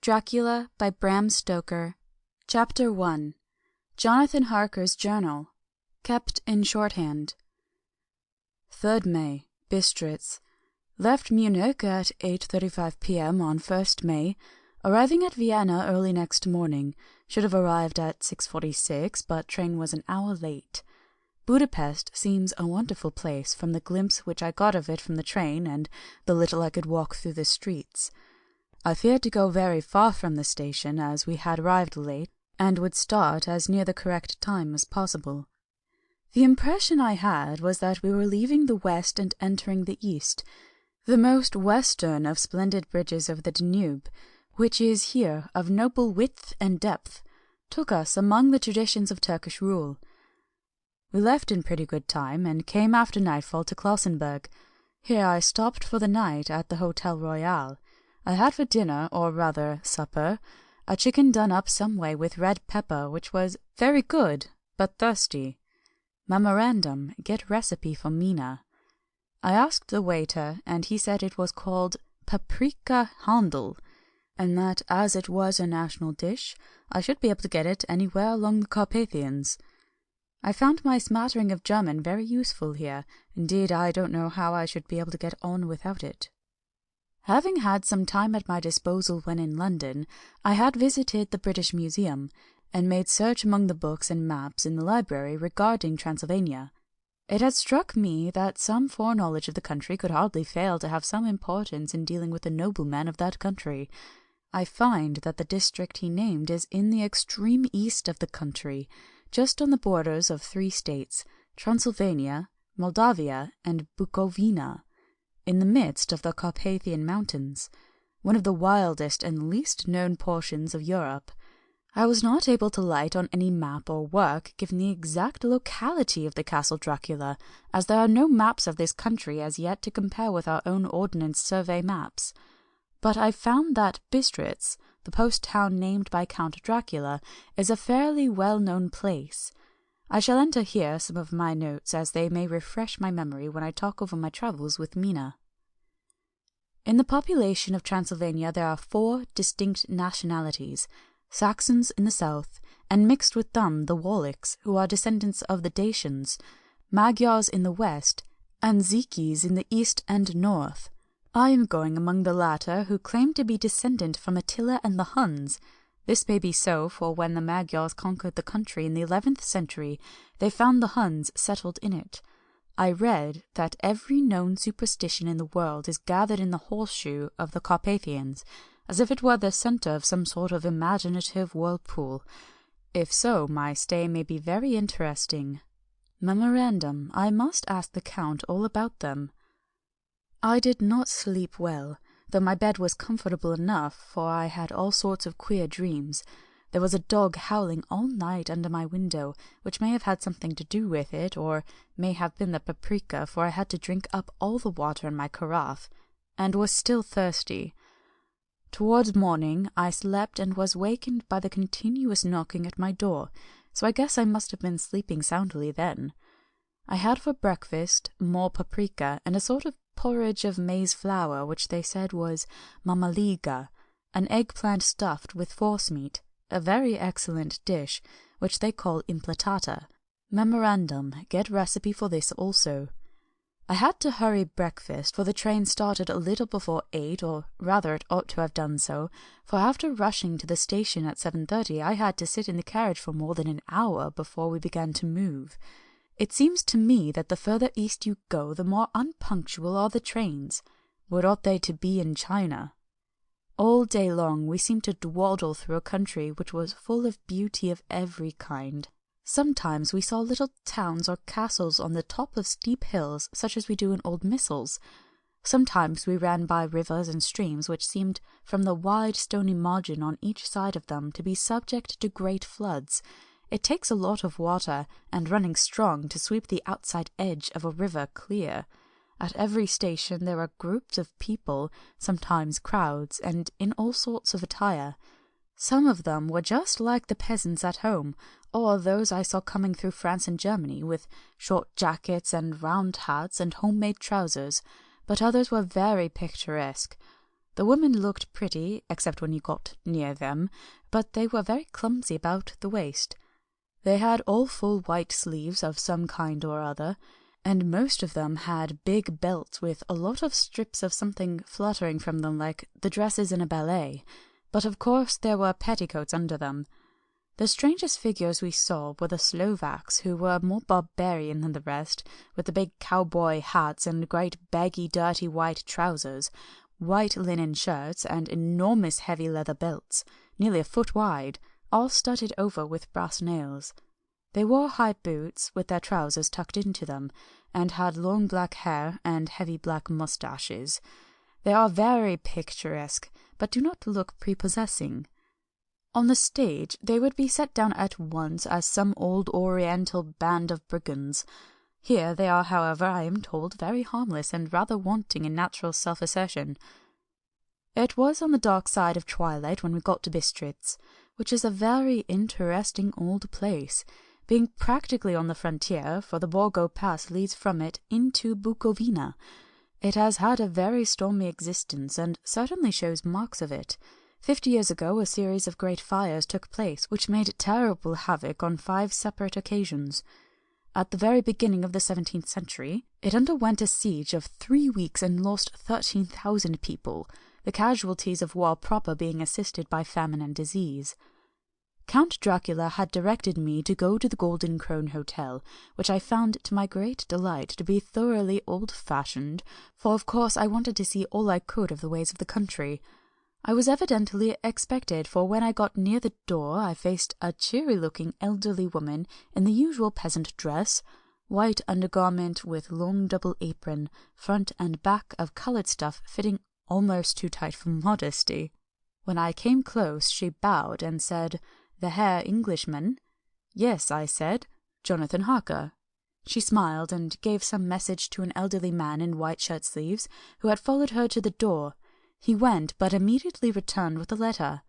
Dracula by Bram Stoker. Chapter 1. Jonathan Harker's Journal. Kept in shorthand. 3rd May. Bistritz. Left Munich at 8:35 p.m. on 1st May, arriving at Vienna early next morning. Should have arrived at 6:46, but train was an hour late. Budapest seems a wonderful place from the glimpse which I got of it from the train and the little I could walk through the streets. I feared to go very far from the station, as we had arrived late, and would start as near the correct time as possible. The impression I had was that we were leaving the west and entering the east, the most western of splendid bridges over the Danube, which is here of noble width and depth, took us among the traditions of Turkish rule. We left in pretty good time, and came after nightfall to Klausenberg. Here I stopped for the night at the Hotel Royal. I had for dinner, or rather supper, a chicken done up some way with red pepper, which was very good, but thirsty. Memorandum, get recipe for Mina. I asked the waiter, and he said it was called paprika handel, and that as it was a national dish, I should be able to get it anywhere along the Carpathians. I found my smattering of German very useful here. Indeed, I don't know how I should be able to get on without it. Having had some time at my disposal when in London, I had visited the British Museum, and made search among the books and maps in the library regarding Transylvania. It had struck me that some foreknowledge of the country could hardly fail to have some importance in dealing with the noblemen of that country. I find that the district he named is in the extreme east of the country, just on the borders of 3 states, Transylvania, Moldavia, and Bukovina, in the midst of the Carpathian Mountains, one of the wildest and least known portions of Europe. I was not able to light on any map or work giving the exact locality of the Castle Dracula, as there are no maps of this country as yet to compare with our own Ordnance Survey maps. But I found that Bistritz, the post town named by Count Dracula, is a fairly well-known place. I shall enter here some of my notes, as they may refresh my memory when I talk over my travels with Mina. In the population of Transylvania there are 4 distinct nationalities: Saxons in the south, and mixed with them the Wallachs, who are descendants of the Dacians, Magyars in the west, and Zikis in the east and north. I am going among the latter, who claim to be descendant from Attila and the Huns. This may be so, for when the Magyars conquered the country in the 11th century, they found the Huns settled in it. I read that every known superstition in the world is gathered in the horseshoe of the Carpathians, as if it were the centre of some sort of imaginative whirlpool. If so, my stay may be very interesting. Memorandum, I must ask the Count all about them. I did not sleep well, though my bed was comfortable enough, for I had all sorts of queer dreams. There was a dog howling all night under my window, which may have had something to do with it, or may have been the paprika, for I had to drink up all the water in my carafe, and was still thirsty. Towards morning I slept and was wakened by the continuous knocking at my door, so I guess I must have been sleeping soundly then. I had for breakfast more paprika and a sort of porridge of maize flour, which they said was mamaliga, an eggplant stuffed with forcemeat, a very excellent dish, which they call implatata. Memorandum, get recipe for this also. I had to hurry breakfast, for the train started a little before 8, or rather it ought to have done so, for after rushing to the station at 7:30 I had to sit in the carriage for more than an hour before we began to move. It seems to me that the further east you go, the more unpunctual are the trains. What ought they to be in China? All day long we seemed to dawdle through a country which was full of beauty of every kind. Sometimes we saw little towns or castles on the top of steep hills, such as we do in old missals. Sometimes we ran by rivers and streams which seemed, from the wide stony margin on each side of them, to be subject to great floods. It takes a lot of water, and running strong, to sweep the outside edge of a river clear. At every station there are groups of people, sometimes crowds, and in all sorts of attire. Some of them were just like the peasants at home, or those I saw coming through France and Germany, with short jackets and round hats and homemade trousers, but others were very picturesque. The women looked pretty, except when you got near them, but they were very clumsy about the waist. They had all full white sleeves of some kind or other, and most of them had big belts with a lot of strips of something fluttering from them like the dresses in a ballet, but of course there were petticoats under them. The strangest figures we saw were the Slovaks, who were more barbarian than the rest, with the big cowboy hats and great baggy dirty white trousers, white linen shirts, and enormous heavy leather belts, nearly a foot wide, all studded over with brass nails. They wore high boots, with their trousers tucked into them, and had long black hair and heavy black moustaches. They are very picturesque, but do not look prepossessing. On the stage they would be set down at once as some old oriental band of brigands. Here they are, however, I am told, very harmless and rather wanting in natural self-assertion. It was on the dark side of twilight when we got to Bistritz, which is a very interesting old place, being practically on the frontier, for the Borgo Pass leads from it into Bukovina. It has had a very stormy existence, and certainly shows marks of it. 50 years ago a series of great fires took place, which made terrible havoc on 5 separate occasions. At the very beginning of the 17th century, it underwent a siege of 3 weeks and lost 13,000 people, the casualties of war proper being assisted by famine and disease. Count Dracula had directed me to go to the Golden Crone Hotel, which I found to my great delight to be thoroughly old-fashioned, for of course I wanted to see all I could of the ways of the country. I was evidently expected, for when I got near the door I faced a cheery-looking elderly woman in the usual peasant dress, white undergarment with long double apron, front and back of coloured stuff fitting almost too tight for modesty. When I came close she bowed and said, "The Herr Englishman?" "Yes," I said, "Jonathan Harker." She smiled and gave some message to an elderly man in white shirt-sleeves, who had followed her to the door. He went, but immediately returned with a letter.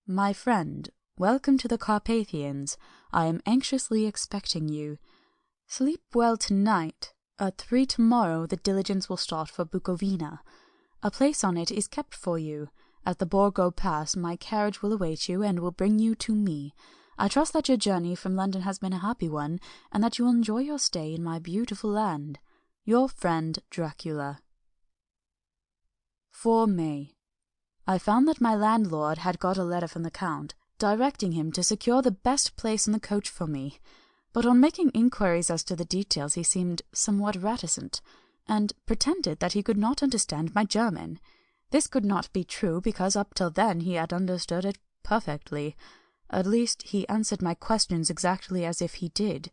"My friend, welcome to the Carpathians. I am anxiously expecting you. Sleep well tonight. At 3 tomorrow the diligence will start for Bukovina. A place on it is kept for you. At the Borgo Pass my carriage will await you and will bring you to me. I trust that your journey from London has been a happy one, and that you will enjoy your stay in my beautiful land. Your friend Dracula." 4 May. I found that my landlord had got a letter from the Count, directing him to secure the best place in the coach for me, but on making inquiries as to the details he seemed somewhat reticent, and pretended that he could not understand my German. This could not be true, because up till then he had understood it perfectly. At least he answered my questions exactly as if he did.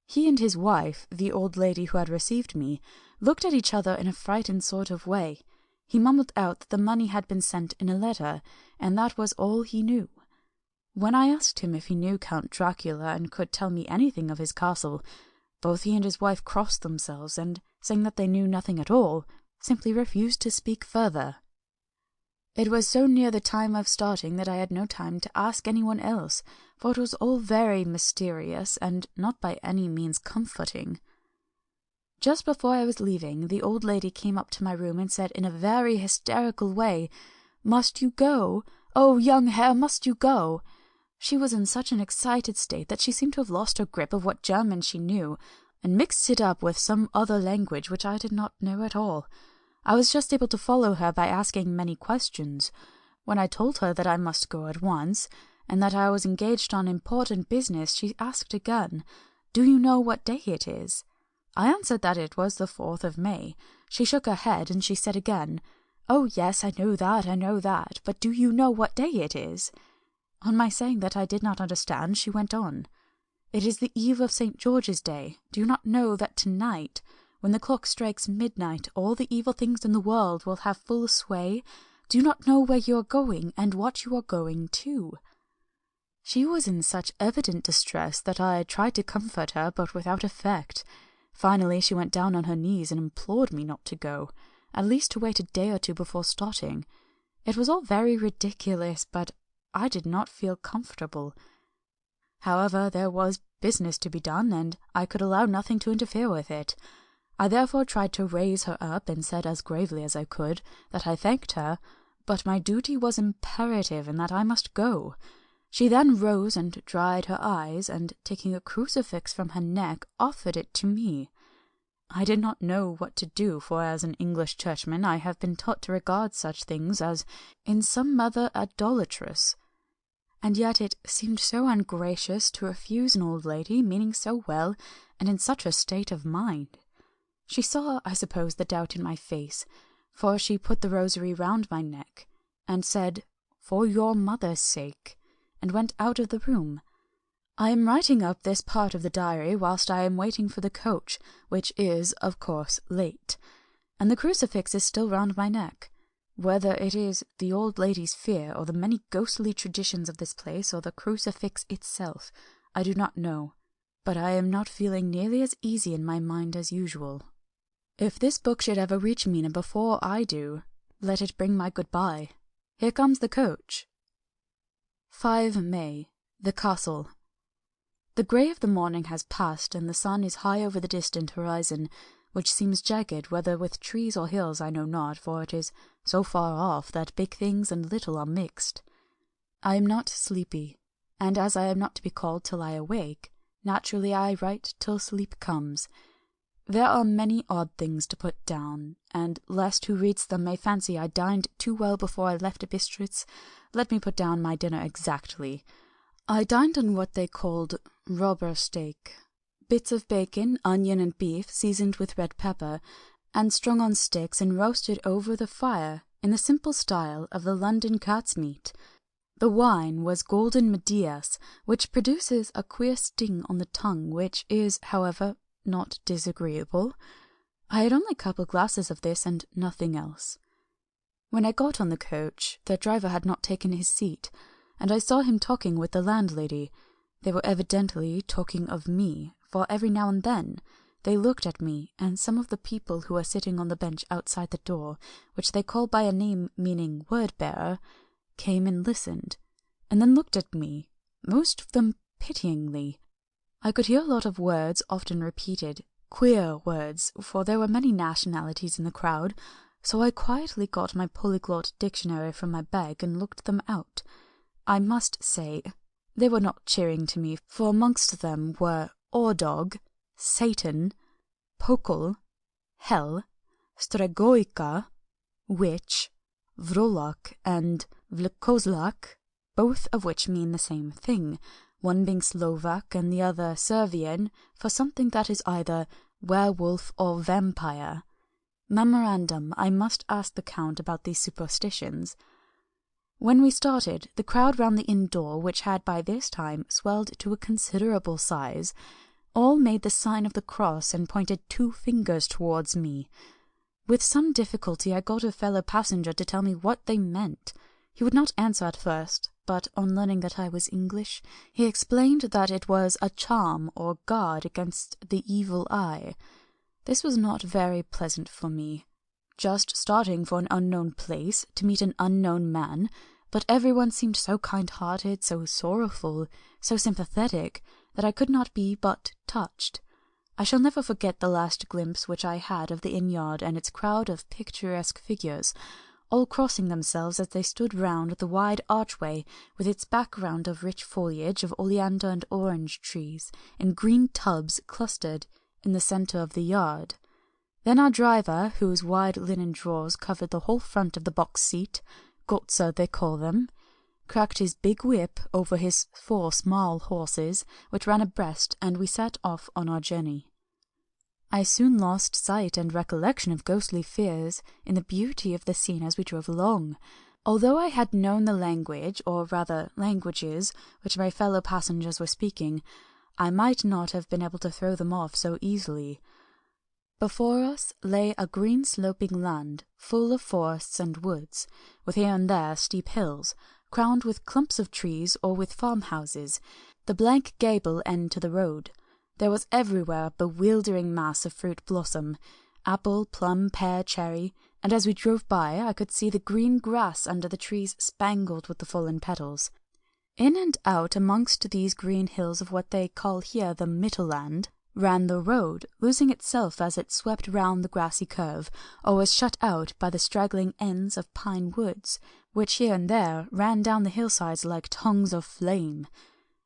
He and his wife, the old lady who had received me, looked at each other in a frightened sort of way. He mumbled out that the money had been sent in a letter, and that was all he knew. When I asked him if he knew Count Dracula and could tell me anything of his castle, both he and his wife crossed themselves, and, saying that they knew nothing at all, simply refused to speak further. It was so near the time of starting that I had no time to ask anyone else, for it was all very mysterious and not by any means comforting. Just before I was leaving, the old lady came up to my room and said in a very hysterical way, "Must you go? Oh, young Herr, must you go?" She was in such an excited state that she seemed to have lost her grip of what German she knew, and mixed it up with some other language which I did not know at all. I was just able to follow her by asking many questions. When I told her that I must go at once, and that I was engaged on important business, she asked again, "Do you know what day it is?" I answered that it was the 4th of May. She shook her head, and she said again, "Oh, yes, I know that, but do you know what day it is?" On my saying that I did not understand, she went on, "It is the eve of St. George's Day. Do you not know that tonight, when the clock strikes midnight, all the evil things in the world will have full sway? Do you not know where you are going, and what you are going to?" She was in such evident distress that I tried to comfort her, but without effect. Finally she went down on her knees and implored me not to go, at least to wait a day or 2 before starting. It was all very ridiculous, but I did not feel comfortable. However, there was business to be done, and I could allow nothing to interfere with it. I therefore tried to raise her up, and said as gravely as I could that I thanked her, but my duty was imperative, and that I must go. She then rose and dried her eyes, and taking a crucifix from her neck, offered it to me. I did not know what to do, for as an English churchman I have been taught to regard such things as in some mother idolatrous, and yet it seemed so ungracious to refuse an old lady meaning so well and in such a state of mind. She saw, I suppose, the doubt in my face, for she put the rosary round my neck, and said, "For your mother's sake," and went out of the room. I am writing up this part of the diary whilst I am waiting for the coach, which is, of course, late, and the crucifix is still round my neck. Whether it is the old lady's fear, or the many ghostly traditions of this place, or the crucifix itself, I do not know, but I am not feeling nearly as easy in my mind as usual. If this book should ever reach Mina before I do, let it bring my goodbye. Here comes the coach. 5 May. The Castle. The grey of the morning has passed, and the sun is high over the distant horizon, which seems jagged, whether with trees or hills I know not, for it is so far off that big things and little are mixed. I am not sleepy, and as I am not to be called till I awake, naturally I write till sleep comes. There are many odd things to put down, and lest who reads them may fancy I dined too well before I left Bistritz, let me put down my dinner exactly. I dined on what they called robber steak, bits of bacon, onion, and beef seasoned with red pepper, and strung on sticks and roasted over the fire in the simple style of the London cat's meat. The wine was golden Medias, which produces a queer sting on the tongue, which is, however, not disagreeable. I had only a couple glasses of this and nothing else. When I got on the coach, the driver had not taken his seat, and I saw him talking with the landlady. They were evidently talking of me, for every now and then they looked at me, and some of the people who were sitting on the bench outside the door, which they called by a name meaning word-bearer, came and listened, and then looked at me, most of them pityingly. I could hear a lot of words often repeated, queer words, for there were many nationalities in the crowd, so I quietly got my polyglot dictionary from my bag and looked them out. I must say, they were not cheering to me, for amongst them were Ordog, Satan, Pokol, Hell, Stregoica, Witch, Vrolak, and Vlkozlak, both of which mean the same thing, one being Slovak and the other Servian, for something that is either werewolf or vampire. Memorandum, I must ask the Count about these superstitions. When we started, the crowd round the inn door, which had by this time swelled to a considerable size, all made the sign of the cross and pointed 2 fingers towards me. With some difficulty I got a fellow passenger to tell me what they meant. He would not answer at first, but on learning that I was English, he explained that it was a charm or guard against the evil eye. This was not very pleasant for me. Just starting for an unknown place, to meet an unknown man, but everyone seemed so kind-hearted, so sorrowful, so sympathetic, that I could not be but touched. I shall never forget the last glimpse which I had of the inn-yard and its crowd of picturesque figures, all crossing themselves as they stood round the wide archway, with its background of rich foliage of oleander and orange trees, in green tubs clustered in the centre of the yard. Then our driver, whose wide linen drawers covered the whole front of the box seat, Gotza they call them, cracked his big whip over his 4 small horses, which ran abreast, and we set off on our journey. I soon lost sight and recollection of ghostly fears in the beauty of the scene as we drove along. Although I had known the language, or rather languages, which my fellow passengers were speaking, I might not have been able to throw them off so easily. Before us lay a green sloping land, full of forests and woods, with here and there steep hills, crowned with clumps of trees or with farmhouses, the blank gable end to the road. There was everywhere a bewildering mass of fruit blossom, apple, plum, pear, cherry, and as we drove by I could see the green grass under the trees spangled with the fallen petals. In and out amongst these green hills of what they call here the Mittelland ran the road, losing itself as it swept round the grassy curve, or was shut out by the straggling ends of pine woods, which here and there ran down the hillsides like tongues of flame.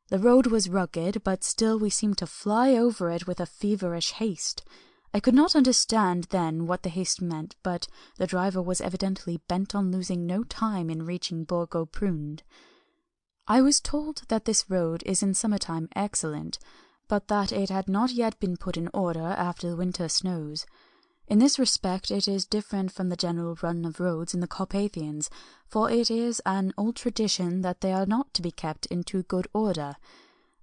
The road was rugged, but still we seemed to fly over it with a feverish haste. I could not understand then what the haste meant, but the driver was evidently bent on losing no time in reaching Borgo Pruned. I was told that this road is in summertime excellent, but that it had not yet been put in order after the winter snows. In this respect it is different from the general run of roads in the Carpathians, for it is an old tradition that they are not to be kept in too good order.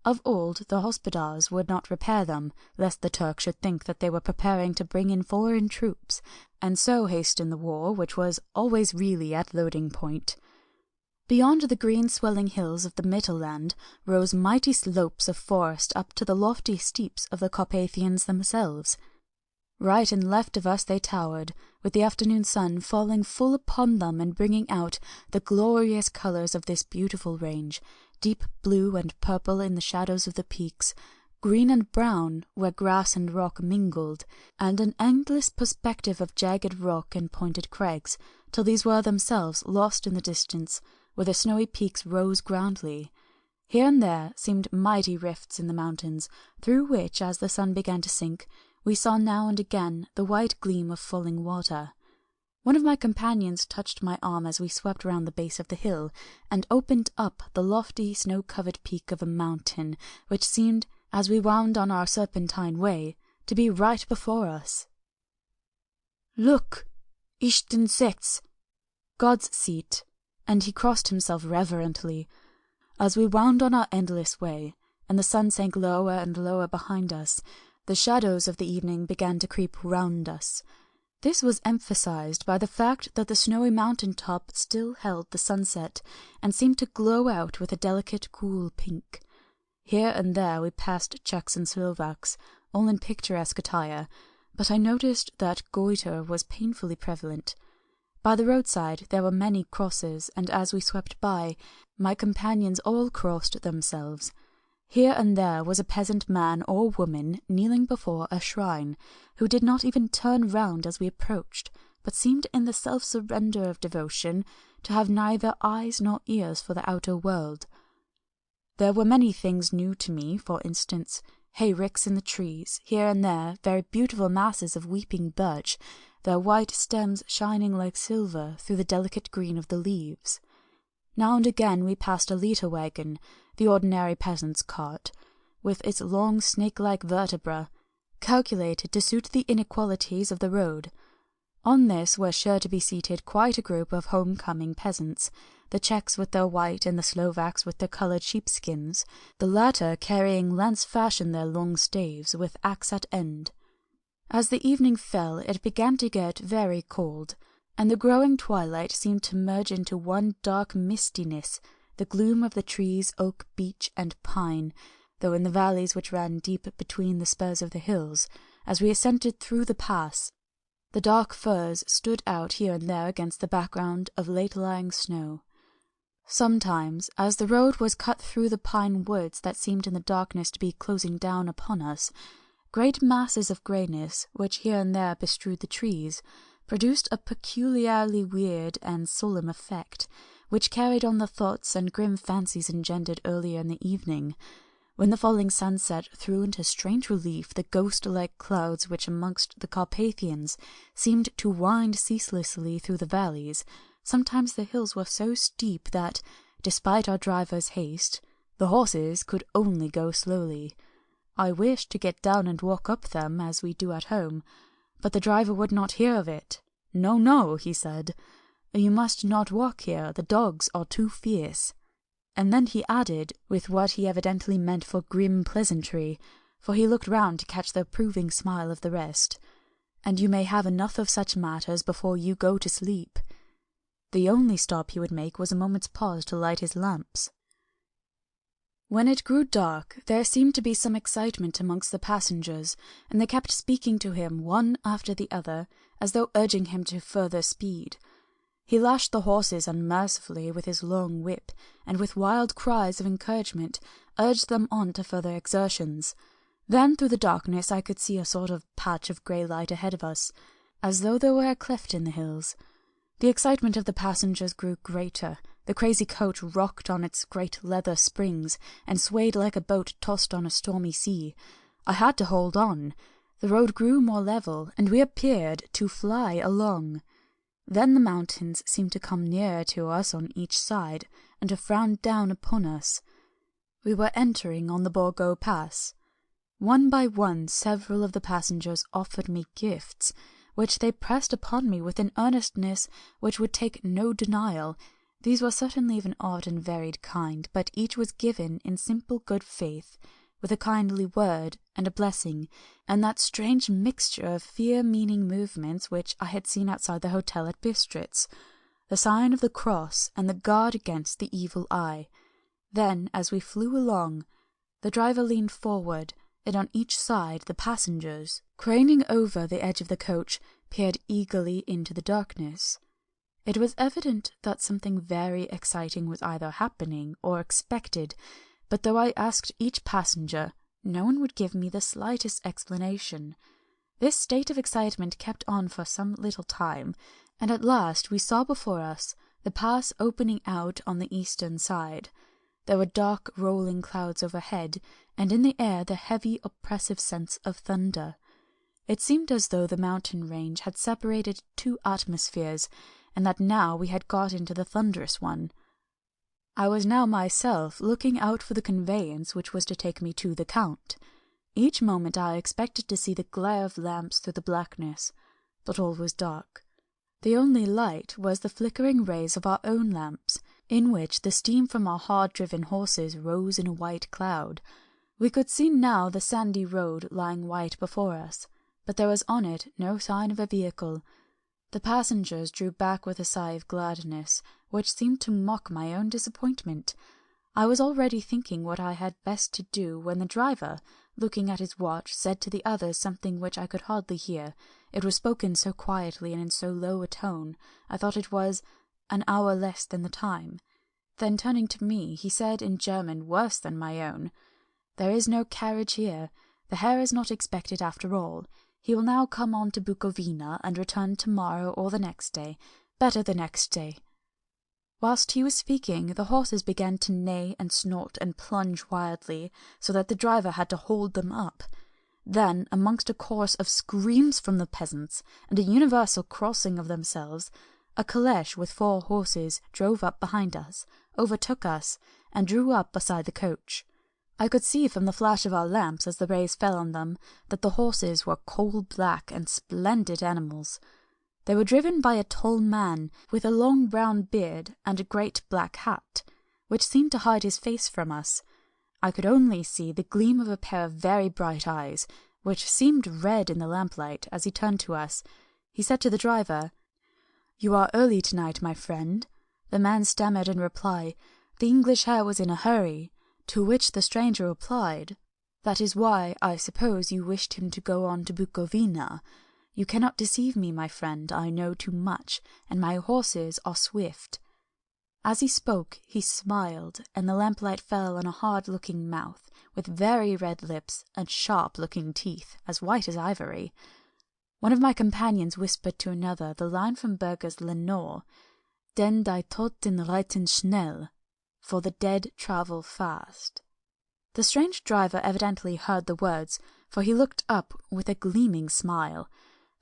Of old, the hospodars would not repair them, lest the Turk should think that they were preparing to bring in foreign troops, and so hasten the war, which was always really at loading point. Beyond the green swelling hills of the Mittelland rose mighty slopes of forest up to the lofty steeps of the Carpathians themselves. Right and left of us they towered, with the afternoon sun falling full upon them and bringing out the glorious colours of this beautiful range, deep blue and purple in the shadows of the peaks, green and brown where grass and rock mingled, and an endless perspective of jagged rock and pointed crags, till these were themselves lost in the distance, where the snowy peaks rose grandly. Here and there seemed mighty rifts in the mountains, through which, as the sun began to sink, we saw now and again the white gleam of falling water. One of my companions touched my arm as we swept round the base of the hill, and opened up the lofty snow-covered peak of a mountain, which seemed, as we wound on our serpentine way, to be right before us. "Look! Ishten Sechs! God's seat!" and he crossed himself reverently. As we wound on our endless way, and the sun sank lower and lower behind us, the shadows of the evening began to creep round us. This was emphasized by the fact that the snowy mountain top still held the sunset, and seemed to glow out with a delicate cool pink. Here and there we passed Czechs and Slovaks, all in picturesque attire, but I noticed that goiter was painfully prevalent. By the roadside there were many crosses, and as we swept by, my companions all crossed themselves. Here and there was a peasant man or woman kneeling before a shrine, who did not even turn round as we approached, but seemed in the self-surrender of devotion to have neither eyes nor ears for the outer world. There were many things new to me, for instance, hayricks in the trees, here and there very beautiful masses of weeping birch, their white stems shining like silver through the delicate green of the leaves. Now and again we passed a litter wagon, the ordinary peasant's cart, with its long snake-like vertebra, calculated to suit the inequalities of the road. On this were sure to be seated quite a group of home-coming peasants, the Czechs with their white and the Slovaks with their coloured sheepskins, the latter carrying lance-fashion their long staves with axe at end. As the evening fell, it began to get very cold, and the growing twilight seemed to merge into one dark mistiness, the gloom of the trees, oak, beech, and pine, though in the valleys which ran deep between the spurs of the hills, as we ascended through the pass, the dark firs stood out here and there against the background of late-lying snow. Sometimes, as the road was cut through the pine woods that seemed in the darkness to be closing down upon us, great masses of greyness, which here and there bestrewed the trees, produced a peculiarly weird and solemn effect, which carried on the thoughts and grim fancies engendered earlier in the evening, when the falling sunset threw into strange relief the ghost-like clouds which amongst the Carpathians seemed to wind ceaselessly through the valleys. Sometimes the hills were so steep that, despite our driver's haste, the horses could only go slowly. I wished to get down and walk up them as we do at home, but the driver would not hear of it. "No, no," he said, "you must not walk here, the dogs are too fierce." And then he added, with what he evidently meant for grim pleasantry, for he looked round to catch the approving smile of the rest, "and you may have enough of such matters before you go to sleep." The only stop he would make was a moment's pause to light his lamps. When it grew dark, there seemed to be some excitement amongst the passengers, and they kept speaking to him one after the other, as though urging him to further speed. He lashed the horses unmercifully with his long whip, and with wild cries of encouragement urged them on to further exertions. Then through the darkness I could see a sort of patch of grey light ahead of us, as though there were a cleft in the hills. The excitement of the passengers grew greater. The crazy coach rocked on its great leather springs and swayed like a boat tossed on a stormy sea. I had to hold on. The road grew more level, and we appeared to fly along. Then the mountains seemed to come nearer to us on each side, and to frown down upon us. We were entering on the Borgo Pass. One by one several of the passengers offered me gifts, which they pressed upon me with an earnestness which would take no denial. These were certainly of an odd and varied kind, but each was given in simple good faith, with a kindly word and a blessing, and that strange mixture of fear-meaning movements which I had seen outside the hotel at Bistritz, the sign of the cross and the guard against the evil eye. Then, as we flew along, the driver leaned forward, and on each side the passengers, craning over the edge of the coach, peered eagerly into the darkness. It was evident that something very exciting was either happening or expected, but though I asked each passenger, no one would give me the slightest explanation. This state of excitement kept on for some little time, and at last we saw before us the pass opening out on the eastern side. There were dark rolling clouds overhead, and in the air the heavy oppressive sense of thunder. It seemed as though the mountain range had separated two atmospheres, and that now we had got into the thunderous one. I was now myself looking out for the conveyance which was to take me to the Count. Each moment I expected to see the glare of lamps through the blackness, but all was dark. The only light was the flickering rays of our own lamps, in which the steam from our hard-driven horses rose in a white cloud. We could see now the sandy road lying white before us, but there was on it no sign of a vehicle. The passengers drew back with a sigh of gladness, which seemed to mock my own disappointment. I was already thinking what I had best to do, when the driver, looking at his watch, said to the others something which I could hardly hear. It was spoken so quietly and in so low a tone, I thought it was an hour less than the time. Then turning to me, he said in German worse than my own, "There is no carriage here. The Herr is not expected after all. He will now come on to Bukovina and return tomorrow or the next day. Better the next day." Whilst he was speaking, the horses began to neigh and snort and plunge wildly, so that the driver had to hold them up. Then, amongst a chorus of screams from the peasants, and a universal crossing of themselves, a calèche with 4 horses drove up behind us, overtook us, and drew up beside the coach. I could see from the flash of our lamps as the rays fell on them that the horses were coal-black and splendid animals. They were driven by a tall man with a long brown beard and a great black hat, which seemed to hide his face from us. I could only see the gleam of a pair of very bright eyes, which seemed red in the lamplight. As he turned to us, he said to the driver, "You are early tonight, my friend." The man stammered in reply, "The English Herr was in a hurry," to which the stranger replied, "That is why, I suppose, you wished him to go on to Bukovina. You cannot deceive me, my friend, I know too much, and my horses are swift." As he spoke, he smiled, and the lamplight fell on a hard-looking mouth, with very red lips and sharp-looking teeth, as white as ivory. One of my companions whispered to another the line from Burger's Lenore, "Den die Toten reiten schnell," for the dead travel fast. The strange driver evidently heard the words, for he looked up with a gleaming smile.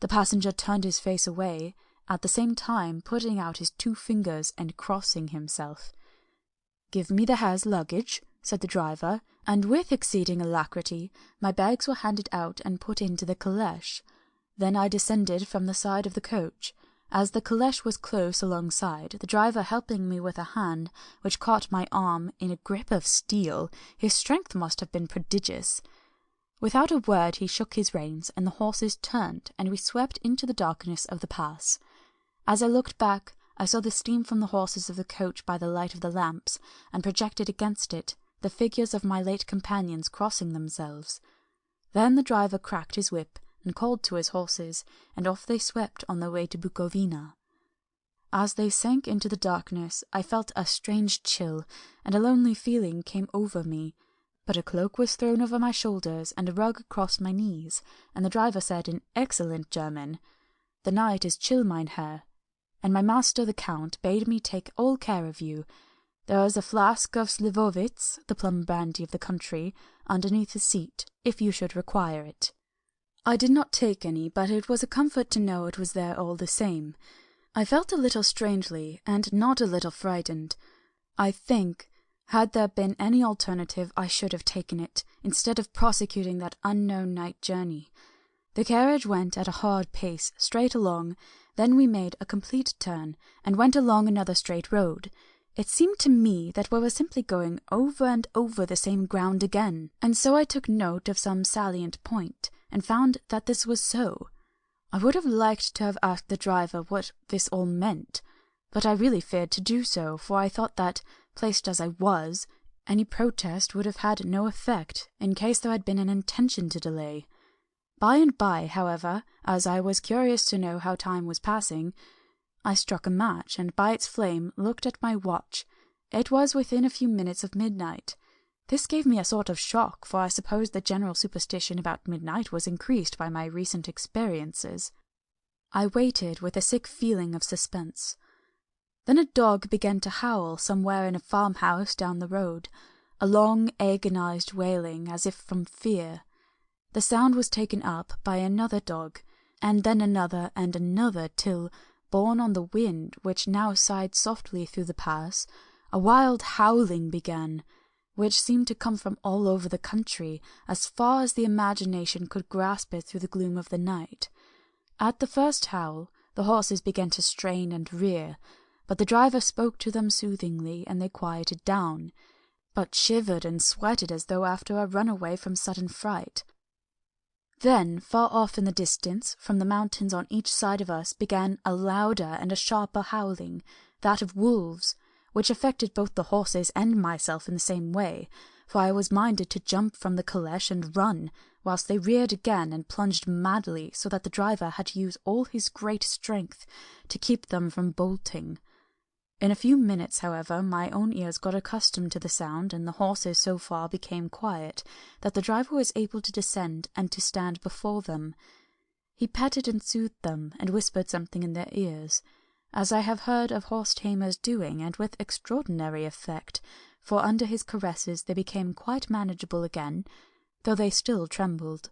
The passenger turned his face away, at the same time putting out his 2 fingers and crossing himself. "Give me the Herr's luggage," said the driver, and with exceeding alacrity my bags were handed out and put into the calèche. Then I descended from the side of the coach. As the calèche was close alongside, the driver helping me with a hand which caught my arm in a grip of steel, his strength must have been prodigious. Without a word he shook his reins, and the horses turned, and we swept into the darkness of the pass. As I looked back, I saw the steam from the horses of the coach by the light of the lamps, and projected against it the figures of my late companions crossing themselves. Then the driver cracked his whip, and called to his horses, and off they swept on their way to Bukovina. As they sank into the darkness, I felt a strange chill, and a lonely feeling came over me. but a cloak was thrown over my shoulders and a rug across my knees, and the driver said in excellent German, "The night is chill, mein Herr, and my master the Count bade me take all care of you. There is a flask of Slivovitz, the plum brandy of the country, underneath the seat, if you should require it." I did not take any, but it was a comfort to know it was there all the same. I felt a little strangely, and not a little frightened. I think, had there been any alternative, I should have taken it, instead of prosecuting that unknown night journey. The carriage went at a hard pace, straight along, then we made a complete turn, and went along another straight road. It seemed to me that we were simply going over and over the same ground again, and so I took note of some salient point, and found that this was so. I would have liked to have asked the driver what this all meant, but I really feared to do so, for I thought that, placed as I was, any protest would have had no effect, in case there had been an intention to delay. By and by, however, as I was curious to know how time was passing, I struck a match, and by its flame looked at my watch. It was within a few minutes of midnight. This gave me a sort of shock, for I supposed the general superstition about midnight was increased by my recent experiences. I waited with a sick feeling of suspense. Then a dog began to howl somewhere in a farmhouse down the road, a long agonized wailing as if from fear. The sound was taken up by another dog, and then another and another, till, borne on the wind, which now sighed softly through the pass, a wild howling began, which seemed to come from all over the country, as far as the imagination could grasp it through the gloom of the night. At the first howl, the horses began to strain and rear, but the driver spoke to them soothingly, and they quieted down, but shivered and sweated as though after a runaway from sudden fright. Then, far off in the distance, from the mountains on each side of us, began a louder and a sharper howling, that of wolves, which affected both the horses and myself in the same way, for I was minded to jump from the caleche and run, whilst they reared again and plunged madly, so that the driver had to use all his great strength to keep them from bolting. In a few minutes, however, my own ears got accustomed to the sound, and the horses so far became quiet that the driver was able to descend and to stand before them. He petted and soothed them, and whispered something in their ears, as I have heard of horse-tamers doing, and with extraordinary effect, for under his caresses they became quite manageable again, though they still trembled.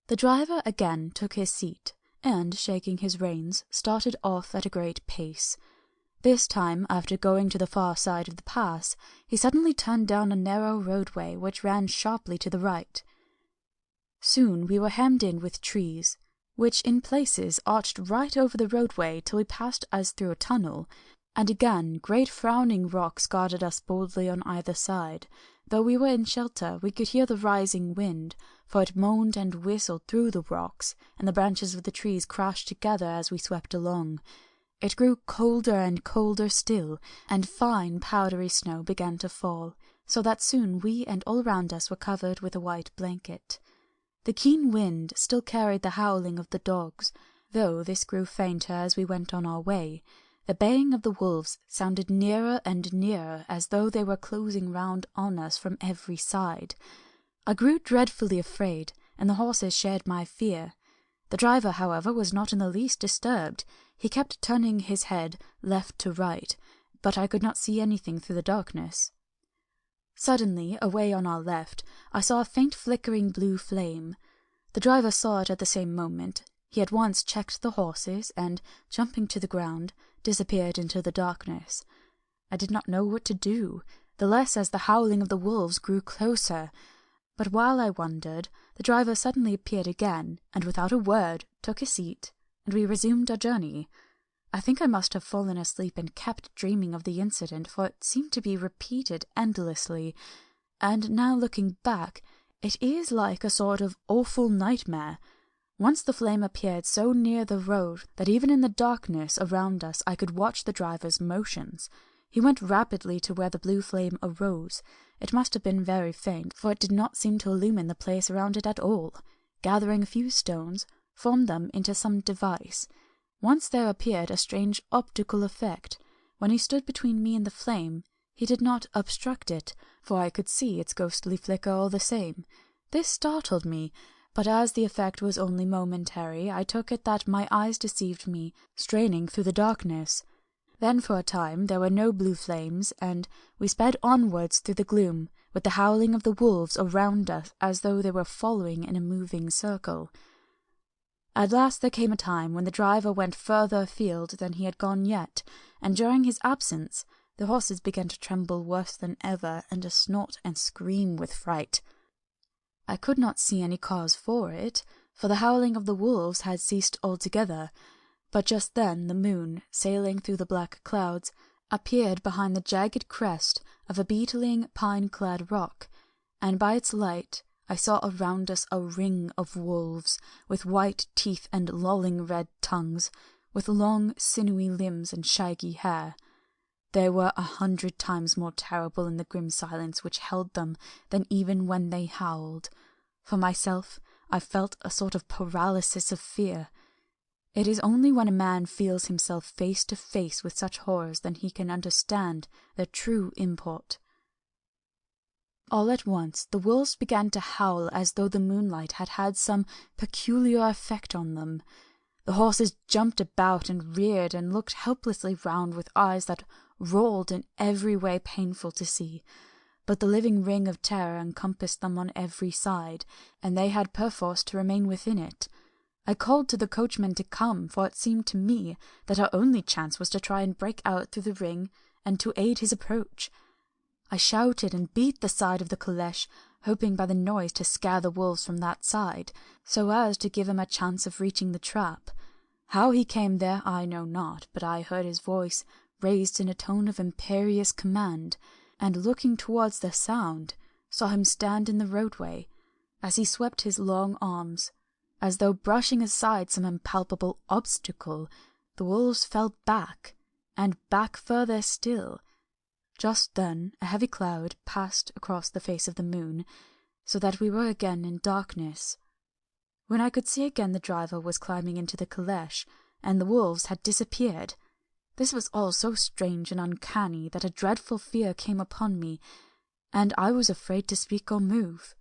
The driver again took his seat, and, shaking his reins, started off at a great pace. This time, after going to the far side of the pass, he suddenly turned down a narrow roadway which ran sharply to the right. Soon we were hemmed in with trees, which in places arched right over the roadway till we passed as through a tunnel, and again great frowning rocks guarded us boldly on either side. Though we were in shelter, we could hear the rising wind, for it moaned and whistled through the rocks, and the branches of the trees crashed together as we swept along. It grew colder and colder still, and fine powdery snow began to fall, so that soon we and all round us were covered with a white blanket. The keen wind still carried the howling of the dogs, though this grew fainter as we went on our way. The baying of the wolves sounded nearer and nearer, as though they were closing round on us from every side. I grew dreadfully afraid, and the horses shared my fear. The driver, however, was not in the least disturbed. He kept turning his head left to right, but I could not see anything through the darkness. Suddenly, away on our left, I saw a faint flickering blue flame. The driver saw it at the same moment. He at once checked the horses, and, jumping to the ground, disappeared into the darkness. I did not know what to do, the less as the howling of the wolves grew closer. But while I wondered, the driver suddenly appeared again, and without a word took his seat, and we resumed our journey. I think I must have fallen asleep and kept dreaming of the incident, for it seemed to be repeated endlessly, and now looking back, it is like a sort of awful nightmare. Once the flame appeared so near the road that even in the darkness around us I could watch the driver's motions. He went rapidly to where the blue flame arose. It must have been very faint, for it did not seem to illumine the place around it at all. Gathering a few stones, formed them into some device. Once there appeared a strange optical effect. When he stood between me and the flame, He did not obstruct it, for I could see its ghostly flicker all the same. This startled me, but as the effect was only momentary, I took it that my eyes deceived me, straining through the darkness. Then for a time there were no blue flames, and we sped onwards through the gloom, with the howling of the wolves around us as though they were following in a moving circle. At last there came a time when the driver went further afield than he had gone yet, and during his absence the horses began to tremble worse than ever, and to snort and scream with fright. I could not see any cause for it, for the howling of the wolves had ceased altogether, but just then the moon, sailing through the black clouds, appeared behind the jagged crest of a beetling, pine-clad rock, and by its light I saw around us a ring of wolves, with white teeth and lolling red tongues, with long, sinewy limbs and shaggy hair. They were 100 times more terrible in the grim silence which held them than even when they howled. For myself, I felt a sort of paralysis of fear. It is only when a man feels himself face to face with such horrors that he can understand their true import. All at once the wolves began to howl as though the moonlight had had some peculiar effect on them. The horses jumped about and reared and looked helplessly round with eyes that rolled in every way painful to see, but the living ring of terror encompassed them on every side, and they had perforce to remain within it. I called to the coachman to come, for it seemed to me that our only chance was to try and break out through the ring and to aid his approach. I shouted and beat the side of the caleche, hoping by the noise to scare the wolves from that side, so as to give him a chance of reaching the trap. How he came there I know not, but I heard his voice raised in a tone of imperious command, and looking towards the sound, saw him stand in the roadway. As he swept his long arms, as though brushing aside some impalpable obstacle, the wolves fell back, and back further still. Just then a heavy cloud passed across the face of the moon, so that we were again in darkness. When I could see again, the driver was climbing into the caleche, and the wolves had disappeared. This was all so strange and uncanny that a dreadful fear came upon me, and I was afraid to speak or move.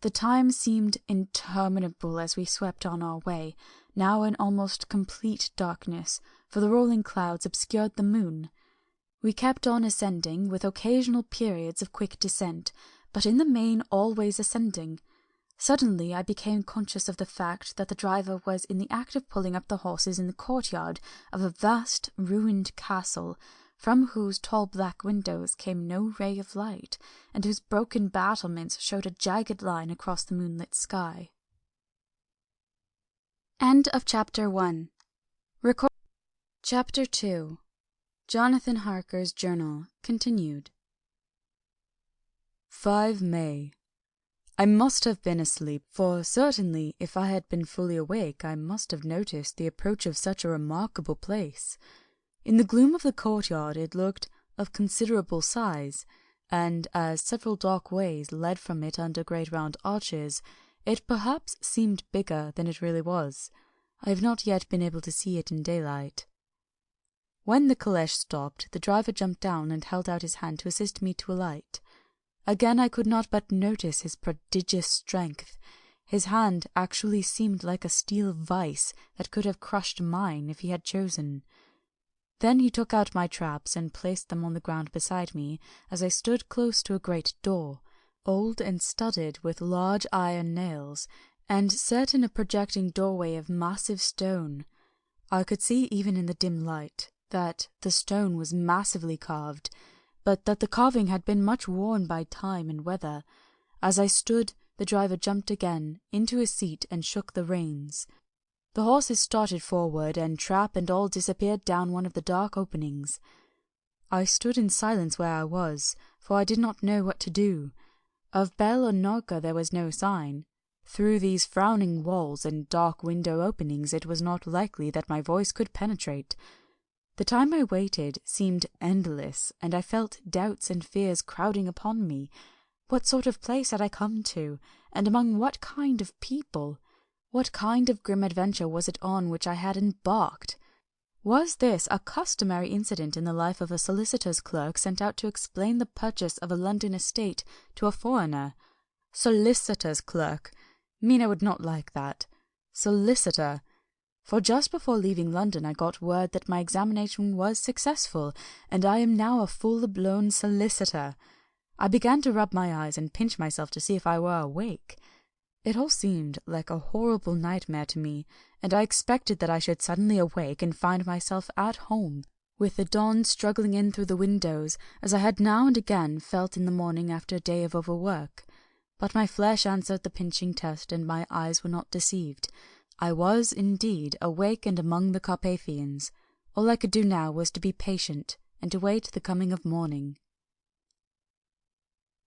The time seemed interminable as we swept on our way, now in almost complete darkness, for the rolling clouds obscured the moon. We kept on ascending, with occasional periods of quick descent, but in the main always ascending. Suddenly I became conscious of the fact that the driver was in the act of pulling up the horses in the courtyard of a vast ruined castle, from whose tall black windows came no ray of light, and whose broken battlements showed a jagged line across the moonlit sky. End of Chapter 1. Chapter 2. Jonathan Harker's Journal, continued. 5 May. I must have been asleep, for certainly if I had been fully awake I must have noticed the approach of such a remarkable place. In the gloom of the courtyard it looked of considerable size, and as several dark ways led from it under great round arches, it perhaps seemed bigger than it really was. I have not yet been able to see it in daylight. When the caleche stopped, the driver jumped down and held out his hand to assist me to alight. Again I could not but notice his prodigious strength. His hand actually seemed like a steel vice that could have crushed mine if he had chosen. Then he took out my traps and placed them on the ground beside me, as I stood close to a great door, old and studded with large iron nails, and set in a projecting doorway of massive stone. I could see even in the dim light that the stone was massively carved, but that the carving had been much worn by time and weather. As I stood, the driver jumped again into his seat and shook the reins. The horses started forward, and trap and all disappeared down one of the dark openings. I stood in silence where I was, for I did not know what to do. Of bell or knocker there was no sign. Through these frowning walls and dark window openings it was not likely that my voice could penetrate. The time I waited seemed endless, and I felt doubts and fears crowding upon me. What sort of place had I come to, and among what kind of people? What kind of grim adventure was it on which I had embarked? Was this a customary incident in the life of a solicitor's clerk sent out to explain the purchase of a London estate to a foreigner? Solicitor's clerk. Mina would not like that. Solicitor. For just before leaving London I got word that my examination was successful, and I am now a full-blown solicitor. I began to rub my eyes and pinch myself to see if I were awake. It all seemed like a horrible nightmare to me, and I expected that I should suddenly awake and find myself at home, with the dawn struggling in through the windows, as I had now and again felt in the morning after a day of overwork. But my flesh answered the pinching test, and my eyes were not deceived. I was, indeed, awake and among the Carpathians. All I could do now was to be patient, and to wait the coming of morning.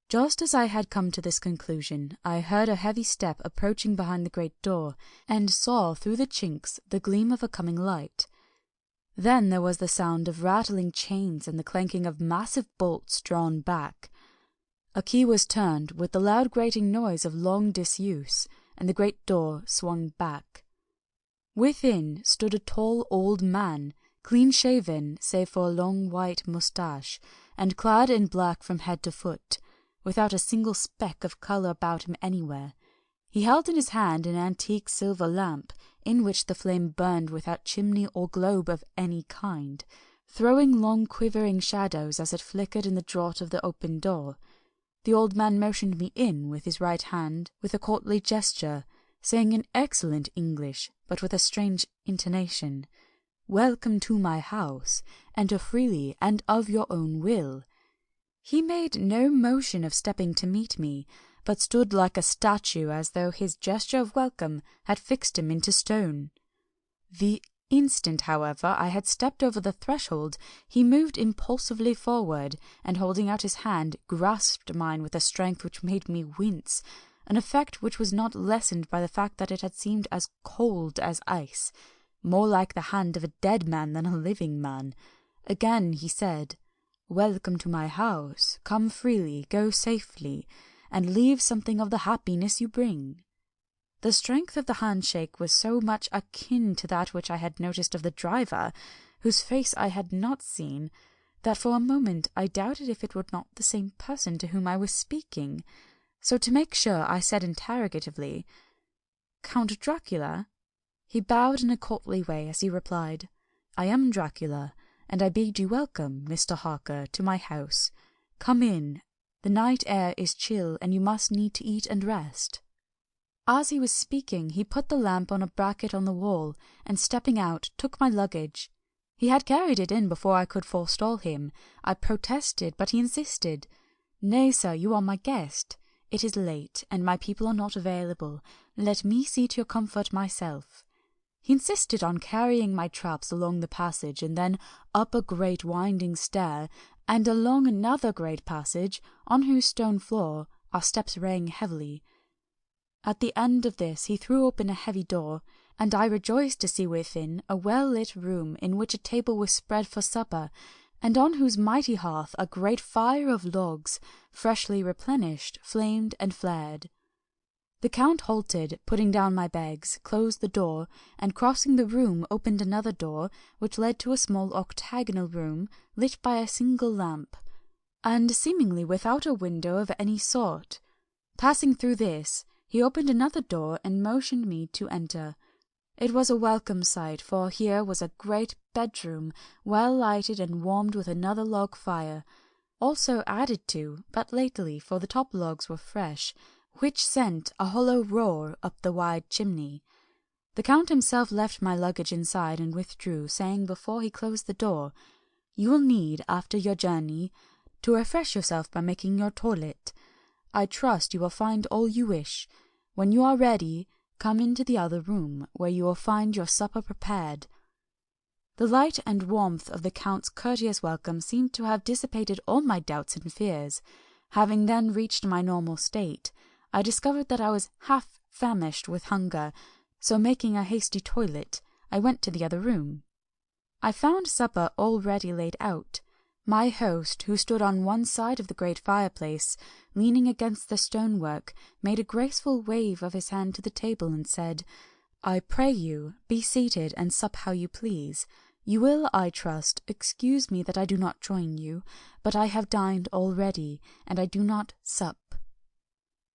Just as I had come to this conclusion, I heard a heavy step approaching behind the great door, and saw through the chinks the gleam of a coming light. Then there was the sound of rattling chains and the clanking of massive bolts drawn back. A key was turned with the loud grating noise of long disuse, and the great door swung back. Within stood a tall old man, clean-shaven save for a long white moustache, and clad in black from head to foot, without a single speck of colour about him anywhere. He held in his hand an antique silver lamp, in which the flame burned without chimney or globe of any kind, throwing long quivering shadows as it flickered in the draught of the open door. The old man motioned me in with his right hand, with a courtly gesture, saying in excellent English, but with a strange intonation, "Welcome to my house. Enter freely and of your own will." He made no motion of stepping to meet me, but stood like a statue as though his gesture of welcome had fixed him into stone. The instant, however, I had stepped over the threshold, he moved impulsively forward, and holding out his hand, grasped mine with a strength which made me wince, an effect which was not lessened by the fact that it had seemed as cold as ice, more like the hand of a dead man than a living man. Again he said, "Welcome to my house. Come freely, go safely, and leave something of the happiness you bring." The strength of the handshake was so much akin to that which I had noticed of the driver, whose face I had not seen, that for a moment I doubted if it were not the same person to whom I was speaking. So to make sure I said interrogatively, "Count Dracula?" He bowed in a courtly way as he replied, "I am Dracula, and I bid you welcome, Mr. Harker, to my house. Come in. The night air is chill, and you must need to eat and rest." As he was speaking, he put the lamp on a bracket on the wall, and stepping out, took my luggage. He had carried it in before I could forestall him. I protested, but he insisted. "Nay, sir, you are my guest. It is late, and my people are not available. Let me see to your comfort myself." He insisted on carrying my traps along the passage, and then up a great winding stair, and along another great passage, on whose stone floor our steps rang heavily. At the end of this he threw open a heavy door, and I rejoiced to see within a well-lit room in which a table was spread for supper, and on whose mighty hearth a great fire of logs, freshly replenished, flamed and flared. The Count halted, putting down my bags, closed the door, and crossing the room opened another door, which led to a small octagonal room, lit by a single lamp, and seemingly without a window of any sort. Passing through this, he opened another door and motioned me to enter. It was a welcome sight, for here was a great bedroom, well lighted and warmed with another log fire, also added to, but lately, for the top logs were fresh, which sent a hollow roar up the wide chimney. The Count himself left my luggage inside and withdrew, saying before he closed the door, "You will need, after your journey, to refresh yourself by making your toilet. I trust you will find all you wish. When you are ready, come into the other room, where you will find your supper prepared." The light and warmth of the Count's courteous welcome seemed to have dissipated all my doubts and fears. Having then reached my normal state, I discovered that I was half famished with hunger, so making a hasty toilet, I went to the other room. I found supper already laid out. My host, who stood on one side of the great fireplace, leaning against the stonework, made a graceful wave of his hand to the table and said, "I pray you, be seated and sup how you please. You will, I trust, excuse me that I do not join you, but I have dined already, and I do not sup.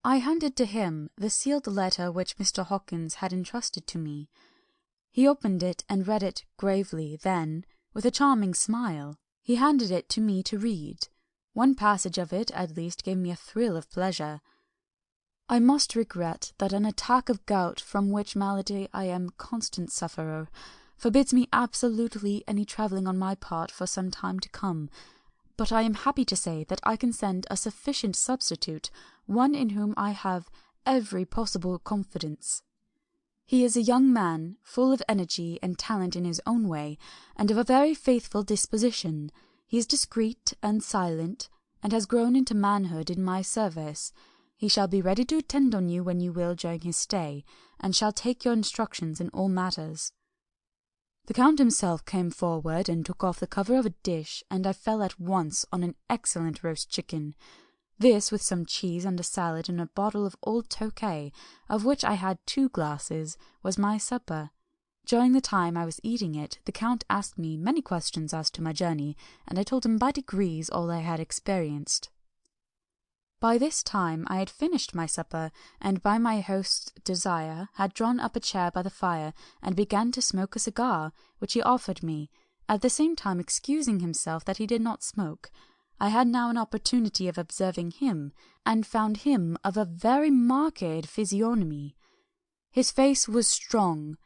I handed to him the sealed letter which Mr. Hawkins had entrusted to me. He opened it and read it gravely, then, with a charming smile, he handed it to me to read. One passage of it at least gave me a thrill of pleasure. I must regret that an attack of gout, from which malady I am constant sufferer, forbids me absolutely any travelling on my part for some time to come, but I am happy to say that I can send a sufficient substitute, one in whom I have every possible confidence. He is a young man, full of energy and talent in his own way, and of a very faithful disposition. He is discreet and silent, and has grown into manhood in my service. He shall be ready to attend on you when you will during his stay, and shall take your instructions in all matters. The Count himself came forward and took off the cover of a dish, and I fell at once on an excellent roast chicken. This, with some cheese and a salad and a bottle of old Tokay, of which I had 2 glasses, was my supper. During the time I was eating it, the Count asked me many questions as to my journey, and I told him by degrees all I had experienced. By this time I had finished my supper, and by my host's desire had drawn up a chair by the fire, and began to smoke a cigar, which he offered me, at the same time excusing himself that he did not smoke. I had now an opportunity of observing him, and found him of a very marked physiognomy. His face was strong,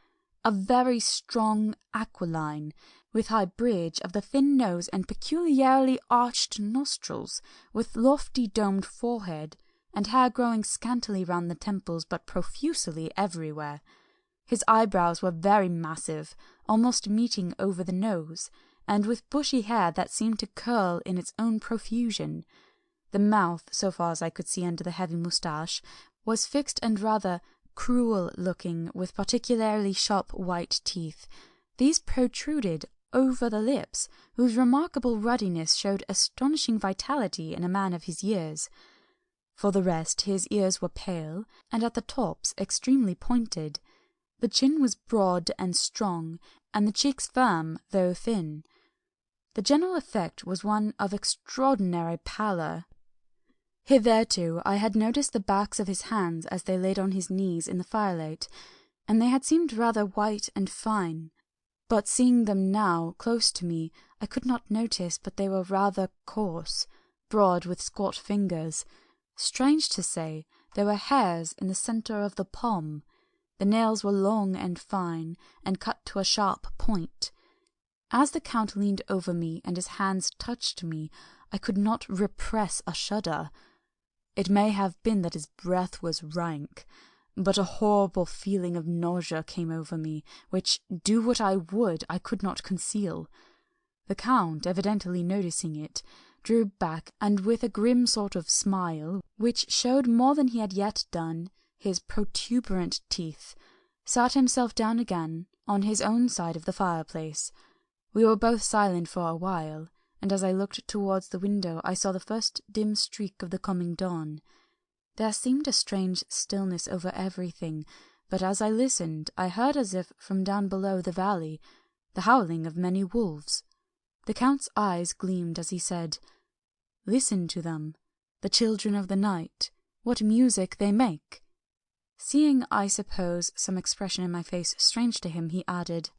a very strong aquiline, with high bridge of the thin nose and peculiarly arched nostrils, with lofty domed forehead, and hair growing scantily round the temples but profusely everywhere. His eyebrows were very massive, almost meeting over the nose, and with bushy hair that seemed to curl in its own profusion. The mouth, so far as I could see under the heavy moustache, was fixed and rather cruel-looking, with particularly sharp white teeth. These protruded over the lips, whose remarkable ruddiness showed astonishing vitality in a man of his years. For the rest, his ears were pale, and at the tops extremely pointed. The chin was broad and strong, and the cheeks firm, though thin. The general effect was one of extraordinary pallor. Hitherto I had noticed the backs of his hands as they laid on his knees in the firelight, and they had seemed rather white and fine. But seeing them now close to me, I could not notice but they were rather coarse, broad with squat fingers. Strange to say, there were hairs in the centre of the palm. The nails were long and fine, and cut to a sharp point. As the Count leaned over me and his hands touched me, I could not repress a shudder. It may have been that his breath was rank, but a horrible feeling of nausea came over me, which, do what I would, I could not conceal. The Count, evidently noticing it, drew back, and with a grim sort of smile, which showed more than he had yet done his protuberant teeth, sat himself down again on his own side of the fireplace. We were both silent for a while, and as I looked towards the window I saw the first dim streak of the coming dawn. There seemed a strange stillness over everything, but as I listened I heard, as if from down below the valley, the howling of many wolves. The Count's eyes gleamed as he said, "Listen to them, the children of the night, what music they make!" Seeing, I suppose, some expression in my face strange to him, he added,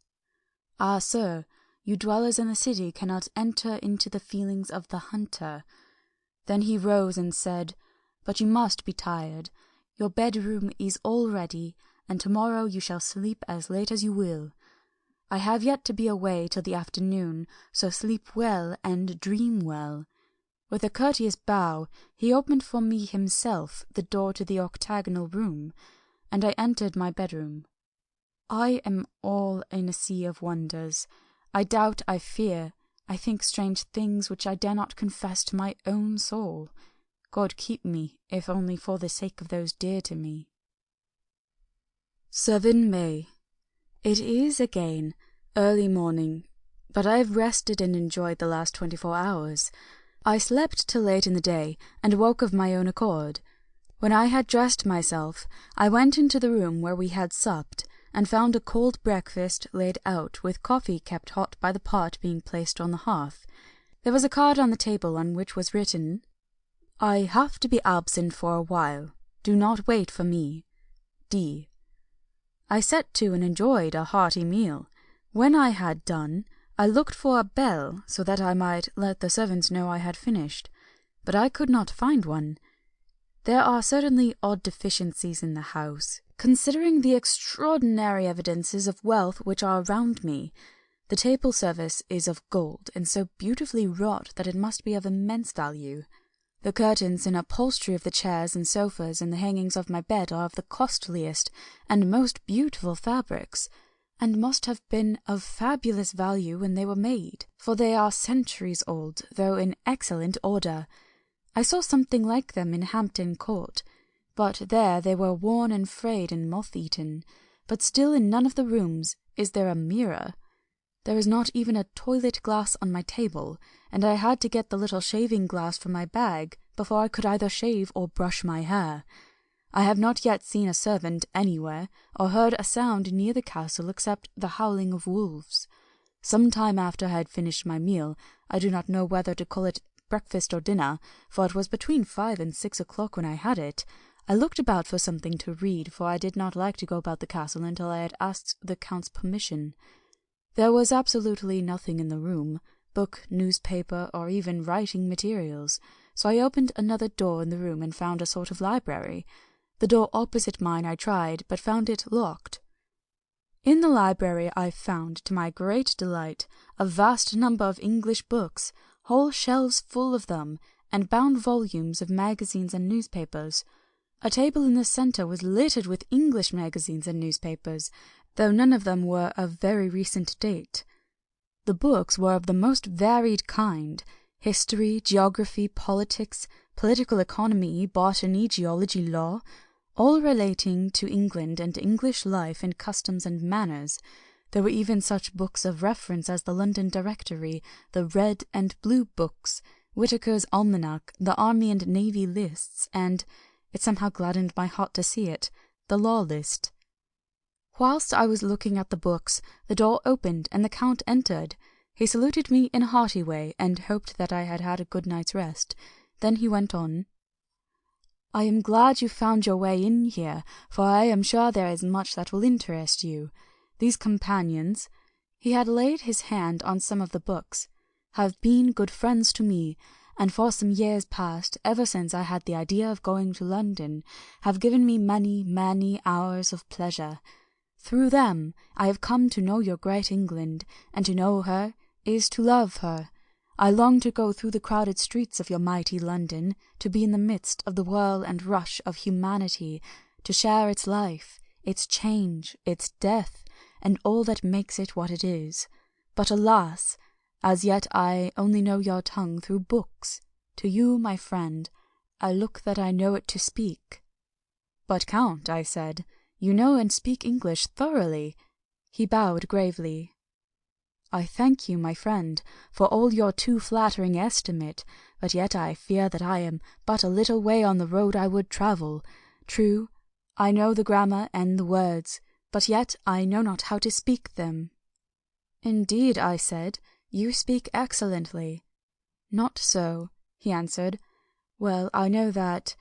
"Ah, sir, you dwellers in the city cannot enter into the feelings of the hunter." Then he rose and said, "But you must be tired. Your bedroom is all ready, and tomorrow you shall sleep as late as you will. I have yet to be away till the afternoon, so sleep well and dream well." With a courteous bow, he opened for me himself the door to the octagonal room, and I entered my bedroom. I am all in a sea of wonders. I doubt, I fear, I think strange things which I dare not confess to my own soul. God keep me, if only for the sake of those dear to me. 7 May. It is again early morning, but I have rested and enjoyed the last 24 hours. I slept till late in the day, and woke of my own accord. When I had dressed myself, I went into the room where we had supped, and found a cold breakfast laid out, with coffee kept hot by the pot being placed on the hearth. There was a card on the table on which was written, "I have to be absent for a while. Do not wait for me. D." I set to and enjoyed a hearty meal. When I had done, I looked for a bell so that I might let the servants know I had finished, but I could not find one. There are certainly odd deficiencies in the house, considering the extraordinary evidences of wealth which are around me. The table service is of gold, and so beautifully wrought that it must be of immense value. The curtains and upholstery of the chairs and sofas and the hangings of my bed are of the costliest and most beautiful fabrics, and must have been of fabulous value when they were made, for they are centuries old, though in excellent order. I saw something like them in Hampton Court, but there they were worn and frayed and moth-eaten. But still in none of the rooms is there a mirror. There is not even a toilet glass on my table, and I had to get the little shaving glass from my bag before I could either shave or brush my hair. I have not yet seen a servant anywhere, or heard a sound near the castle except the howling of wolves. Some time after I had finished my meal, I do not know whether to call it breakfast or dinner, for it was between 5 and 6 o'clock when I had it, I looked about for something to read, for I did not like to go about the castle until I had asked the Count's permission. There was absolutely nothing in the room, book, newspaper, or even writing materials, so I opened another door in the room and found a sort of library. The door opposite mine I tried, but found it locked. In the library I found, to my great delight, a vast number of English books, whole shelves full of them, and bound volumes of magazines and newspapers. A table in the centre was littered with English magazines and newspapers, though none of them were of very recent date. The books were of the most varied kind: history, geography, politics, political economy, botany, geology, law, all relating to England and English life and customs and manners. There were even such books of reference as the London Directory, the Red and Blue Books, Whitaker's Almanac, the Army and Navy Lists, and, it somehow gladdened my heart to see it, the Law List. Whilst I was looking at the books, the door opened and the Count entered. He saluted me in a hearty way, and hoped that I had had a good night's rest. Then he went on, "I am glad you found your way in here, for I am sure there is much that will interest you. These companions," he had laid his hand on some of the books, "have been good friends to me, and for some years past, ever since I had the idea of going to London, have given me many, many hours of pleasure. Through them I have come to know your great England, and to know her is to love her. I long to go through the crowded streets of your mighty London, to be in the midst of the whirl and rush of humanity, to share its life, its change, its death, and all that makes it what it is. But alas, as yet I only know your tongue through books. To you, my friend, I look that I know it to speak." "But, Count," I said, "you know and speak English thoroughly." He bowed gravely. "I thank you, my friend, for all your too flattering estimate, but yet I fear that I am but a little way on the road I would travel. True, I know the grammar and the words, but yet I know not how to speak them." "Indeed," I said, "you speak excellently." "Not so," he answered. "Well, I know that,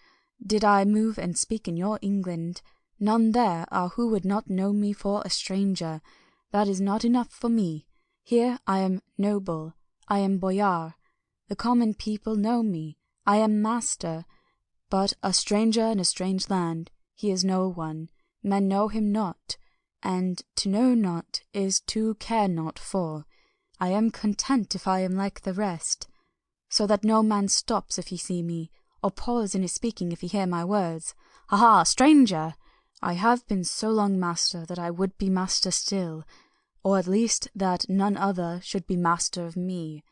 did I move and speak in your England, none there are who would not know me for a stranger. That is not enough for me. Here I am noble, I am boyar. The common people know me, I am master. But a stranger in a strange land, he is no one. Men know him not, and to know not is to care not for. I am content if I am like the rest, so that no man stops if he see me, or pause in his speaking if he hear my words. Ha ha, stranger! I have been so long master that I would be master still, or at least that none other should be master of me.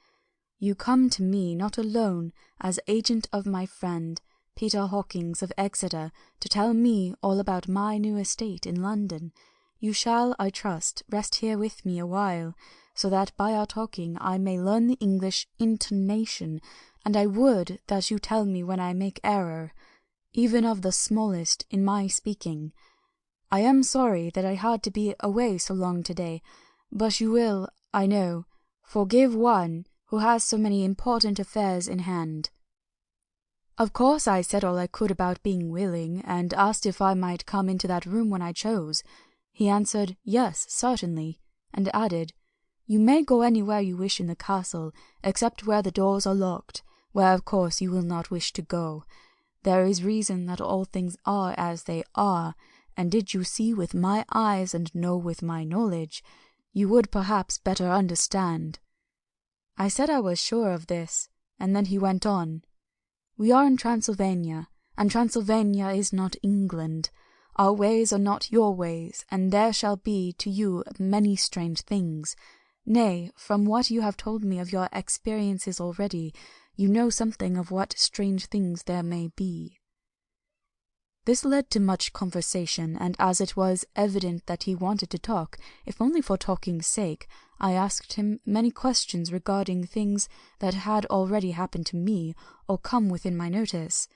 You come to me not alone as agent of my friend, Peter Hawkins of Exeter, to tell me all about my new estate in London. You shall, I trust, rest here with me a while, so that by our talking I may learn the English intonation, and I would that you tell me when I make error, even of the smallest, in my speaking. I am sorry that I had to be away so long today, but you will, I know, forgive one who has so many important affairs in hand." Of course I said all I could about being willing, and asked if I might come into that room when I chose. He answered, "Yes, certainly," and added, "You may go anywhere you wish in the castle, except where the doors are locked, where of course you will not wish to go. There is reason that all things are as they are, and did you see with my eyes and know with my knowledge, you would perhaps better understand." I said I was sure of this, and then he went on, "We are in Transylvania, and Transylvania is not England. Our ways are not your ways, and there shall be to you many strange things. Nay, from what you have told me of your experiences already, you know something of what strange things there may be." This led to much conversation, and as it was evident that he wanted to talk, if only for talking's sake, I asked him many questions regarding things that had already happened to me or come within my notice.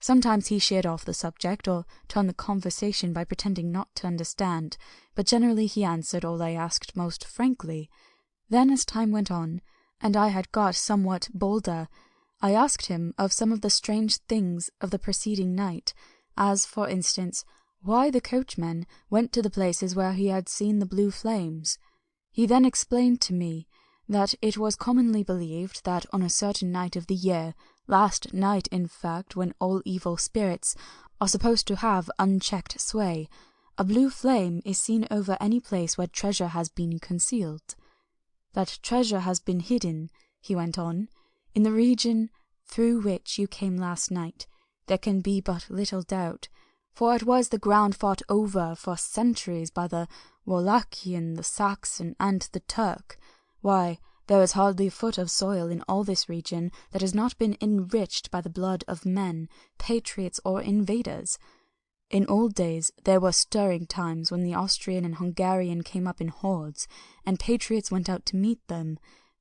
Sometimes he sheered off the subject or turned the conversation by pretending not to understand, but generally he answered all I asked most frankly. Then, as time went on, and I had got somewhat bolder, I asked him of some of the strange things of the preceding night, as, for instance, why the coachman went to the places where he had seen the blue flames. He then explained to me that it was commonly believed that on a certain night of the year, last night in fact, when all evil spirits are supposed to have unchecked sway, a blue flame is seen over any place where treasure has been concealed. That treasure has been hidden, he went on, in the region through which you came last night. There can be but little doubt, for it was the ground fought over for centuries by the Wallachian, the Saxon, and the Turk. Why, there is hardly a foot of soil in all this region that has not been enriched by the blood of men, patriots or invaders. In old days there were stirring times when the Austrian and Hungarian came up in hordes, and patriots went out to meet them,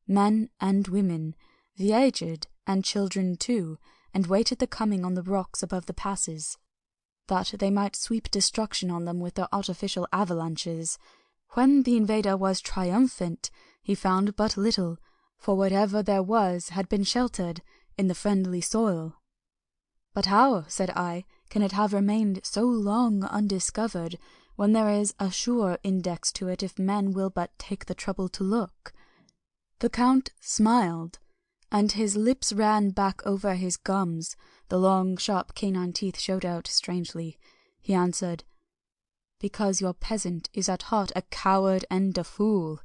men and women, the aged and children too, and waited the coming on the rocks above the passes, that they might sweep destruction on them with their artificial avalanches. When the invader was triumphant, he found but little, for whatever there was had been sheltered in the friendly soil. "But how," said I, "can it have remained so long undiscovered, when there is a sure index to it if men will but take the trouble to look?" The Count smiled, and his lips ran back over his gums. The long, sharp canine teeth showed out strangely. He answered, "Because your peasant is at heart a coward and a fool.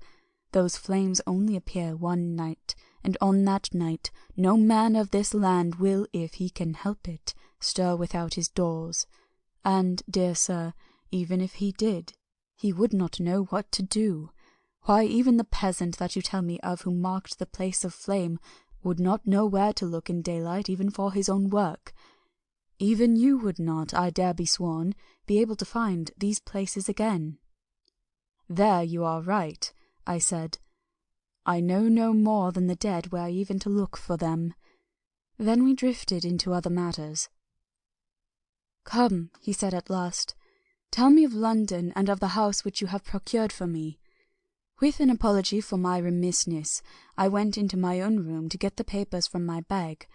Those flames only appear one night, and on that night no man of this land will, if he can help it, stir without his doors. And, dear sir, even if he did, he would not know what to do. Why, even the peasant that you tell me of who marked the place of flame would not know where to look in daylight even for his own work. Even you would not, I dare be sworn, be able to find these places again." "There you are right," I said. "I know no more than the dead where even to look for them." Then we drifted into other matters. "Come," he said at last, "tell me of London and of the house which you have procured for me." With an apology for my remissness, I went into my own room to get the papers from my bag.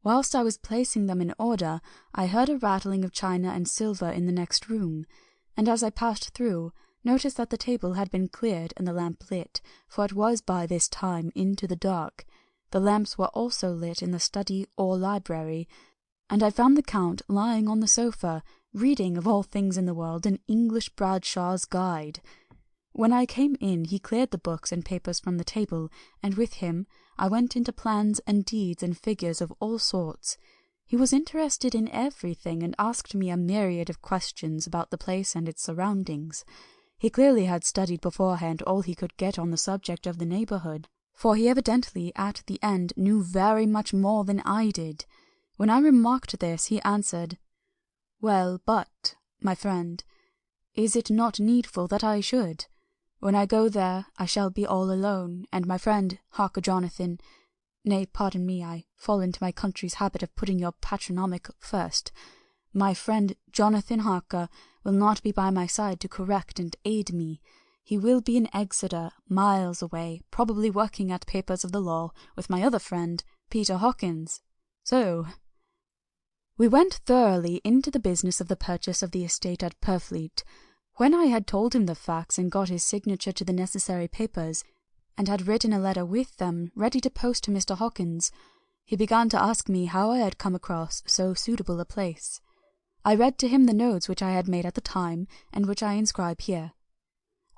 Whilst I was placing them in order, I heard a rattling of china and silver in the next room, and as I passed through, noticed that the table had been cleared and the lamp lit, for it was by this time into the dark. The lamps were also lit in the study or library, and I found the Count lying on the sofa, reading, of all things in the world, an English Bradshaw's Guide. When I came in, he cleared the books and papers from the table, and with him I went into plans and deeds and figures of all sorts. He was interested in everything, and asked me a myriad of questions about the place and its surroundings. He clearly had studied beforehand all he could get on the subject of the neighbourhood, for he evidently at the end knew very much more than I did. When I remarked this, he answered, "Well, but, my friend, is it not needful that I should? When I go there, I shall be all alone, and my friend, Harker Jonathan— nay, pardon me, I fall into my country's habit of putting your patronymic first— my friend Jonathan Harker will not be by my side to correct and aid me. He will be in Exeter, miles away, probably working at papers of the law with my other friend, Peter Hawkins. So we went thoroughly into the business of the purchase of the estate at Purfleet. When I had told him the facts and got his signature to the necessary papers, and had written a letter with them ready to post to Mr. Hawkins, he began to ask me how I had come across so suitable a place. I read to him the notes which I had made at the time, and which I inscribe here.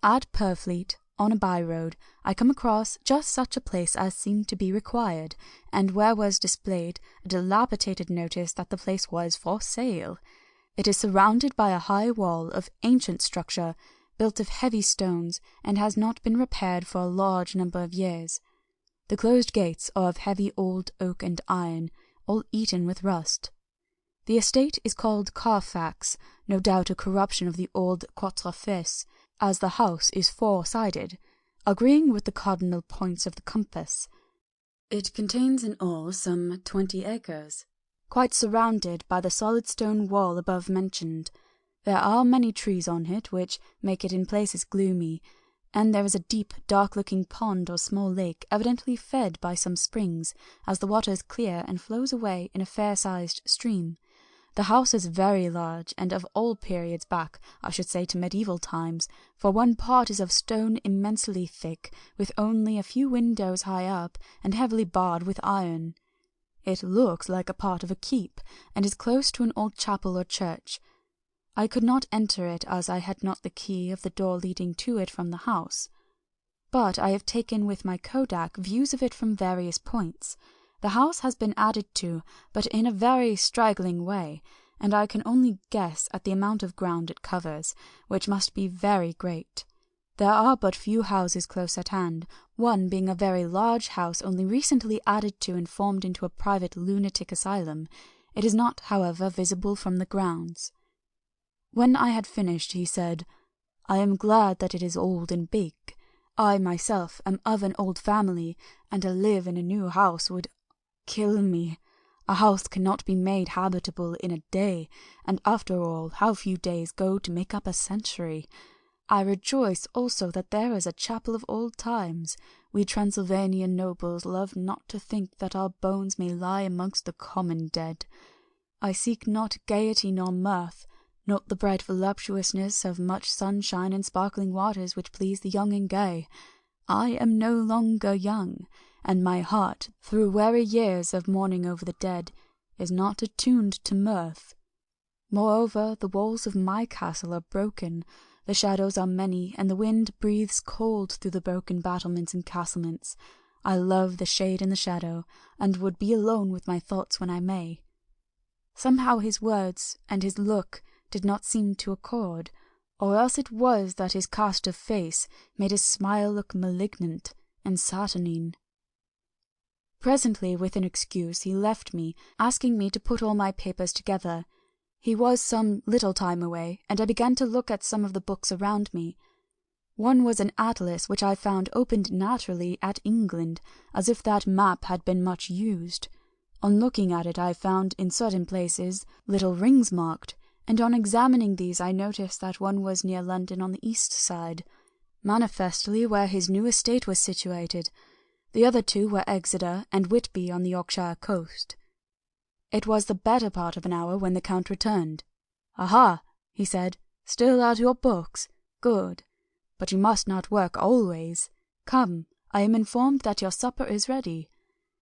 At Purfleet, on a by-road, I come across just such a place as seemed to be required, and where was displayed a dilapidated notice that the place was for sale. It is surrounded by a high wall of ancient structure, built of heavy stones, and has not been repaired for a large number of years. The closed gates are of heavy old oak and iron, all eaten with rust. The estate is called Carfax, no doubt a corruption of the old Quatre Fils, as the house is four-sided, agreeing with the cardinal points of the compass. It contains in all some 20 acres, quite surrounded by the solid stone wall above mentioned. There are many trees on it, which make it in places gloomy, and there is a deep, dark-looking pond or small lake, evidently fed by some springs, as the water is clear and flows away in a fair-sized stream. The house is very large, and of all periods back, I should say to medieval times, for one part is of stone immensely thick, with only a few windows high up, and heavily barred with iron. It looks like a part of a keep, and is close to an old chapel or church. I could not enter it, as I had not the key of the door leading to it from the house. But I have taken with my kodak views of it from various points. The house has been added to, but in a very straggling way, and I can only guess at the amount of ground it covers, which must be very great. There are but few houses close at hand, one being a very large house only recently added to and formed into a private lunatic asylum. It is not, however, visible from the grounds. When I had finished, he said, "I am glad that it is old and big. I myself am of an old family, and to live in a new house would kill me. A house cannot be made habitable in a day, and after all, how few days go to make up a century. I rejoice also that there is a chapel of old times. We Transylvanian nobles love not to think that our bones may lie amongst the common dead. I seek not gaiety nor mirth, not the bright voluptuousness of much sunshine and sparkling waters which please the young and gay. I am no longer young, and my heart, through weary years of mourning over the dead, is not attuned to mirth. Moreover, the walls of my castle are broken, the shadows are many, and the wind breathes cold through the broken battlements and castlements. I love the shade and the shadow, and would be alone with my thoughts when I may." Somehow his words and his look did not seem to accord, or else it was that his cast of face made his smile look malignant and saturnine. Presently, with an excuse, he left me, asking me to put all my papers together. He was some little time away, and I began to look at some of the books around me. One was an atlas which I found opened naturally at England, as if that map had been much used. On looking at it I found in certain places little rings marked, and on examining these I noticed that one was near London on the east side, manifestly where his new estate was situated. The other two were Exeter and Whitby on the Yorkshire coast. It was the better part of an hour when the Count returned. "Aha!" he said, "still at your books? Good. But you must not work always. Come, I am informed that your supper is ready."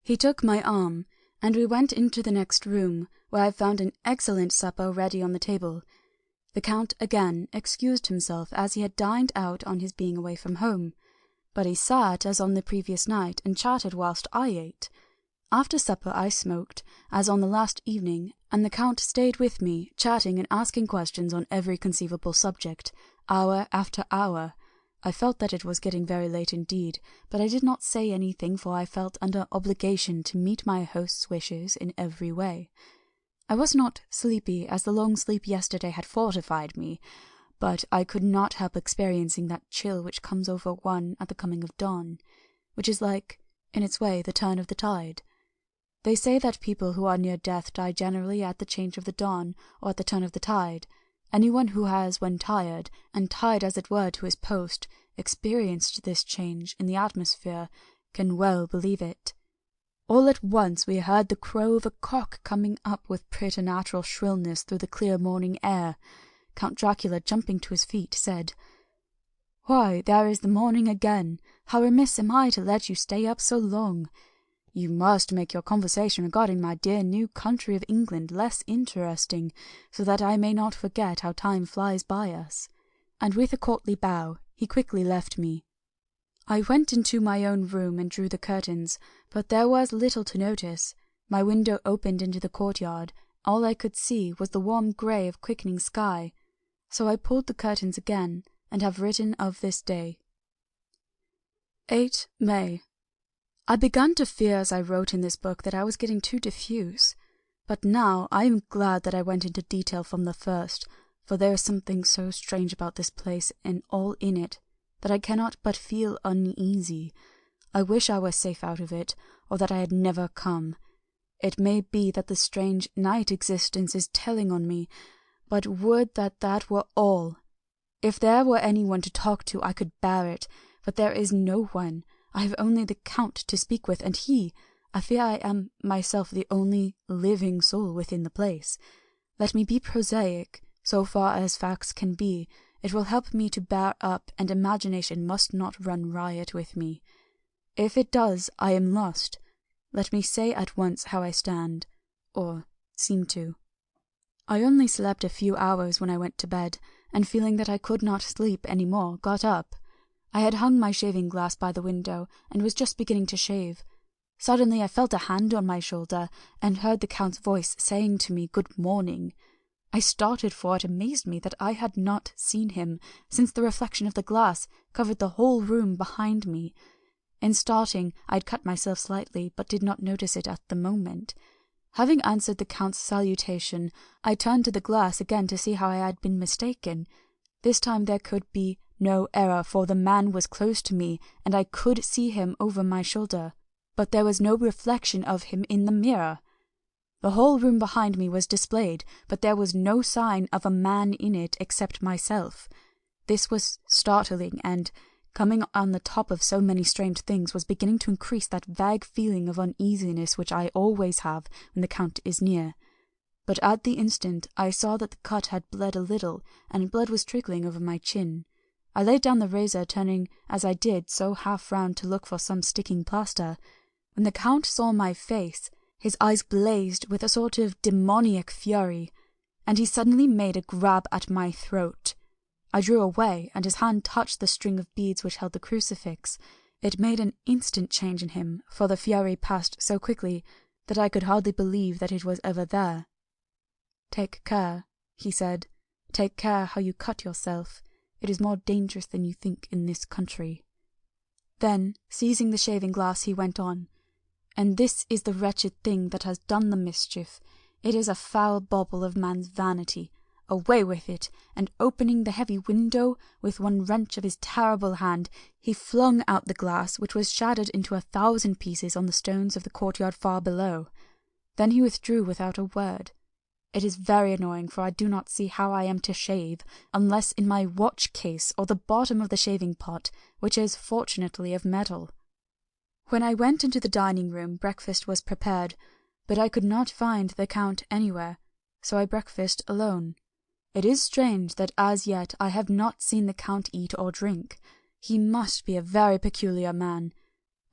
He took my arm, and we went into the next room, where I found an excellent supper ready on the table. The Count again excused himself, as he had dined out on his being away from home, but he sat as on the previous night and chatted whilst I ate. After supper I smoked, as on the last evening, and the Count stayed with me, chatting and asking questions on every conceivable subject, hour after hour. I felt that it was getting very late indeed, but I did not say anything, for I felt under obligation to meet my host's wishes in every way. I was not sleepy, as the long sleep yesterday had fortified me, but I could not help experiencing that chill which comes over one at the coming of dawn, which is like, in its way, the turn of the tide. They say that people who are near death die generally at the change of the dawn or at the turn of the tide, Anyone who has, when tired, and tied as it were to his post, experienced this change in the atmosphere, can well believe it. All at once we heard the crow of a cock coming up with preternatural shrillness through the clear morning air. Count Dracula, jumping to his feet, said, "Why, there is the morning again! How remiss am I to let you stay up so long! You must make your conversation regarding my dear new country of England less interesting, so that I may not forget how time flies by us." And with a courtly bow, he quickly left me. I went into my own room and drew the curtains, but there was little to notice. My window opened into the courtyard. All I could see was the warm grey of quickening sky. So I pulled the curtains again, and have written of this day. 8 May. I began to fear as I wrote in this book that I was getting too diffuse, but now I am glad that I went into detail from the first, for there is something so strange about this place and all in it, that I cannot but feel uneasy. I wish I were safe out of it, or that I had never come. It may be that the strange night existence is telling on me, but would that that were all. If there were anyone to talk to, I could bear it, but there is no one. I have only the Count to speak with, and I fear I am myself the only living soul within the place. Let me be prosaic, so far as facts can be. It will help me to bear up, and imagination must not run riot with me. If it does, I am lost. Let me say at once how I stand, or seem to. I only slept a few hours when I went to bed, and feeling that I could not sleep any more, got up. I had hung my shaving glass by the window, and was just beginning to shave. Suddenly I felt a hand on my shoulder, and heard the Count's voice saying to me, "Good morning." I started, for it amazed me that I had not seen him, since the reflection of the glass covered the whole room behind me. In starting, I had cut myself slightly, but did not notice it at the moment. Having answered the Count's salutation, I turned to the glass again to see how I had been mistaken. This time there could be no error, for the man was close to me, and I could see him over my shoulder, but there was no reflection of him in the mirror. The whole room behind me was displayed, but there was no sign of a man in it except myself. This was startling, and, coming on the top of so many strange things, was beginning to increase that vague feeling of uneasiness which I always have when the Count is near. But at the instant I saw that the cut had bled a little, and blood was trickling over my chin. I laid down the razor, turning as I did so half round to look for some sticking plaster. When the Count saw my face, his eyes blazed with a sort of demoniac fury, and he suddenly made a grab at my throat. I drew away, and his hand touched the string of beads which held the crucifix. It made an instant change in him, for the fury passed so quickly that I could hardly believe that it was ever there. "Take care," he said. "Take care how you cut yourself. It is more dangerous than you think in this country." Then, seizing the shaving glass, he went on, "And this is the wretched thing that has done the mischief. It is a foul bauble of man's vanity. Away with it!" And opening the heavy window with one wrench of his terrible hand, he flung out the glass, which was shattered into 1,000 pieces on the stones of the courtyard far below. Then he withdrew without a word. It is very annoying, for I do not see how I am to shave, unless in my watch-case or the bottom of the shaving-pot, which is fortunately of metal. When I went into the dining-room, breakfast was prepared, but I could not find the Count anywhere, so I breakfasted alone. It is strange that as yet I have not seen the Count eat or drink. He must be a very peculiar man.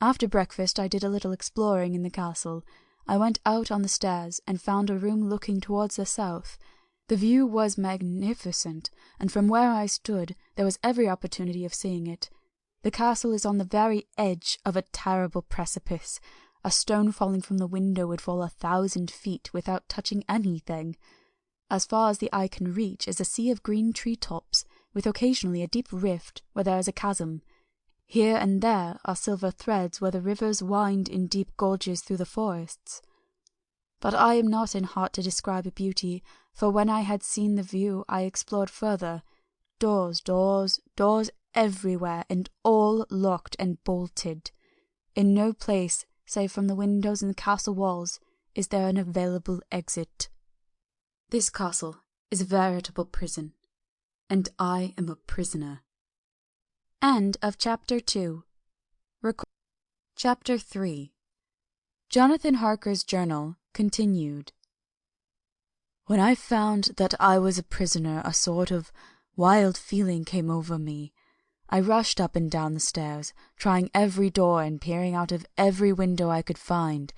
After breakfast I did a little exploring in the castle. I went out on the stairs, and found a room looking towards the south. The view was magnificent, and from where I stood there was every opportunity of seeing it. The castle is on the very edge of a terrible precipice. A stone falling from the window would fall 1,000 feet without touching anything. As far as the eye can reach is a sea of green tree-tops, with occasionally a deep rift where there is a chasm. Here and there are silver threads where the rivers wind in deep gorges through the forests. But I am not in heart to describe a beauty, for when I had seen the view I explored further. Doors, doors, doors everywhere, and all locked and bolted. In no place, save from the windows in the castle walls, is there an available exit. This castle is a veritable prison, and I am a prisoner. End of Chapter 2. Chapter 3. Jonathan Harker's Journal, continued. When I found that I was a prisoner, a sort of wild feeling came over me. I rushed up and down the stairs, trying every door and peering out of every window I could find,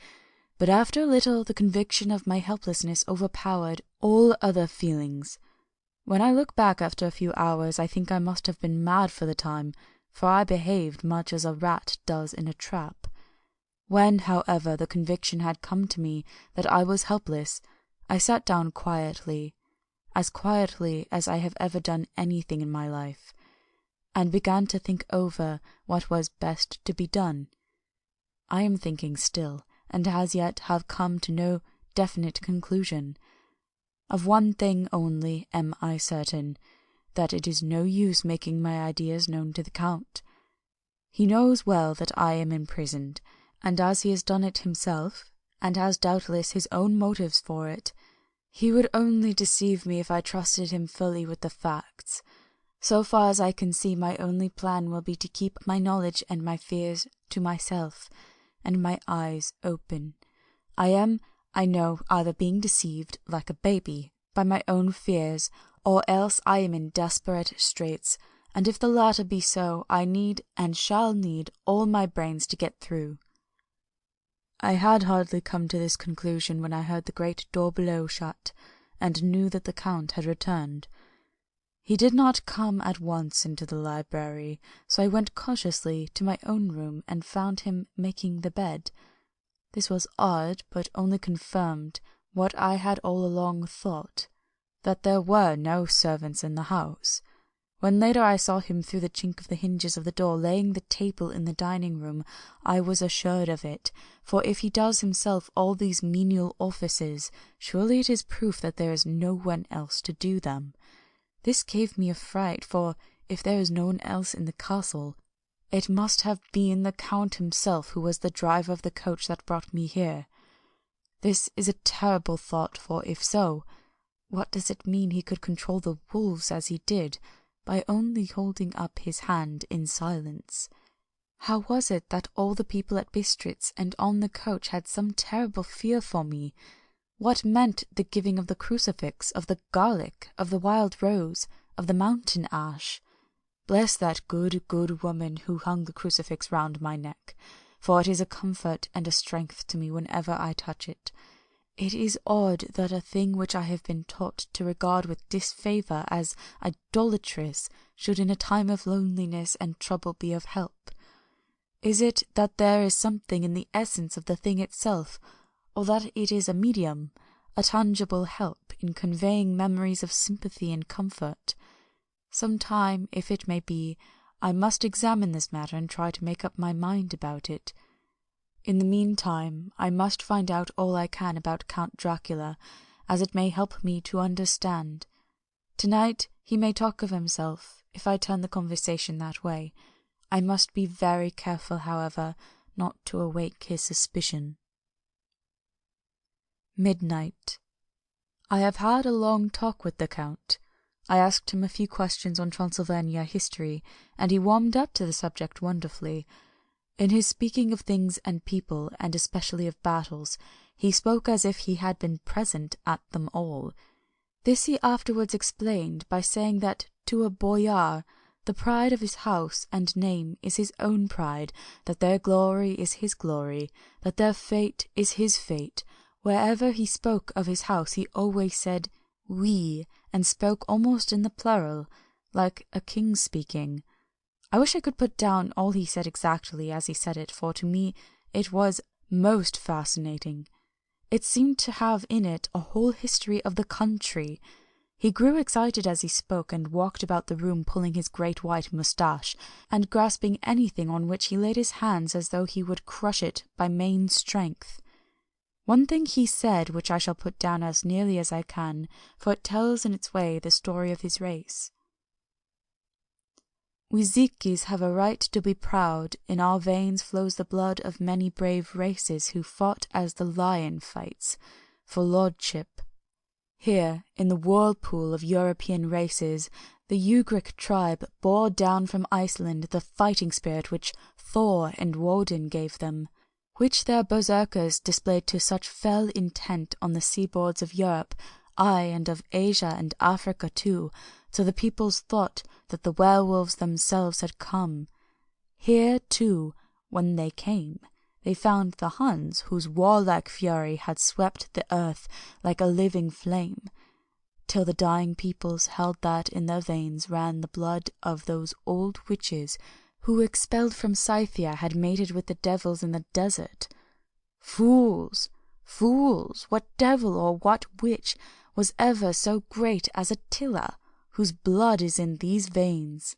but after a little the conviction of my helplessness overpowered all other feelings. When I look back after a few hours, I think I must have been mad for the time, for I behaved much as a rat does in a trap. When, however, the conviction had come to me that I was helpless, I sat down quietly as I have ever done anything in my life, and began to think over what was best to be done. I am thinking still, and as yet have come to no definite conclusion. Of one thing only am I certain, that it is no use making my ideas known to the Count. He knows well that I am imprisoned, and as he has done it himself, and has doubtless his own motives for it, he would only deceive me if I trusted him fully with the facts. So far as I can see, my only plan will be to keep my knowledge and my fears to myself, and my eyes open. I am, I know, either being deceived, like a baby, by my own fears, or else I am in desperate straits, and if the latter be so, I need and shall need all my brains to get through. I had hardly come to this conclusion when I heard the great door below shut, and knew that the Count had returned. He did not come at once into the library, so I went cautiously to my own room and found him making the bed. This was odd, but only confirmed what I had all along thought, that there were no servants in the house. When later I saw him through the chink of the hinges of the door laying the table in the dining-room, I was assured of it, for if he does himself all these menial offices, surely it is proof that there is no one else to do them. This gave me a fright, for if there is no one else in the castle, it must have been the Count himself who was the driver of the coach that brought me here. This is a terrible thought, for if so, what does it mean he could control the wolves as he did, by only holding up his hand in silence? How was it that all the people at Bistritz and on the coach had some terrible fear for me? What meant the giving of the crucifix, of the garlic, of the wild rose, of the mountain ash? Bless that good woman who hung the crucifix round my neck, for it is a comfort and a strength to me whenever I touch it. It is odd that a thing which I have been taught to regard with disfavour as idolatrous should in a time of loneliness and trouble be of help. Is it that there is something in the essence of the thing itself, or that it is a medium, a tangible help in conveying memories of sympathy and comfort? Some time, if it may be, I must examine this matter and try to make up my mind about it. In the meantime, I must find out all I can about Count Dracula, as it may help me to understand. Tonight he may talk of himself, if I turn the conversation that way. I must be very careful, however, not to awake his suspicion. Midnight. I have had a long talk with the Count. I asked him a few questions on Transylvania history, and he warmed up to the subject wonderfully. In his speaking of things and people, and especially of battles, he spoke as if he had been present at them all. This he afterwards explained by saying that to a boyar the pride of his house and name is his own pride, that their glory is his glory, that their fate is his fate. Wherever he spoke of his house he always said "we," and spoke almost in the plural, like a king speaking. I wish I could put down all he said exactly as he said it, for to me it was most fascinating. It seemed to have in it a whole history of the country. He grew excited as he spoke, and walked about the room pulling his great white moustache, and grasping anything on which he laid his hands as though he would crush it by main strength. One thing he said, which I shall put down as nearly as I can, for it tells in its way the story of his race. We Zikis have a right to be proud. In our veins flows the blood of many brave races who fought as the lion fights, for lordship. Here, in the whirlpool of European races, the Ugric tribe bore down from Iceland the fighting spirit which Thor and Woden gave them, which their berserkers displayed to such fell intent on the seaboards of Europe, aye, and of Asia and Africa too, till the peoples thought that the werewolves themselves had come. Here, too, when they came, they found the Huns, whose warlike fury had swept the earth like a living flame, till the dying peoples held that in their veins ran the blood of those old witches who, expelled from Scythia, had mated with the devils in the desert. Fools! Fools! What devil or what witch was ever so great as Attila, whose blood is in these veins?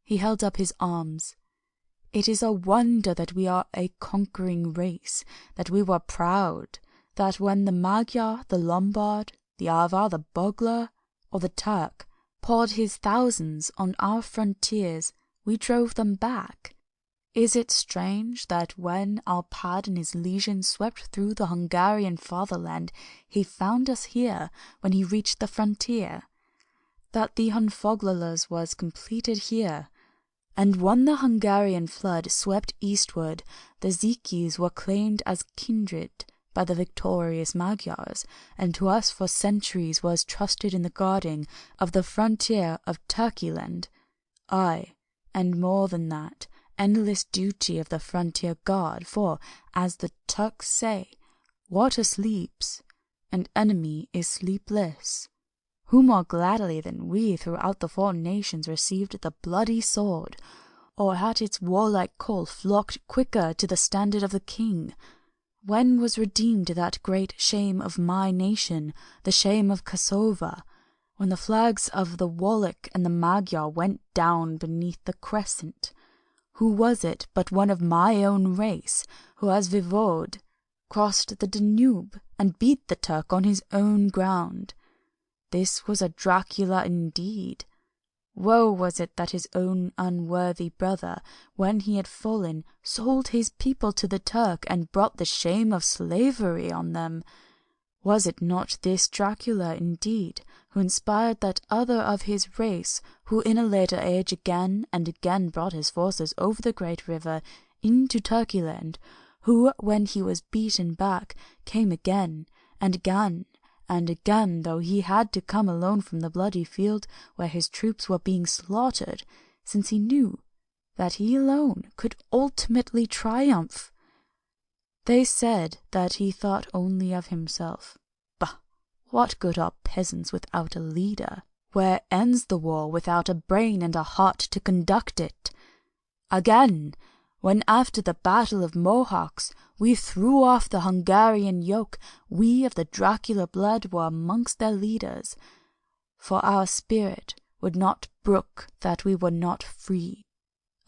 He held up his arms. It is a wonder that we are a conquering race, that we were proud, that when the Magyar, the Lombard, the Avar, the Bugler, or the Turk poured his thousands on our frontiers, we drove them back. Is it strange that when Alpad and his legions swept through the Hungarian fatherland, he found us here when he reached the frontier? That the Hunfoglalas was completed here, and when the Hungarian flood swept eastward, the Zikis were claimed as kindred by the victorious Magyars, and to us for centuries was trusted in the guarding of the frontier of Turkeyland. Aye, and more than that, endless duty of the frontier guard, for, as the Turks say, water sleeps, and enemy is sleepless. Who more gladly than we throughout the four nations received the bloody sword, or had its warlike call flocked quicker to the standard of the king? When was redeemed that great shame of my nation, the shame of Kosovo, when the flags of the Wallach and the Magyar went down beneath the crescent? Who was it but one of my own race, who as Vivode crossed the Danube and beat the Turk on his own ground? This was a Dracula indeed. Woe was it that his own unworthy brother, when he had fallen, sold his people to the Turk and brought the shame of slavery on them. Was it not this Dracula indeed who inspired that other of his race, who in a later age again and again brought his forces over the great river into Turkeyland, who, when he was beaten back, came again and again and again, though he had to come alone from the bloody field where his troops were being slaughtered, since he knew that he alone could ultimately triumph? They said that he thought only of himself. Bah! What good are peasants without a leader? Where ends the war without a brain and a heart to conduct it? Again, when after the battle of Mohawks we threw off the Hungarian yoke, we of the Dracula blood were amongst their leaders, for our spirit would not brook that we were not free.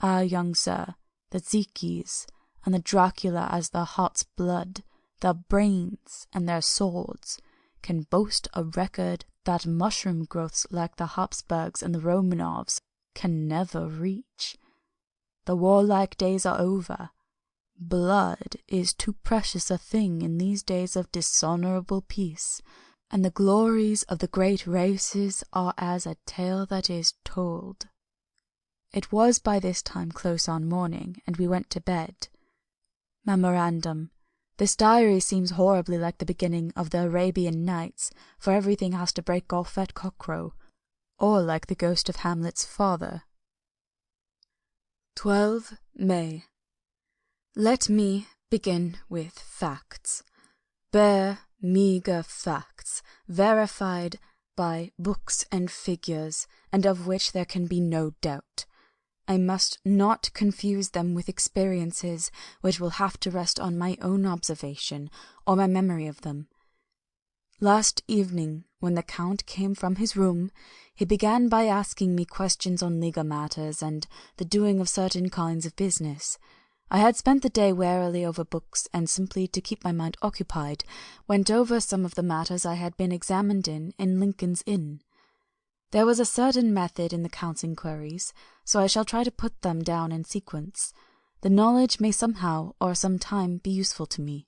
Ah, young sir, the Zikis and the Dracula as their heart's blood, their brains and their swords, can boast a record that mushroom growths like the Habsburgs and the Romanovs can never reach. The warlike days are over. Blood is too precious a thing in these days of dishonourable peace, and the glories of the great races are as a tale that is told. It was by this time close on morning, and we went to bed. Memorandum: this diary seems horribly like the beginning of the Arabian Nights, for everything has to break off at cockcrow, or like the ghost of Hamlet's father. 12 May. Let me begin with facts. Bare, meagre facts, verified by books and figures, and of which there can be no doubt. I must not confuse them with experiences which will have to rest on my own observation or my memory of them. Last evening, when the Count came from his room, he began by asking me questions on legal matters and the doing of certain kinds of business. I had spent the day warily over books, and simply to keep my mind occupied, went over some of the matters I had been examined in Lincoln's Inn. There was a certain method in the Count's inquiries, so I shall try to put them down in sequence. The knowledge may somehow or some time be useful to me.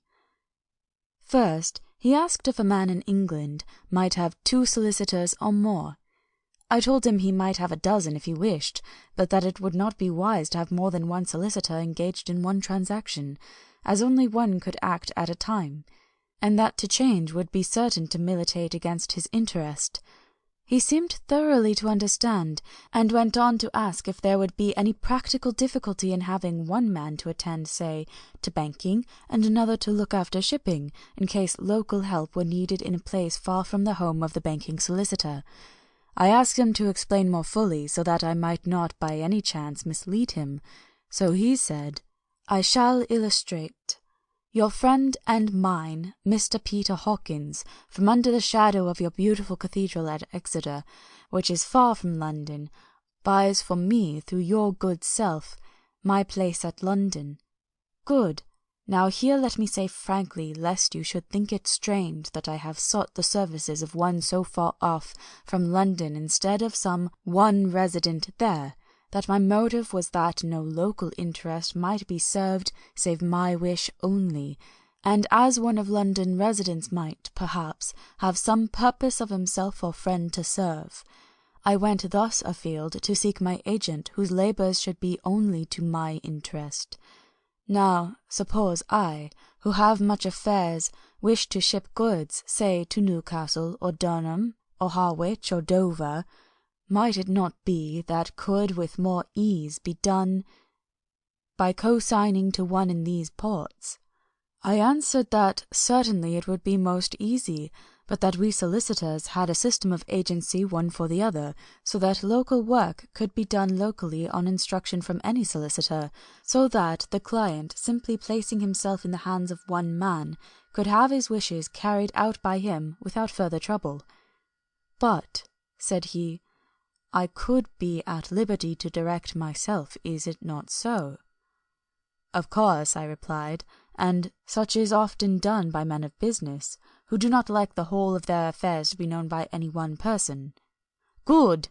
First, He asked if a man in England might have 2 solicitors or more. I told him he might have a dozen if he wished, but that it would not be wise to have more than 1 solicitor engaged in one transaction, as only one could act at a time, and that to change would be certain to militate against his interest. He seemed thoroughly to understand, and went on to ask if there would be any practical difficulty in having one man to attend, say, to banking, and another to look after shipping, in case local help were needed in a place far from the home of the banking solicitor. I asked him to explain more fully, so that I might not by any chance mislead him. So he said, "I shall illustrate. Your friend and mine, Mr. Peter Hawkins, from under the shadow of your beautiful cathedral at Exeter, which is far from London, buys for me, through your good self, my place at London. Good. Now here let me say frankly, lest you should think it strange that I have sought the services of one so far off from London instead of some one resident there, that my motive was that no local interest might be served save my wish only, and as one of London residents might, perhaps, have some purpose of himself or friend to serve. I went thus afield to seek my agent, whose labours should be only to my interest. Now, suppose I, who have much affairs, wish to ship goods, say, to Newcastle, or Durham, or Harwich, or Dover, might it not be that could with more ease be done by co-signing to one in these ports? I answered that certainly it would be most easy, but that we solicitors had a system of agency one for the other, so that local work could be done locally on instruction from any solicitor, so that the client, simply placing himself in the hands of one man, could have his wishes carried out by him without further trouble. But, said he, I could be at liberty to direct myself, is it not so? Of course, I replied, and such is often done by men of business, who do not like the whole of their affairs to be known by any one person. Good,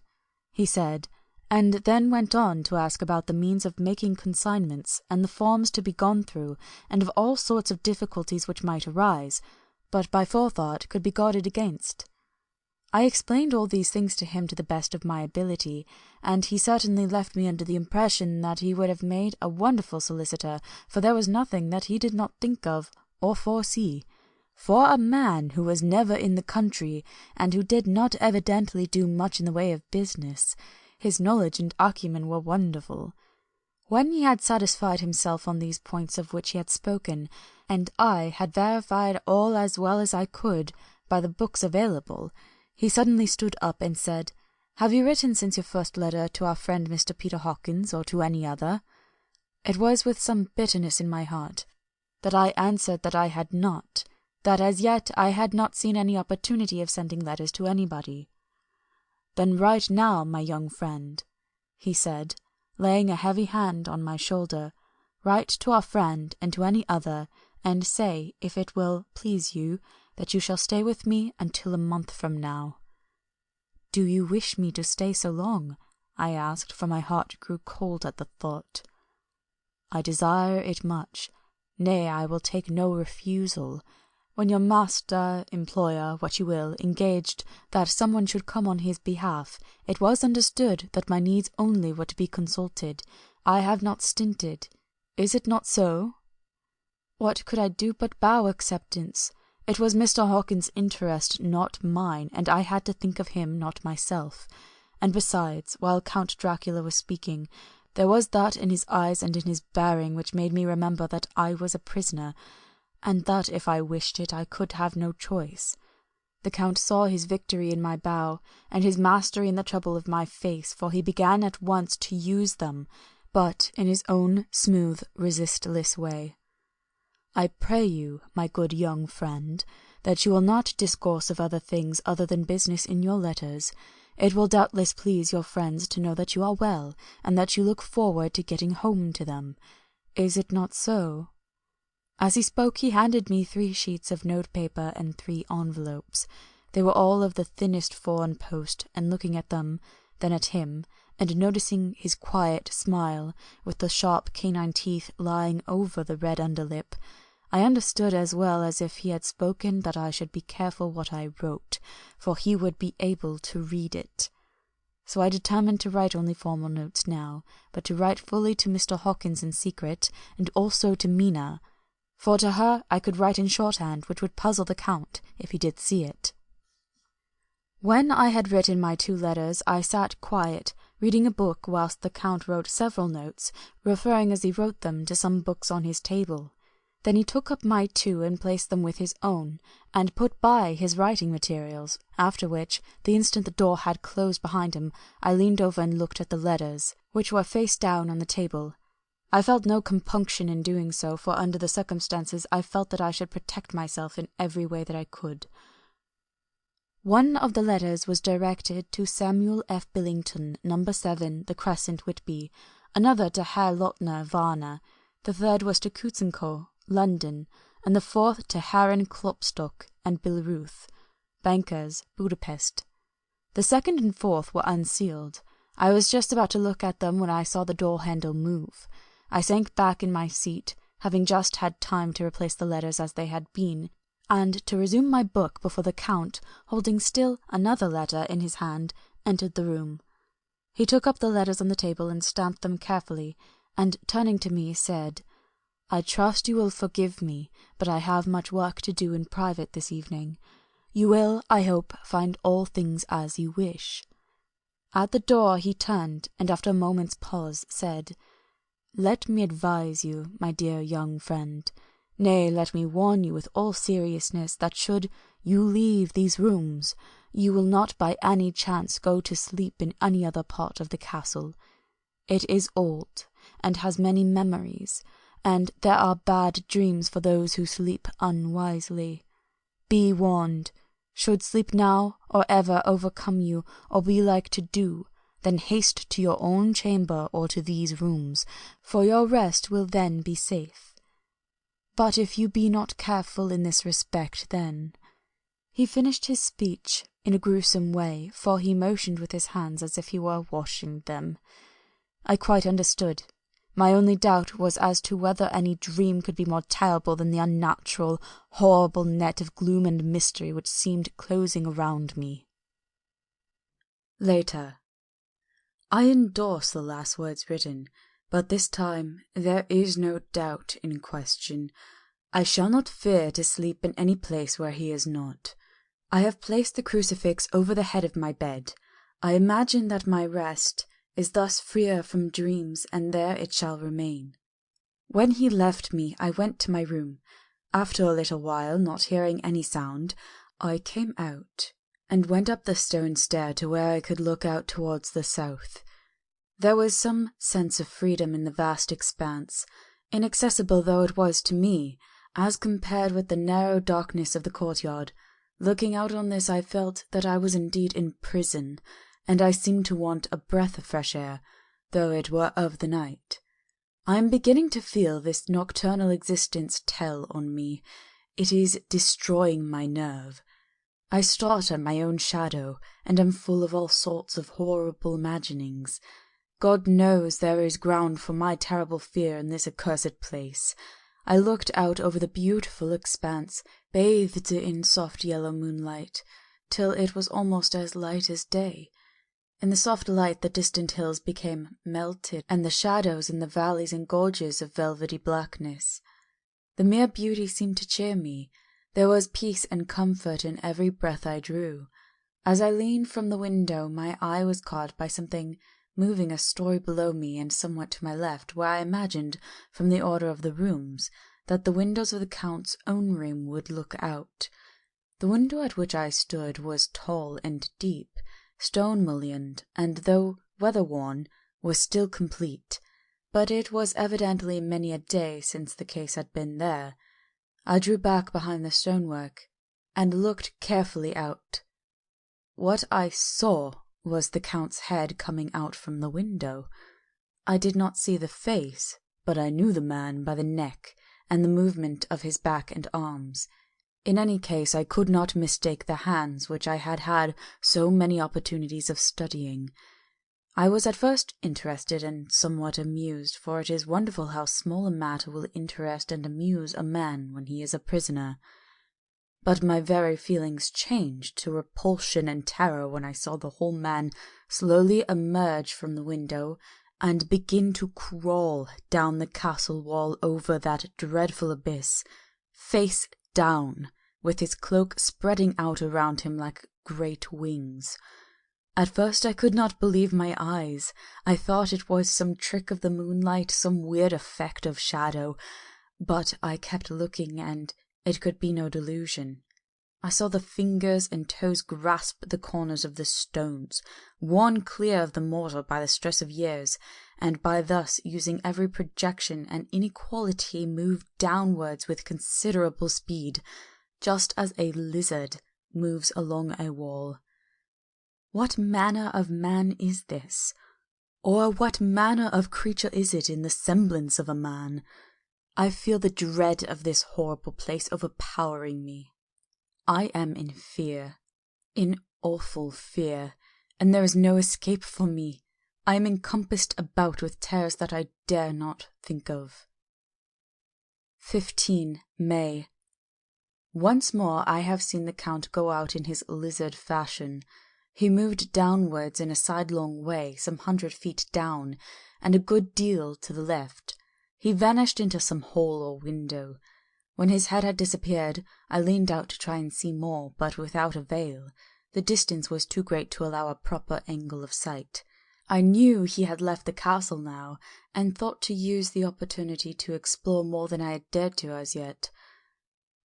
he said, and then went on to ask about the means of making consignments, and the forms to be gone through, and of all sorts of difficulties which might arise, but by forethought could be guarded against. I explained all these things to him to the best of my ability, and he certainly left me under the impression that he would have made a wonderful solicitor, for there was nothing that he did not think of or foresee. For a man who was never in the country, and who did not evidently do much in the way of business, his knowledge and acumen were wonderful. When he had satisfied himself on these points of which he had spoken, and I had verified all as well as I could by the books available, he suddenly stood up and said, "Have you written since your first letter to our friend Mr. Peter Hawkins, or to any other?" It was with some bitterness in my heart that I answered that I had not, that as yet I had not seen any opportunity of sending letters to anybody. "Then write now, my young friend," he said, laying a heavy hand on my shoulder. "Write to our friend and to any other, and say, if it will please you, that you shall stay with me until a month from now." "Do you wish me to stay so long?" I asked, for my heart grew cold at the thought. "I desire it much. Nay, I will take no refusal. When your master, employer, what you will, engaged that someone should come on his behalf, it was understood that my needs only were to be consulted. I have not stinted. Is it not so?" What could I do but bow acceptance? It was Mr. Hawkins' interest, not mine, and I had to think of him, not myself. And besides, while Count Dracula was speaking, there was that in his eyes and in his bearing which made me remember that I was a prisoner, and that if I wished it I could have no choice. The Count saw his victory in my bow, and his mastery in the trouble of my face, for he began at once to use them, but in his own smooth, resistless way. "I pray you, my good young friend, that you will not discourse of other things other than business in your letters. It will doubtless please your friends to know that you are well, and that you look forward to getting home to them. Is it not so?" As he spoke he handed me 3 sheets of notepaper and 3 envelopes. They were all of the thinnest foreign post, and looking at them, then at him, and noticing his quiet smile, with the sharp canine teeth lying over the red underlip, I understood as well as if he had spoken that I should be careful what I wrote, for he would be able to read it. So I determined to write only formal notes now, but to write fully to Mr. Hawkins in secret, and also to Mina, for to her I could write in shorthand, which would puzzle the Count if he did see it. When I had written my 2 letters, I sat quiet, reading a book whilst the Count wrote several notes, referring as he wrote them to some books on his table. Then he took up my 2 and placed them with his own, and put by his writing materials, after which, the instant the door had closed behind him, I leaned over and looked at the letters, which were face down on the table. I felt no compunction in doing so, for under the circumstances I felt that I should protect myself in every way that I could. One of the letters was directed to Samuel F. Billington, No. 7, The Crescent, Whitby, another to Herr Lottner, Varna, the third was to Coutts & Co., London, and the 4th to Herren Klopstock and Billruth, bankers, Budapest. The 2nd and 4th were unsealed. I was just about to look at them when I saw the door handle move. I sank back in my seat, having just had time to replace the letters as they had been, and to resume my book before the Count, holding still another letter in his hand, entered the room. He took up the letters on the table and stamped them carefully, and turning to me said, "I trust you will forgive me, but I have much work to do in private this evening. You will, I hope, find all things as you wish." At the door he turned, and after a moment's pause said, "Let me advise you, my dear young friend, nay, let me warn you with all seriousness that should you leave these rooms, you will not by any chance go to sleep in any other part of the castle. It is old, and has many memories, and there are bad dreams for those who sleep unwisely. Be warned. Should sleep now or ever overcome you, or be like to do, then haste to your own chamber or to these rooms, for your rest will then be safe. But if you be not careful in this respect, then—" He finished his speech in a gruesome way, for he motioned with his hands as if he were washing them. I quite understood. My only doubt was as to whether any dream could be more terrible than the unnatural, horrible net of gloom and mystery which seemed closing around me. Later. I endorse the last words written, but this time there is no doubt in question. I shall not fear to sleep in any place where he is not. I have placed the crucifix over the head of my bed. I imagine that my rest is thus freer from dreams, and there it shall remain. When he left me, I went to my room. After a little while, not hearing any sound, I came out, and went up the stone stair to where I could look out towards the south. There was some sense of freedom in the vast expanse, inaccessible though it was to me, as compared with the narrow darkness of the courtyard. Looking out on this, I felt that I was indeed in prison, and I seemed to want a breath of fresh air, though it were of the night. I am beginning to feel this nocturnal existence tell on me. It is destroying my nerve. I start at my own shadow, and am full of all sorts of horrible imaginings. God knows there is ground for my terrible fear in this accursed place. I looked out over the beautiful expanse, bathed in soft yellow moonlight, till it was almost as light as day. In the soft light the distant hills became melted, and the shadows in the valleys and gorges of velvety blackness. The mere beauty seemed to cheer me. There was peace and comfort in every breath I drew. As I leaned from the window, my eye was caught by something moving a story below me and somewhat to my left, where I imagined, from the order of the rooms, that the windows of the Count's own room would look out. The window at which I stood was tall and deep, stone-mullioned, and though weather-worn, was still complete, but it was evidently many a day since the case had been there. I drew back behind the stonework, and looked carefully out. What I saw was the Count's head coming out from the window. I did not see the face, but I knew the man by the neck and the movement of his back and arms. In any case, I could not mistake the hands which I had had so many opportunities of studying. I was at first interested and somewhat amused, for it is wonderful how small a matter will interest and amuse a man when he is a prisoner. But my very feelings changed to repulsion and terror when I saw the whole man slowly emerge from the window and begin to crawl down the castle wall over that dreadful abyss, face down, with his cloak spreading out around him like great wings. At first I could not believe my eyes. I thought it was some trick of the moonlight, some weird effect of shadow, but I kept looking, and it could be no delusion. I saw the fingers and toes grasp the corners of the stones, worn clear of the mortar by the stress of years, and by thus using every projection and inequality move downwards with considerable speed, just as a lizard moves along a wall. What manner of man is this? Or what manner of creature is it in the semblance of a man? I feel the dread of this horrible place overpowering me. I am in fear, in awful fear, and there is no escape for me. I am encompassed about with terrors that I dare not think of. 15 May. Once more I have seen the Count go out in his lizard fashion. He moved downwards in a sidelong way, some 100 feet down, and a good deal to the left. He vanished into some hole or window. When his head had disappeared, I leaned out to try and see more, but without avail. The distance was too great to allow a proper angle of sight. I knew he had left the castle now, and thought to use the opportunity to explore more than I had dared to as yet.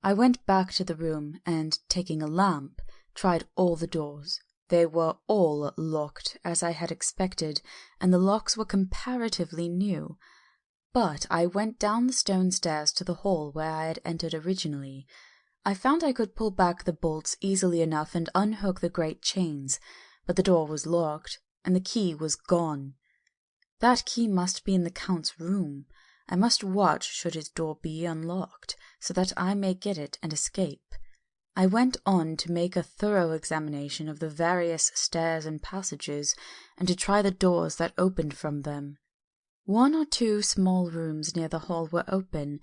I went back to the room, and, taking a lamp, tried all the doors. They were all locked, as I had expected, and the locks were comparatively new. But I went down the stone stairs to the hall where I had entered originally. I found I could pull back the bolts easily enough and unhook the great chains, but the door was locked, and the key was gone. That key must be in the Count's room. I must watch should his door be unlocked, so that I may get it and escape. I went on to make a thorough examination of the various stairs and passages, and to try the doors that opened from them. 1 or 2 small rooms near the hall were open,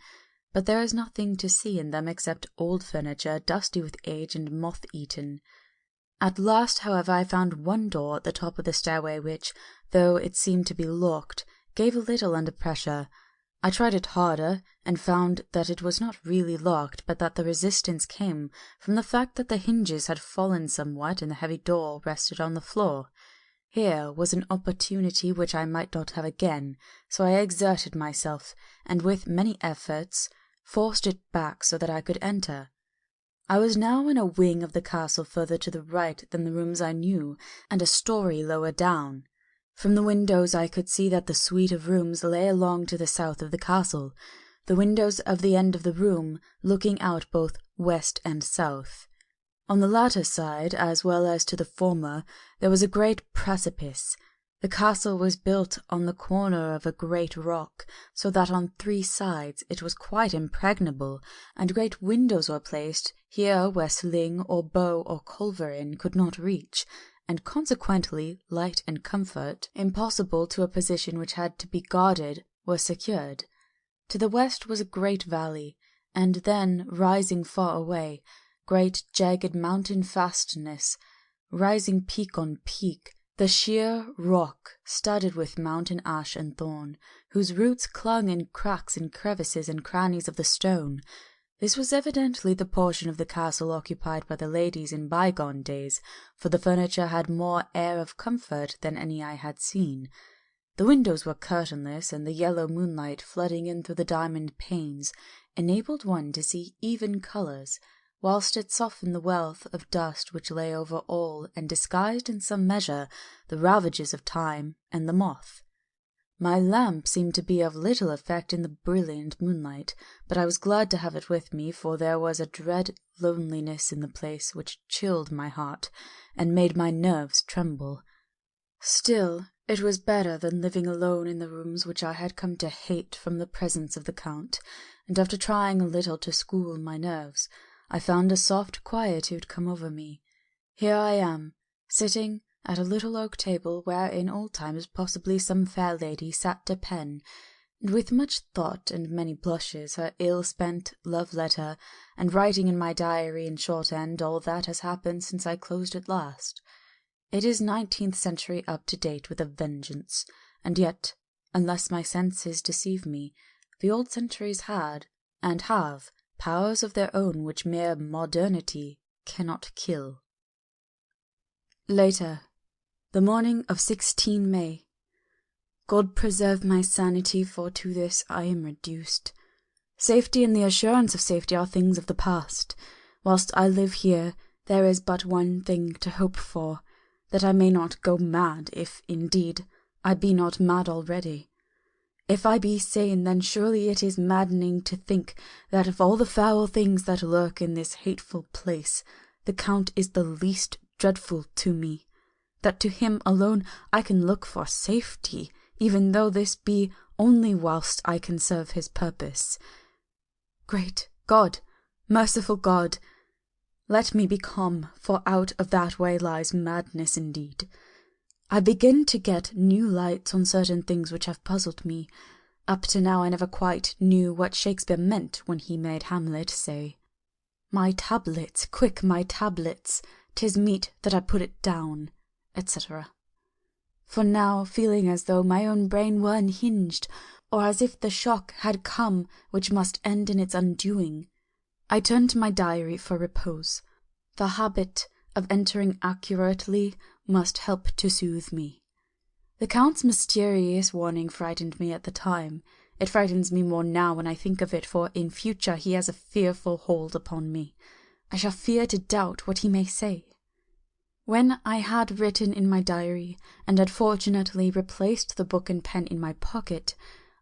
but there is nothing to see in them except old furniture, dusty with age and moth-eaten. At last, however, I found one door at the top of the stairway which, though it seemed to be locked, gave a little under pressure. I tried it harder, and found that it was not really locked, but that the resistance came from the fact that the hinges had fallen somewhat and the heavy door rested on the floor. Here was an opportunity which I might not have again, so I exerted myself, and with many efforts forced it back so that I could enter. I was now in a wing of the castle further to the right than the rooms I knew, and a story lower down. From the windows I could see that the suite of rooms lay along to the south of the castle, the windows of the end of the room looking out both west and south. On the latter side, as well as to the former, there was a great precipice. The castle was built on the corner of a great rock, so that on 3 sides it was quite impregnable, and great windows were placed here where sling or bow or culverin could not reach, and consequently light and comfort, impossible to a position which had to be guarded, were secured. To the west was a great valley, and then, rising far away, great jagged mountain fastness, rising peak on peak, the sheer rock studded with mountain ash and thorn, whose roots clung in cracks and crevices and crannies of the stone. This was evidently the portion of the castle occupied by the ladies in bygone days, for the furniture had more air of comfort than any I had seen. The windows were curtainless, and the yellow moonlight flooding in through the diamond panes enabled one to see even colours, whilst it softened the wealth of dust which lay over all and disguised in some measure the ravages of time and the moth. My lamp seemed to be of little effect in the brilliant moonlight, but I was glad to have it with me, for there was a dread loneliness in the place which chilled my heart and made my nerves tremble. Still, it was better than living alone in the rooms which I had come to hate from the presence of the Count, and after trying a little to school my nerves, I found a soft quietude come over me. Here I am, sitting, at a little oak table where in old times possibly some fair lady sat to pen, and with much thought and many blushes, her ill-spent love-letter, and writing in my diary in shorthand all that has happened since I closed it last. It is 19th century up to date with a vengeance, and yet, unless my senses deceive me, the old centuries had, and have, powers of their own which mere modernity cannot kill. Later, the morning of 16 May. God preserve my sanity, for to this I am reduced. Safety and the assurance of safety are things of the past. Whilst I live here, there is but one thing to hope for, that I may not go mad, if, indeed, I be not mad already. If I be sane, then surely it is maddening to think that of all the foul things that lurk in this hateful place, the Count is the least dreadful to me, that to him alone I can look for safety, even though this be only whilst I can serve his purpose. Great God, merciful God, let me be calm, for out of that way lies madness indeed. I begin to get new lights on certain things which have puzzled me. Up to now I never quite knew what Shakespeare meant when he made Hamlet say, "My tablets, quick, my tablets, 'tis meet that I put it down," etc. For now, feeling as though my own brain were unhinged, or as if the shock had come which must end in its undoing, I turned to my diary for repose. The habit of entering accurately must help to soothe me. The Count's mysterious warning frightened me at the time. It frightens me more now when I think of it, for in future he has a fearful hold upon me. I shall fear to doubt what he may say. When I had written in my diary, and had fortunately replaced the book and pen in my pocket,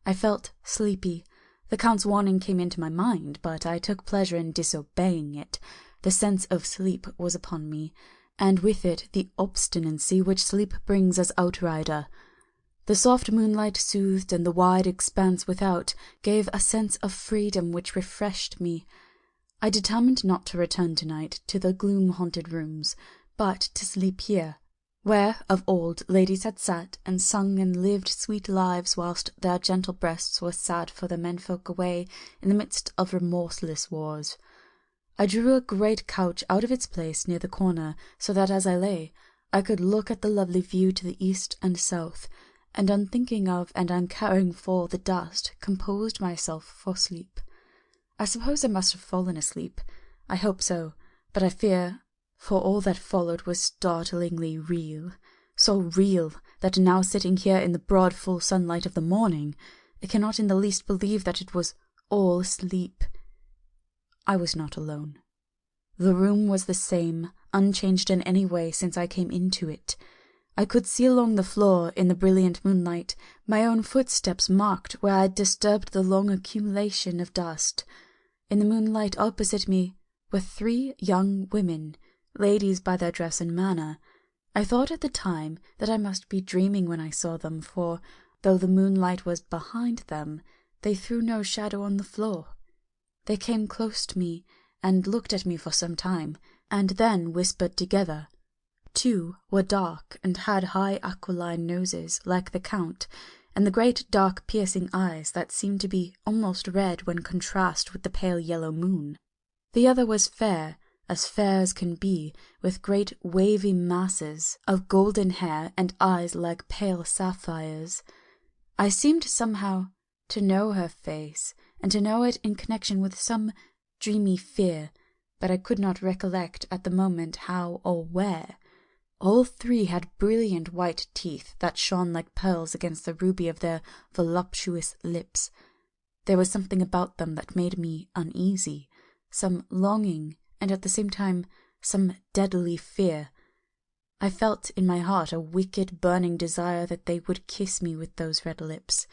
I felt sleepy. The Count's warning came into my mind, but I took pleasure in disobeying it. The sense of sleep was upon me, and with it the obstinacy which sleep brings as outrider. The soft moonlight soothed, and the wide expanse without gave a sense of freedom which refreshed me. I determined not to return tonight to the gloom-haunted rooms, but to sleep here, where of old ladies had sat and sung and lived sweet lives whilst their gentle breasts were sad for the menfolk away in the midst of remorseless wars. I drew a great couch out of its place near the corner, so that as I lay, I could look at the lovely view to the east and south, and unthinking of and uncaring for the dust, composed myself for sleep. I suppose I must have fallen asleep. I hope so, but I fear, for all that followed was startlingly real, so real that now sitting here in the broad full sunlight of the morning, I cannot in the least believe that it was all sleep. I was not alone. The room was the same, unchanged in any way since I came into it. I could see along the floor, in the brilliant moonlight, my own footsteps marked where I had disturbed the long accumulation of dust. In the moonlight opposite me were 3 young women, ladies by their dress and manner. I thought at the time that I must be dreaming when I saw them, for, though the moonlight was behind them, they threw no shadow on the floor. They came close to me, and looked at me for some time, and then whispered together. 2 were dark, and had high aquiline noses, like the Count, and the great dark piercing eyes that seemed to be almost red when contrasted with the pale yellow moon. The other was fair as can be, with great wavy masses of golden hair and eyes like pale sapphires. I seemed somehow to know her face, and to know it in connection with some dreamy fear, but I could not recollect at the moment how or where. All 3 had brilliant white teeth that shone like pearls against the ruby of their voluptuous lips. There was something about them that made me uneasy, some longing, and at the same time some deadly fear. I felt in my heart a wicked burning desire that they would kiss me with those red lips.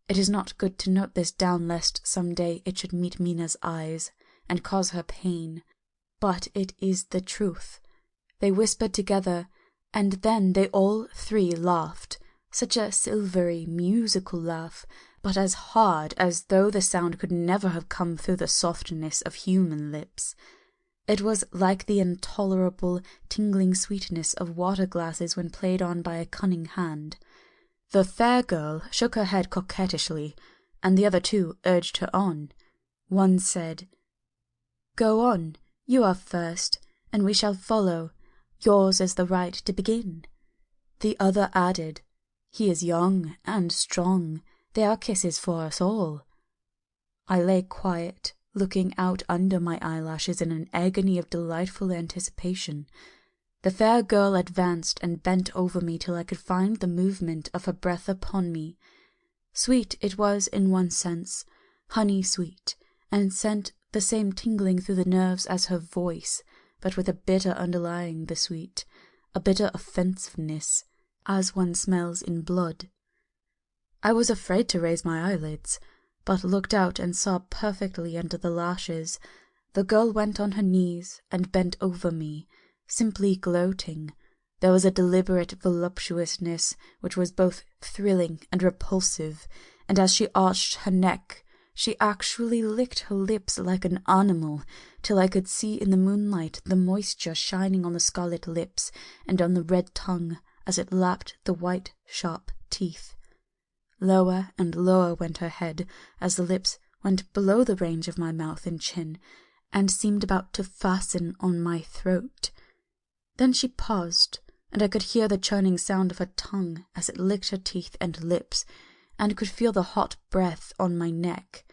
It is not good to note this down lest some day it should meet Mina's eyes and cause her pain, but it is the truth. They whispered together, and then they all 3 laughed, such a silvery, musical laugh, but as hard as though the sound could never have come through the softness of human lips. It was like the intolerable, tingling sweetness of water glasses when played on by a cunning hand. The fair girl shook her head coquettishly, and the other two urged her on. One said, "Go on, you are first, and we shall follow. Yours is the right to begin." The other added, "He is young and strong. There are kisses for us all." I lay quiet, looking out under my eyelashes in an agony of delightful anticipation. The fair girl advanced and bent over me till I could find the movement of her breath upon me. Sweet it was in one sense, honey-sweet, and sent the same tingling through the nerves as her voice, but with a bitter underlying the sweet, a bitter offensiveness, as one smells in blood. I was afraid to raise my eyelids, but looked out and saw perfectly under the lashes. The girl went on her knees and bent over me, simply gloating. There was a deliberate voluptuousness which was both thrilling and repulsive, and as she arched her neck, she actually licked her lips like an animal, till I could see in the moonlight the moisture shining on the scarlet lips and on the red tongue as it lapped the white, sharp teeth. Lower and lower went her head, as the lips went below the range of my mouth and chin, and seemed about to fasten on my throat. Then she paused, and I could hear the churning sound of her tongue as it licked her teeth and lips, and could feel the hot breath on my neck.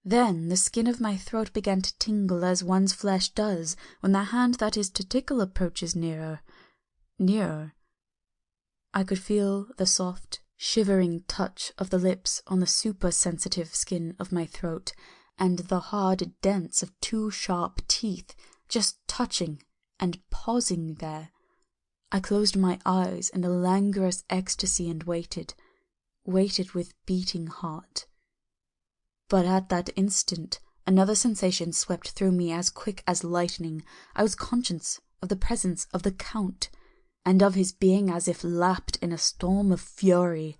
Then the skin of my throat began to tingle as one's flesh does when the hand that is to tickle approaches nearer. I could feel the soft, shivering touch of the lips on the super-sensitive skin of my throat, and the hard dents of two sharp teeth just touching and pausing there. I closed my eyes in a languorous ecstasy and waited with beating heart. But at that instant another sensation swept through me as quick as lightning. I was conscious of the presence of the Count, and of his being as if lapped in a storm of fury.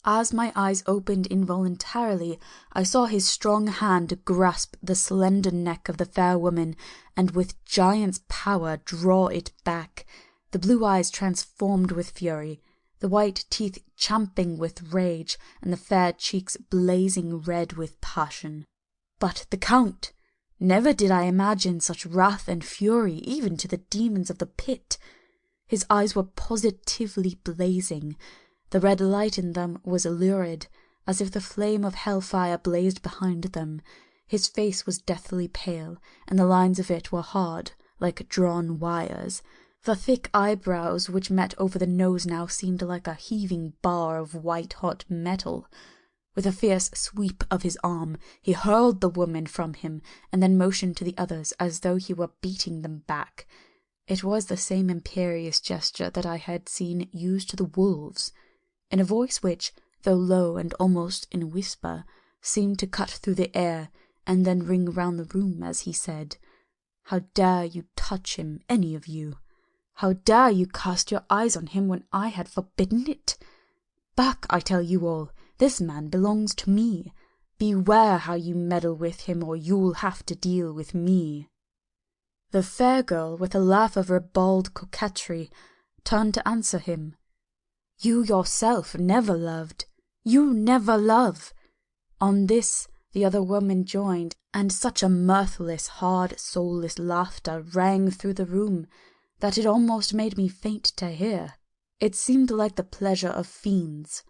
As my eyes opened involuntarily, I saw his strong hand grasp the slender neck of the fair woman, and with giant's power draw it back, the blue eyes transformed with fury, the white teeth champing with rage, and the fair cheeks blazing red with passion. But the Count! Never did I imagine such wrath and fury even to the demons of the pit. His eyes were positively blazing. The red light in them was lurid, as if the flame of hellfire blazed behind them. His face was deathly pale, and the lines of it were hard, like drawn wires. The thick eyebrows which met over the nose now seemed like a heaving bar of white-hot metal. With a fierce sweep of his arm, he hurled the woman from him, and then motioned to the others as though he were beating them back. It was the same imperious gesture that I had seen used to the wolves, in a voice which, though low and almost in a whisper, seemed to cut through the air and then ring round the room as he said, "How dare you touch him, any of you? How dare you cast your eyes on him when I had forbidden it? Back, I tell you all, this man belongs to me. Beware how you meddle with him, or you'll have to deal with me." The fair girl, with a laugh of ribald coquetry, turned to answer him. "You yourself never loved. You never love." On this the other woman joined, and such a mirthless, hard, soulless laughter rang through the room that it almost made me faint to hear. It seemed like the pleasure of fiends.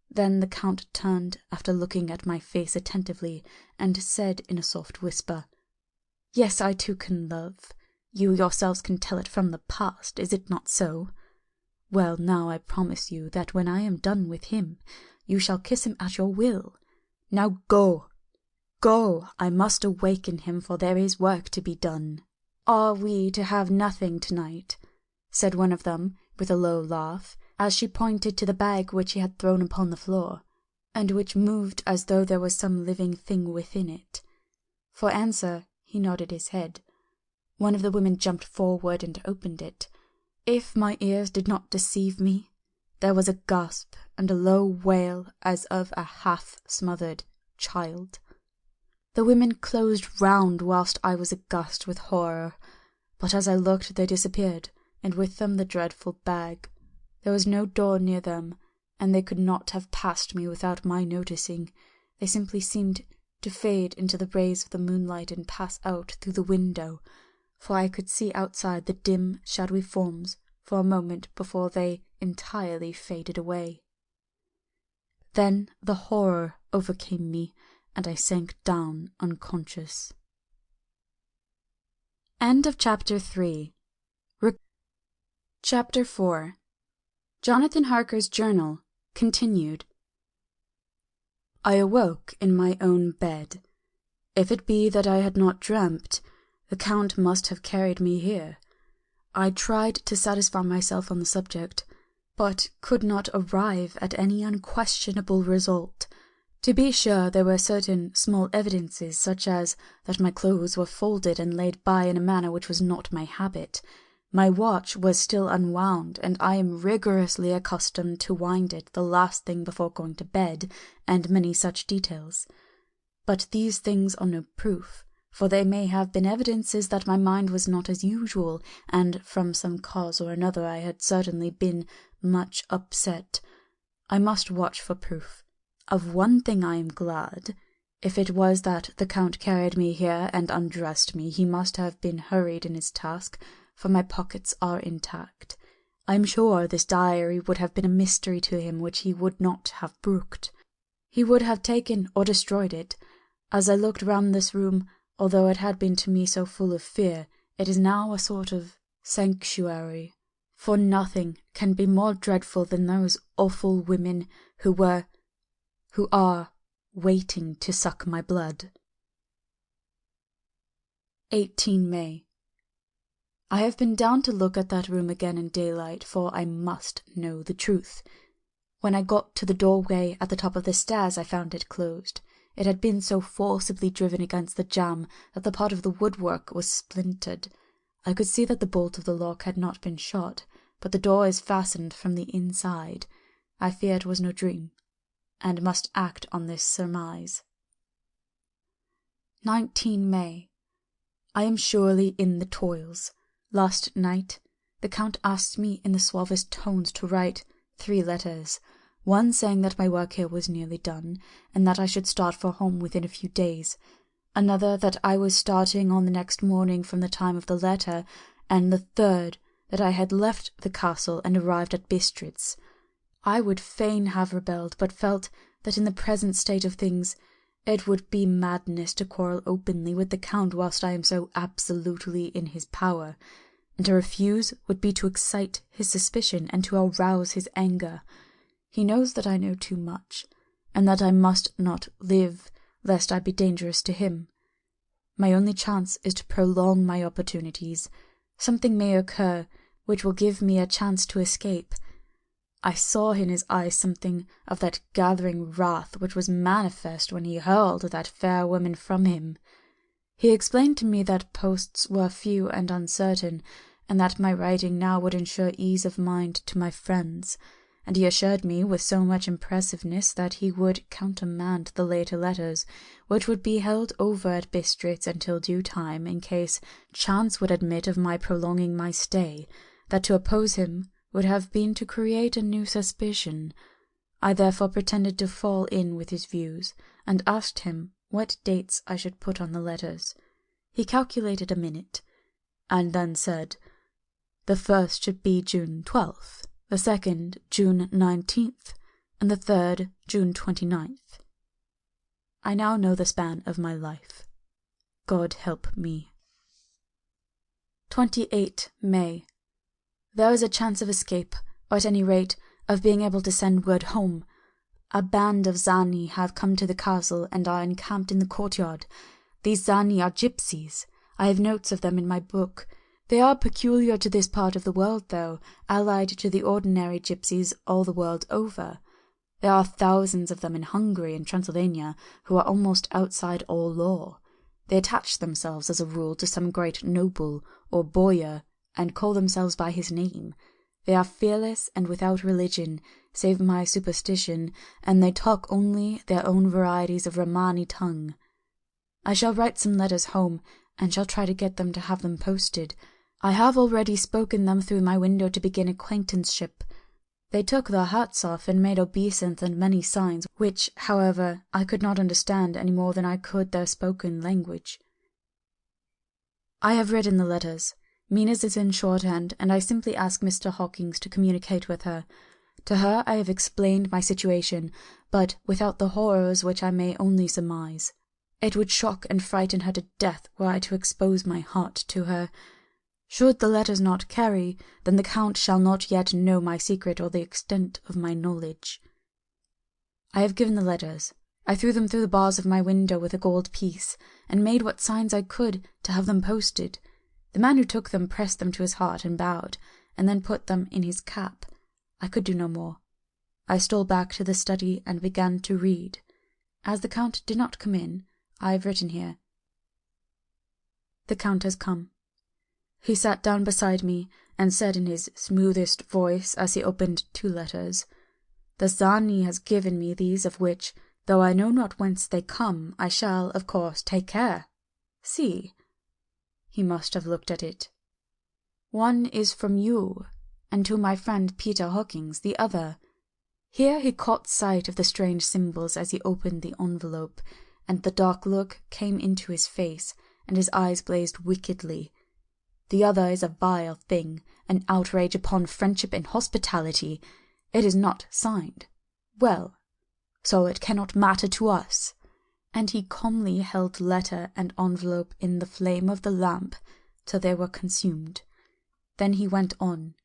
Then the Count turned, after looking at my face attentively, and said in a soft whisper, "Yes, I too can love. You yourselves can tell it from the past, is it not so? Well, now I promise you that when I am done with him, you shall kiss him at your will. Now go! Go! I must awaken him, for there is work to be done." "Are we to have nothing tonight?" said one of them, with a low laugh, as she pointed to the bag which he had thrown upon the floor, and which moved as though there was some living thing within it. For answer, he nodded his head. One of the women jumped forward and opened it. If my ears did not deceive me, there was a gasp and a low wail as of a half-smothered child. The women closed round whilst I was aghast with horror, but as I looked they disappeared, and with them the dreadful bag. There was no door near them, and they could not have passed me without my noticing. They simply seemed to fade into the rays of the moonlight and pass out through the window, for I could see outside the dim, shadowy forms for a moment before they entirely faded away. Then the horror overcame me, and I sank down unconscious. End of Chapter 3. Chapter 4. Jonathan Harker's Journal, continued. I awoke in my own bed. If it be that I had not dreamt, the Count must have carried me here. I tried to satisfy myself on the subject, but could not arrive at any unquestionable result. To be sure, there were certain small evidences, such as that my clothes were folded and laid by in a manner which was not my habit. My watch was still unwound, and I am rigorously accustomed to wind it the last thing before going to bed, and many such details. But these things are no proof, for they may have been evidences that my mind was not as usual, and from some cause or another I had certainly been much upset. I must watch for proof. Of one thing I am glad. If it was that the Count carried me here and undressed me, he must have been hurried in his task, for my pockets are intact. I am sure this diary would have been a mystery to him which he would not have brooked. He would have taken or destroyed it. As I looked round this room, although it had been to me so full of fear, it is now a sort of sanctuary, for nothing can be more dreadful than those awful women who are waiting to suck my blood. 18 May. I have been down to look at that room again in daylight, for I must know the truth. When I got to the doorway at the top of the stairs, I found it closed. It had been so forcibly driven against the jamb that the part of the woodwork was splintered. I could see that the bolt of the lock had not been shot, but the door is fastened from the inside. I fear it was no dream, and must act on this surmise. 19 May. I am surely in the toils. Last night, the Count asked me in the suavest tones to write 3 letters, one saying that my work here was nearly done, and that I should start for home within a few days, another that I was starting on the next morning from the time of the letter, and the third that I had left the castle and arrived at Bistritz. I would fain have rebelled, but felt that in the present state of things it would be madness to quarrel openly with the Count whilst I am so absolutely in his power, and to refuse would be to excite his suspicion and to arouse his anger. He knows that I know too much, and that I must not live, lest I be dangerous to him. My only chance is to prolong my opportunities. Something may occur which will give me a chance to escape. I saw in his eyes something of that gathering wrath which was manifest when he hurled that fair woman from him. He explained to me that posts were few and uncertain, and that my writing now would ensure ease of mind to my friends, and he assured me with so much impressiveness that he would countermand the later letters, which would be held over at Bistritz until due time, in case chance would admit of my prolonging my stay, that to oppose him would have been to create a new suspicion. I therefore pretended to fall in with his views, and asked him what dates I should put on the letters. He calculated a minute, and then said, the first should be June 12th, the second June 19th, and the third June 29th. I now know the span of my life. God help me. 28 May. There is a chance of escape, or at any rate of being able to send word home. A band of Zani have come to the castle and are encamped in the courtyard. These Zani are gypsies. I have notes of them in my book. They are peculiar to this part of the world, though, allied to the ordinary gypsies all the world over. There are thousands of them in Hungary and Transylvania who are almost outside all law. They attach themselves as a rule to some great noble or boyar, and call themselves by his name. They are fearless and without religion, save my superstition, and they talk only their own varieties of Romani tongue. I shall write some letters home, and shall try to get them to have them posted. I have already spoken them through my window to begin acquaintanceship. They took their hats off and made obeisance and many signs, which, however, I could not understand any more than I could their spoken language. I have written the letters. Mina's is in shorthand, and I simply ask Mr. Hawkins to communicate with her. To her I have explained my situation, but without the horrors which I may only surmise. It would shock and frighten her to death were I to expose my heart to her. Should the letters not carry, then the Count shall not yet know my secret or the extent of my knowledge. I have given the letters. I threw them through the bars of my window with a gold piece, and made what signs I could to have them posted. The man who took them pressed them to his heart and bowed, and then put them in his cap. I could do no more. I stole back to the study and began to read. As the Count did not come in, I have written here. The Count has come. He sat down beside me, and said in his smoothest voice as he opened 2 letters, "The Zani has given me these, of which, though I know not whence they come, I shall, of course, take care. See." He must have looked at it. "One is from you, and to my friend Peter Hawkins, the other." Here he caught sight of the strange symbols as he opened the envelope, and the dark look came into his face, and his eyes blazed wickedly. "The other is a vile thing, an outrage upon friendship and hospitality. It is not signed. Well, so it cannot matter to us." And he calmly held letter and envelope in the flame of the lamp till they were consumed. Then he went on.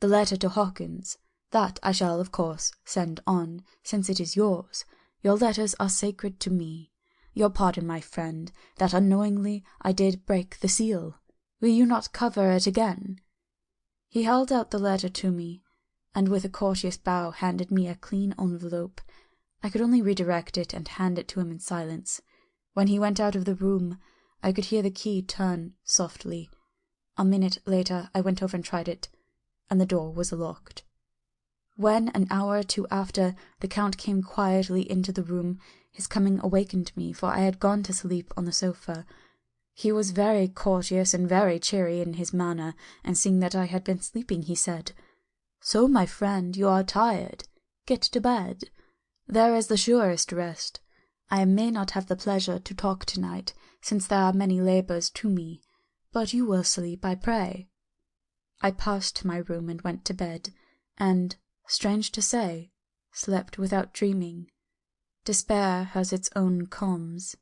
"The letter to Hawkins, that I shall, of course, send on, since it is yours. Your letters are sacred to me. Your pardon, my friend, that unknowingly I did break the seal. Will you not cover it again?" He held out the letter to me, and with a courteous bow handed me a clean envelope. I could only redirect it and hand it to him in silence. When he went out of the room, I could hear the key turn softly. A minute later I went over and tried it, and the door was locked. When, an hour or 2 after, the Count came quietly into the room, his coming awakened me, for I had gone to sleep on the sofa. He was very courteous and very cheery in his manner, and seeing that I had been sleeping, he said, "So, my friend, you are tired. Get to bed. There is the surest rest. I may not have the pleasure to talk tonight, since there are many labours to me, but you will sleep, I pray." I passed to my room and went to bed, and, strange to say, slept without dreaming. Despair has its own calms.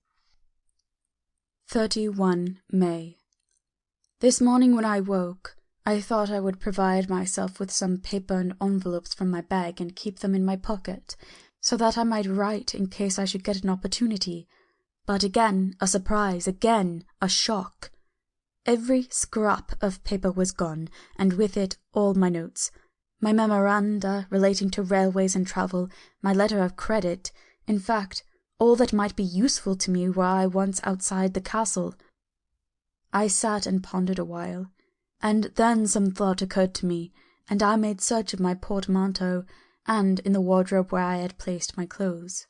31 May. This morning when I woke, I thought I would provide myself with some paper and envelopes from my bag and keep them in my pocket, so that I might write in case I should get an opportunity. But again a surprise, again a shock. Every scrap of paper was gone, and with it all my notes, my memoranda relating to railways and travel, my letter of credit, in fact, all that might be useful to me were I once outside the castle. I sat and pondered a while, and then some thought occurred to me, and I made search of my portmanteau and in the wardrobe where I had placed my clothes.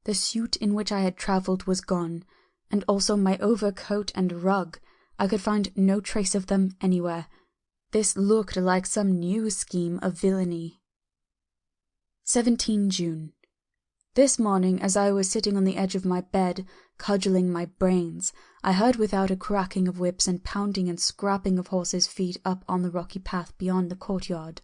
The suit in which I had travelled was gone, and also my overcoat and rug. I could find no trace of them anywhere. This looked like some new scheme of villainy. 17 June. This morning, as I was sitting on the edge of my bed, cudgelling my brains, I heard without a cracking of whips and pounding and scrapping of horses' feet up on the rocky path beyond the courtyard.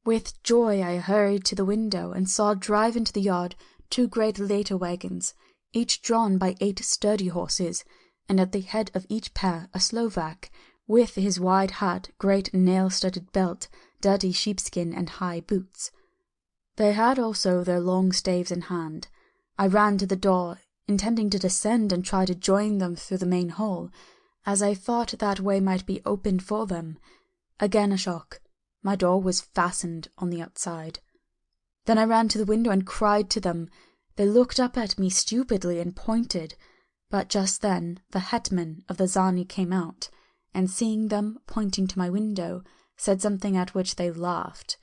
With joy I hurried to the window and saw drive into the yard 2 great later wagons, each drawn by 8 sturdy horses, and at the head of each pair a Slovak, with his wide hat, great nail-studded belt, dirty sheepskin, and high boots. They had also their long staves in hand. I ran to the door, intending to descend and try to join them through the main hall, as I thought that way might be opened for them. Again a shock. My door was fastened on the outside. Then I ran to the window and cried to them. They looked up at me stupidly and pointed, but just then the hetman of the Zani came out, and seeing them pointing to my window, said something at which they laughed.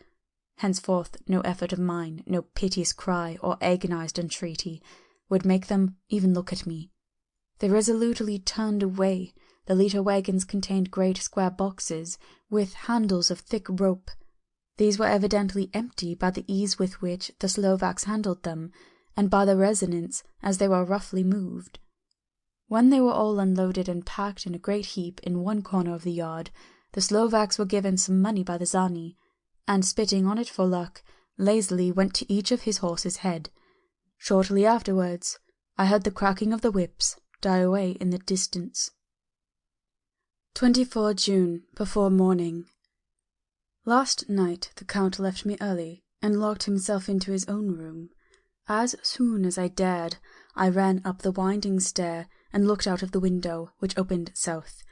Henceforth no effort of mine, no piteous cry or agonized entreaty, would make them even look at me. They resolutely turned away. The litter wagons contained great square boxes, with handles of thick rope. These were evidently empty by the ease with which the Slovaks handled them, and by the resonance as they were roughly moved. When they were all unloaded and packed in a great heap in one corner of the yard, the Slovaks were given some money by the Czarny, and spitting on it for luck, lazily went to each of his horse's head. Shortly afterwards, I heard the cracking of the whips die away in the distance. 24 June, before morning. Last night the Count left me early, and locked himself into his own room. As soon as I dared, I ran up the winding stair and looked out of the window, which opened south.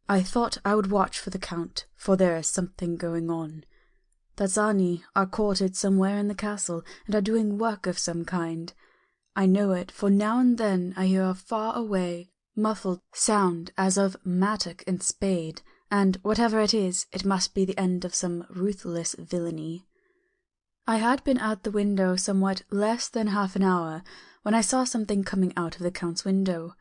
I thought I would watch for the Count, for there is something going on. The Czarny are quartered somewhere in the castle, and are doing work of some kind. I know it, for now and then I hear a far-away, muffled sound as of mattock and spade, and whatever it is, it must be the end of some ruthless villainy. I had been at the window somewhat less than half an hour, when I saw something coming out of the Count's window.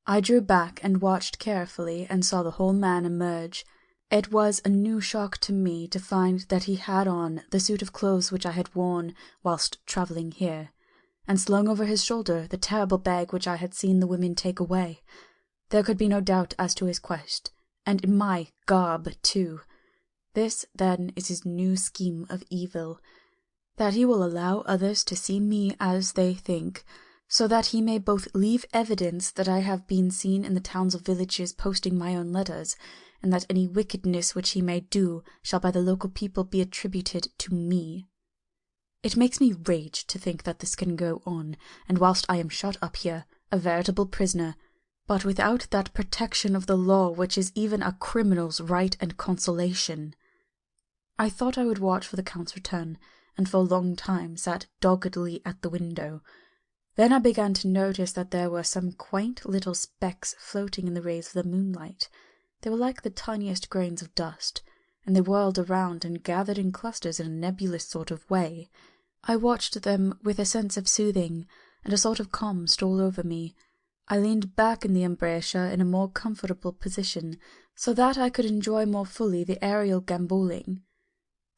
I drew back and watched carefully, and saw the whole man emerge. It was a new shock to me to find that he had on the suit of clothes which I had worn whilst travelling here, and slung over his shoulder the terrible bag which I had seen the women take away. There could be no doubt as to his quest, and in my garb too. This, then, is his new scheme of evil, that he will allow others to see me as they think, so that he may both leave evidence that I have been seen in the towns or villages posting my own letters, and that any wickedness which he may do shall by the local people be attributed to me. It makes me rage to think that this can go on, and whilst I am shut up here, a veritable prisoner, but without that protection of the law which is even a criminal's right and consolation. I thought I would watch for the Count's return, and for a long time sat doggedly at the window. Then I began to notice that there were some quaint little specks floating in the rays of the moonlight. They were like the tiniest grains of dust, and they whirled around and gathered in clusters in a nebulous sort of way. I watched them with a sense of soothing, and a sort of calm stole over me. I leaned back in the embrasure in a more comfortable position, so that I could enjoy more fully the aerial gambolling.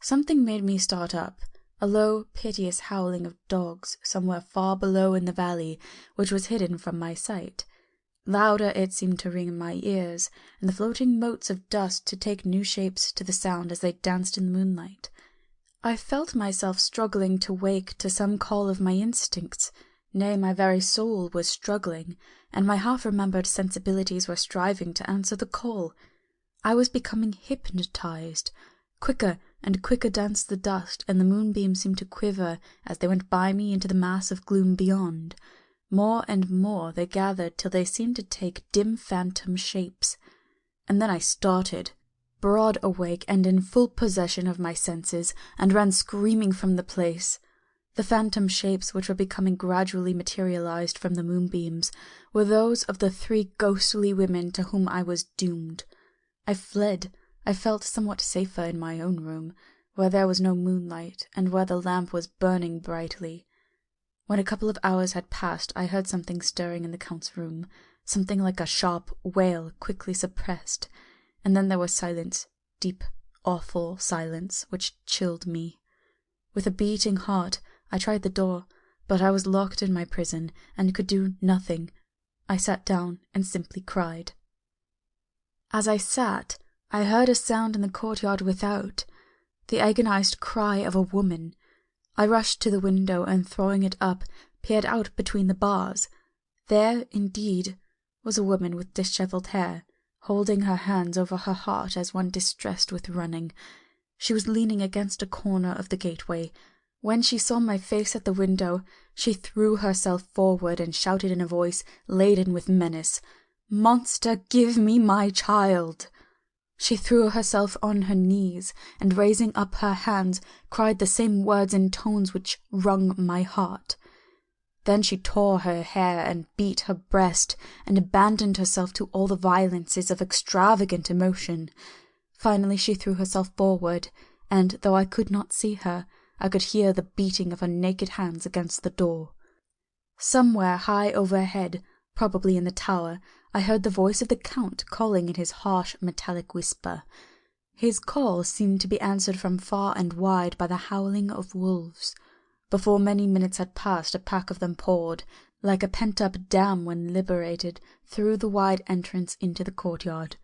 Something made me start up, a low, piteous howling of dogs somewhere far below in the valley, which was hidden from my sight. Louder it seemed to ring in my ears, and the floating motes of dust to take new shapes to the sound as they danced in the moonlight. I felt myself struggling to wake to some call of my instincts, nay, my very soul was struggling, and my half-remembered sensibilities were striving to answer the call. I was becoming hypnotized. Quicker and quicker danced the dust, and the moonbeams seemed to quiver as they went by me into the mass of gloom beyond. More and more they gathered till they seemed to take dim phantom shapes. And then I started, broad awake and in full possession of my senses, and ran screaming from the place. The phantom shapes which were becoming gradually materialized from the moonbeams were those of the 3 ghostly women to whom I was doomed. I fled. I felt somewhat safer in my own room, where there was no moonlight, and where the lamp was burning brightly. When a couple of hours had passed, I heard something stirring in the Count's room, something like a sharp wail quickly suppressed, and then there was silence, deep, awful silence, which chilled me. With a beating heart, I tried the door, but I was locked in my prison, and could do nothing. I sat down and simply cried. As I sat, I heard a sound in the courtyard without, the agonized cry of a woman. I rushed to the window, and throwing it up, peered out between the bars. There, indeed, was a woman with dishevelled hair, holding her hands over her heart as one distressed with running. She was leaning against a corner of the gateway. When she saw my face at the window, she threw herself forward and shouted in a voice laden with menace, "Monster, give me my child!" She threw herself on her knees, and raising up her hands, cried the same words in tones which wrung my heart. Then she tore her hair and beat her breast, and abandoned herself to all the violences of extravagant emotion. Finally she threw herself forward, and though I could not see her, I could hear the beating of her naked hands against the door. Somewhere high overhead, probably in the tower, I heard the voice of the Count calling in his harsh, metallic whisper. His call seemed to be answered from far and wide by the howling of wolves. Before many minutes had passed, a pack of them poured, like a pent-up dam when liberated, through the wide entrance into the courtyard.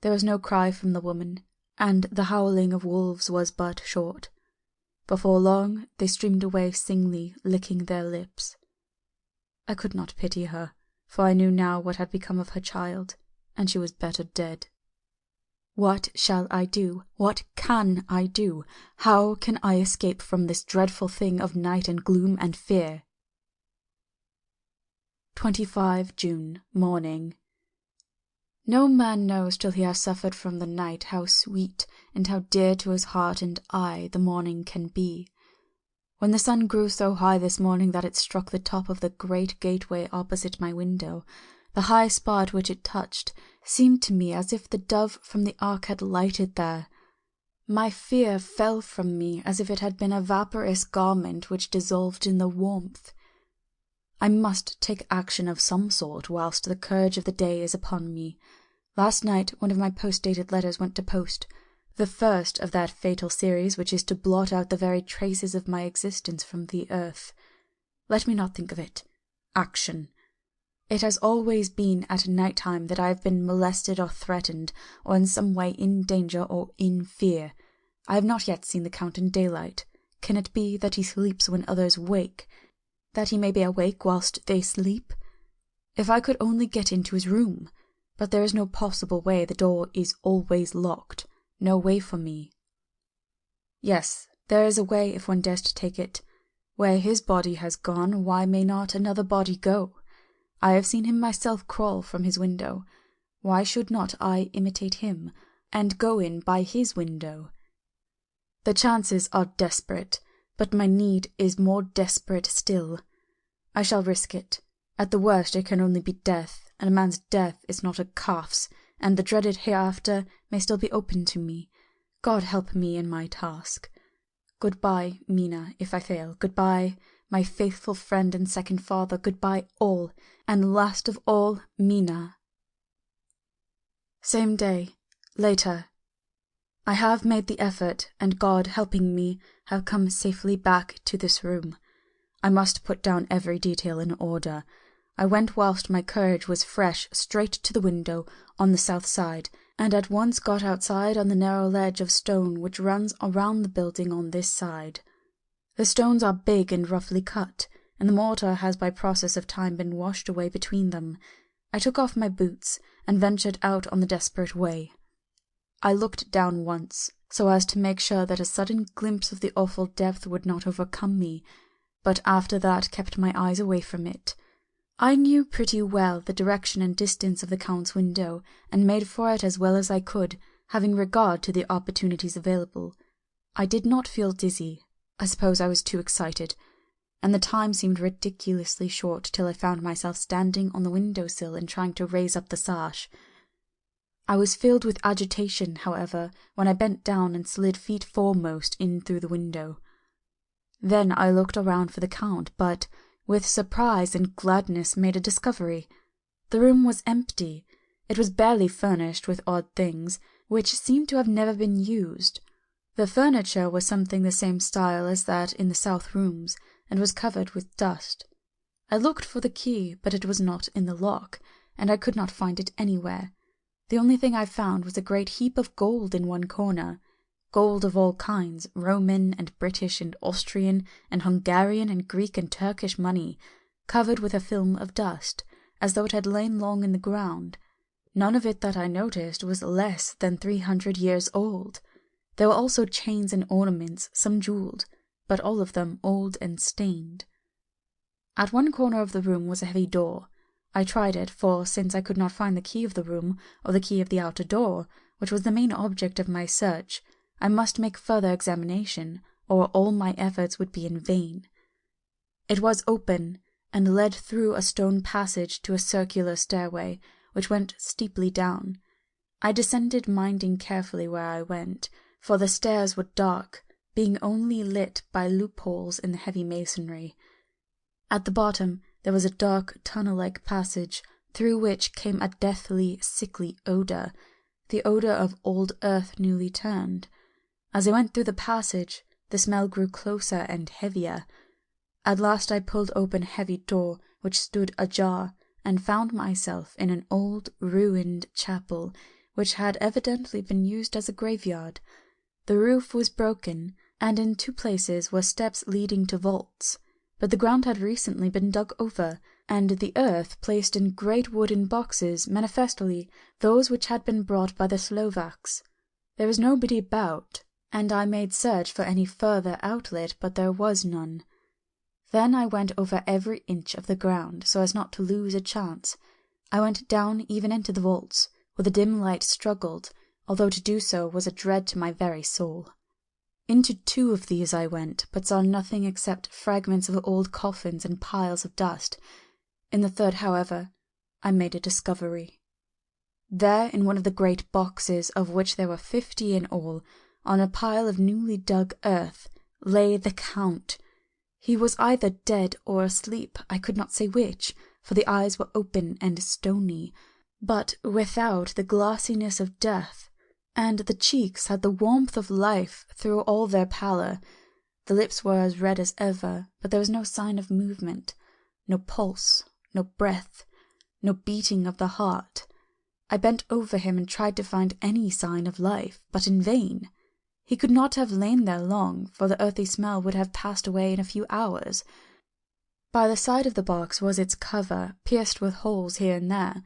There was no cry from the woman, and the howling of wolves was but short. Before long, they streamed away singly, licking their lips. I could not pity her, for I knew now what had become of her child, and she was better dead. What shall I do? What can I do? How can I escape from this dreadful thing of night and gloom and fear? 25 June, morning. No man knows till he has suffered from the night how sweet and how dear to his heart and eye the morning can be. When the sun grew so high this morning that it struck the top of the great gateway opposite my window, the high spot which it touched seemed to me as if the dove from the ark had lighted there. My fear fell from me as if it had been a vaporous garment which dissolved in the warmth. I must take action of some sort whilst the courage of the day is upon me. Last night one of my post-dated letters went to post, the first of that fatal series which is to blot out the very traces of my existence from the earth. Let me not think of it. Action. It has always been at night-time that I have been molested or threatened, or in some way in danger or in fear. I have not yet seen the Count in daylight. Can it be that he sleeps when others wake? That he may be awake whilst they sleep? If I could only get into his room! But there is no possible way, the door is always locked. No way for me. Yes, there is a way if one dares to take it. Where his body has gone, why may not another body go? I have seen him myself crawl from his window. Why should not I imitate him, and go in by his window? The chances are desperate, but my need is more desperate still. I shall risk it. At the worst it can only be death, and a man's death is not a calf's, and the dreaded hereafter may still be open to me. God help me in my task. Goodbye, Mina, if I fail. Goodbye, my faithful friend and second father. Goodbye, all, and last of all, Mina. Same day. Later. I have made the effort, and God helping me, have come safely back to this room. I must put down every detail in order. I went whilst my courage was fresh straight to the window on the south side, and at once got outside on the narrow ledge of stone which runs around the building on this side. The stones are big and roughly cut, and the mortar has by process of time been washed away between them. I took off my boots, and ventured out on the desperate way. I looked down once, so as to make sure that a sudden glimpse of the awful depth would not overcome me, but after that kept my eyes away from it. I knew pretty well the direction and distance of the Count's window, and made for it as well as I could, having regard to the opportunities available. I did not feel dizzy. I suppose I was too excited, and the time seemed ridiculously short till I found myself standing on the window-sill and trying to raise up the sash. I was filled with agitation, however, when I bent down and slid feet foremost in through the window. Then I looked around for the Count, but with surprise and gladness made a discovery. The room was empty. It was barely furnished with odd things, which seemed to have never been used. The furniture was something the same style as that in the south rooms, and was covered with dust. I looked for the key, but it was not in the lock, and I could not find it anywhere. The only thing I found was a great heap of gold in one corner. Gold of all kinds, Roman and British and Austrian and Hungarian and Greek and Turkish money, covered with a film of dust, as though it had lain long in the ground. None of it that I noticed was less than 300 years old. There were also chains and ornaments, some jewelled, but all of them old and stained. At one corner of the room was a heavy door. I tried it, for since I could not find the key of the room, or the key of the outer door, which was the main object of my search, I must make further examination, or all my efforts would be in vain. It was open, and led through a stone passage to a circular stairway, which went steeply down. I descended, minding carefully where I went, for the stairs were dark, being only lit by loopholes in the heavy masonry. At the bottom there was a dark tunnel-like passage through which came a deathly, sickly odour, the odour of old earth newly turned. As I went through the passage, the smell grew closer and heavier. At last I pulled open a heavy door which stood ajar, and found myself in an old, ruined chapel, which had evidently been used as a graveyard. The roof was broken, and in 2 places were steps leading to vaults, but the ground had recently been dug over, and the earth placed in great wooden boxes, manifestly those which had been brought by the Slovaks. There was nobody about, and I made search for any further outlet, but there was none. Then I went over every inch of the ground, so as not to lose a chance. I went down even into the vaults, where the dim light struggled, although to do so was a dread to my very soul. Into 2 of these I went, but saw nothing except fragments of old coffins and piles of dust. In the 3rd, however, I made a discovery. There, in one of the great boxes, of which there were 50 in all, on a pile of newly dug earth, lay the Count. He was either dead or asleep, I could not say which, for the eyes were open and stony, but without the glassiness of death, and the cheeks had the warmth of life through all their pallor. The lips were as red as ever, but there was no sign of movement, no pulse, no breath, no beating of the heart. I bent over him and tried to find any sign of life, but in vain. He could not have lain there long, for the earthy smell would have passed away in a few hours. By the side of the box was its cover, pierced with holes here and there,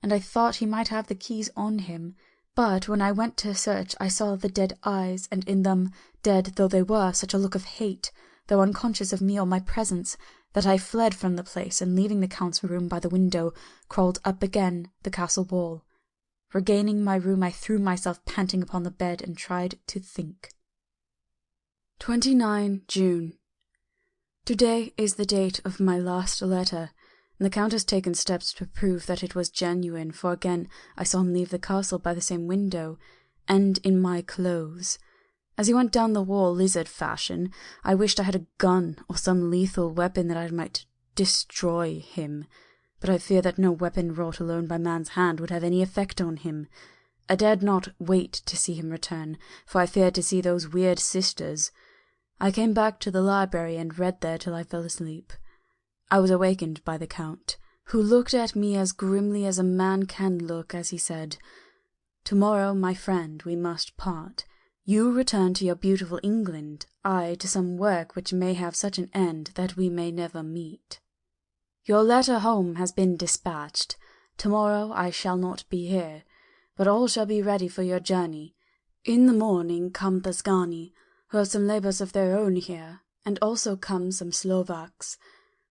and I thought he might have the keys on him, but when I went to search I saw the dead eyes, and in them, dead though they were, such a look of hate, though unconscious of me or my presence, that I fled from the place, and leaving the Count's room by the window, crawled up again the castle wall. Regaining my room, I threw myself panting upon the bed and tried to think. 29 June. Today is the date of my last letter, and the Count has taken steps to prove that it was genuine, for again I saw him leave the castle by the same window, and in my clothes. As he went down the wall lizard fashion, I wished I had a gun or some lethal weapon that I might destroy him. But I fear that no weapon wrought alone by man's hand would have any effect on him. I dared not wait to see him return, for I feared to see those weird sisters. I came back to the library and read there till I fell asleep. I was awakened by the Count, who looked at me as grimly as a man can look as he said, "Tomorrow, my friend, we must part. You return to your beautiful England, I to some work which may have such an end that we may never meet. Your letter home has been dispatched. Tomorrow I shall not be here, but all shall be ready for your journey. In the morning come the Skani, who have some labours of their own here, and also come some Slovaks.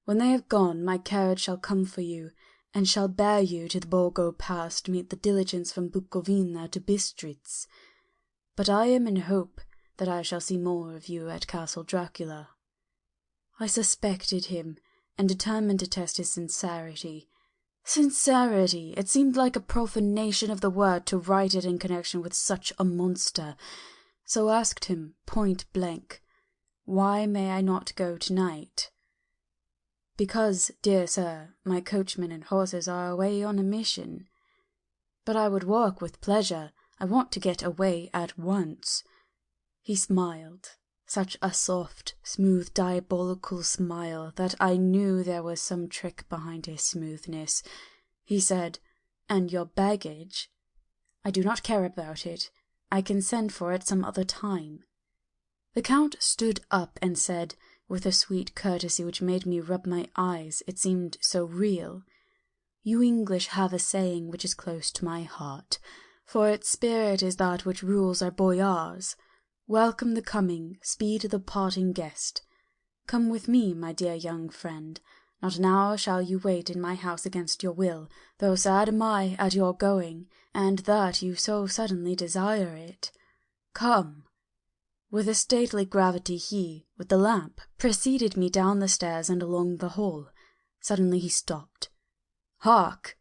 When they have gone, my carriage shall come for you, and shall bear you to the Borgo Pass to meet the diligence from Bukovina to Bistritz. But I am in hope that I shall see more of you at Castle Dracula." I suspected him, and determined to test his sincerity. Sincerity! It seemed like a profanation of the word to write it in connection with such a monster. So asked him, point blank, "Why may I not go tonight?" "Because, dear sir, my coachman and horses are away on a mission." "But I would walk with pleasure. I want to get away at once." He smiled. Such a soft, smooth, diabolical smile that I knew there was some trick behind his smoothness. He said, "And your baggage?" "I do not care about it. I can send for it some other time." The Count stood up and said, with a sweet courtesy which made me rub my eyes, it seemed so real, "You English have a saying which is close to my heart, for its spirit is that which rules our boyars. Welcome the coming, speed the parting guest. Come with me, my dear young friend. Not an hour shall you wait in my house against your will, though sad am I at your going, and that you so suddenly desire it. Come." With a stately gravity he, with the lamp, preceded me down the stairs and along the hall. Suddenly he stopped. "Hark!"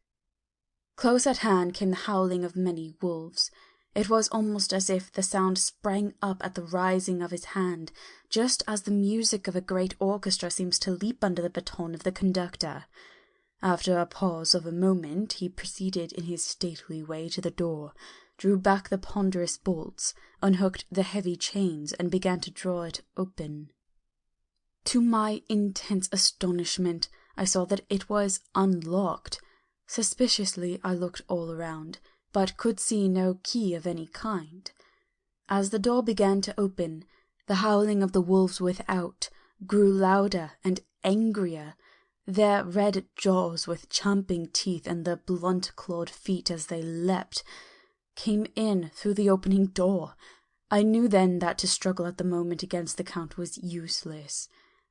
Close at hand came the howling of many wolves. It was almost as if the sound sprang up at the rising of his hand, just as the music of a great orchestra seems to leap under the baton of the conductor. After a pause of a moment, he proceeded in his stately way to the door, drew back the ponderous bolts, unhooked the heavy chains, and began to draw it open. To my intense astonishment, I saw that it was unlocked. Suspiciously, I looked all around, but could see no key of any kind. As the door began to open, the howling of the wolves without grew louder and angrier. Their red jaws with champing teeth and their blunt-clawed feet as they leapt came in through the opening door. I knew then that to struggle at the moment against the Count was useless.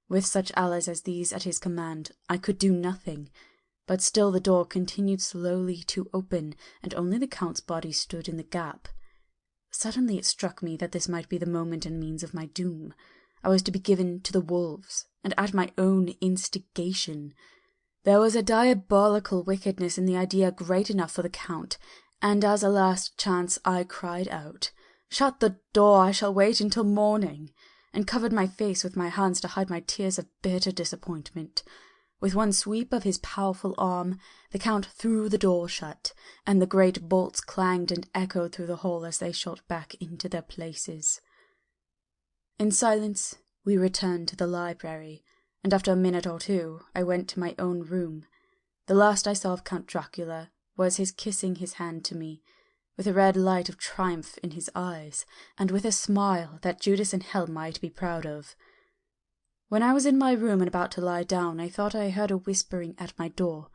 With such allies as these at his command, I could do nothing. But still the door continued slowly to open, and only the Count's body stood in the gap. Suddenly it struck me that this might be the moment and means of my doom. I was to be given to the wolves, and at my own instigation. There was a diabolical wickedness in the idea great enough for the Count, and as a last chance I cried out, "Shut the door, I shall wait until morning," and covered my face with my hands to hide my tears of bitter disappointment. With one sweep of his powerful arm, the Count threw the door shut, and the great bolts clanged and echoed through the hall as they shot back into their places. In silence, we returned to the library, and after a minute or two, I went to my own room. The last I saw of Count Dracula was his kissing his hand to me, with a red light of triumph in his eyes, and with a smile that Judas in hell might be proud of. When I was in my room and about to lie down, I thought I heard a whispering at my door.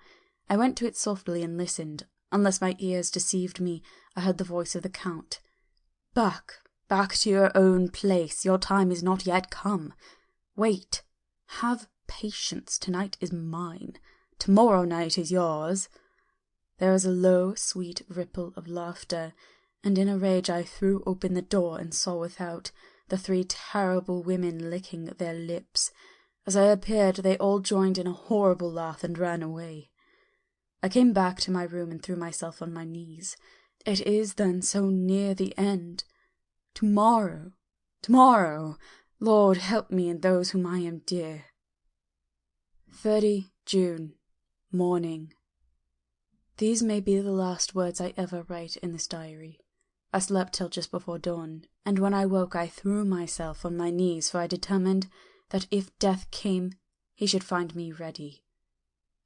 I went to it softly and listened. Unless my ears deceived me, I heard the voice of the Count. Back to your own place. Your time is not yet come. Wait. Have patience. Tonight is mine. Tomorrow night is yours." There was a low, sweet ripple of laughter, and in a rage I threw open the door and saw without the 3 terrible women licking their lips. As I appeared, they all joined in a horrible laugh and ran away. I came back to my room and threw myself on my knees. It is then so near the end. Tomorrow, Lord, help me and those whom I am dear. 30 June, morning. These may be the last words I ever write in this diary. I slept till just before dawn, and when I woke I threw myself on my knees, for I determined that if death came, he should find me ready.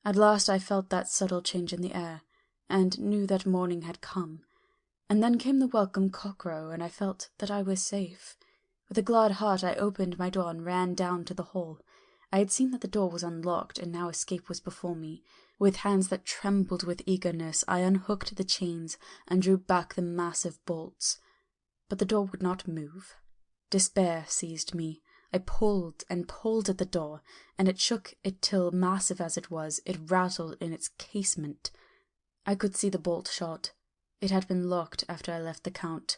At last I felt that subtle change in the air, and knew that morning had come. And then came the welcome cockcrow, and I felt that I was safe. With a glad heart I opened my door and ran down to the hall. I had seen that the door was unlocked, and now escape was before me. With hands that trembled with eagerness, I unhooked the chains and drew back the massive bolts. But the door would not move. Despair seized me. I pulled and pulled at the door, and it shook it till, massive as it was, it rattled in its casement. I could see the bolt shot. It had been locked after I left the Count.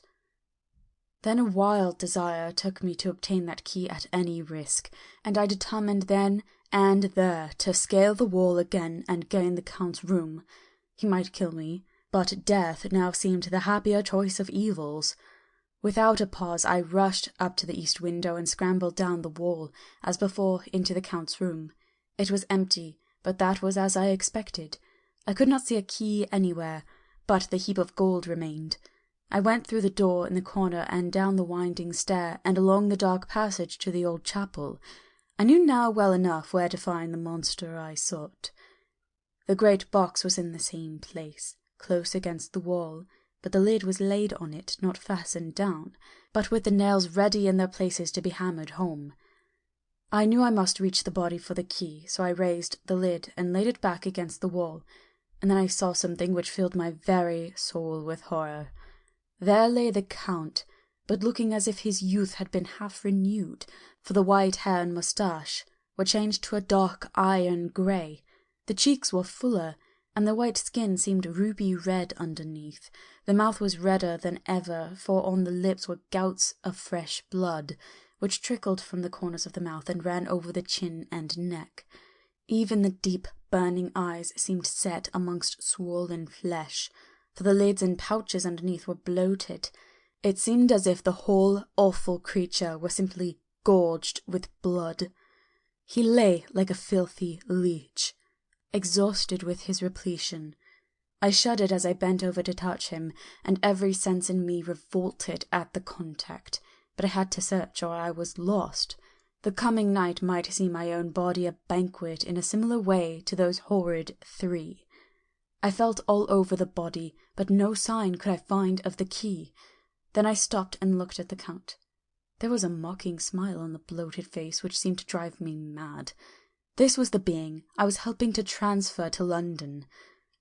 Then a wild desire took me to obtain that key at any risk, and I determined then and there to scale the wall again and gain the Count's room. He might kill me, but death now seemed the happier choice of evils. Without a pause I rushed up to the east window and scrambled down the wall, as before, into the Count's room. It was empty, but that was as I expected. I could not see a key anywhere, but the heap of gold remained. I went through the door in the corner and down the winding stair and along the dark passage to the old chapel. I knew now well enough where to find the monster I sought. The great box was in the same place, close against the wall, but the lid was laid on it, not fastened down, but with the nails ready in their places to be hammered home. I knew I must reach the body for the key, so I raised the lid and laid it back against the wall, and then I saw something which filled my very soul with horror. There lay the Count, but looking as if his youth had been half renewed, for the white hair and moustache were changed to a dark iron grey. The cheeks were fuller, and the white skin seemed ruby red underneath. The mouth was redder than ever, for on the lips were gouts of fresh blood, which trickled from the corners of the mouth and ran over the chin and neck. Even the deep, burning eyes seemed set amongst swollen flesh. for the lids and pouches underneath were bloated. It seemed as if the whole awful creature were simply gorged with blood. He lay like a filthy leech, exhausted with his repletion. I shuddered as I bent over to touch him, and every sense in me revolted at the contact, but I had to search or I was lost. The coming night might see my own body a banquet in a similar way to those horrid 3. I felt all over the body, but no sign could I find of the key. Then I stopped and looked at the Count. There was a mocking smile on the bloated face which seemed to drive me mad. This was the being I was helping to transfer to London,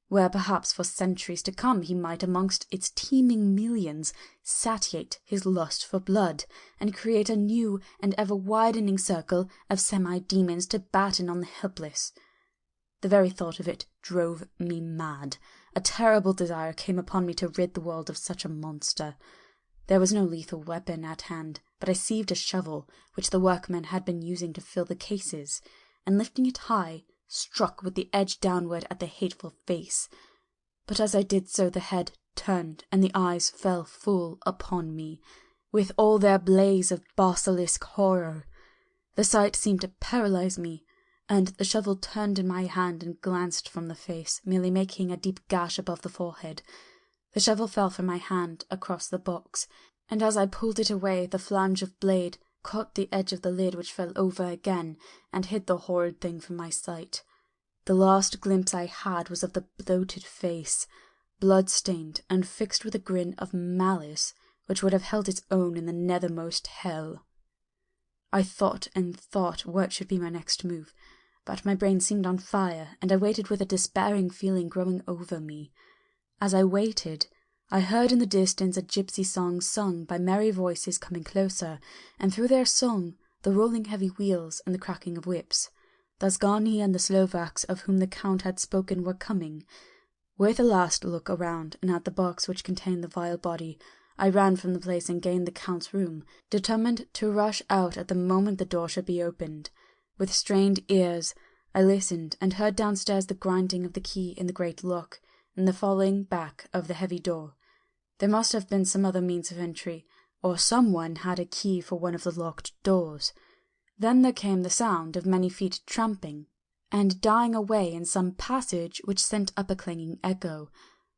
where perhaps for centuries to come he might amongst its teeming millions satiate his lust for blood, and create a new and ever-widening circle of semi-demons to batten on the helpless. The very thought of it drove me mad. A terrible desire came upon me to rid the world of such a monster. There was no lethal weapon at hand, but I seized a shovel, which the workmen had been using to fill the cases, and lifting it high, struck with the edge downward at the hateful face. But as I did so the head turned, and the eyes fell full upon me, with all their blaze of basilisk horror. The sight seemed to paralyze me, and the shovel turned in my hand and glanced from the face, merely making a deep gash above the forehead. The shovel fell from my hand across the box, and as I pulled it away, the flange of blade caught the edge of the lid, which fell over again and hid the horrid thing from my sight. The last glimpse I had was of the bloated face, blood-stained and fixed with a grin of malice which would have held its own in the nethermost hell. I thought and thought what should be my next move, but my brain seemed on fire, and I waited with a despairing feeling growing over me. As I waited, I heard in the distance a gypsy song sung by merry voices coming closer, and through their song the rolling heavy wheels and the cracking of whips. The Zgani and the Slovaks of whom the Count had spoken were coming. With a last look around and at the box which contained the vile body, I ran from the place and gained the Count's room, determined to rush out at the moment the door should be opened. With strained ears, I listened and heard downstairs the grinding of the key in the great lock, and the falling back of the heavy door. There must have been some other means of entry, or someone had a key for one of the locked doors. Then there came the sound of many feet tramping, and dying away in some passage which sent up a clanging echo.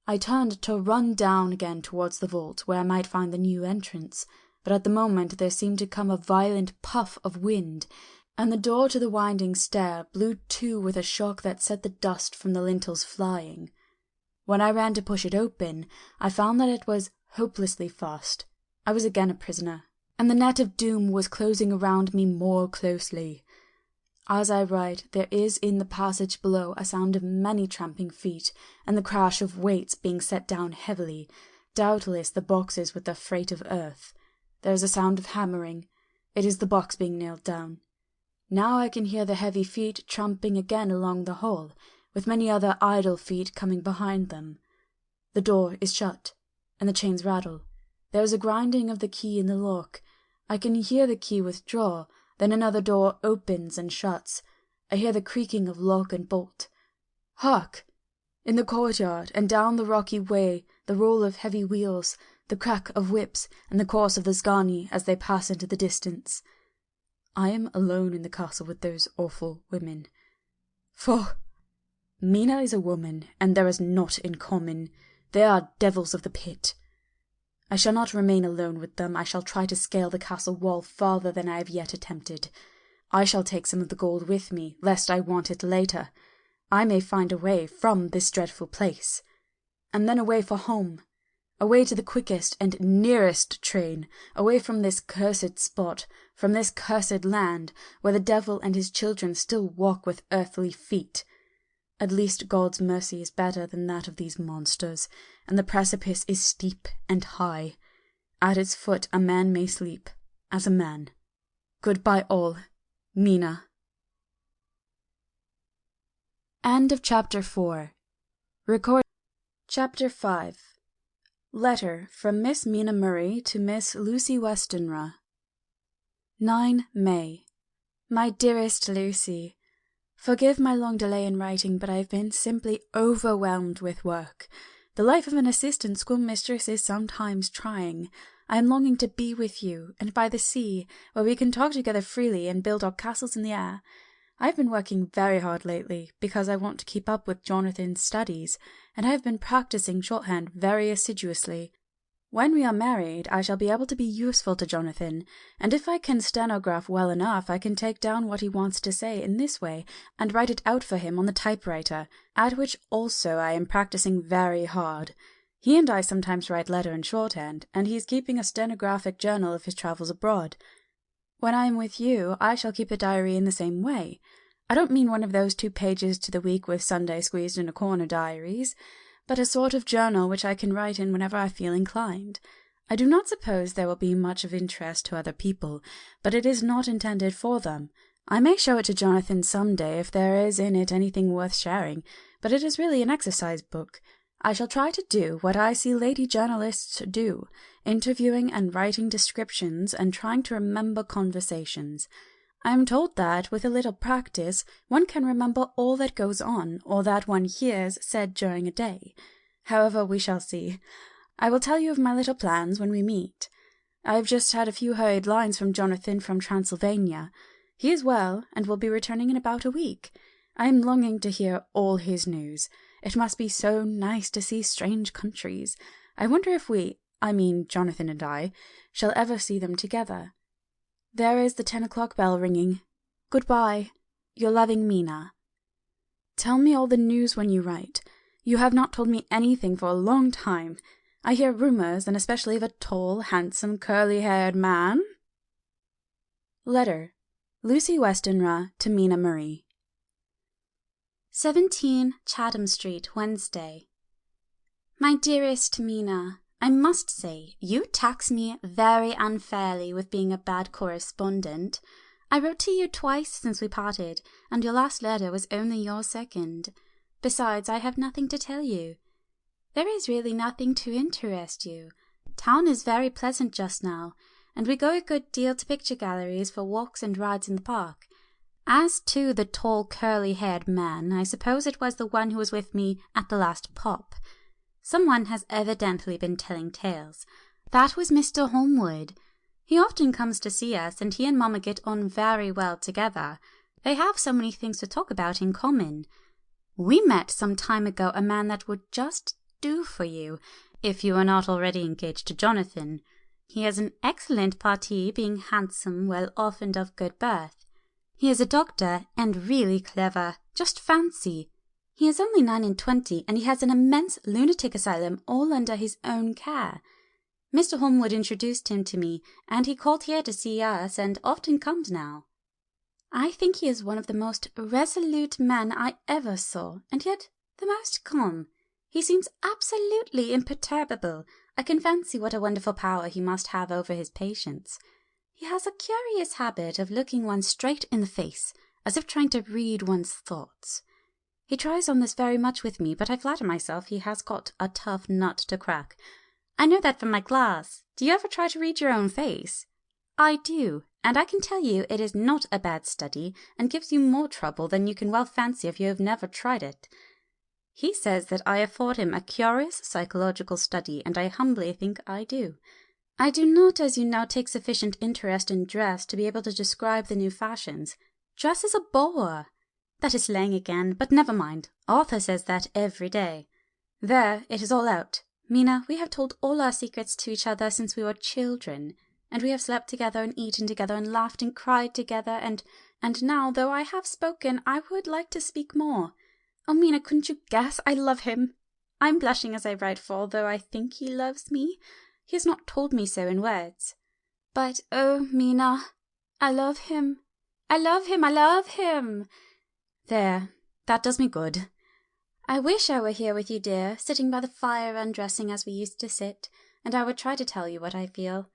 I turned to run down again towards the vault, where I might find the new entrance, but at the moment there seemed to come a violent puff of wind, and the door to the winding stair blew to with a shock that set the dust from the lintels flying. When I ran to push it open, I found that it was hopelessly fast. I was again a prisoner, and the net of doom was closing around me more closely. As I write, there is in the passage below a sound of many tramping feet, and the crash of weights being set down heavily, doubtless the boxes with their freight of earth. There is a sound of hammering. It is the box being nailed down. Now I can hear the heavy feet tramping again along the hall, with many other idle feet coming behind them. The door is shut, and the chains rattle. There is a grinding of the key in the lock. I can hear the key withdraw, then another door opens and shuts. I hear the creaking of lock and bolt. Hark! In the courtyard, and down the rocky way, the roll of heavy wheels, the crack of whips, and the course of the Zgani as they pass into the distance. I am alone in the castle with those awful women. For Mina is a woman, and there is naught in common. They are devils of the pit. I shall not remain alone with them. I shall try to scale the castle wall farther than I have yet attempted. I shall take some of the gold with me, lest I want it later. I may find a way from this dreadful place. And then away for home. Away to the quickest and nearest train, away from this cursed spot, from this cursed land, where the devil and his children still walk with earthly feet. At least God's mercy is better than that of these monsters, and the precipice is steep and high. At its foot a man may sleep, as a man. Goodbye all, Mina. End of Chapter 4. Chapter 5. Letter from Miss Mina Murray to Miss Lucy Westenra. 9 May. My dearest Lucy, forgive my long delay in writing, but I have been simply overwhelmed with work. The life of an assistant schoolmistress is sometimes trying. I am longing to be with you, and by the sea, where we can talk together freely and build our castles in the air. I've been working very hard lately, because I want to keep up with Jonathan's studies, and I have been practicing shorthand very assiduously. When we are married, I shall be able to be useful to Jonathan, and if I can stenograph well enough, I can take down what he wants to say in this way, and write it out for him on the typewriter, at which also I am practicing very hard. He and I sometimes write letter in shorthand, and he is keeping a stenographic journal of his travels abroad. When I am with you, I shall keep a diary in the same way. I don't mean one of those 2 pages to the week with Sunday squeezed in a corner diaries, but a sort of journal which I can write in whenever I feel inclined. I do not suppose there will be much of interest to other people, but it is not intended for them. I may show it to Jonathan some day if there is in it anything worth sharing, but it is really an exercise book. I shall try to do what I see lady journalists do, interviewing and writing descriptions and trying to remember conversations. I am told that, with a little practice, one can remember all that goes on, or that one hears said during a day. However, we shall see. I will tell you of my little plans when we meet. I have just had a few hurried lines from Jonathan from Transylvania. He is well, and will be returning in about a week. I am longing to hear all his news. It must be so nice to see strange countries. I wonder if Jonathan and I, shall ever see them together. There is the 10 o'clock bell ringing. Goodbye. Your loving Mina. Tell me all the news when you write. You have not told me anything for a long time. I hear rumours, and especially of a tall, handsome, curly-haired man. Letter. Lucy Westenra to Mina Marie. 17 Chatham Street, Wednesday. My dearest Mina, I must say, you tax me very unfairly with being a bad correspondent. I wrote to you twice since we parted, and your last letter was only your second. Besides, I have nothing to tell you. There is really nothing to interest you. Town is very pleasant just now, and we go a good deal to picture galleries for walks and rides in the park. As to the tall, curly-haired man, I suppose it was the one who was with me at the last pop. Someone has evidently been telling tales. That was Mr. Holmwood. He often comes to see us, and he and Mamma get on very well together. They have so many things to talk about in common. We met some time ago a man that would just do for you, if you are not already engaged to Jonathan. He has an excellent parti, being handsome, well off, and of good birth. He is a doctor, and really clever. Just fancy! He is only 29, and he has an immense lunatic asylum all under his own care. Mr. Holmwood introduced him to me, and he called here to see us, and often comes now. I think he is one of the most resolute men I ever saw, and yet the most calm. He seems absolutely imperturbable. I can fancy what a wonderful power he must have over his patients. He has a curious habit of looking one straight in the face, as if trying to read one's thoughts. He tries on this very much with me, but I flatter myself he has got a tough nut to crack. I know that from my glass. Do you ever try to read your own face? I do, and I can tell you it is not a bad study, and gives you more trouble than you can well fancy if you have never tried it. He says that I afford him a curious psychological study, and I humbly think I do. I do not, as you know, take sufficient interest in dress to be able to describe the new fashions. Dress is a bore. That is slang again, but never mind. Arthur says that every day. There, it is all out. Mina, we have told all our secrets to each other since we were children, and we have slept together and eaten together and laughed and cried together, and now, though I have spoken, I would like to speak more. Oh, Mina, couldn't you guess? I love him. I'm blushing as I write, for although I think he loves me, he has not told me so in words. But, oh, Mina, I love him. I love him. I love him. There, that does me good. I wish I were here with you, dear, sitting by the fire undressing as we used to sit, and I would try to tell you what I feel.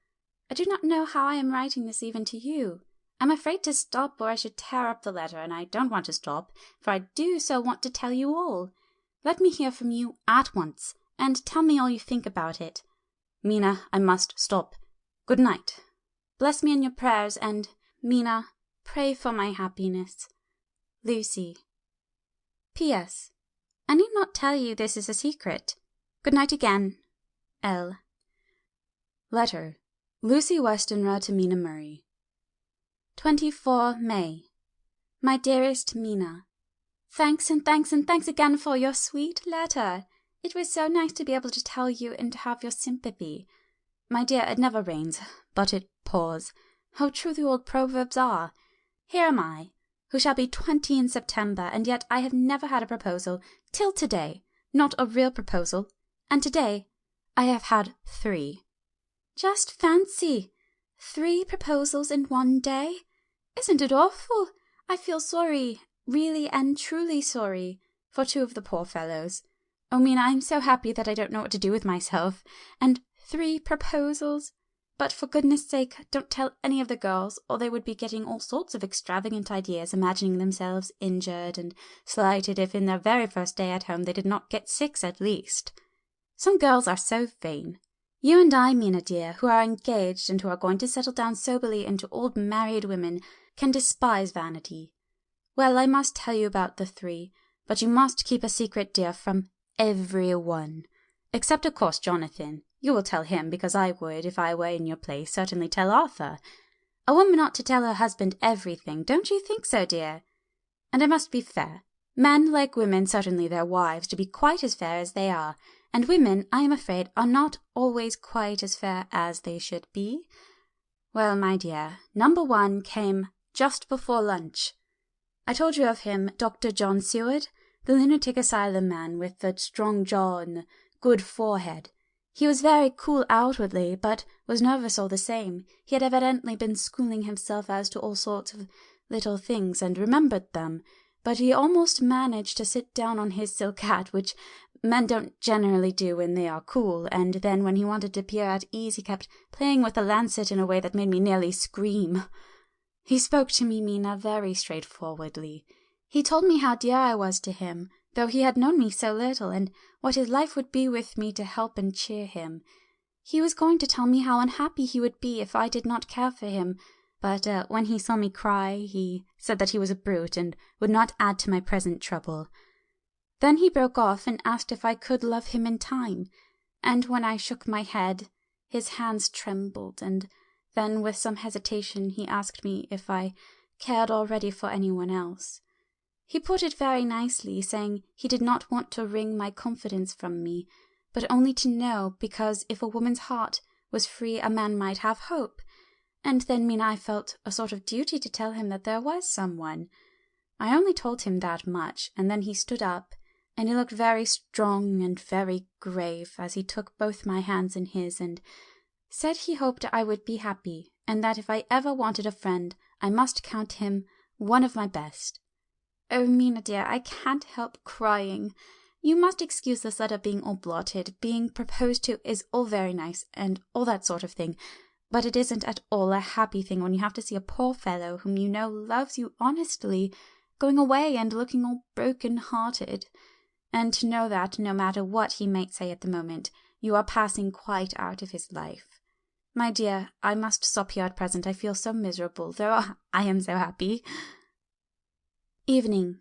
I do not know how I am writing this even to you. I'm afraid to stop, or I should tear up the letter, and I don't want to stop, for I do so want to tell you all. Let me hear from you at once, and tell me all you think about it. Mina, I must stop. Good night. Bless me in your prayers, and, Mina, pray for my happiness. Lucy. P.S. I need not tell you this is a secret. Good night again. L. Letter. Lucy Westenra to Mina Murray. 24 May. My dearest Mina, thanks and thanks and thanks again for your sweet letter. It was so nice to be able to tell you and to have your sympathy. My dear, it never rains, but it pours. How true the old proverbs are. Here am I, who shall be 20 in September, and yet I have never had a proposal till today, not a real proposal, and today I have had 3. Just fancy, 3 proposals in one day. Isn't it awful? I feel sorry, really and truly sorry, for 2 of the poor fellows. Oh, Mina, I'm so happy that I don't know what to do with myself. And 3 proposals. But for goodness sake, don't tell any of the girls, or they would be getting all sorts of extravagant ideas, imagining themselves injured and slighted if in their very first day at home they did not get 6 at least. Some girls are so vain. You and I, Mina dear, who are engaged and who are going to settle down soberly into old married women, can despise vanity. Well, I must tell you about the 3, but you must keep a secret, dear, from everyone. Except, of course, Jonathan. You will tell him, because I would, if I were in your place, certainly tell Arthur. A woman ought to tell her husband everything, don't you think so, dear? And I must be fair. Men like women, certainly their wives, to be quite as fair as they are, and women, I am afraid, are not always quite as fair as they should be. Well, my dear, number 1 came just before lunch. I told you of him, Dr. John Seward, the lunatic asylum man with the strong jaw and the good forehead. He was very cool outwardly, but was nervous all the same. He had evidently been schooling himself as to all sorts of little things, and remembered them, but he almost managed to sit down on his silk hat, which men don't generally do when they are cool, and then when he wanted to appear at ease he kept playing with the lancet in a way that made me nearly scream. He spoke to me, Mina, very straightforwardly. He told me how dear I was to him, though he had known me so little, and what his life would be with me to help and cheer him. He was going to tell me how unhappy he would be if I did not care for him, but when he saw me cry, he said that he was a brute and would not add to my present trouble. Then he broke off and asked if I could love him in time, and when I shook my head, his hands trembled, and then with some hesitation he asked me if I cared already for anyone else. He put it very nicely, saying he did not want to wring my confidence from me, but only to know, because if a woman's heart was free a man might have hope. And then Mina, I felt a sort of duty to tell him that there was someone. I only told him that much, and then he stood up, and he looked very strong and very grave as he took both my hands in his, and said he hoped I would be happy, and that if I ever wanted a friend, I must count him one of my best. Oh, Mina dear, I can't help crying. You must excuse this letter being all blotted. Being proposed to is all very nice, and all that sort of thing, but it isn't at all a happy thing when you have to see a poor fellow whom you know loves you honestly going away and looking all broken-hearted, and to know that, no matter what he might say at the moment, you are passing quite out of his life. My dear, I must stop here at present. I feel so miserable, though I am so happy. Evening.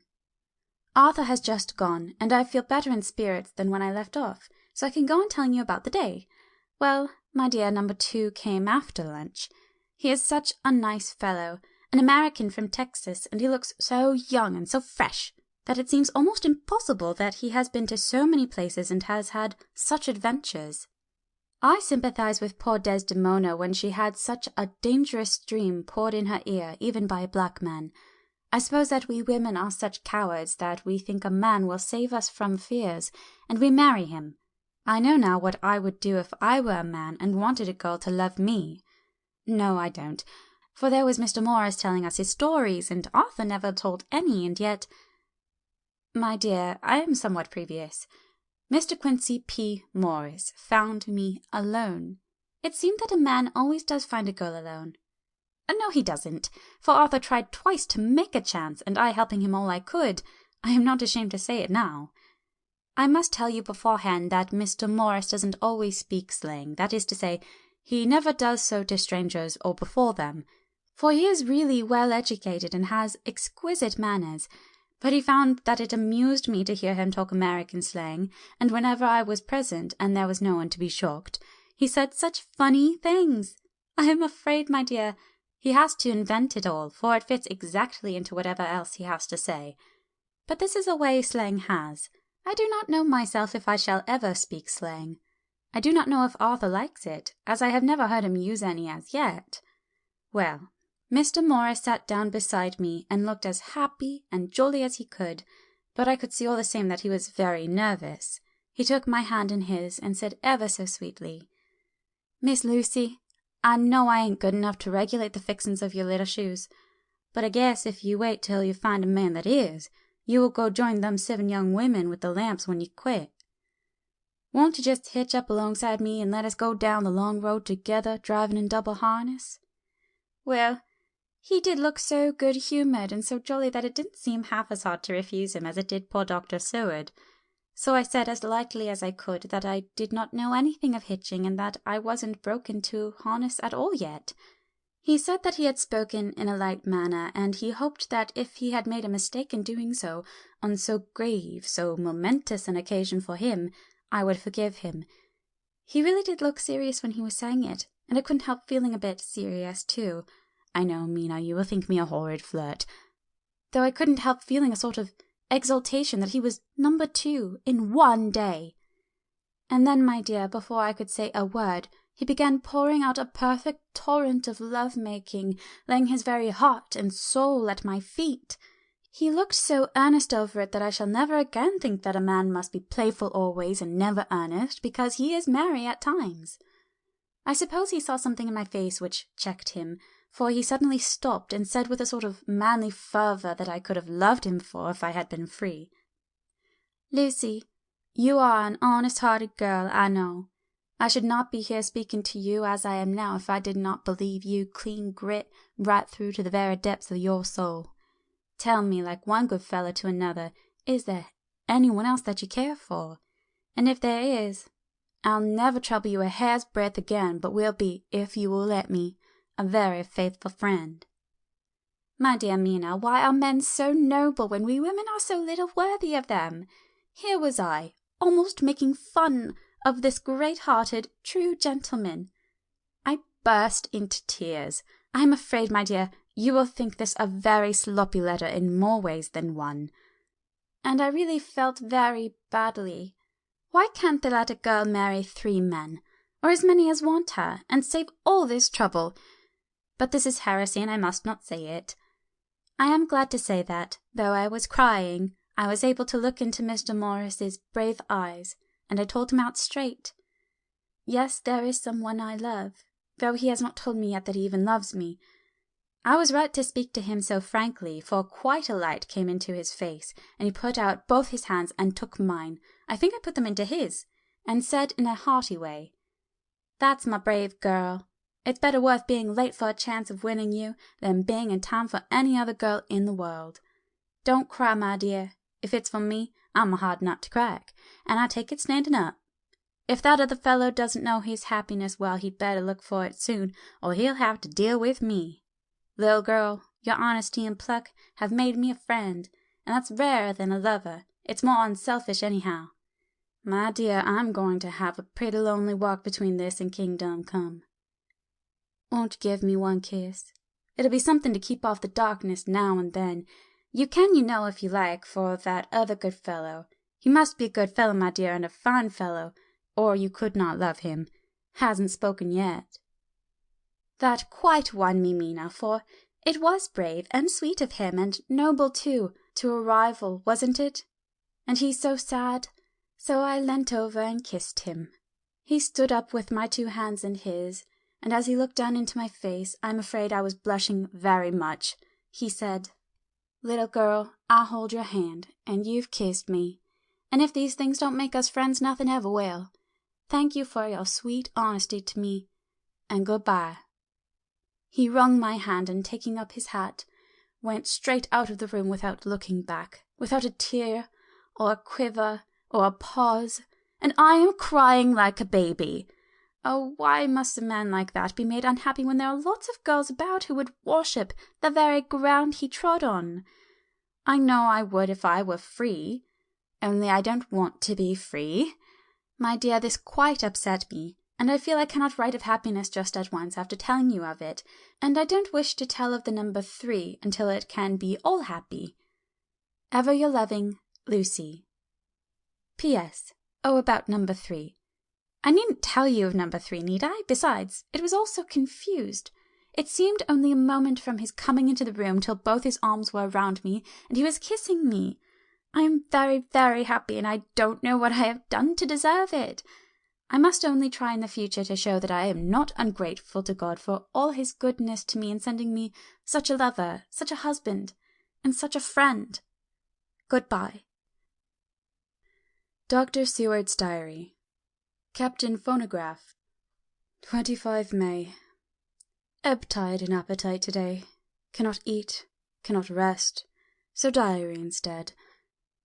Arthur has just gone, and I feel better in spirits than when I left off, so I can go on telling you about the day. Well, my dear, number 2 came after lunch. He is such a nice fellow, an American from Texas, and he looks so young and so fresh that it seems almost impossible that he has been to so many places and has had such adventures. I sympathize with poor Desdemona when she had such a dangerous dream poured in her ear, even by a black man. I suppose that we women are such cowards that we think a man will save us from fears, and we marry him. I know now what I would do if I were a man and wanted a girl to love me. No, I don't, for there was Mr. Morris telling us his stories, and Arthur never told any, and yet— My dear, I am somewhat previous. Mr. Quincy P. Morris found me alone. It seemed that a man always does find a girl alone. No, he doesn't, for Arthur tried twice to make a chance, and I helping him all I could. I am not ashamed to say it now. I must tell you beforehand that Mr. Morris doesn't always speak slang, that is to say, he never does so to strangers or before them, for he is really well educated and has exquisite manners, but he found that it amused me to hear him talk American slang, and whenever I was present and there was no one to be shocked, he said such funny things. I am afraid, my dear, he has to invent it all, for it fits exactly into whatever else he has to say. But this is a way slang has. I do not know myself if I shall ever speak slang. I do not know if Arthur likes it, as I have never heard him use any as yet. Well, Mr. Morris sat down beside me and looked as happy and jolly as he could, but I could see all the same that he was very nervous. He took my hand in his and said ever so sweetly, "Miss Lucy, I know I ain't good enough to regulate the fixings of your little shoes, but I guess if you wait till you find a man that is, you will go join them 7 young women with the lamps when you quit. Won't you just hitch up alongside me and let us go down the long road together, driving in double harness?" Well, he did look so good-humoured and so jolly that it didn't seem half as hard to refuse him as it did poor Dr. Seward. So I said as lightly as I could that I did not know anything of hitching and that I wasn't broken to harness at all yet. He said that he had spoken in a light manner, and he hoped that if he had made a mistake in doing so on so grave, so momentous an occasion for him, I would forgive him. He really did look serious when he was saying it, and I couldn't help feeling a bit serious too. I know, Mina, you will think me a horrid flirt, though I couldn't help feeling a sort of exultation that he was number 2 in 1 day. And then, my dear, before I could say a word, he began pouring out a perfect torrent of love-making, laying his very heart and soul at my feet. He looked so earnest over it that I shall never again think that a man must be playful always and never earnest, because he is merry at times. I suppose he saw something in my face which checked him, for he suddenly stopped and said with a sort of manly fervour that I could have loved him for if I had been free, "Lucy, you are an honest-hearted girl, I know. I should not be here speaking to you as I am now if I did not believe you clean grit right through to the very depths of your soul. Tell me, like one good fellow to another, is there anyone else that you care for? And if there is, I'll never trouble you a hair's breadth again, but will be, if you will let me, a very faithful friend." My dear Mina, why are men so noble when we women are so little worthy of them? Here was I, almost making fun of this great-hearted, true gentleman. I burst into tears. I am afraid, my dear, you will think this a very sloppy letter in more ways than one. And I really felt very badly. Why can't they let a girl marry 3 men, or as many as want her, and save all this trouble? But this is heresy, and I must not say it. I am glad to say that, though I was crying, I was able to look into Mr. Morris's brave eyes, and I told him out straight. Yes, there is someone I love, though he has not told me yet that he even loves me. I was right to speak to him so frankly, for quite a light came into his face, and he put out both his hands and took mine. I think I put them into his, and said in a hearty way, "That's my brave girl. It's better worth being late for a chance of winning you than being in time for any other girl in the world. Don't cry, my dear. If it's for me, I'm a hard nut to crack, and I take it standing up. If that other fellow doesn't know his happiness, well, he'd better look for it soon, or he'll have to deal with me. Little girl, your honesty and pluck have made me a friend, and that's rarer than a lover. It's more unselfish anyhow. My dear, I'm going to have a pretty lonely walk between this and Kingdom Come. Won't you give me one kiss? It'll be something to keep off the darkness now and then. You can, you know, if you like, for that other good fellow. He must be a good fellow, my dear, and a fine fellow, or you could not love him. Hasn't spoken yet." That quite won me, Mina, for it was brave and sweet of him, and noble too, to a rival, wasn't it? And he so sad. So I leant over and kissed him. He stood up with my 2 hands in his, and as he looked down into my face, I'm afraid I was blushing very much. He said, "Little girl, I'll hold your hand, and you've kissed me, and if these things don't make us friends, nothing ever will. Thank you for your sweet honesty to me, and good-bye." He wrung my hand, and taking up his hat, went straight out of the room without looking back, without a tear, or a quiver, or a pause, and I am crying like a baby. Oh, why must a man like that be made unhappy when there are lots of girls about who would worship the very ground he trod on? I know I would if I were free, only I don't want to be free. My dear, this quite upset me, and I feel I cannot write of happiness just at once after telling you of it, and I don't wish to tell of the number 3 until it can be all happy. Ever your loving, Lucy. P.S. Oh, about number 3. I needn't tell you of number 3, need I? Besides, it was all so confused. It seemed only a moment from his coming into the room till both his arms were around me, and he was kissing me. I am very, very happy, and I don't know what I have done to deserve it. I must only try in the future to show that I am not ungrateful to God for all his goodness to me in sending me such a lover, such a husband, and such a friend. Goodbye. Dr. Seward's Diary. Kept in phonograph. 25 May. Ebb tide in appetite today. Cannot eat, cannot rest, so diary instead.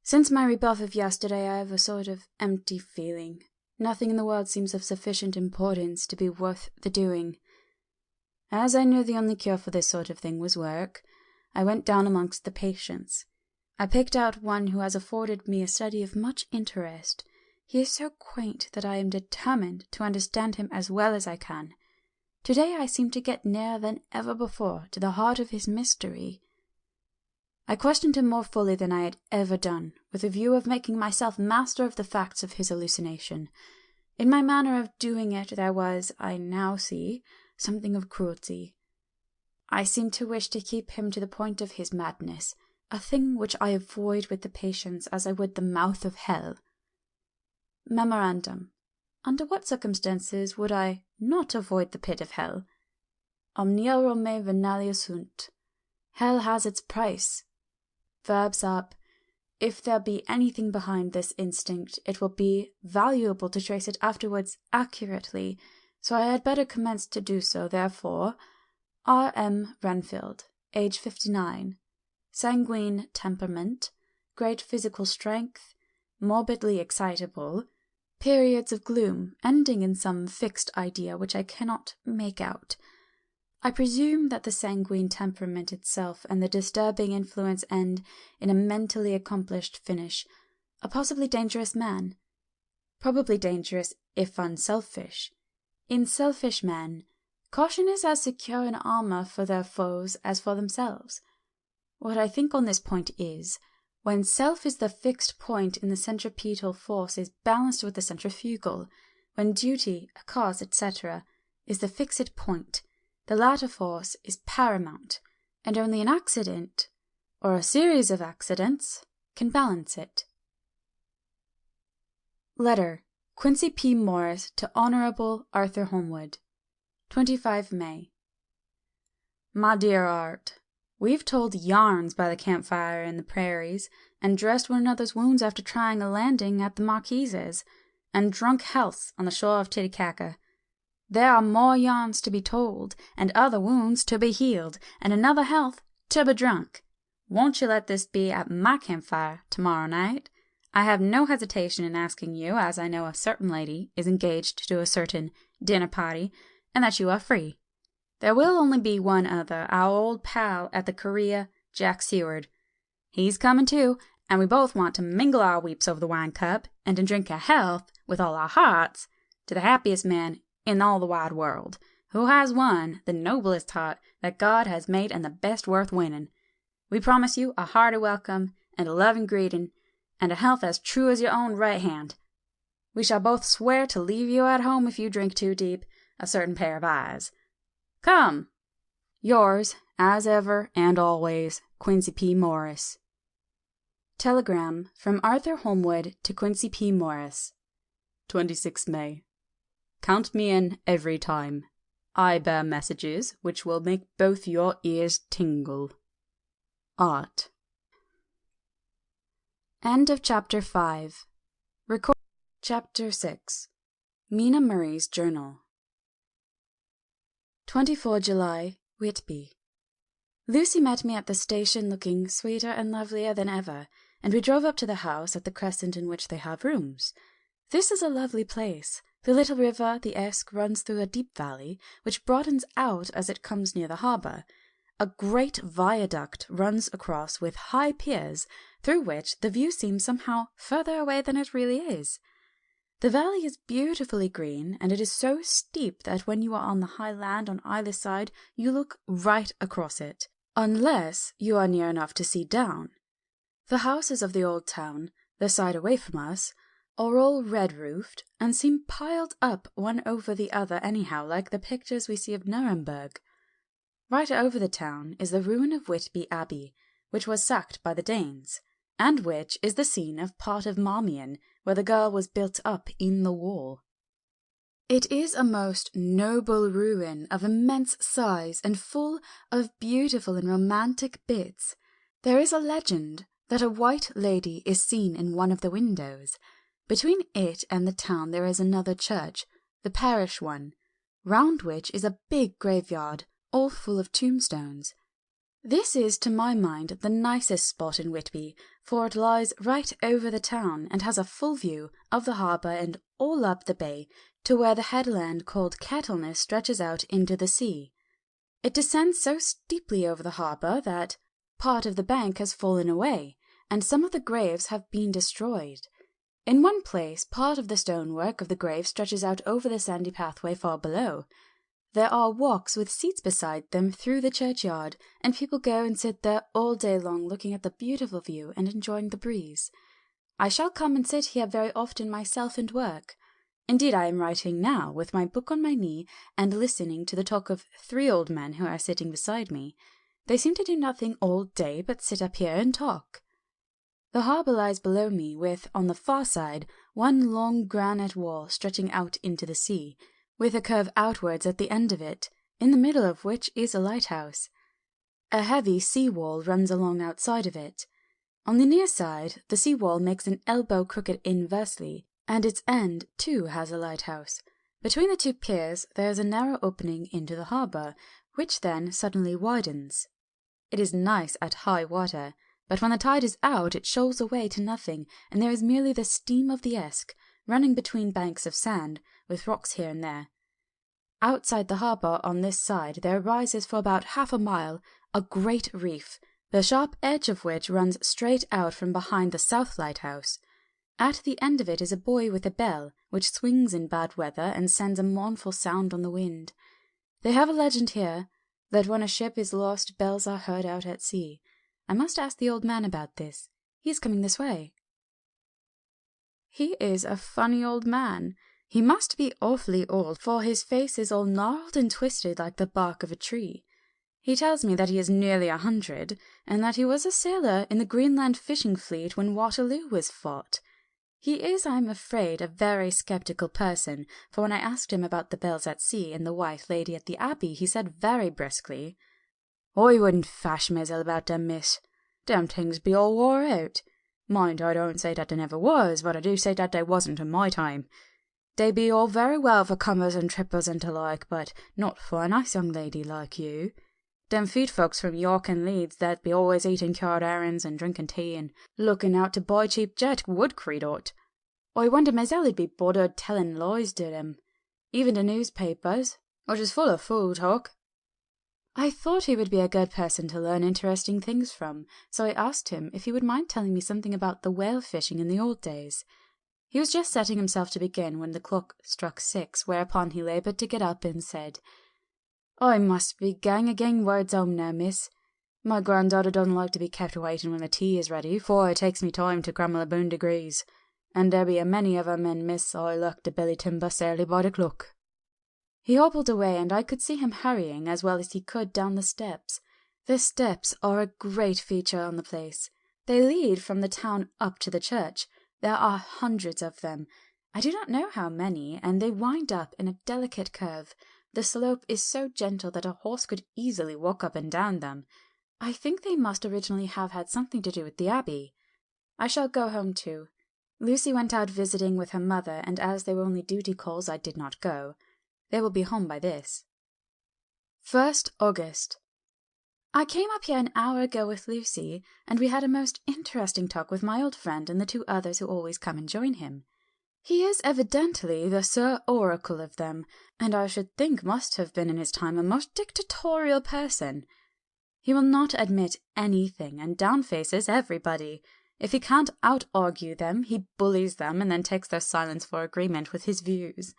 Since my rebuff of yesterday, I have a sort of empty feeling. Nothing in the world seems of sufficient importance to be worth the doing. As I knew the only cure for this sort of thing was work, I went down amongst the patients. I picked out one who has afforded me a study of much interest. He is so quaint that I am determined to understand him as well as I can. Today I seem to get nearer than ever before to the heart of his mystery. I questioned him more fully than I had ever done, with a view of making myself master of the facts of his hallucination. In my manner of doing it there was, I now see, something of cruelty. I seemed to wish to keep him to the point of his madness, a thing which I avoid with the patients as I would the mouth of hell. Memorandum. Under what circumstances would I not avoid the pit of hell? Omnia Rome venalia sunt. Hell has its price. Verbs up. If there be anything behind this instinct, it will be valuable to trace it afterwards accurately, so I had better commence to do so, therefore. R. M. Renfield, age 59. Sanguine temperament, great physical strength, morbidly excitable, periods of gloom, ending in some fixed idea which I cannot make out. I presume that the sanguine temperament itself and the disturbing influence end in a mentally accomplished finish, a possibly dangerous man. Probably dangerous if unselfish. In selfish men, caution is as secure an armor for their foes as for themselves. What I think on this point is, when self is the fixed point in the centripetal force is balanced with the centrifugal, when duty, a cause, etc., is the fixed point, the latter force is paramount, and only an accident, or a series of accidents, can balance it. Letter. Quincy P. Morris to Honorable Arthur Holmwood. 25 May. My dear Art, we've told yarns by the campfire in the prairies, and dressed one another's wounds after trying a landing at the Marquise's, and drunk healths on the shore of Titicaca. There are more yarns to be told, and other wounds to be healed, and another health to be drunk. Won't you let this be at my campfire tomorrow night? I have no hesitation in asking you, as I know a certain lady is engaged to a certain dinner party, and that you are free. There will only be one other, our old pal at the Korea, Jack Seward. He's coming too, and we both want to mingle our weeps over the wine cup, and to drink a health, with all our hearts, to the happiest man in all the wide world, who has won the noblest heart that God has made and the best worth winning. We promise you a hearty welcome, and a loving greeting, and a health as true as your own right hand. We shall both swear to leave you at home if you drink too deep, a certain pair of eyes. Come! Yours, as ever and always, Quincy P. Morris. Telegram from Arthur Holmwood to Quincy P. Morris. 26 May. Count me in every time. I bear messages which will make both your ears tingle. Art. End of Chapter 5. Record Chapter 6. Mina Murray's Journal. 24 July, Whitby. Lucy met me at the station looking sweeter and lovelier than ever, and we drove up to the house at the crescent in which they have rooms. This is a lovely place. The little river, the Esk, runs through a deep valley, which broadens out as it comes near the harbour. a great viaduct runs across with high piers, through which the view seems somehow further away than it really is. The valley is beautifully green, and it is so steep that when you are on the high land on either side, you look right across it, unless you are near enough to see down. The houses of the old town, the side away from us, are all red-roofed, and seem piled up one over the other anyhow, like the pictures we see of Nuremberg. Right over the town is the ruin of Whitby Abbey, which was sacked by the Danes, and which is the scene of part of Marmion, where the girl was built up in the wall. It is a most noble ruin of immense size and full of beautiful and romantic bits. There is a legend that a white lady is seen in one of the windows. Between it and the town there is another church, the parish one, round which is a big graveyard, all full of tombstones. This is, to my mind, the nicest spot in Whitby, for it lies right over the town and has a full view of the harbour and all up the bay to where the headland called Kettleness stretches out into the sea. It descends so steeply over the harbour that part of the bank has fallen away, and some of the graves have been destroyed. In one place, part of the stonework of the grave stretches out over the sandy pathway far below. There are walks with seats beside them through the churchyard, and people go and sit there all day long looking at the beautiful view and enjoying the breeze. I shall come and sit here very often myself and work. Indeed, I am writing now, with my book on my knee, and listening to the talk of 3 old men who are sitting beside me. They seem to do nothing all day but sit up here and talk. The harbour lies below me, with, on the far side, one long granite wall stretching out into the sea, with a curve outwards at the end of it, in the middle of which is a lighthouse. A heavy sea wall runs along outside of it. On the near side, the sea wall makes an elbow crooked inversely, and its end, too, has a lighthouse. Between the 2 piers there is a narrow opening into the harbour, which then suddenly widens. It is nice at high water, but when the tide is out it shoals away to nothing, and there is merely the steam of the Esk, running between banks of sand, with rocks here and there. Outside the harbour on this side there rises for about half a mile a great reef, the sharp edge of which runs straight out from behind the south lighthouse. At the end of it is a buoy with a bell, which swings in bad weather and sends a mournful sound on the wind. They have a legend here that when a ship is lost bells are heard out at sea. I must ask the old man about this. He is coming this way. He is a funny old man. He must be awfully old, for his face is all gnarled and twisted like the bark of a tree. He tells me that he is nearly 100, and that he was a sailor in the Greenland fishing fleet when Waterloo was fought. He is, I am afraid, a very sceptical person, for when I asked him about the bells at sea and the white lady at the Abbey, he said very briskly, "I wouldn't fash myself about them, miss. Them things be all wore out. Mind, I don't say that they never was, but I do say that they wasn't in my time. They be all very well for comers and trippers and the like, but not for a nice young lady like you. Them feet folks from York and Leeds that be always eating card errands and drinking tea and looking out to buy cheap jet would creed out. I wonder myself would be bothered telling lies to them. Even the newspapers, which is full of fool talk." I thought he would be a good person to learn interesting things from, so I asked him if he would mind telling me something about the whale fishing in the old days. He was just setting himself to begin when the clock struck 6, whereupon he laboured to get up and said, "I must be gang again words home now, miss. My granddaughter doesn't like to be kept waiting when the tea is ready, for it takes me time to cram 11 degrees, and there be a many of 'em, and miss, I look to Billy Timber sairly by the clock." He hobbled away, and I could see him hurrying as well as he could down the steps. The steps are a great feature on the place. They lead from the town up to the church. There are hundreds of them. I do not know how many, and they wind up in a delicate curve. The slope is so gentle that a horse could easily walk up and down them. I think they must originally have had something to do with the Abbey. I shall go home too. Lucy went out visiting with her mother, and as they were only duty calls, I did not go. They will be home by this. 1st August. I came up here an hour ago with Lucy, and we had a most interesting talk with my old friend and the 2 others who always come and join him. He is evidently the Sir Oracle of them, and I should think must have been in his time a most dictatorial person. He will not admit anything and downfaces everybody. If he can't out-argue them, he bullies them and then takes their silence for agreement with his views.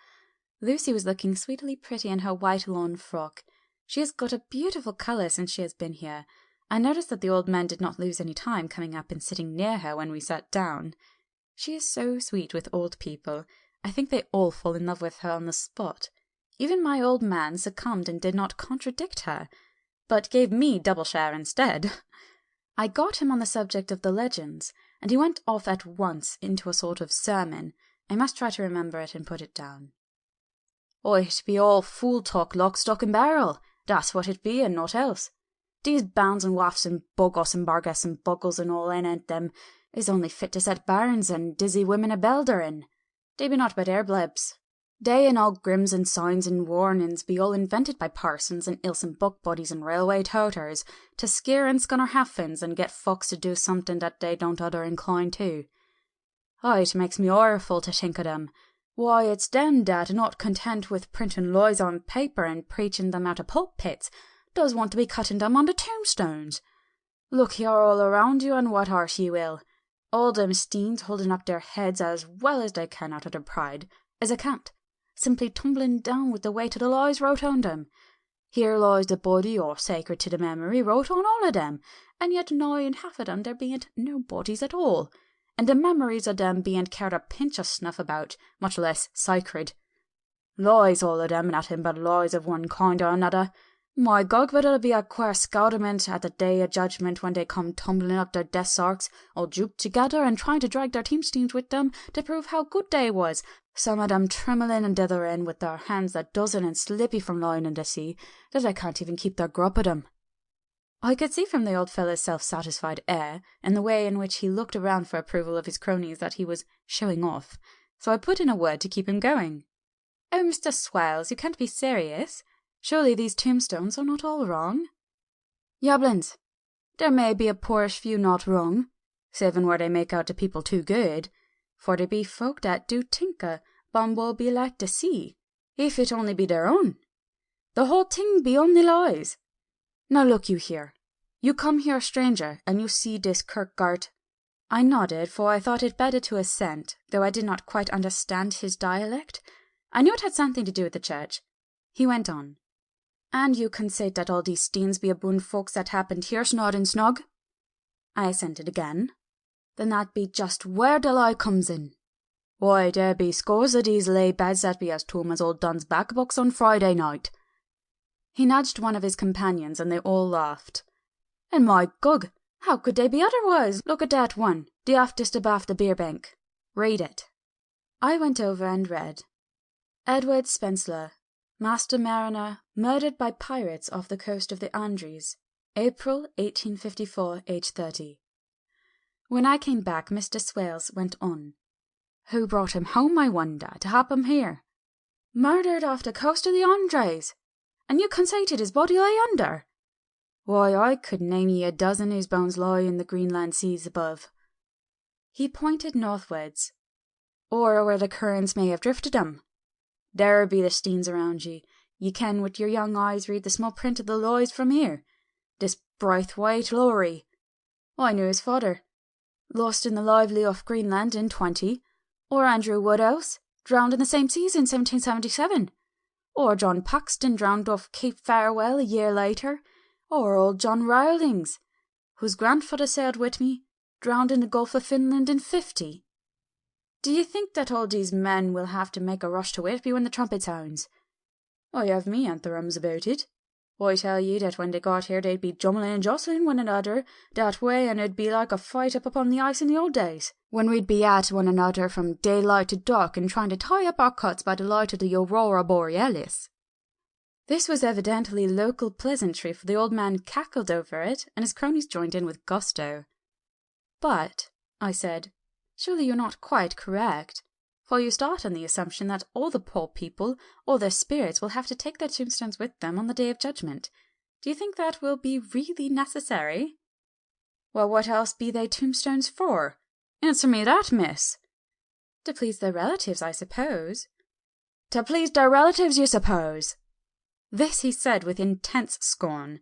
Lucy was looking sweetly pretty in her white lawn frock. She has got a beautiful colour since she has been here. I noticed that the old man did not lose any time coming up and sitting near her when we sat down. She is so sweet with old people. I think they all fall in love with her on the spot. Even my old man succumbed and did not contradict her, but gave me double share instead. I got him on the subject of the legends, and he went off at once into a sort of sermon. I must try to remember it and put it down. "Oh, it be all fool talk, lock, stock, and barrel. That's what it be, and naught else. These bounds and wafts and boggos and bargas and buggles and all anent them is only fit to set bairns and dizzy women a belder in. They be not but airblebs. They and all grims and signs and warnings be all invented by parsons and ilse and buck bodies and railway toters to scare and scunner haffins and get folks to do something that they don't other incline to. Oh, it makes me orful to think of them. Why, it's them that, not content with printing lies on paper and preaching them out of pulpits, does want to be cutting them on the tombstones. Look here all around you, and what art ye will? All them steens holding up their heads as well as they can out of their pride, as a cant, simply tumbling down with the weight of the lies wrote on them. Here lies the body, or sacred to the memory, wrote on all of them, and yet nigh in half of them there bean't no bodies at all, and the memories of them bean't cared a pinch of snuff about, much less sacred. Lies all of them, nothing but lies of one kind or another. My God, but it'll be a queer scoutement at the day of judgment when they come tumbling up their death arks, all duped together and trying to drag their teamsteens with them to prove how good they was, some of them trembling and dithering with their hands that dozen and slippy from lying in the sea, that they can't even keep their grip of them." I could see from the old fellow's self-satisfied air, and the way in which he looked around for approval of his cronies, that he was showing off, so I put in a word to keep him going. "Oh, Mr. Swells, you can't be serious. Surely these tombstones are not all wrong?" "Yablins, there may be a poorish few not wrong, saving where they make out the people too good, for there be folk that do tinker Bumble be like to see, if it only be their own. The whole thing be only lies. Now look you here. You come here a stranger, and you see this kirkgard." I nodded, for I thought it better to assent, though I did not quite understand his dialect. I knew it had something to do with the church. He went on. "And you consait that all these steens be aboon folks that happened here snod and snug?" I assented again. "Then that be just where the lie comes in. Why, there be scores of these lay beds that be as toom as old Don's back box on Friday night." He nudged one of his companions, and they all laughed. "And my gug, how could they be otherwise? Look at that one, the aftest abaft the beer bank. Read it." I went over and read. "Edward Spencer, Master Mariner, murdered by pirates off the coast of the Andres, April 1854, age 30. When I came back, Mr. Swales went on. "Who brought him home, I wonder, to hap him here? Murdered off the coast of the Andres, and you conceited his body lay under? Why, I could name ye a dozen whose bones lie in the Greenland seas above." He pointed northwards. "Or where the currents may have drifted 'em. There be the steens around ye. Ye can with your young eyes read the small print of the lies from here. This Braithwaite Lowry. I knew his father. Lost in the lively off Greenland in 20. Or Andrew Woodhouse, drowned in the same seas in 1777. Or John Paxton, drowned off Cape Farewell a year later. Or old John Rowlings, whose grandfather sailed with me, drowned in the Gulf of Finland in 50. Do you think that all these men will have to make a rush to Whitby when the trumpet sounds? I have me antherums about it. I tell ye that when they got here they'd be jumbling and jostling one another that way, and it'd be like a fight up upon the ice in the old days, when we'd be at one another from daylight to dark and trying to tie up our cuts by the light of the Aurora Borealis." This was evidently local pleasantry, for the old man cackled over it, and his cronies joined in with gusto. "But," I said, "surely you're not quite correct, for you start on the assumption that all the poor people, all their spirits, will have to take their tombstones with them on the Day of Judgment. Do you think that will be really necessary?" "Well, what else be they tombstones for? Answer me that, miss." "To please their relatives, I suppose." "To please their relatives, you suppose?" This he said with intense scorn.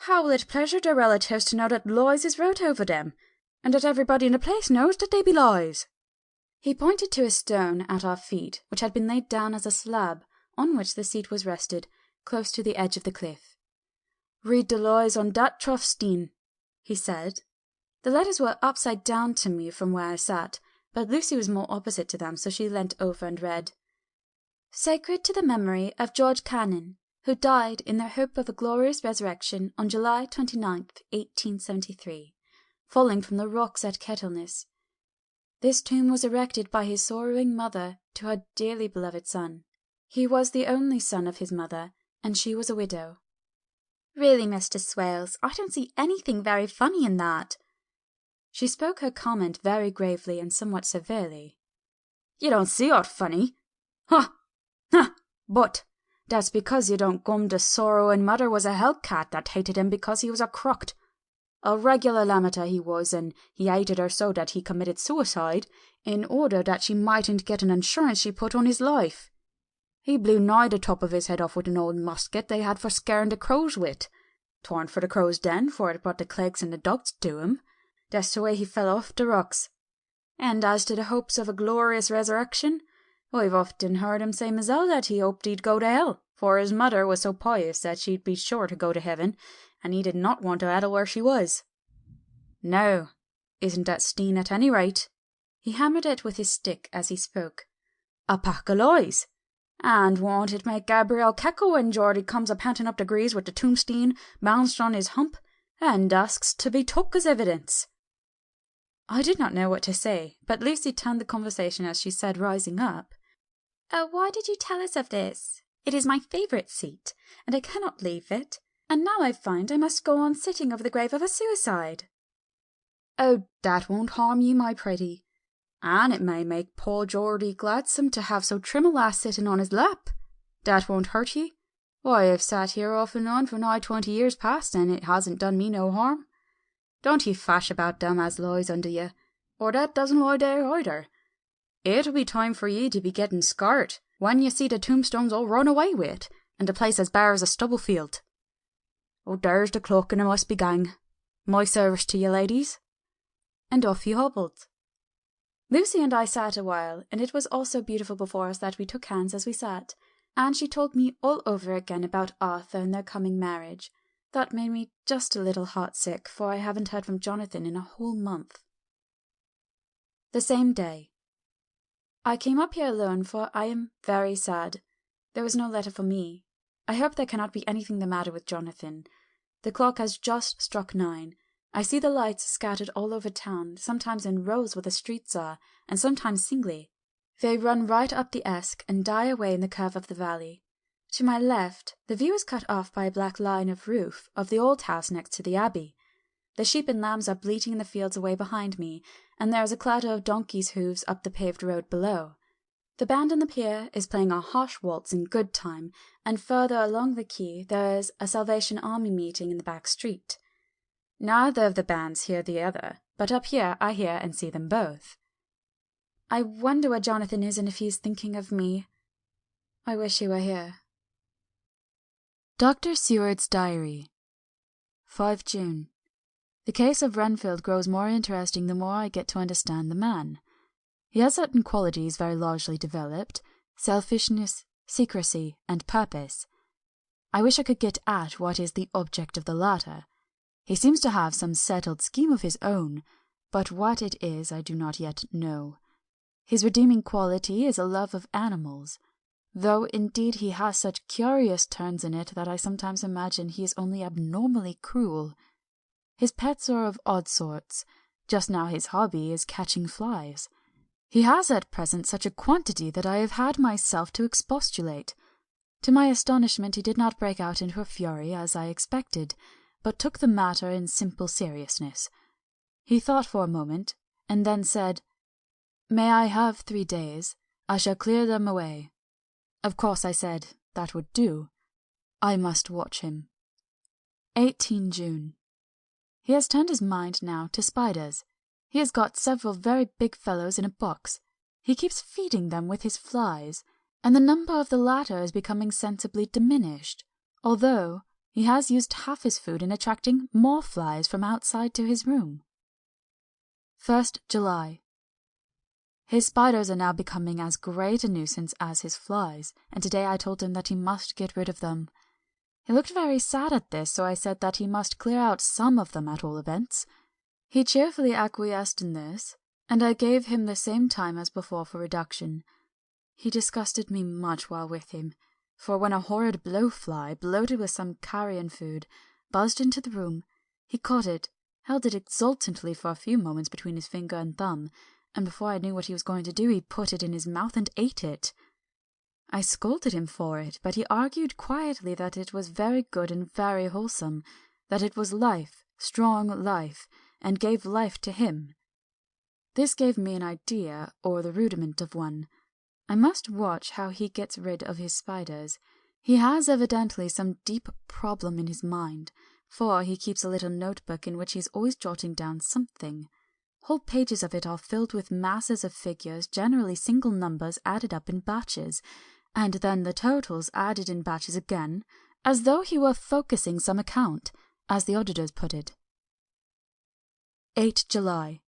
How will it pleasure their relatives to know that lies is wrote over them, and that everybody in the place knows that they be lies?" He pointed to a stone at our feet, which had been laid down as a slab, on which the seat was rested, close to the edge of the cliff. "Read the lies on that troughstein," he said. The letters were upside down to me from where I sat, but Lucy was more opposite to them, so she leant over and read. "Sacred to the memory of George Cannon, who died in the hope of a glorious resurrection on July 29th, 1873, falling from the rocks at Kettleness. This tomb was erected by his sorrowing mother to her dearly beloved son. He was the only son of his mother, and she was a widow." "Really, Mr. Swales, I don't see anything very funny in that." She spoke her comment very gravely and somewhat severely. "You don't see aught funny? Ha! Ha! But that's because you don't gum the sorrowing mother was a hellcat that hated him because he was a crocked. A regular lamata he was, and he hated her so that he committed suicide, in order that she mightn't get an insurance she put on his life. He blew nigh the top of his head off with an old musket they had for scaring the crows with. 'Twarn't for the crows then, for it brought the clegs and the dogs to him. That's the way he fell off the rocks. And as to the hopes of a glorious resurrection, I've often heard him say myself that he hoped he'd go to hell, for his mother was so pious that she'd be sure to go to heaven, and he did not want to addle where she was. Now, isn't that Steen at any rate?" He hammered it with his stick as he spoke. "A pack of lies! And won't it make Gabriel cackle when Geordie comes a panting up the grease with the tombstone bounced on his hump, and asks to be took as evidence?" I did not know what to say, but Lucy turned the conversation as she said, rising up, "Why did you tell us of this? It is my favourite seat, and I cannot leave it, and now I find I must go on sitting over the grave of a suicide." "Oh, that won't harm you, my pretty. And it may make poor Geordie gladsome to have so trim a lass sitting on his lap. That won't hurt ye. Why, I've sat here off and on for nigh 20 years past, and it hasn't done me no harm. Don't ye fash about them as lies under ye, or that doesn't lie there either. It'll be time for ye to be getting scart when ye see the tombstones all run away with, and the place as bare as a stubble field. Oh, there's the clock, and I must be gang. My service to ye, ladies." And off he hobbled. Lucy and I sat a while, and it was also beautiful before us that we took hands as we sat, and she told me all over again about Arthur and their coming marriage. That made me just a little heartsick, for I haven't heard from Jonathan in a whole month. The same day. I came up here alone, for I am very sad. There was no letter for me. I hope there cannot be anything the matter with Jonathan. The clock has just struck 9. I see the lights scattered all over town, sometimes in rows where the streets are, and sometimes singly. They run right up the Esk and die away in the curve of the valley. To my left, the view is cut off by a black line of roof of the old house next to the abbey. The sheep and lambs are bleating in the fields away behind me, and there is a clatter of donkeys' hooves up the paved road below. The band on the pier is playing a harsh waltz in good time, and further along the quay there is a Salvation Army meeting in the back street. Neither of the bands hear the other, but up here I hear and see them both. I wonder where Jonathan is and if he is thinking of me. I wish he were here. Dr. Seward's Diary. 5 June. The case of Renfield grows more interesting the more I get to understand the man. He has certain qualities very largely developed: selfishness, secrecy, and purpose. I wish I could get at what is the object of the latter. He seems to have some settled scheme of his own, but what it is I do not yet know. His redeeming quality is a love of animals, though indeed he has such curious turns in it that I sometimes imagine he is only abnormally cruel. His pets are of odd sorts. Just now his hobby is catching flies. He has at present such a quantity that I have had myself to expostulate. To my astonishment he did not break out into a fury as I expected, but took the matter in simple seriousness. He thought for a moment, and then said, "May I have 3 days? I shall clear them away." Of course I said that would do. I must watch him. 18 June. He has turned his mind now to spiders. He has got several very big fellows in a box. He keeps feeding them with his flies, and the number of the latter is becoming sensibly diminished, although, He has used half his food in attracting more flies from outside to his room. 1st July. His spiders are now becoming as great a nuisance as his flies, and today I told him that he must get rid of them. He looked very sad at this, so I said that he must clear out some of them at all events. He cheerfully acquiesced in this, and I gave him the same time as before for reduction. He disgusted me much while with him, for when a horrid blowfly, bloated with some carrion food, buzzed into the room, he caught it, held it exultantly for a few moments between his finger and thumb, and before I knew what he was going to do, he put it in his mouth and ate it. I scolded him for it, but he argued quietly that it was very good and very wholesome, that it was life, strong life, and gave life to him. This gave me an idea, or the rudiment of one. I must watch how he gets rid of his spiders. He has evidently some deep problem in his mind, for he keeps a little notebook in which he is always jotting down something. Whole pages of it are filled with masses of figures, generally single numbers added up in batches, and then the totals added in batches again, as though he were focusing some account, as the auditors put it. 8 July.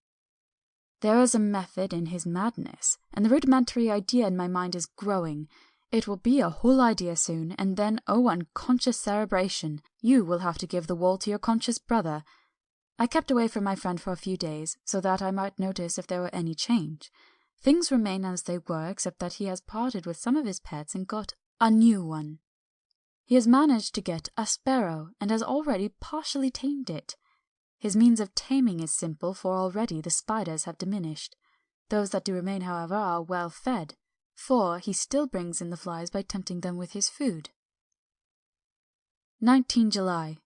There is a method in his madness, and the rudimentary idea in my mind is growing. It will be a whole idea soon, and then, oh, unconscious cerebration, you will have to give the wool to your conscious brother. I kept away from my friend for a few days, so that I might notice if there were any change. Things remain as they were, except that he has parted with some of his pets and got a new one. He has managed to get a sparrow, and has already partially tamed it. His means of taming is simple, for already the spiders have diminished. Those that do remain, however, are well fed, for he still brings in the flies by tempting them with his food. 19 July.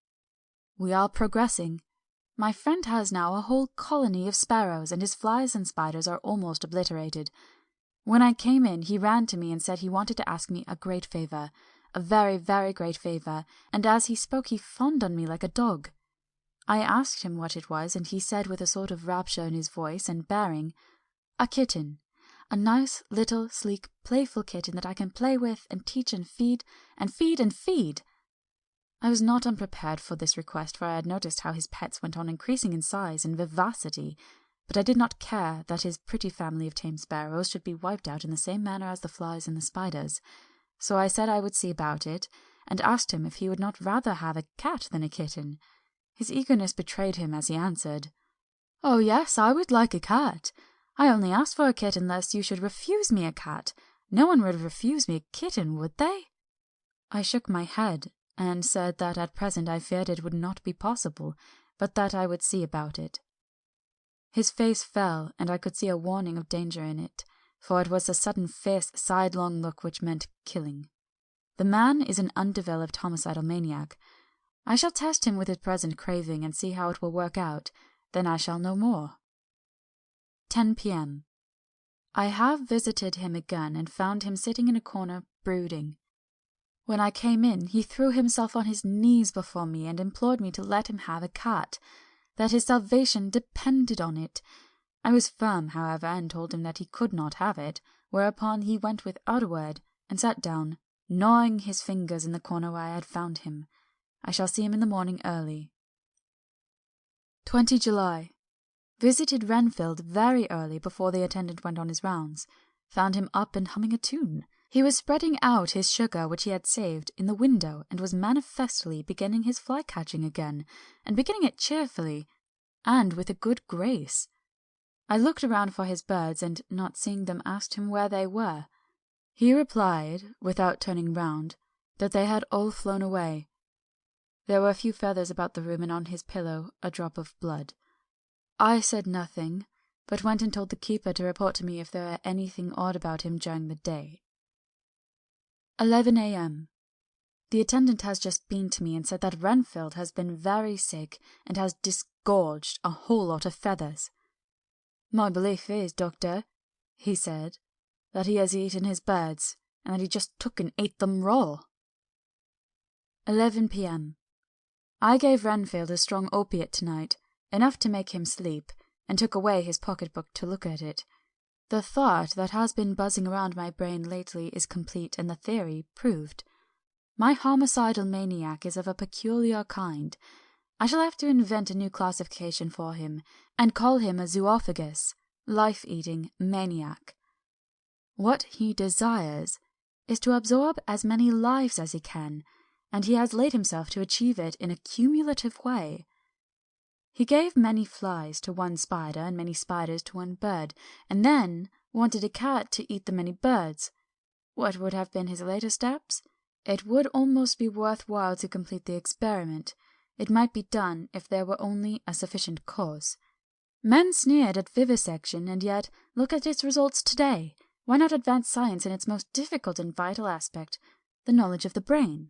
We are progressing. My friend has now a whole colony of sparrows, and his flies and spiders are almost obliterated. When I came in, he ran to me and said he wanted to ask me a great favour, a very, very great favour, and as he spoke he fawned on me like a dog. I asked him what it was, and he said with a sort of rapture in his voice and bearing, "A kitten, a nice, little, sleek, playful kitten that I can play with and teach and feed, and feed and feed." I was not unprepared for this request, for I had noticed how his pets went on increasing in size and vivacity, but I did not care that his pretty family of tame sparrows should be wiped out in the same manner as the flies and the spiders. So I said I would see about it, and asked him if he would not rather have a cat than a kitten. His eagerness betrayed him as he answered, "Oh yes, I would like a cat. I only asked for a kitten lest you should refuse me a cat. No one would refuse me a kitten, would they?" I shook my head, and said that at present I feared it would not be possible, but that I would see about it. His face fell, and I could see a warning of danger in it, for it was a sudden fierce sidelong look which meant killing. The man is an undeveloped homicidal maniac. I shall test him with his present craving and see how it will work out, then I shall know more. 10 p.m. I have visited him again and found him sitting in a corner brooding. When I came in, he threw himself on his knees before me and implored me to let him have a cat, that his salvation depended on it. I was firm, however, and told him that he could not have it, whereupon he went without a word and sat down, gnawing his fingers in the corner where I had found him. I shall see him in the morning early. 20 July. Visited Renfield very early before the attendant went on his rounds. Found him up and humming a tune. He was spreading out his sugar which he had saved in the window, and was manifestly beginning his fly-catching again, and beginning it cheerfully, and with a good grace. I looked around for his birds, and not seeing them asked him where they were. He replied, without turning round, that they had all flown away. There were a few feathers about the room, and on his pillow a drop of blood. I said nothing, but went and told the keeper to report to me if there were anything odd about him during the day. 11 a.m. The attendant has just been to me and said that Renfield has been very sick and has disgorged a whole lot of feathers. "My belief is, doctor," he said, "that he has eaten his birds, and that he just took and ate them raw." 11 p.m. I gave Renfield a strong opiate tonight, enough to make him sleep, and took away his pocket-book to look at it. The thought that has been buzzing around my brain lately is complete, and the theory proved. My homicidal maniac is of a peculiar kind. I shall have to invent a new classification for him, and call him a zoophagous, life-eating maniac. What he desires is to absorb as many lives as he can, and he has laid himself to achieve it in a cumulative way. He gave many flies to one spider and many spiders to one bird, and then wanted a cat to eat the many birds. What would have been his later steps? It would almost be worth while to complete the experiment. It might be done if there were only a sufficient cause. Men sneered at vivisection, and yet look at its results today. Why not advance science in its most difficult and vital aspect, the knowledge of the brain?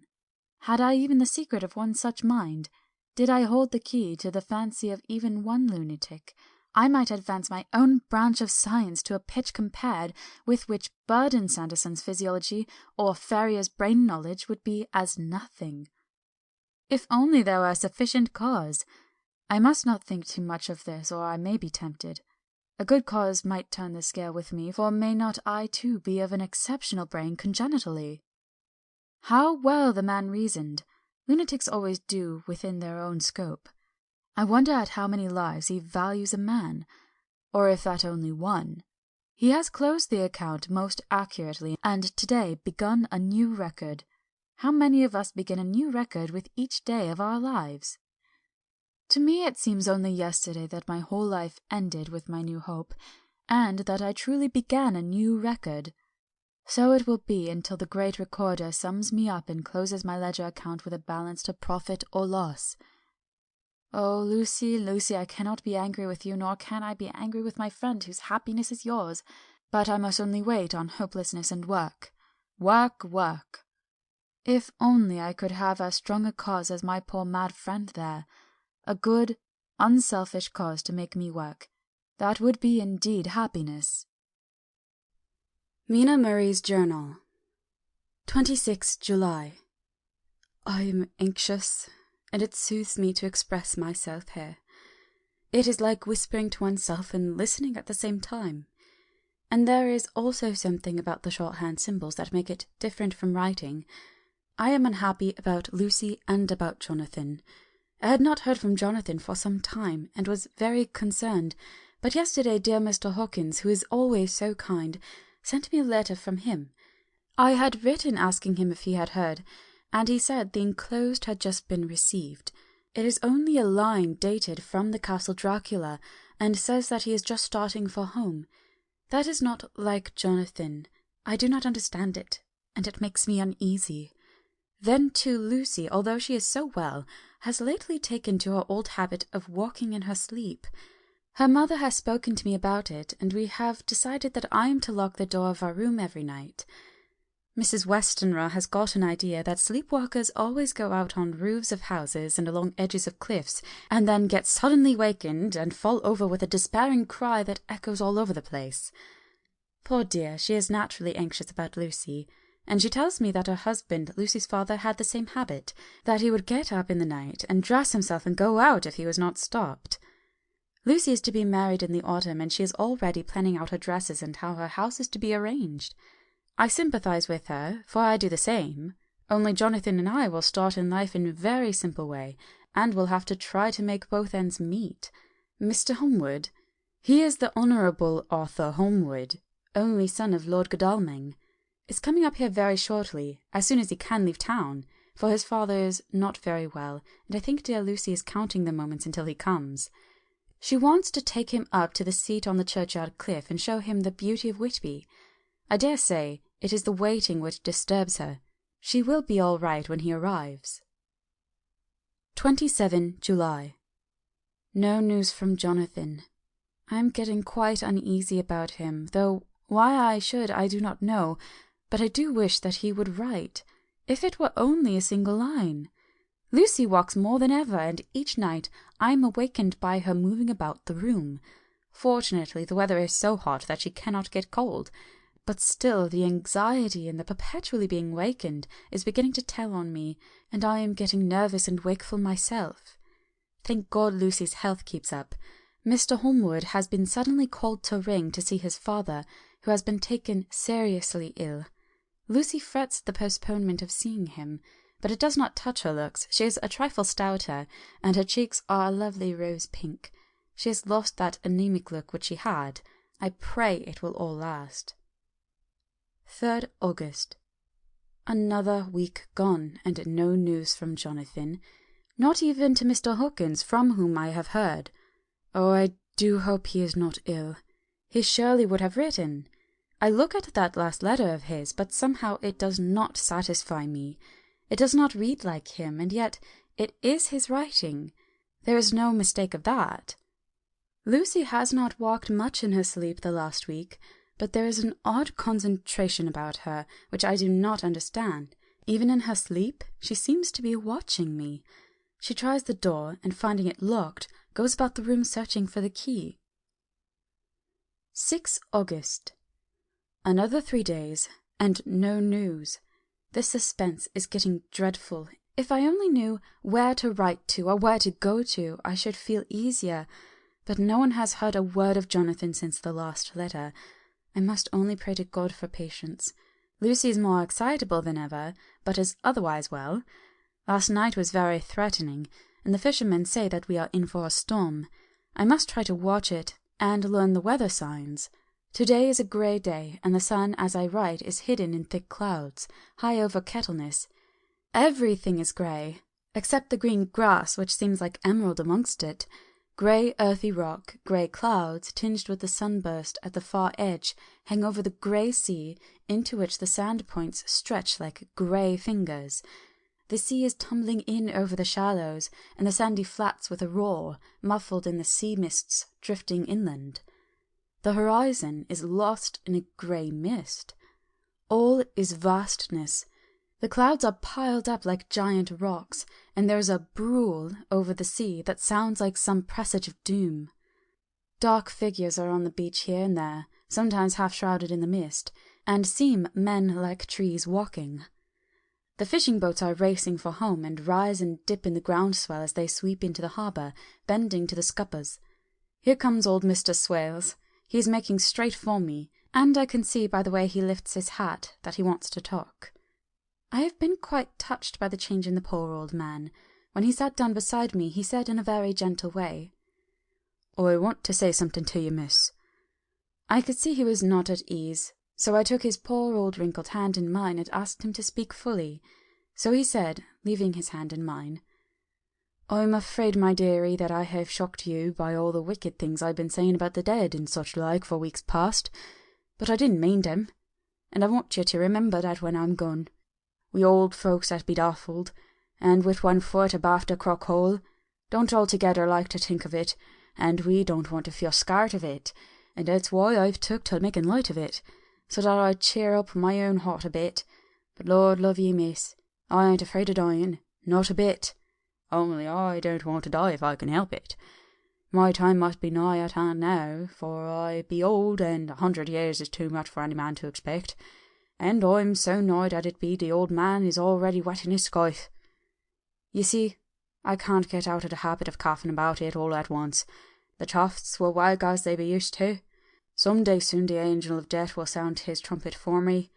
Had I even the secret of one such mind, did I hold the key to the fancy of even one lunatic, I might advance my own branch of science to a pitch compared with which Bird and Sanderson's physiology or Ferrier's brain knowledge would be as nothing. If only there were a sufficient cause. I must not think too much of this, or I may be tempted. A good cause might turn the scale with me, for may not I too be of an exceptional brain congenitally? How well the man reasoned! Lunatics always do within their own scope. I wonder at how many lives he values a man, or if at only one. He has closed the account most accurately, and today begun a new record. How many of us begin a new record with each day of our lives? To me it seems only yesterday that my whole life ended with my new hope, and that I truly began a new record. So it will be until the great recorder sums me up and closes my ledger account with a balance to profit or loss. Oh, Lucy, Lucy, I cannot be angry with you, nor can I be angry with my friend whose happiness is yours, but I must only wait on hopelessness and work. Work, work. If only I could have as strong a cause as my poor mad friend there, a good, unselfish cause to make me work, that would be indeed happiness. Mina Murray's Journal, 26 July. I am anxious, and it soothes me to express myself here. It is like whispering to oneself and listening at the same time. And there is also something about the shorthand symbols that make it different from writing. I am unhappy about Lucy and about Jonathan. I had not heard from Jonathan for some time, and was very concerned, but yesterday dear Mr. Hawkins, who is always so kind, sent me a letter from him. I had written asking him if he had heard, and he said the enclosed had just been received. It is only a line dated from the Count Dracula, and says that he is just starting for home. That is not like Jonathan. I do not understand it, and it makes me uneasy. Then, too, Lucy, although she is so well, has lately taken to her old habit of walking in her sleep. Her mother has spoken to me about it, and we have decided that I am to lock the door of our room every night. Mrs. Westenra has got an idea that sleepwalkers always go out on roofs of houses and along edges of cliffs, and then get suddenly wakened and fall over with a despairing cry that echoes all over the place. Poor dear, she is naturally anxious about Lucy, and she tells me that her husband, Lucy's father, had the same habit, that he would get up in the night and dress himself and go out if he was not stopped. Lucy is to be married in the autumn, and she is already planning out her dresses and how her house is to be arranged. I sympathize with her, for I do the same, only Jonathan and I will start in life in a very simple way, and will have to try to make both ends meet. Mr. Holmwood, he is the Honourable Arthur Holmwood, only son of Lord Godalming, is coming up here very shortly, as soon as he can leave town, for his father is not very well, and I think dear Lucy is counting the moments until he comes. She wants to take him up to the seat on the churchyard cliff and show him the beauty of Whitby. I dare say it is the waiting which disturbs her. She will be all right when he arrives. 27 July. No news from Jonathan. I am getting quite uneasy about him, though why I should I do not know, but I do wish that he would write, if it were only a single line. Lucy walks more than ever, and each night I am awakened by her moving about the room. Fortunately, the weather is so hot that she cannot get cold, but still the anxiety and the perpetually being wakened is beginning to tell on me, and I am getting nervous and wakeful myself. Thank God Lucy's health keeps up. Mr. Holmwood has been suddenly called to Ring to see his father, who has been taken seriously ill. Lucy frets the postponement of seeing him, but it does not touch her looks. She is a trifle stouter, and her cheeks are a lovely rose pink. She has lost that anemic look which she had. I pray it will all last. 3rd August. Another week gone, and no news from Jonathan. Not even to Mr. Hawkins, from whom I have heard. Oh, I do hope he is not ill. He surely would have written. I look at that last letter of his, but somehow it does not satisfy me. It does not read like him, and yet it is his writing. There is no mistake of that. Lucy has not walked much in her sleep the last week, but there is an odd concentration about her which I do not understand. Even in her sleep, she seems to be watching me. She tries the door, and finding it locked, goes about the room searching for the key. 6 August. Another 3 days, and no news. This suspense is getting dreadful. If I only knew where to write to or where to go to, I should feel easier. But no one has heard a word of Jonathan since the last letter. I must only pray to God for patience. Lucy is more excitable than ever, but is otherwise well. Last night was very threatening, and the fishermen say that we are in for a storm. I must try to watch it, and learn the weather signs. Today is a grey day, and the sun, as I write, is hidden in thick clouds, high over Kettleness. Everything is grey, except the green grass, which seems like emerald amongst it. Grey earthy rock, grey clouds, tinged with the sunburst at the far edge, hang over the grey sea, into which the sand points stretch like grey fingers. The sea is tumbling in over the shallows, and the sandy flats with a roar, muffled in the sea mists drifting inland. The horizon is lost in a grey mist. All is vastness. The clouds are piled up like giant rocks, and there is a brool over the sea that sounds like some presage of doom. Dark figures are on the beach here and there, sometimes half shrouded in the mist, and seem men like trees walking. The fishing boats are racing for home, and rise and dip in the groundswell as they sweep into the harbour, bending to the scuppers. Here comes old Mr. Swales. He is making straight for me, and I can see by the way he lifts his hat that he wants to talk. I have been quite touched by the change in the poor old man. When he sat down beside me, he said in a very gentle way, "I want to say something to you, miss." I could see he was not at ease, so I took his poor old wrinkled hand in mine and asked him to speak fully. So he said, leaving his hand in mine, "I'm afraid, my dearie, that I have shocked you by all the wicked things I've been saying about the dead and such like for weeks past, but I didn't mean them, and I want you to remember that when I'm gone. We old folks that be daffled, and with one foot abaft a crock hole, don't altogether like to think of it, and we don't want to feel scared of it, and that's why I've took to making light of it, so that I'd cheer up my own heart a bit. But Lord love ye, miss, I ain't afraid of dying, not a bit. Only I don't want to die if I can help it. My time must be nigh at hand now, for I be old, and 100 years is too much for any man to expect, and I'm so nigh that it be the old man is already wetting his scythe. You see, I can't get out of the habit of coughing about it all at once. The chofts will wag as they be used to. Some day soon the angel of death will sound his trumpet for me.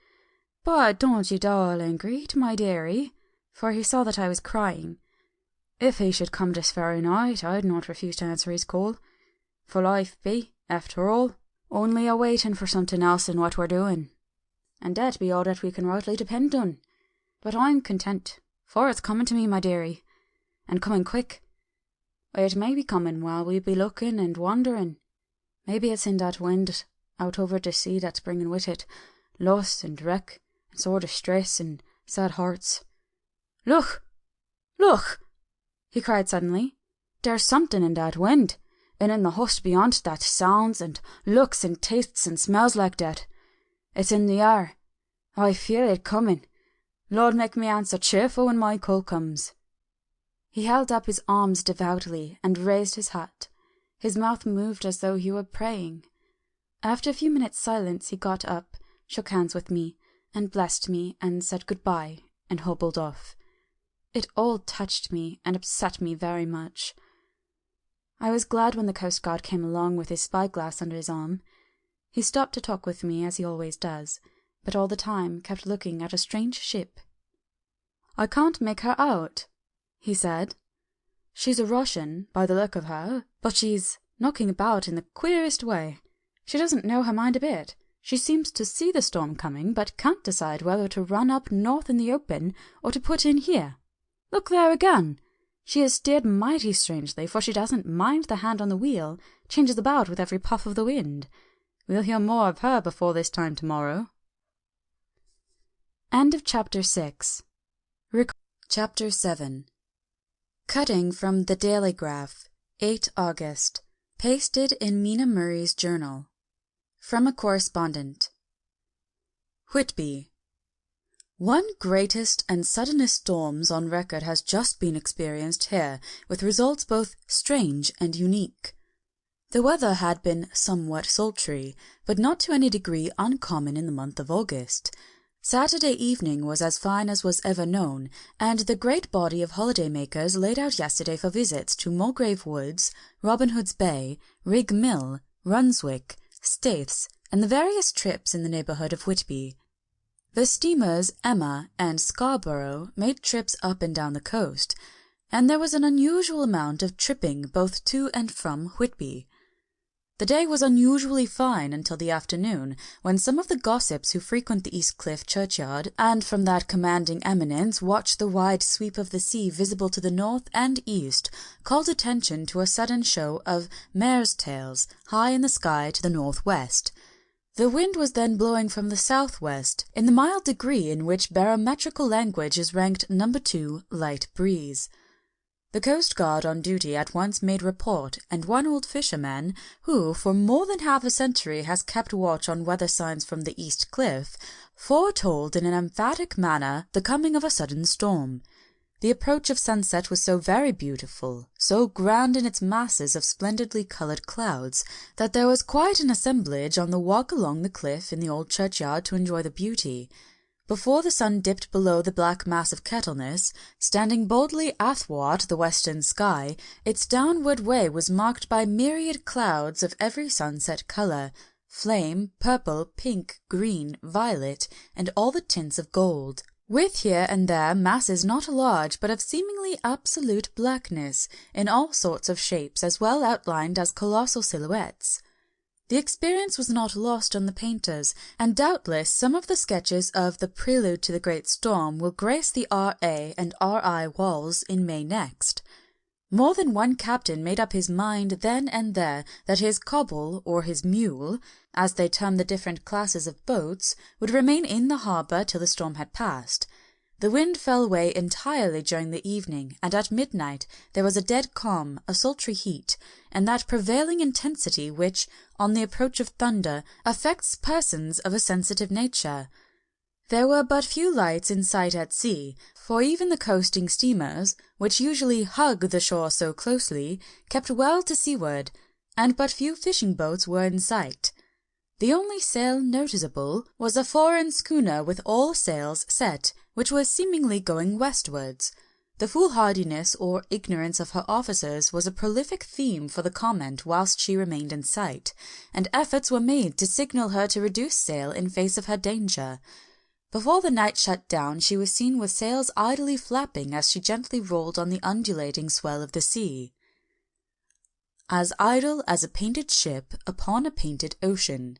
But don't you darling greet, my dearie," for he saw that I was crying. "If he should come this very night, I'd not refuse to answer his call. For life be, after all, only a waiting for something else than what we're doing. And that be all that we can rightly depend on. But I'm content, for it's coming to me, my dearie, and coming quick. It may be coming while we be looking and wondering. Maybe it's in that wind out over the sea that's bringing with it loss and wreck and sore distress and sad hearts. Look! Look!" he cried suddenly. "There's something in that wind, and in the hush beyond that sounds and looks and tastes and smells like that. It's in the air. I feel it coming. Lord make me answer cheerful when my call comes." He held up his arms devoutly and raised his hat. His mouth moved as though he were praying. After a few minutes' silence he got up, shook hands with me, and blessed me, and said good-bye, and hobbled off. It all touched me and upset me very much. I was glad when the coastguard came along with his spyglass under his arm. He stopped to talk with me, as he always does, but all the time kept looking at a strange ship. "I can't make her out," he said. "She's a Russian, by the look of her, but she's knocking about in the queerest way. She doesn't know her mind a bit. She seems to see the storm coming, but can't decide whether to run up north in the open or to put in here. Look there again! She has steered mighty strangely, for she doesn't mind the hand on the wheel, changes about with every puff of the wind. We'll hear more of her before this time tomorrow." End of Chapter 6. Chapter 7. Cutting from the Dailygraph, 8 August. Pasted in Mina Murray's journal. From a correspondent. Whitby. One greatest and suddenest storms on record has just been experienced here, with results both strange and unique. The weather had been somewhat sultry, but not to any degree uncommon in the month of August. Saturday evening was as fine as was ever known, and the great body of holiday-makers laid out yesterday for visits to Mulgrave Woods, Robin Hood's Bay, Rig Mill, Runswick, Staithes, and the various trips in the neighbourhood of Whitby. The steamers Emma and Scarborough made trips up and down the coast, and there was an unusual amount of tripping both to and from Whitby. The day was unusually fine until the afternoon, when some of the gossips who frequent the East Cliff churchyard, and from that commanding eminence watch the wide sweep of the sea visible to the north and east, called attention to a sudden show of mares' tails high in the sky to the northwest. The wind was then blowing from the southwest, in the mild degree in which barometrical language is ranked No. 2 light breeze. The coast guard on duty at once made report, and one old fisherman, who for more than half a century has kept watch on weather signs from the East Cliff, foretold in an emphatic manner the coming of a sudden storm. The approach of sunset was so very beautiful, so grand in its masses of splendidly coloured clouds, that there was quite an assemblage on the walk along the cliff in the old churchyard to enjoy the beauty. Before the sun dipped below the black mass of Kettleness, standing boldly athwart the western sky, its downward way was marked by myriad clouds of every sunset colour, flame, purple, pink, green, violet, and all the tints of gold, with here and there masses not large but of seemingly absolute blackness, in all sorts of shapes as well outlined as colossal silhouettes. The experience was not lost on the painters, and doubtless some of the sketches of the Prelude to the Great Storm will grace the R.A. and R.I. walls in May next. More than one captain made up his mind then and there that his cobble or his mule, as they term the different classes of boats, would remain in the harbour till the storm had passed. The wind fell away entirely during the evening, and at midnight there was a dead calm, a sultry heat, and that prevailing intensity which, on the approach of thunder, affects persons of a sensitive nature. There were but few lights in sight at sea, for even the coasting steamers, which usually hug the shore so closely, kept well to seaward, and but few fishing boats were in sight. The only sail noticeable was a foreign schooner with all sails set, which was seemingly going westwards. The foolhardiness or ignorance of her officers was a prolific theme for the comment whilst she remained in sight, and efforts were made to signal her to reduce sail in face of her danger. Before the night shut down she was seen with sails idly flapping as she gently rolled on the undulating swell of the sea. As idle as a painted ship upon a painted ocean.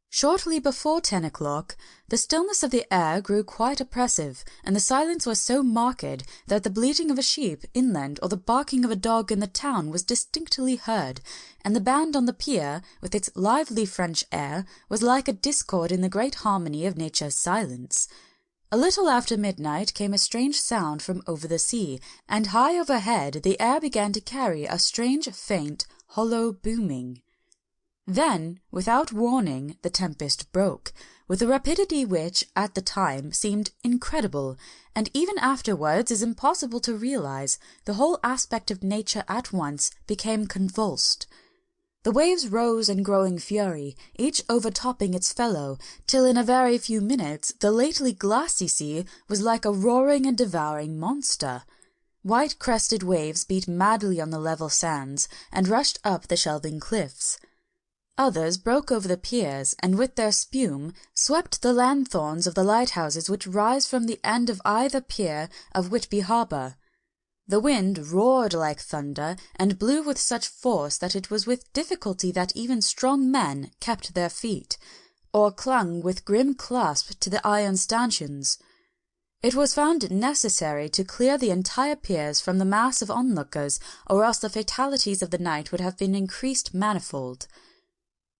Shortly before 10 o'clock, the stillness of the air grew quite oppressive, and the silence was so marked that the bleating of a sheep inland or the barking of a dog in the town was distinctly heard, and the band on the pier, with its lively French air, was like a discord in the great harmony of nature's silence. A little after midnight came a strange sound from over the sea, and high overhead the air began to carry a strange, faint, hollow booming. Then, without warning, the tempest broke, with a rapidity which, at the time, seemed incredible, and even afterwards is impossible to realize. The whole aspect of nature at once became convulsed. The waves rose in growing fury, each overtopping its fellow, till in a very few minutes the lately glassy sea was like a roaring and devouring monster. White-crested waves beat madly on the level sands, and rushed up the shelving cliffs. Others broke over the piers, and with their spume swept the lanthorns of the lighthouses which rise from the end of either pier of Whitby harbour. The wind roared like thunder, and blew with such force that it was with difficulty that even strong men kept their feet, or clung with grim clasp to the iron stanchions. It was found necessary to clear the entire piers from the mass of onlookers, or else the fatalities of the night would have been increased manifold.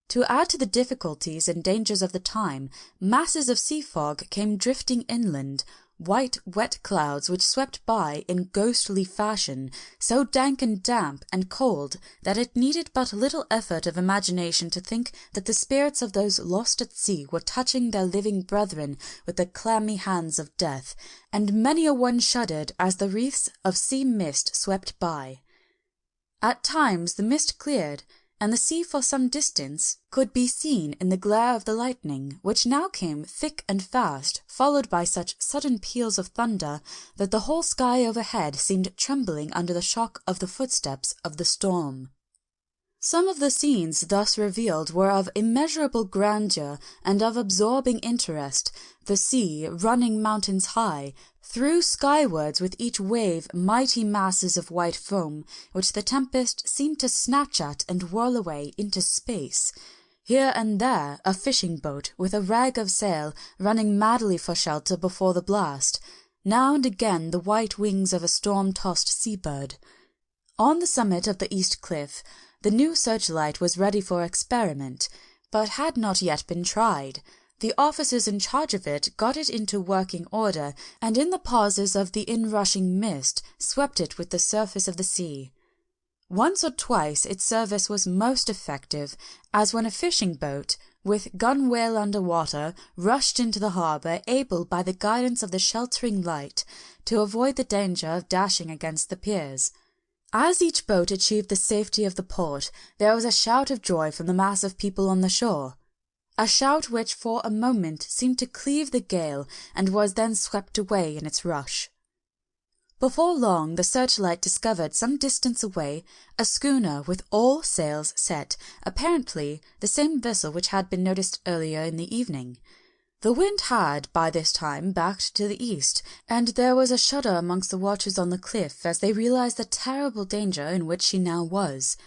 To add to the difficulties and dangers of the time, masses of sea fog came drifting inland, white, wet clouds which swept by in ghostly fashion, so dank and damp and cold that it needed but little effort of imagination to think that the spirits of those lost at sea were touching their living brethren with the clammy hands of death, and many a one shuddered as the wreaths of sea mist swept by. At times the mist cleared, and the sea for some distance could be seen in the glare of the lightning, which now came thick and fast, followed by such sudden peals of thunder that the whole sky overhead seemed trembling under the shock of the footsteps of the storm. Some of the scenes thus revealed were of immeasurable grandeur and of absorbing interest, the sea running mountains high, threw skywards with each wave mighty masses of white foam, which the tempest seemed to snatch at and whirl away into space. Here and there a fishing boat with a rag of sail running madly for shelter before the blast, now and again the white wings of a storm-tossed seabird. On the summit of the east cliff, the new searchlight was ready for experiment, but had not yet been tried. The officers in charge of it got it into working order, and in the pauses of the inrushing mist swept it with the surface of the sea. Once or twice its service was most effective, as when a fishing boat, with gunwale under water, rushed into the harbour, able by the guidance of the sheltering light to avoid the danger of dashing against the piers. As each boat achieved the safety of the port, there was a shout of joy from the mass of people on the shore, a shout which for a moment seemed to cleave the gale and was then swept away in its rush. Before long the searchlight discovered some distance away a schooner with all sails set, apparently the same vessel which had been noticed earlier in the evening. The wind had, by this time, backed to the east, and there was a shudder amongst the watchers on the cliff as they realized the terrible danger in which she now was.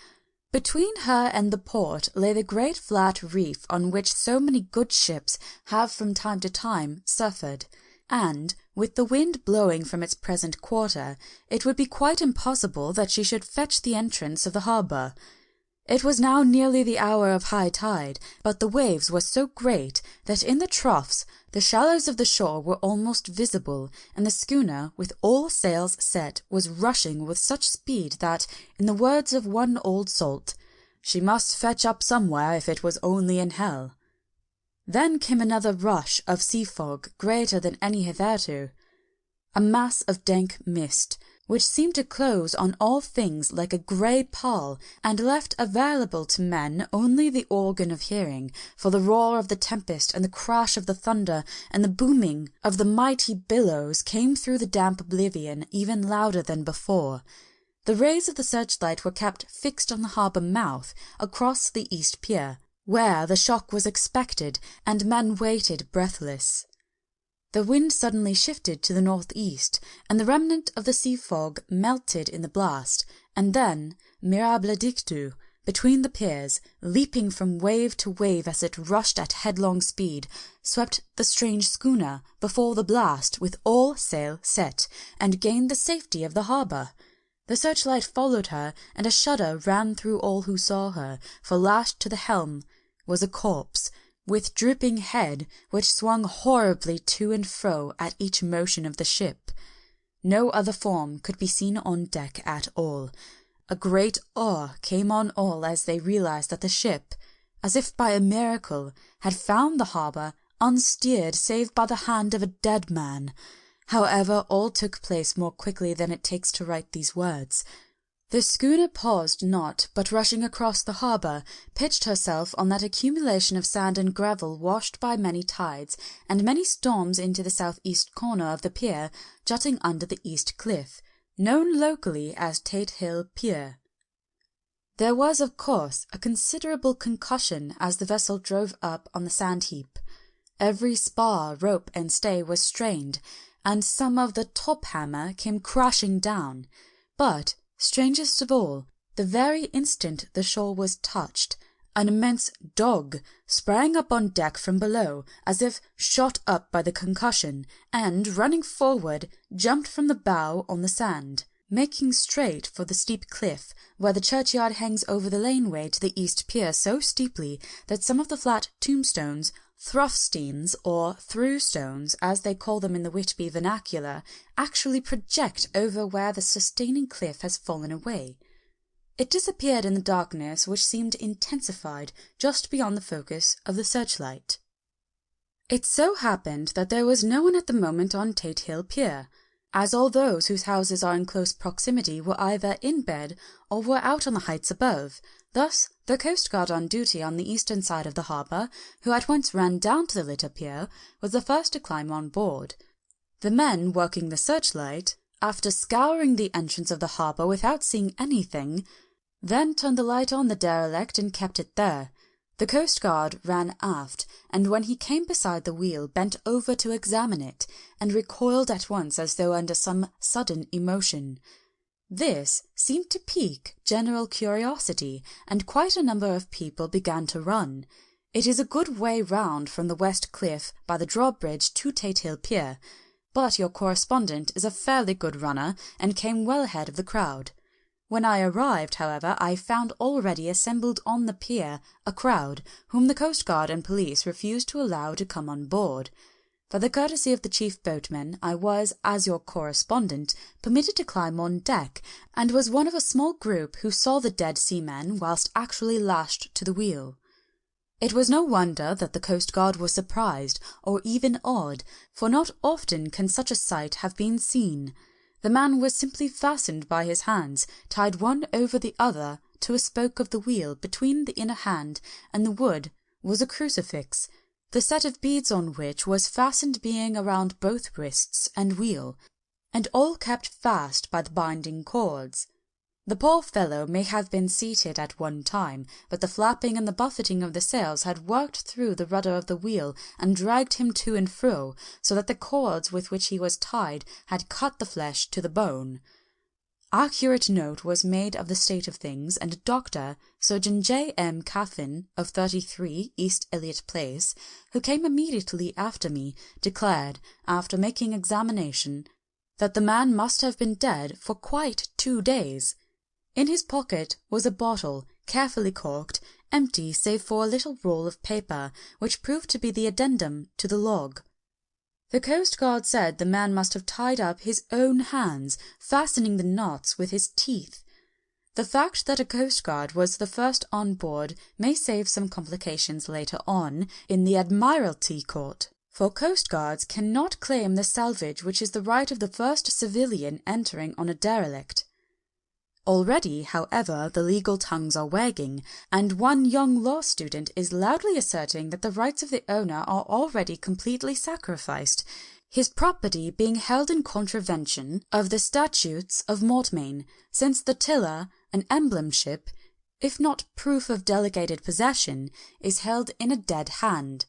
Between her and the port lay the great flat reef on which so many good ships have from time to time suffered, and, with the wind blowing from its present quarter, it would be quite impossible that she should fetch the entrance of the harbour. It was now nearly the hour of high tide, but the waves were so great that in the troughs the shallows of the shore were almost visible, and the schooner, with all sails set, was rushing with such speed that, in the words of one old salt, she must fetch up somewhere if it was only in hell. Then came another rush of sea fog greater than any hitherto, a mass of dank mist, which seemed to close on all things like a grey pall, and left available to men only the organ of hearing, for the roar of the tempest and the crash of the thunder and the booming of the mighty billows came through the damp oblivion even louder than before. The rays of the searchlight were kept fixed on the harbour mouth, across the east pier, where the shock was expected, and men waited breathless. The wind suddenly shifted to the northeast, and the remnant of the sea fog melted in the blast, and then, mirabile dictu, between the piers, leaping from wave to wave as it rushed at headlong speed, swept the strange schooner before the blast with all sail set, and gained the safety of the harbour. The searchlight followed her, and a shudder ran through all who saw her, for lashed to the helm was a corpse, with drooping head, which swung horribly to and fro at each motion of the ship. No other form could be seen on deck at all. A great awe came on all as they realized that the ship, as if by a miracle, had found the harbour unsteered save by the hand of a dead man. However, all took place more quickly than it takes to write these words. The schooner paused not, but rushing across the harbour, pitched herself on that accumulation of sand and gravel washed by many tides and many storms into the southeast corner of the pier, jutting under the east cliff, known locally as Tate Hill Pier. There was, of course, a considerable concussion as the vessel drove up on the sand heap. Every spar, rope, and stay was strained, and some of the top hammer came crashing down. But, strangest of all, the very instant the shore was touched, an immense dog sprang up on deck from below, as if shot up by the concussion, and, running forward, jumped from the bow on the sand, making straight for the steep cliff, where the churchyard hangs over the laneway to the east pier so steeply that some of the flat tombstones, thruffsteins, or through-stones, as they call them in the Whitby vernacular, actually project over where the sustaining cliff has fallen away. It disappeared in the darkness, which seemed intensified just beyond the focus of the searchlight. It so happened that there was no one at the moment on Tate Hill Pier, as all those whose houses are in close proximity were either in bed or were out on the heights above. Thus, the coastguard on duty on the eastern side of the harbour, who at once ran down to the little pier, was the first to climb on board. The men working the searchlight, after scouring the entrance of the harbour without seeing anything, then turned the light on the derelict and kept it there. The coastguard ran aft, and when he came beside the wheel bent over to examine it, and recoiled at once as though under some sudden emotion. This seemed to pique general curiosity, and quite a number of people began to run. It is a good way round from the west cliff by the drawbridge to Tate Hill Pier, but your correspondent is a fairly good runner and came well ahead of the crowd. When I arrived, however, I found already assembled on the pier a crowd, whom the coastguard and police refused to allow to come on board. For the courtesy of the chief boatman, I was, as your correspondent, permitted to climb on deck, and was one of a small group who saw the dead seamen whilst actually lashed to the wheel. It was no wonder that the coastguard was surprised, or even awed, for not often can such a sight have been seen. The man was simply fastened by his hands, tied one over the other, to a spoke of the wheel. Between the inner hand and the wood was a crucifix, the set of beads on which was fastened being around both wrists and wheel, and all kept fast by the binding cords. The poor fellow may have been seated at one time, but the flapping and the buffeting of the sails had worked through the rudder of the wheel and dragged him to and fro, so that the cords with which he was tied had cut the flesh to the bone. Accurate note was made of the state of things, and a doctor, Surgeon J. M. Caffin, of 33 East Eliot Place, who came immediately after me, declared, after making examination, that the man must have been dead for quite 2 days. In his pocket was a bottle, carefully corked, empty save for a little roll of paper, which proved to be the addendum to the log. The coastguard said the man must have tied up his own hands, fastening the knots with his teeth. The fact that a coastguard was the first on board may save some complications later on in the Admiralty Court, for coastguards cannot claim the salvage which is the right of the first civilian entering on a derelict. Already, however, the legal tongues are wagging, and one young law student is loudly asserting that the rights of the owner are already completely sacrificed, his property being held in contravention of the statutes of Mortmain, since the tiller, an emblem ship, if not proof of delegated possession, is held in a dead hand.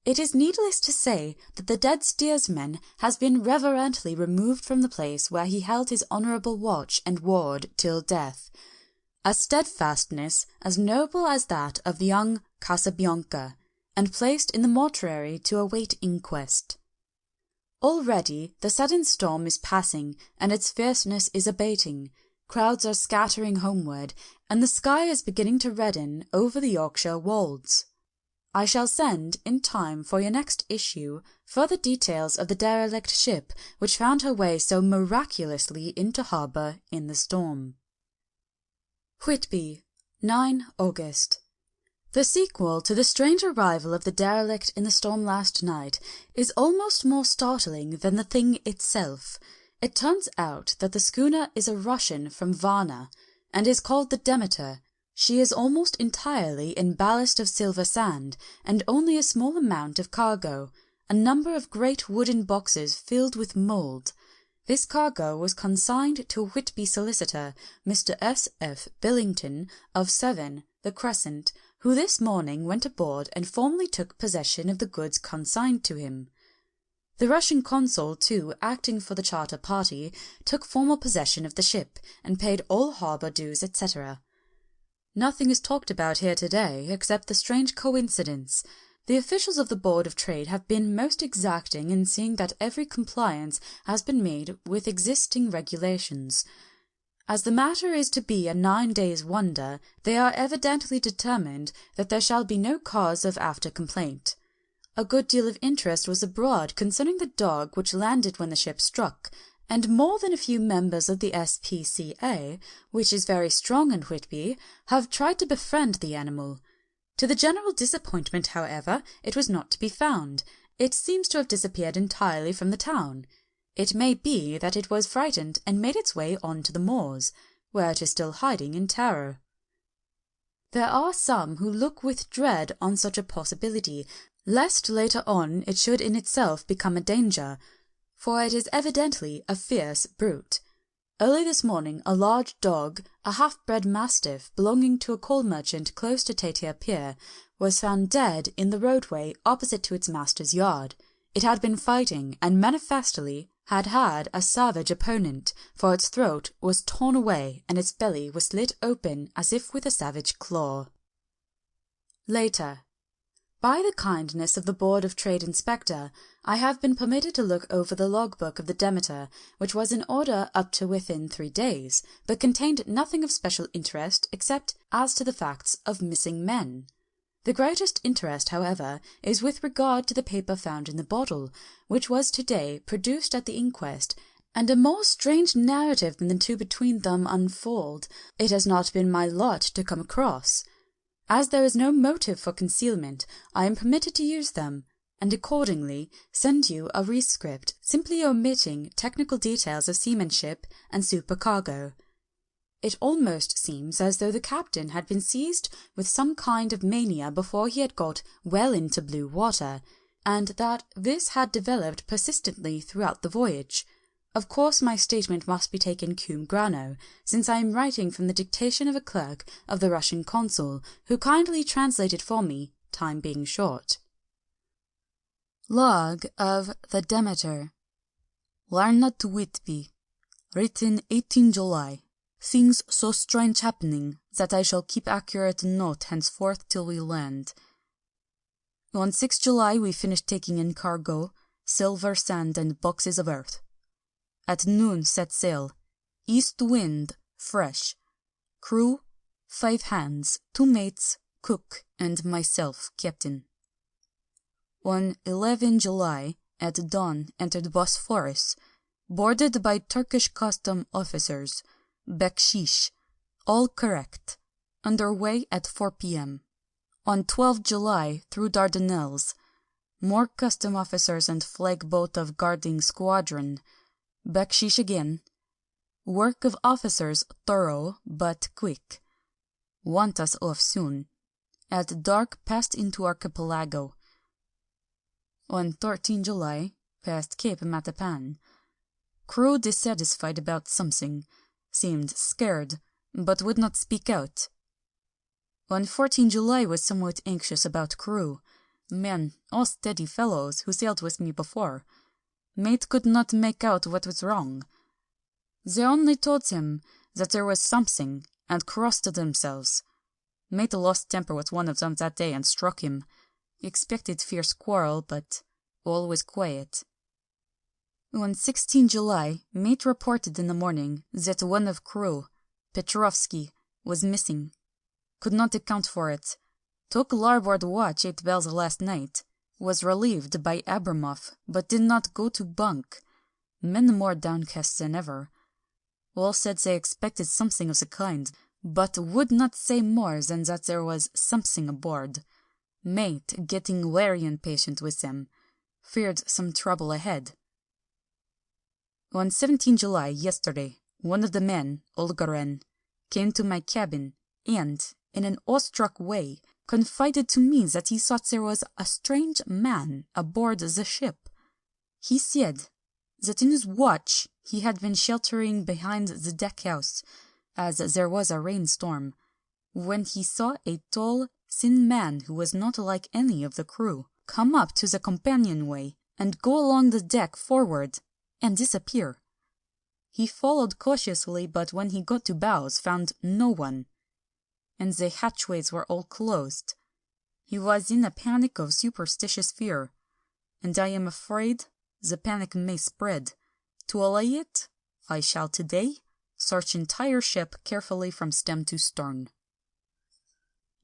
It is needless to say that the dead steersman has been reverently removed from the place where he held his honourable watch and ward till death, a steadfastness as noble as that of the young Casabianca, and placed in the mortuary to await inquest. Already the sudden storm is passing, and its fierceness is abating. Crowds are scattering homeward, and the sky is beginning to redden over the Yorkshire wolds. I shall send, in time for your next issue, further details of the derelict ship which found her way so miraculously into harbour in the storm. Whitby, 9 August. The sequel to the strange arrival of the derelict in the storm last night is almost more startling than the thing itself. It turns out that the schooner is a Russian from Varna, and is called the Demeter. She is almost entirely in ballast of silver sand, and only a small amount of cargo, a number of great wooden boxes filled with mould. This cargo was consigned to a Whitby solicitor, Mr. S. F. Billington, of 7, the Crescent, who this morning went aboard and formally took possession of the goods consigned to him. The Russian consul, too, acting for the charter party, took formal possession of the ship, and paid all harbour dues, etc. Nothing is talked about here today except the strange coincidence. The officials of the Board of Trade have been most exacting in seeing that every compliance has been made with existing regulations. As the matter is to be a 9 days' wonder, they are evidently determined that there shall be no cause of after complaint. A good deal of interest was abroad concerning the dog which landed when the ship struck, and more than a few members of the SPCA, which is very strong in Whitby, have tried to befriend the animal. To the general disappointment, however, it was not to be found. It seems to have disappeared entirely from the town. It may be that it was frightened and made its way on to the moors, where it is still hiding in terror. There are some who look with dread on such a possibility, lest later on it should in itself become a danger, for it is evidently a fierce brute. Early this morning a large dog, a half-bred mastiff belonging to a coal merchant close to Tatia Pier, was found dead in the roadway opposite to its master's yard. It had been fighting, and manifestly had a savage opponent, for its throat was torn away and its belly was slit open as if with a savage claw. Later. By the kindness of the Board of Trade Inspector, I have been permitted to look over the logbook of the Demeter, which was in order up to within 3 days, but contained nothing of special interest except as to the facts of missing men. The greatest interest, however, is with regard to the paper found in the bottle, which was today produced at the inquest, and a more strange narrative than the two between them unfold it has not been my lot to come across. As there is no motive for concealment, I am permitted to use them, and accordingly send you a rescript, simply omitting technical details of seamanship and supercargo. It almost seems as though the captain had been seized with some kind of mania before he had got well into blue water, and that this had developed persistently throughout the voyage. Of course my statement must be taken cum grano, since I am writing from the dictation of a clerk of the Russian consul, who kindly translated for me, time being short. Log of the Demeter. Larna to Whitby. Written 18 July. Things so strange happening that I shall keep accurate note henceforth till we land. On 6 July we finished taking in cargo, silver, sand, and boxes of earth. At noon set sail. East wind, fresh. Crew, 5 hands, 2 mates, cook, and myself, captain. On 11 July, at dawn, entered Bosphorus, boarded by Turkish custom officers, Bekshish, all correct, under way at 4 p.m. On 12 July, through Dardanelles, more custom officers and flag boat of guarding squadron, Bekshish again. Work of officers thorough, but quick. Want us off soon. At dark passed into archipelago. On 13 July, passed Cape Matapan. Crew dissatisfied about something. Seemed scared, but would not speak out. On 14 July was somewhat anxious about crew. Men, all steady fellows who sailed with me before. Mate could not make out what was wrong. They only told him that there was something, and crossed themselves. Mate lost temper with one of them that day and struck him. Expected fierce quarrel, but all was quiet. On 16 July, mate reported in the morning that one of crew, Petrovsky, was missing. Could not account for it. Took larboard watch 8 bells last night. Was relieved by Abramov, but did not go to bunk. Men more downcast than ever. All said they expected something of the kind, but would not say more than that there was something aboard. Mate getting very impatient with them. Feared some trouble ahead. On 17 July, yesterday, one of the men, Olgaren, came to my cabin and, in an awestruck way, confided to me that he thought there was a strange man aboard the ship. He said that in his watch he had been sheltering behind the deckhouse, as there was a rainstorm, when he saw a tall, thin man who was not like any of the crew come up to the companionway and go along the deck forward and disappear. He followed cautiously, but when he got to bows found no one, and the hatchways were all closed. He was in a panic of superstitious fear, and I am afraid the panic may spread. To allay it, I shall today search entire ship carefully from stem to stern.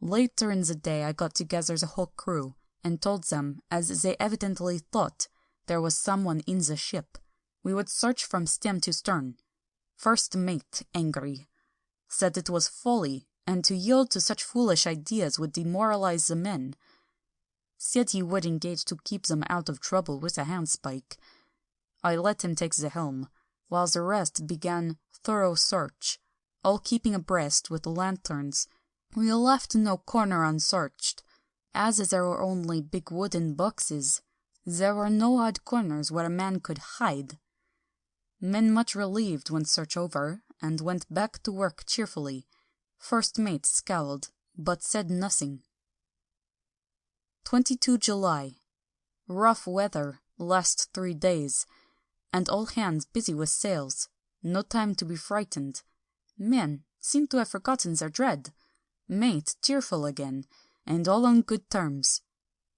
Later in the day I got together the whole crew, and told them, as they evidently thought there was someone in the ship, we would search from stem to stern. First mate, angry, said it was folly, and to yield to such foolish ideas would demoralize the men. Said he would engage to keep them out of trouble with a handspike. I let him take the helm, while the rest began thorough search, all keeping abreast with lanterns. We left no corner unsearched. As there were only big wooden boxes, there were no odd corners where a man could hide. Men much relieved when search over, and went back to work cheerfully. First mate scowled, but said nothing. 22 July. Rough weather, last 3 days, and all hands busy with sails. No time to be frightened. Men seem to have forgotten their dread. Mate cheerful again, and all on good terms.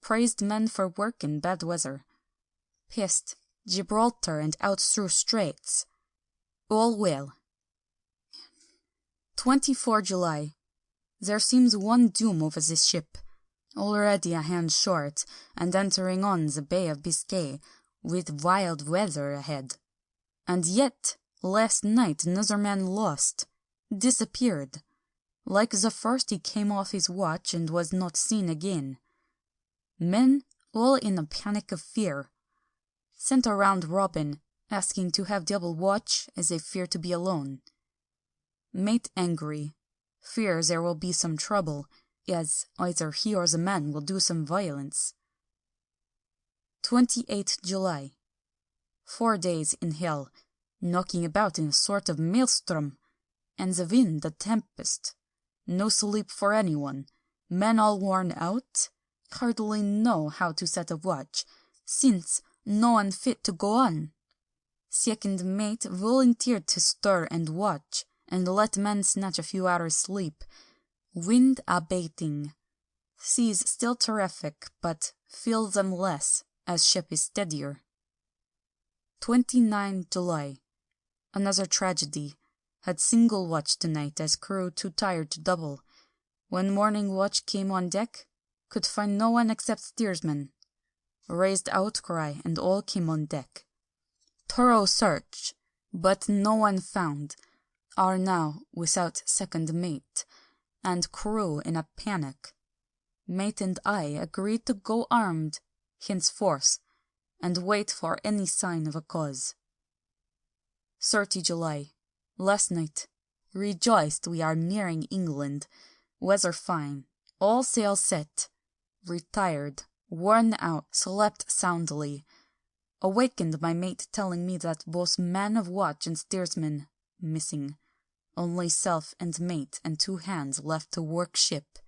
Praised men for work in bad weather. Pissed Gibraltar and out through straits. All well. 24 July. There seems one doom over this ship. Already a hand short, and entering on the Bay of Biscay, with wild weather ahead. And yet, last night another man lost, disappeared. Like the first, he came off his watch and was not seen again. Men all in a panic of fear. Sent around Robin, asking to have double watch, as they fear to be alone. Mate angry, fears there will be some trouble, as either he or the man will do some violence. 28 July. 4 days in hell, knocking about in a sort of maelstrom, and the wind a tempest. No sleep for anyone, men all worn out, hardly know how to set a watch, since no one fit to go on. Second mate volunteered to stir and watch, and let men snatch a few hours' sleep. Wind abating. Seas still terrific, but feel them less, as ship is steadier. 29 July. Another tragedy. Had single watch tonight, as crew too tired to double. When morning watch came on deck, could find no one except steersman. Raised outcry, and all came on deck. Thorough search, but no one found. Are now without second mate, and crew in a panic. Mate and I agreed to go armed, henceforth, and wait for any sign of a cause. 30 July. Last night. Rejoiced we are nearing England. Weather fine. All sail set. Retired. Worn out. Slept soundly. Awakened my mate telling me that both man of watch and steersman missing. Only self and mate and 2 hands left to work ship.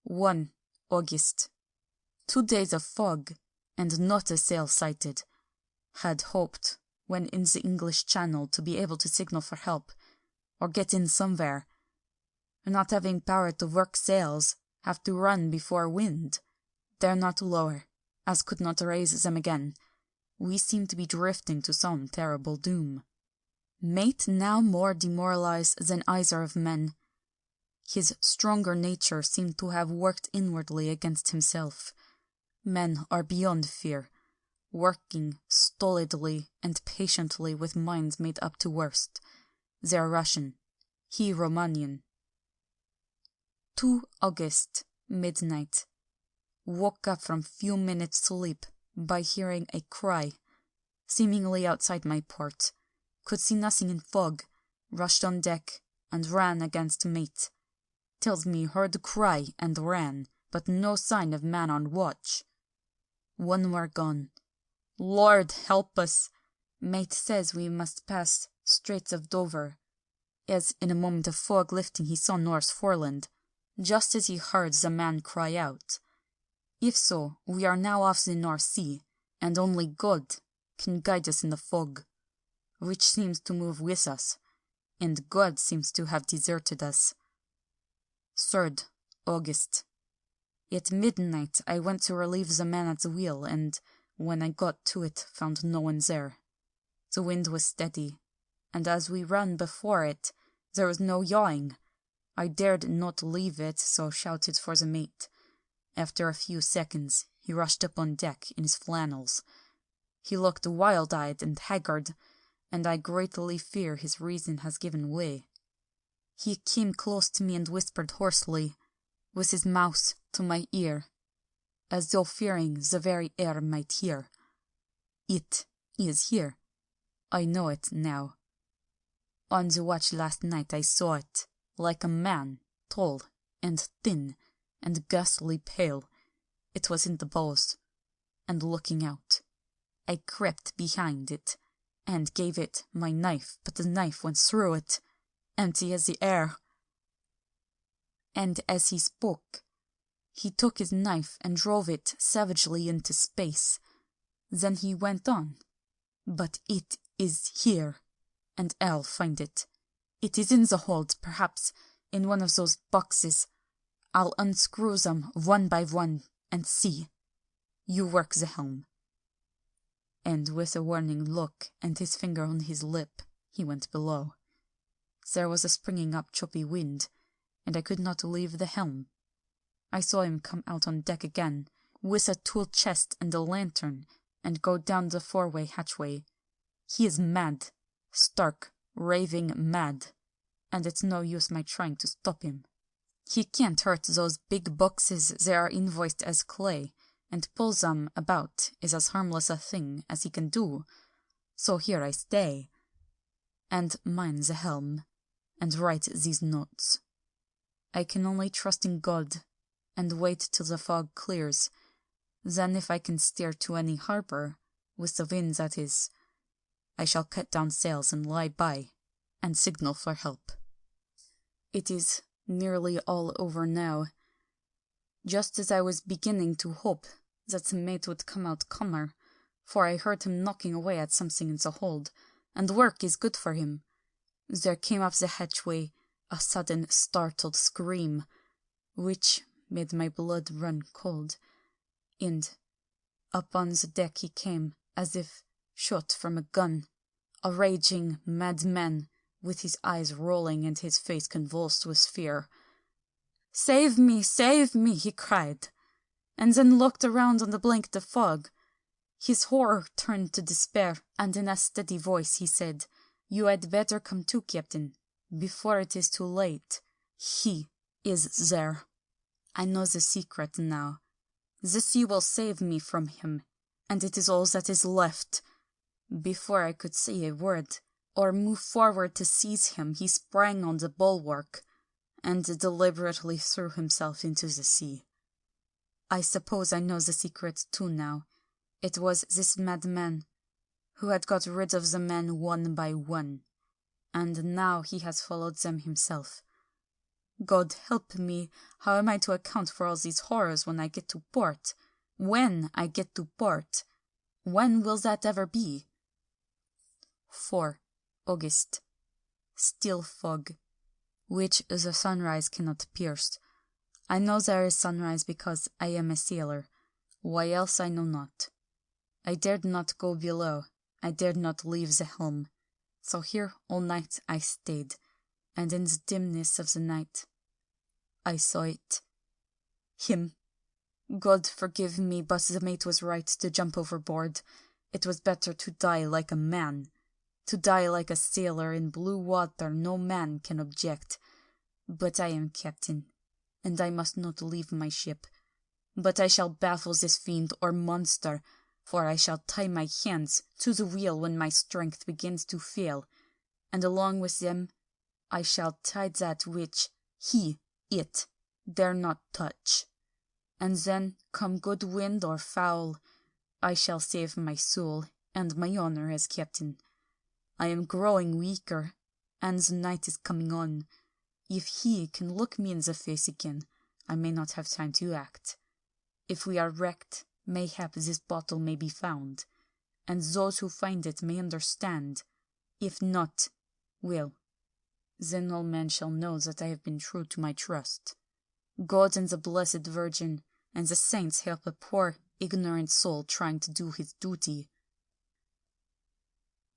1 August. 2 days of fog, and not a sail sighted. Had hoped, when in the English Channel, to be able to signal for help, or get in somewhere. Not having power to work sails, have to run before wind. Dare not lower, as could not raise them again. We seem to be drifting to some terrible doom. Mate now more demoralized than either of men. His stronger nature seemed to have worked inwardly against himself. Men are beyond fear, working stolidly and patiently with minds made up to worst. They are Russian, he Romanian. 2 August, midnight. Woke up from few minutes' sleep by hearing a cry, seemingly outside my port. Could see nothing in fog, rushed on deck, and ran against mate. Tells me heard cry and ran, but no sign of man on watch. 1 more gone. Lord help us! Mate says we must pass Straits of Dover, as in a moment of fog lifting he saw Norse Foreland, just as he heard the man cry out. If so, we are now off the North Sea, and only God can guide us in the fog, which seems to move with us, and God seems to have deserted us. 3rd August. At midnight I went to relieve the man at the wheel, and when I got to it found no one there. The wind was steady, and as we ran before it, there was no yawing. I dared not leave it, so shouted for the mate. After a few seconds, he rushed up on deck in his flannels. He looked wild-eyed and haggard, and I greatly fear his reason has given way. He came close to me and whispered hoarsely, with his mouth to my ear, as though fearing the very air might hear. It is here. I know it now. On the watch last night I saw it, like a man, tall and thin and ghastly pale. It was in the bows, and looking out. I crept behind it, and gave it my knife, but the knife went through it, empty as the air. And as he spoke, he took his knife and drove it savagely into space. Then he went on. But it is here, and I'll find it. It is in the hold, perhaps in one of those boxes. I'll unscrew them one by one and see. You work the helm. And with a warning look and his finger on his lip, he went below. There was a springing up choppy wind, and I could not leave the helm. I saw him come out on deck again, with a tool chest and a lantern, and go down the forway hatchway. He is mad, stark, raving mad, and it's no use my trying to stop him. He can't hurt those big boxes that are invoiced as clay, and pull them about is as harmless a thing as he can do. So here I stay, and mind the helm, and write these notes. I can only trust in God, and wait till the fog clears. Then if I can steer to any harbour, with the wind that is, I shall cut down sails and lie by, and signal for help. It is nearly all over now. Just as I was beginning to hope that the mate would come out calmer, for I heard him knocking away at something in the hold, and work is good for him, there came up the hatchway a sudden startled scream, which made my blood run cold, and up on the deck he came, as if shot from a gun, a raging madman, with his eyes rolling and his face convulsed with fear. Save me, he cried, and then looked around on the blanket of fog. His horror turned to despair, and in a steady voice he said, You had better come too, Captain, before it is too late. He is there. I know the secret now. The sea will save me from him, and it is all that is left. Before I could say a word, or move forward to seize him, he sprang on the bulwark, and deliberately threw himself into the sea. I suppose I know the secret too now. It was this madman who had got rid of the men one by one, and now he has followed them himself. God help me, how am I to account for all these horrors when I get to port? When I get to port? When will that ever be? 4 August. Still fog, which the sunrise cannot pierce. I know there is sunrise because I am a sailor. Why else I know not. I dared not go below. I dared not leave the helm. So here all night I stayed, and in the dimness of the night I saw it. Him. God forgive me, but the mate was right to jump overboard. It was better to die like a man. To die like a sailor in blue water no man can object. But I am captain, and I must not leave my ship. But I shall baffle this fiend or monster, for I shall tie my hands to the wheel when my strength begins to fail, and along with them I shall tie that which it dare not touch. And then, come good wind or foul, I shall save my soul and my honour as captain. I am growing weaker, and the night is coming on. If he can look me in the face again, I may not have time to act. If we are wrecked, mayhap this bottle may be found, and those who find it may understand. If not, well, then all men shall know that I have been true to my trust. God and the Blessed Virgin and the saints help a poor, ignorant soul trying to do his duty."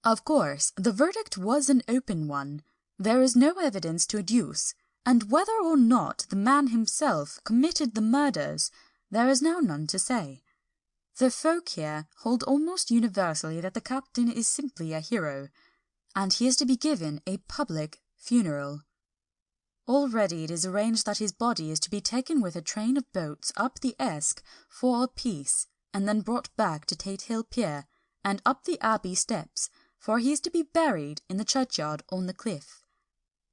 Of course, the verdict was an open one. There is no evidence to adduce, and whether or not the man himself committed the murders, there is now none to say. The folk here hold almost universally that the captain is simply a hero, and he is to be given a public funeral. Already it is arranged that his body is to be taken with a train of boats up the Esk for a peace, and then brought back to Tate Hill Pier, and up the Abbey steps, for he is to be buried in the churchyard on the cliff.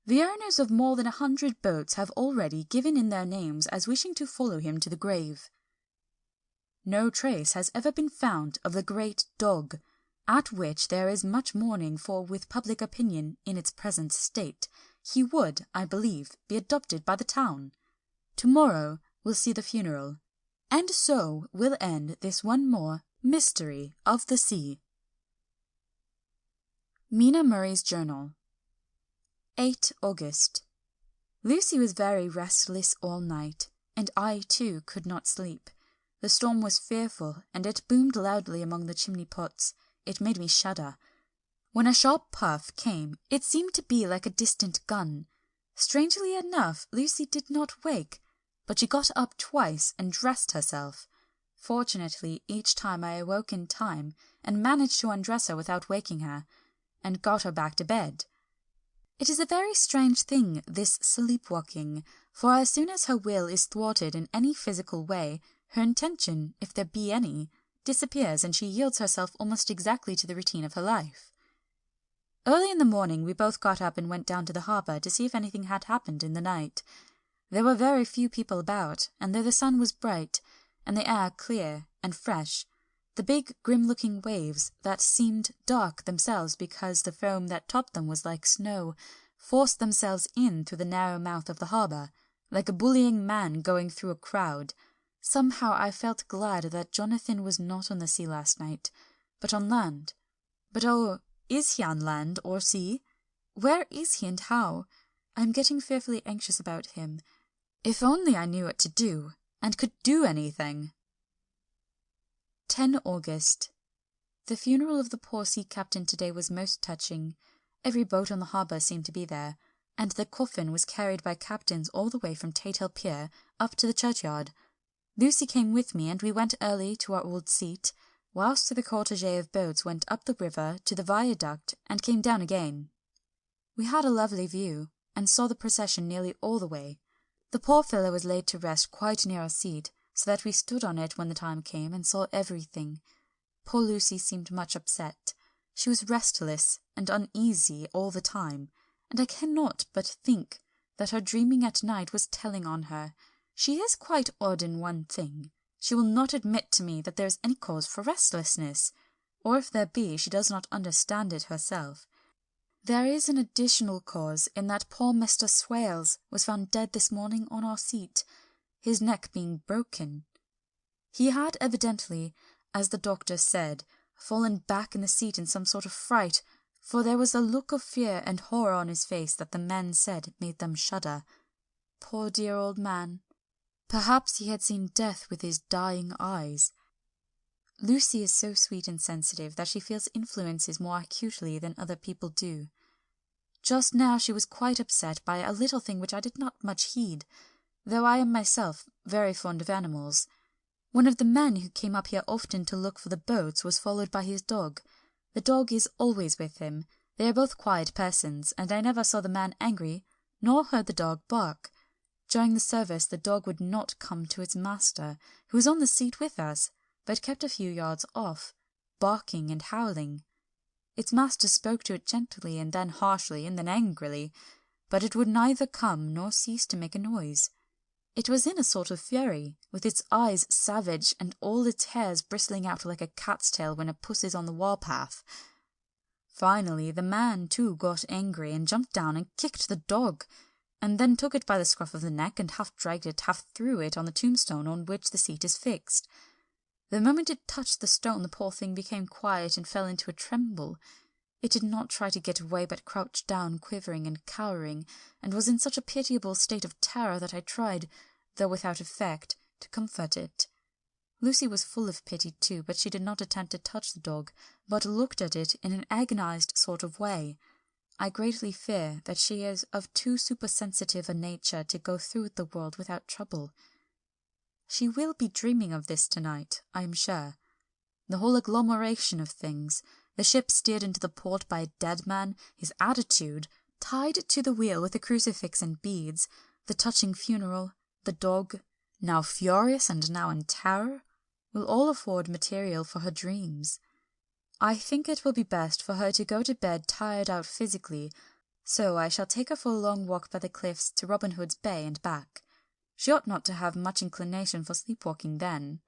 The owners of more than 100 boats have already given in their names as wishing to follow him to the grave. No trace has ever been found of the great dog, at which there is much mourning, for with public opinion in its present state, he would, I believe, be adopted by the town. Tomorrow will see the funeral, and so will end this one more mystery of the sea. Mina Murray's Journal. 8 August. Lucy was very restless all night, and I too could not sleep. The storm was fearful, and it boomed loudly among the chimney pots. It made me shudder. When a sharp puff came, it seemed to be like a distant gun. Strangely enough, Lucy did not wake, but she got up twice and dressed herself. Fortunately, each time I awoke in time, and managed to undress her without waking her, and got her back to bed. It is a very strange thing, this sleepwalking, for as soon as her will is thwarted in any physical way, her intention, if there be any, disappears, and she yields herself almost exactly to the routine of her life. Early in the morning we both got up and went down to the harbour to see if anything had happened in the night. There were very few people about, and though the sun was bright, and the air clear and fresh, the big grim-looking waves, that seemed dark themselves because the foam that topped them was like snow, forced themselves in through the narrow mouth of the harbour, like a bullying man going through a crowd. Somehow I felt glad that Jonathan was not on the sea last night, but on land. But oh, is he on land or sea? Where is he and how? I am getting fearfully anxious about him. If only I knew what to do, and could do anything. 10 August. The funeral of the poor sea captain today was most touching. Every boat on the harbour seemed to be there, and the coffin was carried by captains all the way from Tate Hill Pier up to the churchyard. Lucy came with me, and we went early to our old seat, whilst the cortege of boats went up the river to the viaduct and came down again. We had a lovely view, and saw the procession nearly all the way. The poor fellow was laid to rest quite near our seat, so that we stood on it when the time came and saw everything. Poor Lucy seemed much upset. She was restless and uneasy all the time, and I cannot but think that her dreaming at night was telling on her. She is quite odd in one thing. She will not admit to me that there is any cause for restlessness, or if there be, she does not understand it herself. There is an additional cause in that poor Mr. Swales was found dead this morning on our seat, his neck being broken. He had evidently, as the doctor said, fallen back in the seat in some sort of fright, for there was a look of fear and horror on his face that the men said made them shudder. Poor dear old man. Perhaps he had seen death with his dying eyes. Lucy is so sweet and sensitive that she feels influences more acutely than other people do. Just now she was quite upset by a little thing which I did not much heed, though I am myself very fond of animals. One of the men who came up here often to look for the boats was followed by his dog. The dog is always with him. They are both quiet persons, and I never saw the man angry, nor heard the dog bark. During the service the dog would not come to its master, who was on the seat with us, but kept a few yards off, barking and howling. Its master spoke to it gently, and then harshly, and then angrily, but it would neither come nor cease to make a noise. It was in a sort of fury, with its eyes savage and all its hairs bristling out like a cat's tail when a puss is on the warpath. Finally, the man too got angry and jumped down and kicked the dog, and then took it by the scruff of the neck and half dragged it, half threw it on the tombstone on which the seat is fixed. The moment it touched the stone, the poor thing became quiet and fell into a tremble. It did not try to get away, but crouched down, quivering and cowering, and was in such a pitiable state of terror that I tried, though without effect, to comfort it. Lucy was full of pity too, but she did not attempt to touch the dog, but looked at it in an agonized sort of way. I greatly fear that she is of too supersensitive a nature to go through the world without trouble. She will be dreaming of this tonight, I am sure. The whole agglomeration of things, the ship steered into the port by a dead man, his attitude, tied to the wheel with a crucifix and beads, the touching funeral, the dog, now furious and now in terror, will all afford material for her dreams. I think it will be best for her to go to bed tired out physically, so I shall take her for a long walk by the cliffs to Robin Hood's Bay and back. She ought not to have much inclination for sleepwalking then.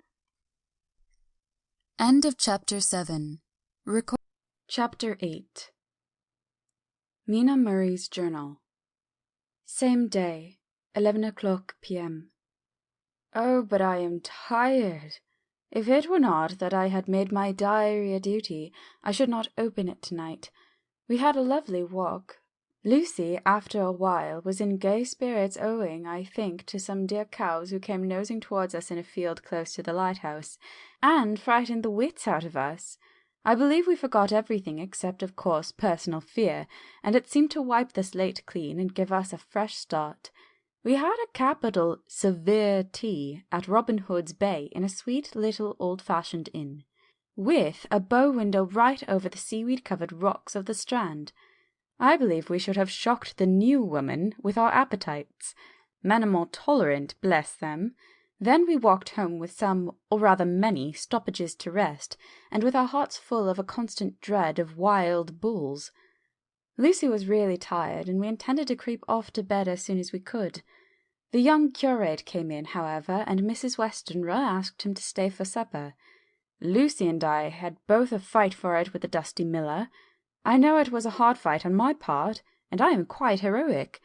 End of Chapter 7. Chapter 8. Mina Murray's Journal. Same day, 11 o'clock p.m. Oh, but I am tired. If it were not that I had made my diary a duty, I should not open it tonight. We had a lovely walk. Lucy, after a while, was in gay spirits owing, I think, to some dear cows who came nosing towards us in a field close to the lighthouse, and frightened the wits out of us. I believe we forgot everything except, of course, personal fear, and it seemed to wipe the slate clean and give us a fresh start. We had a capital severe tea at Robin Hood's Bay in a sweet little old-fashioned inn, with a bow window right over the seaweed-covered rocks of the Strand. I believe we should have shocked the new woman with our appetites. Men are more tolerant, bless them. Then we walked home with some, or rather many, stoppages to rest, and with our hearts full of a constant dread of wild bulls. Lucy was really tired, and we intended to creep off to bed as soon as we could. The young curate came in, however, and Mrs. Westenra asked him to stay for supper. Lucy and I had both a fight for it with the dusty miller. I know it was a hard fight on my part, and I am quite heroic.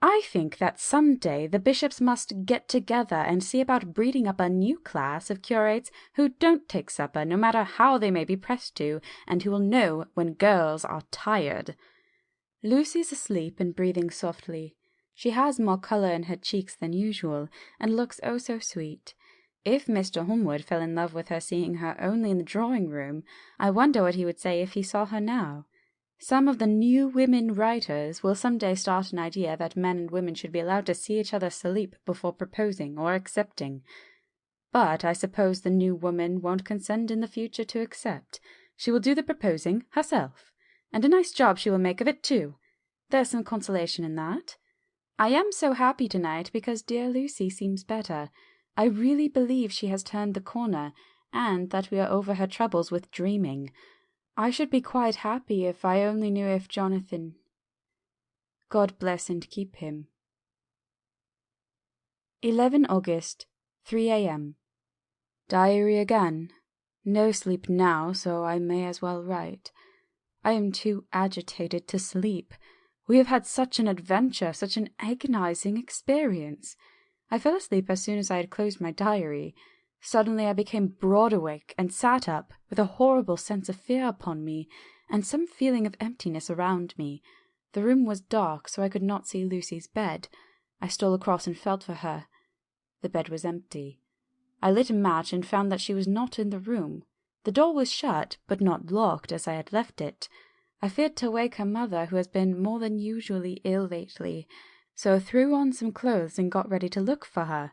I think that some day the bishops must get together and see about breeding up a new class of curates who don't take supper, no matter how they may be pressed to, and who will know when girls are tired. Lucy is asleep and breathing softly. She has more colour in her cheeks than usual, and looks oh so sweet. If Mr. Holmwood fell in love with her seeing her only in the drawing-room, I wonder what he would say if he saw her now. Some of the new women writers will some day start an idea that men and women should be allowed to see each other sleep before proposing or accepting. But I suppose the new woman won't consent in the future to accept. She will do the proposing herself, and a nice job she will make of it too. There's some consolation in that. I am so happy tonight because dear Lucy seems better. I really believe she has turned the corner, and that we are over her troubles with dreaming. I should be quite happy if I only knew if Jonathan... God bless and keep him. 11 August, 3 a.m. Diary again. No sleep now, so I may as well write. I am too agitated to sleep. We have had such an adventure, such an agonizing experience. I fell asleep as soon as I had closed my diary. Suddenly I became broad awake and sat up with a horrible sense of fear upon me, and some feeling of emptiness around me. The room was dark, so I could not see Lucy's bed. I stole across and felt for her. The bed was empty. I lit a match and found that she was not in the room. The door was shut, but not locked as I had left it. I feared to wake her mother, who has been more than usually ill lately, so threw on some clothes and got ready to look for her.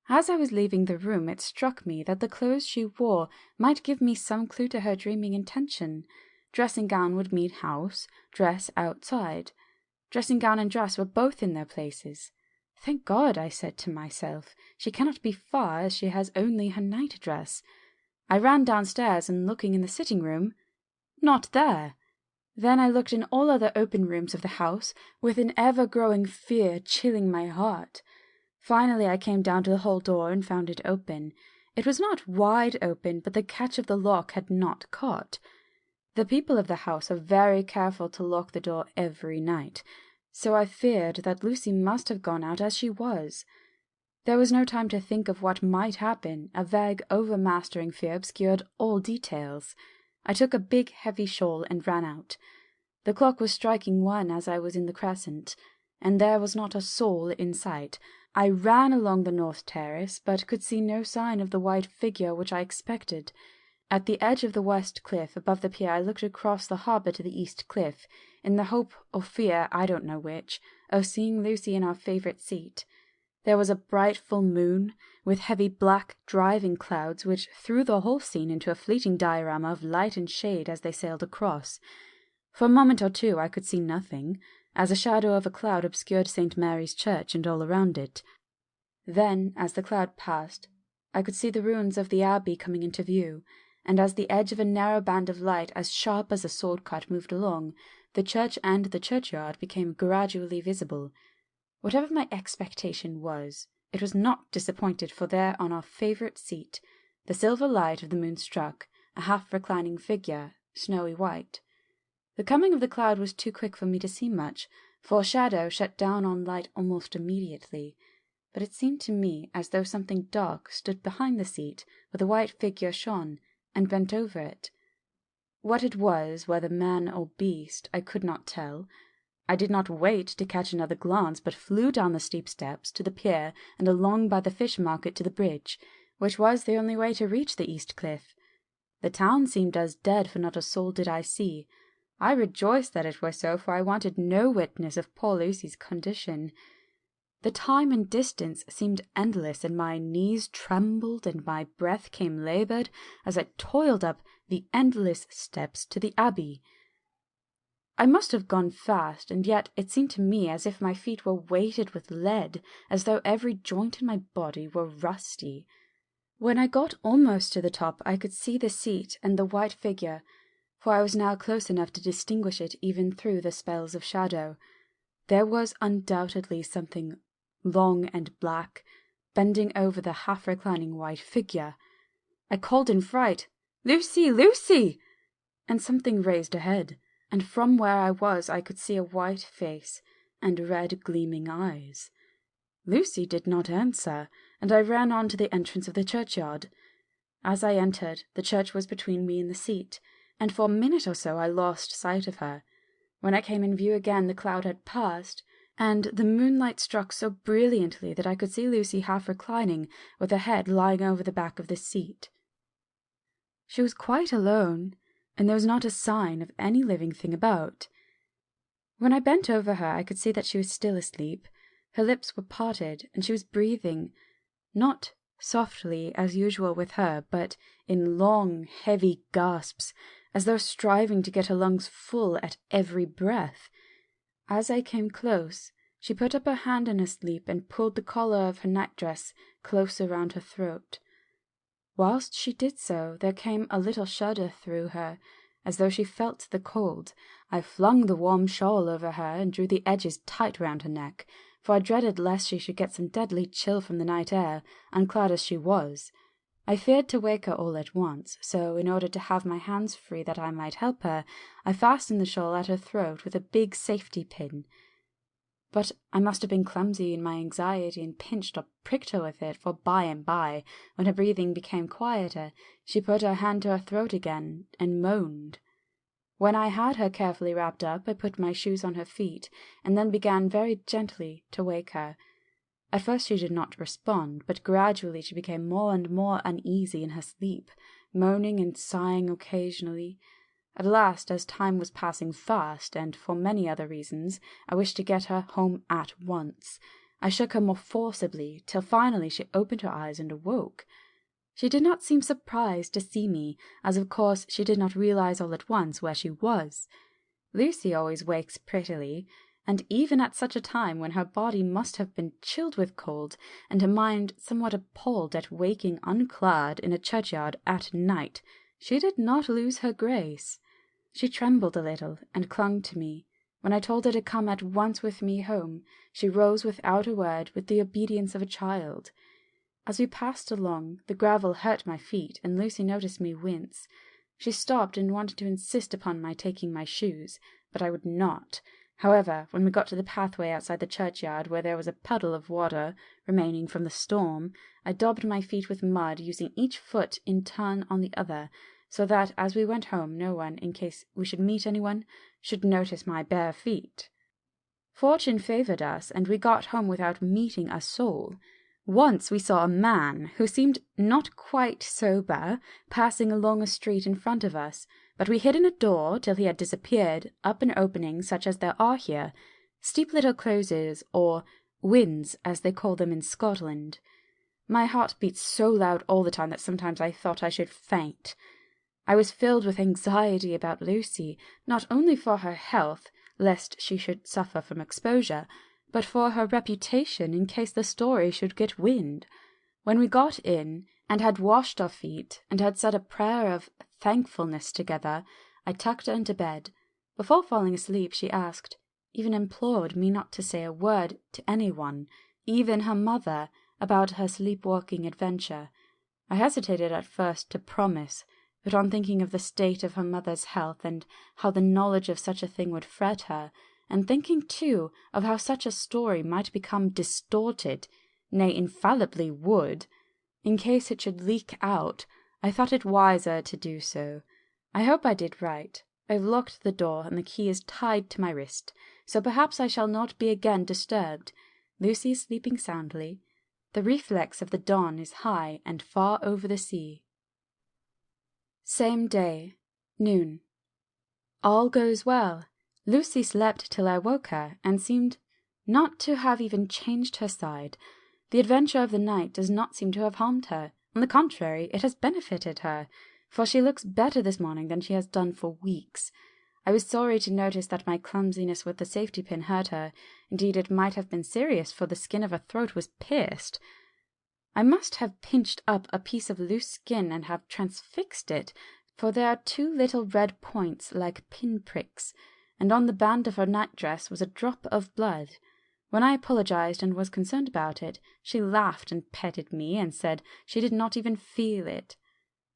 As I was leaving the room, it struck me that the clothes she wore might give me some clue to her dreaming intention. Dressing-gown would mean house, dress outside. Dressing-gown and dress were both in their places. Thank God, I said to myself, she cannot be far, as she has only her night-dress. I ran downstairs, and looking in the sitting-room, not there. Then I looked in all other open rooms of the house, with an ever-growing fear chilling my heart. Finally I came down to the hall door and found it open. It was not wide open, but the catch of the lock had not caught. The people of the house are very careful to lock the door every night, so I feared that Lucy must have gone out as she was. There was no time to think of what might happen. A vague, overmastering fear obscured all details. I took a big, heavy shawl and ran out. The clock was striking 1 as I was in the crescent, and there was not a soul in sight. I ran along the north terrace, but could see no sign of the white figure which I expected. At the edge of the west cliff above the pier I looked across the harbour to the east cliff, in the hope or fear, I don't know which, of seeing Lucy in our favourite seat. There was a bright full moon, with heavy black driving clouds which threw the whole scene into a fleeting diorama of light and shade as they sailed across. For a moment or two I could see nothing, as a shadow of a cloud obscured St. Mary's Church and all around it. Then, as the cloud passed, I could see the ruins of the abbey coming into view, and as the edge of a narrow band of light as sharp as a sword cut moved along, the church and the churchyard became gradually visible. Whatever my expectation was, it was not disappointed, for there on our favourite seat, the silver light of the moon struck, a half-reclining figure, snowy white. The coming of the cloud was too quick for me to see much, for shadow shut down on light almost immediately, but it seemed to me as though something dark stood behind the seat where the white figure shone, and bent over it. What it was, whether man or beast, I could not tell. I did not wait to catch another glance, but flew down the steep steps to the pier and along by the fish market to the bridge, which was the only way to reach the east cliff. The town seemed as dead, for not a soul did I see. I rejoiced that it was so, for I wanted no witness of poor Lucy's condition. The time and distance seemed endless, and my knees trembled and my breath came laboured as I toiled up the endless steps to the abbey. I must have gone fast, and yet it seemed to me as if my feet were weighted with lead, as though every joint in my body were rusty. When I got almost to the top I could see the seat and the white figure, for I was now close enough to distinguish it even through the spells of shadow. There was undoubtedly something long and black, bending over the half-reclining white figure. I called in fright, "Lucy, Lucy!" and something raised a head, and from where I was I could see a white face and red gleaming eyes. Lucy did not answer, and I ran on to the entrance of the churchyard. As I entered, the church was between me and the seat, and for a minute or so I lost sight of her. When I came in view again the cloud had passed, and the moonlight struck so brilliantly that I could see Lucy half reclining, with her head lying over the back of the seat. She was quite alone, and there was not a sign of any living thing about. When I bent over her I could see that she was still asleep. Her lips were parted, and she was breathing, not softly as usual with her, but in long, heavy gasps, as though striving to get her lungs full at every breath. As I came close, she put up her hand in her sleep and pulled the collar of her nightdress close around her throat. Whilst she did so, there came a little shudder through her, as though she felt the cold. I flung the warm shawl over her and drew the edges tight round her neck, for I dreaded lest she should get some deadly chill from the night air, unclad as she was. I feared to wake her all at once, so in order to have my hands free that I might help her, I fastened the shawl at her throat with a big safety pin. But I must have been clumsy in my anxiety and pinched or pricked her with it, for by and by, when her breathing became quieter, she put her hand to her throat again and moaned. When I had her carefully wrapped up, I put my shoes on her feet, and then began very gently to wake her. At first she did not respond, but gradually she became more and more uneasy in her sleep, moaning and sighing occasionally. At last, as time was passing fast, and for many other reasons, I wished to get her home at once. I shook her more forcibly, till finally she opened her eyes and awoke. She did not seem surprised to see me, as of course she did not realize all at once where she was. Lucy always wakes prettily, and even at such a time when her body must have been chilled with cold, and her mind somewhat appalled at waking unclad in a churchyard at night, she did not lose her grace. She trembled a little, and clung to me, When I told her to come at once with me home, she rose without a word, with the obedience of a child. As we passed along, the gravel hurt my feet, and Lucy noticed me wince. She stopped and wanted to insist upon my taking my shoes, but I would not. However, when we got to the pathway outside the churchyard, where there was a puddle of water remaining from the storm, I daubed my feet with mud, using each foot in turn on the other, so that as we went home no one, in case we should meet anyone, should notice my bare feet. Fortune favoured us, and we got home without meeting a soul. Once we saw a man, who seemed not quite sober, passing along a street in front of us, but we hid in a door till he had disappeared, up an opening such as there are here, steep little closes, or wynds, as they call them in Scotland. My heart beat so loud all the time that sometimes I thought I should faint. I was filled with anxiety about Lucy, not only for her health, lest she should suffer from exposure, but for her reputation in case the story should get wind. When we got in, and had washed our feet, and had said a prayer of thankfulness together, I tucked her into bed. Before falling asleep, she asked, even implored me not to say a word to anyone, even her mother, about her sleepwalking adventure. I hesitated at first to promise, but on thinking of the state of her mother's health, and how the knowledge of such a thing would fret her, and thinking, too, of how such a story might become distorted, nay, infallibly would, in case it should leak out, I thought it wiser to do so. I hope I did right. I've locked the door, and the key is tied to my wrist, so perhaps I shall not be again disturbed. Lucy is sleeping soundly. The reflex of the dawn is high and far over the sea. Same day, noon. All goes well. Lucy slept till I woke her, and seemed not to have even changed her side. The adventure of the night does not seem to have harmed her. On the contrary, it has benefited her, for she looks better this morning than she has done for weeks. I was sorry to notice that my clumsiness with the safety pin hurt her. Indeed, it might have been serious, for the skin of her throat was pierced. I must have pinched up a piece of loose skin and have transfixed it, for there are two little red points like pin-pricks, and on the band of her night-dress was a drop of blood. When I apologized and was concerned about it, she laughed and petted me and said she did not even feel it.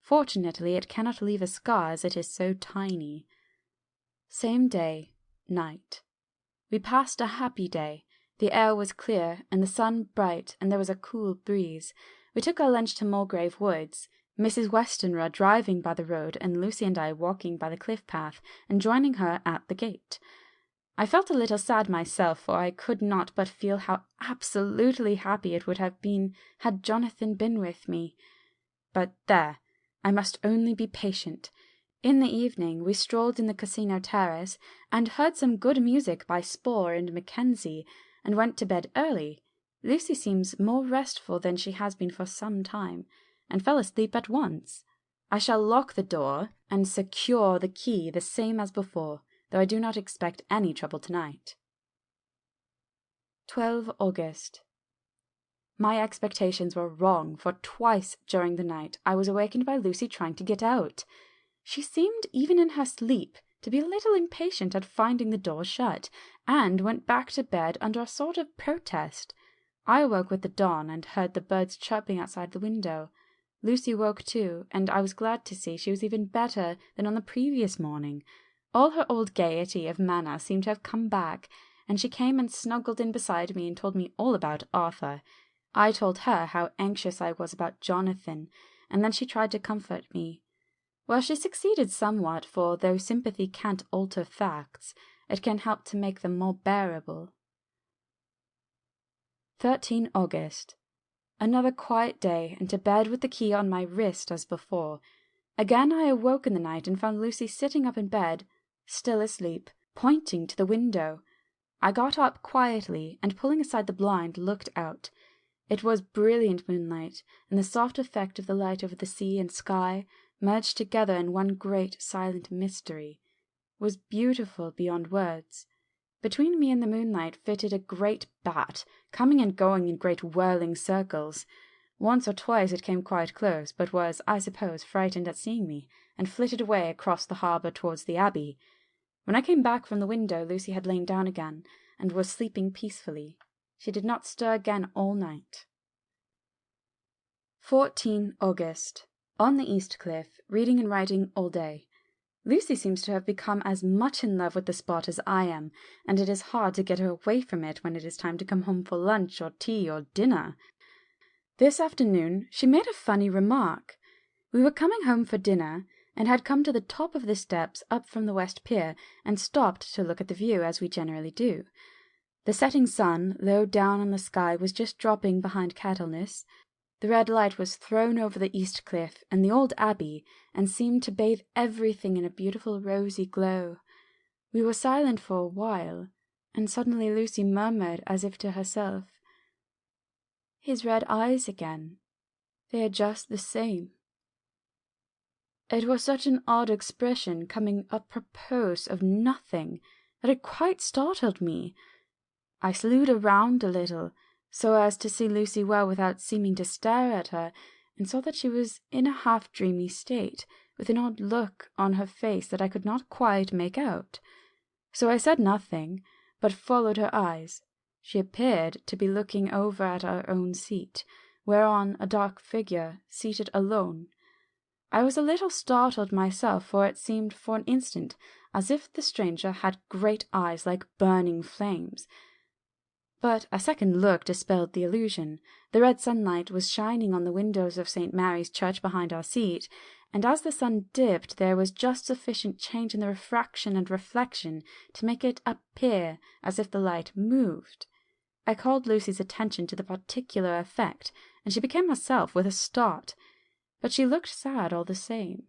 Fortunately, it cannot leave a scar, as it is so tiny. Same day, night. We passed a happy day. The air was clear, and the sun bright, and there was a cool breeze. We took our lunch to Mulgrave Woods, Mrs. Westenra driving by the road, and Lucy and I walking by the cliff path, and joining her at the gate. I felt a little sad myself, for I could not but feel how absolutely happy it would have been had Jonathan been with me. But there, I must only be patient. In the evening we strolled in the casino terrace, and heard some good music by Spohr and Mackenzie, and went to bed early. Lucy seems more restful than she has been for some time, and fell asleep at once. I shall lock the door and secure the key the same as before, though I do not expect any trouble tonight. 12 August. My expectations were wrong, for twice during the night I was awakened by Lucy trying to get out. She seemed, even in her sleep, to be a little impatient at finding the door shut, and went back to bed under a sort of protest. I awoke with the dawn, and heard the birds chirping outside the window. Lucy woke too, and I was glad to see she was even better than on the previous morning. All her old gaiety of manner seemed to have come back, and she came and snuggled in beside me and told me all about Arthur. I told her how anxious I was about Jonathan, and then she tried to comfort me. Well, she succeeded somewhat, for though sympathy can't alter facts, it can help to make them more bearable. 13 August. Another quiet day, and to bed with the key on my wrist as before. Again I awoke in the night and found Lucy sitting up in bed, still asleep, pointing to the window. I got up quietly, and pulling aside the blind, looked out. It was brilliant moonlight, and the soft effect of the light over the sea and sky, merged together in one great silent mystery, was beautiful beyond words. Between me and the moonlight flitted a great bat, coming and going in great whirling circles. Once or twice it came quite close, but was, I suppose, frightened at seeing me, and flitted away across the harbour towards the abbey. When I came back from the window, Lucy had lain down again, and was sleeping peacefully. She did not stir again all night. 14 August. On the East Cliff, reading and writing all day. Lucy seems to have become as much in love with the spot as I am, and it is hard to get her away from it when it is time to come home for lunch or tea or dinner. This afternoon she made a funny remark. We were coming home for dinner, and had come to the top of the steps up from the West Pier, and stopped to look at the view, as we generally do. The setting sun, low down on the sky, was just dropping behind Candlemas. The red light was thrown over the East Cliff and the old abbey, and seemed to bathe everything in a beautiful rosy glow. We were silent for a while, and suddenly Lucy murmured as if to herself, "His red eyes again. They are just the same." It was such an odd expression coming apropos of nothing that it quite startled me. I slewed around a little, so as to see Lucy well without seeming to stare at her, and saw that she was in a half-dreamy state, with an odd look on her face that I could not quite make out. So I said nothing, but followed her eyes. She appeared to be looking over at our own seat, whereon a dark figure, seated alone. I was a little startled myself, for it seemed for an instant as if the stranger had great eyes like burning flames. But a second look dispelled the illusion. The red sunlight was shining on the windows of St. Mary's Church behind our seat, and as the sun dipped there was just sufficient change in the refraction and reflection to make it appear as if the light moved. I called Lucy's attention to the particular effect, and she became herself with a start. But she looked sad all the same.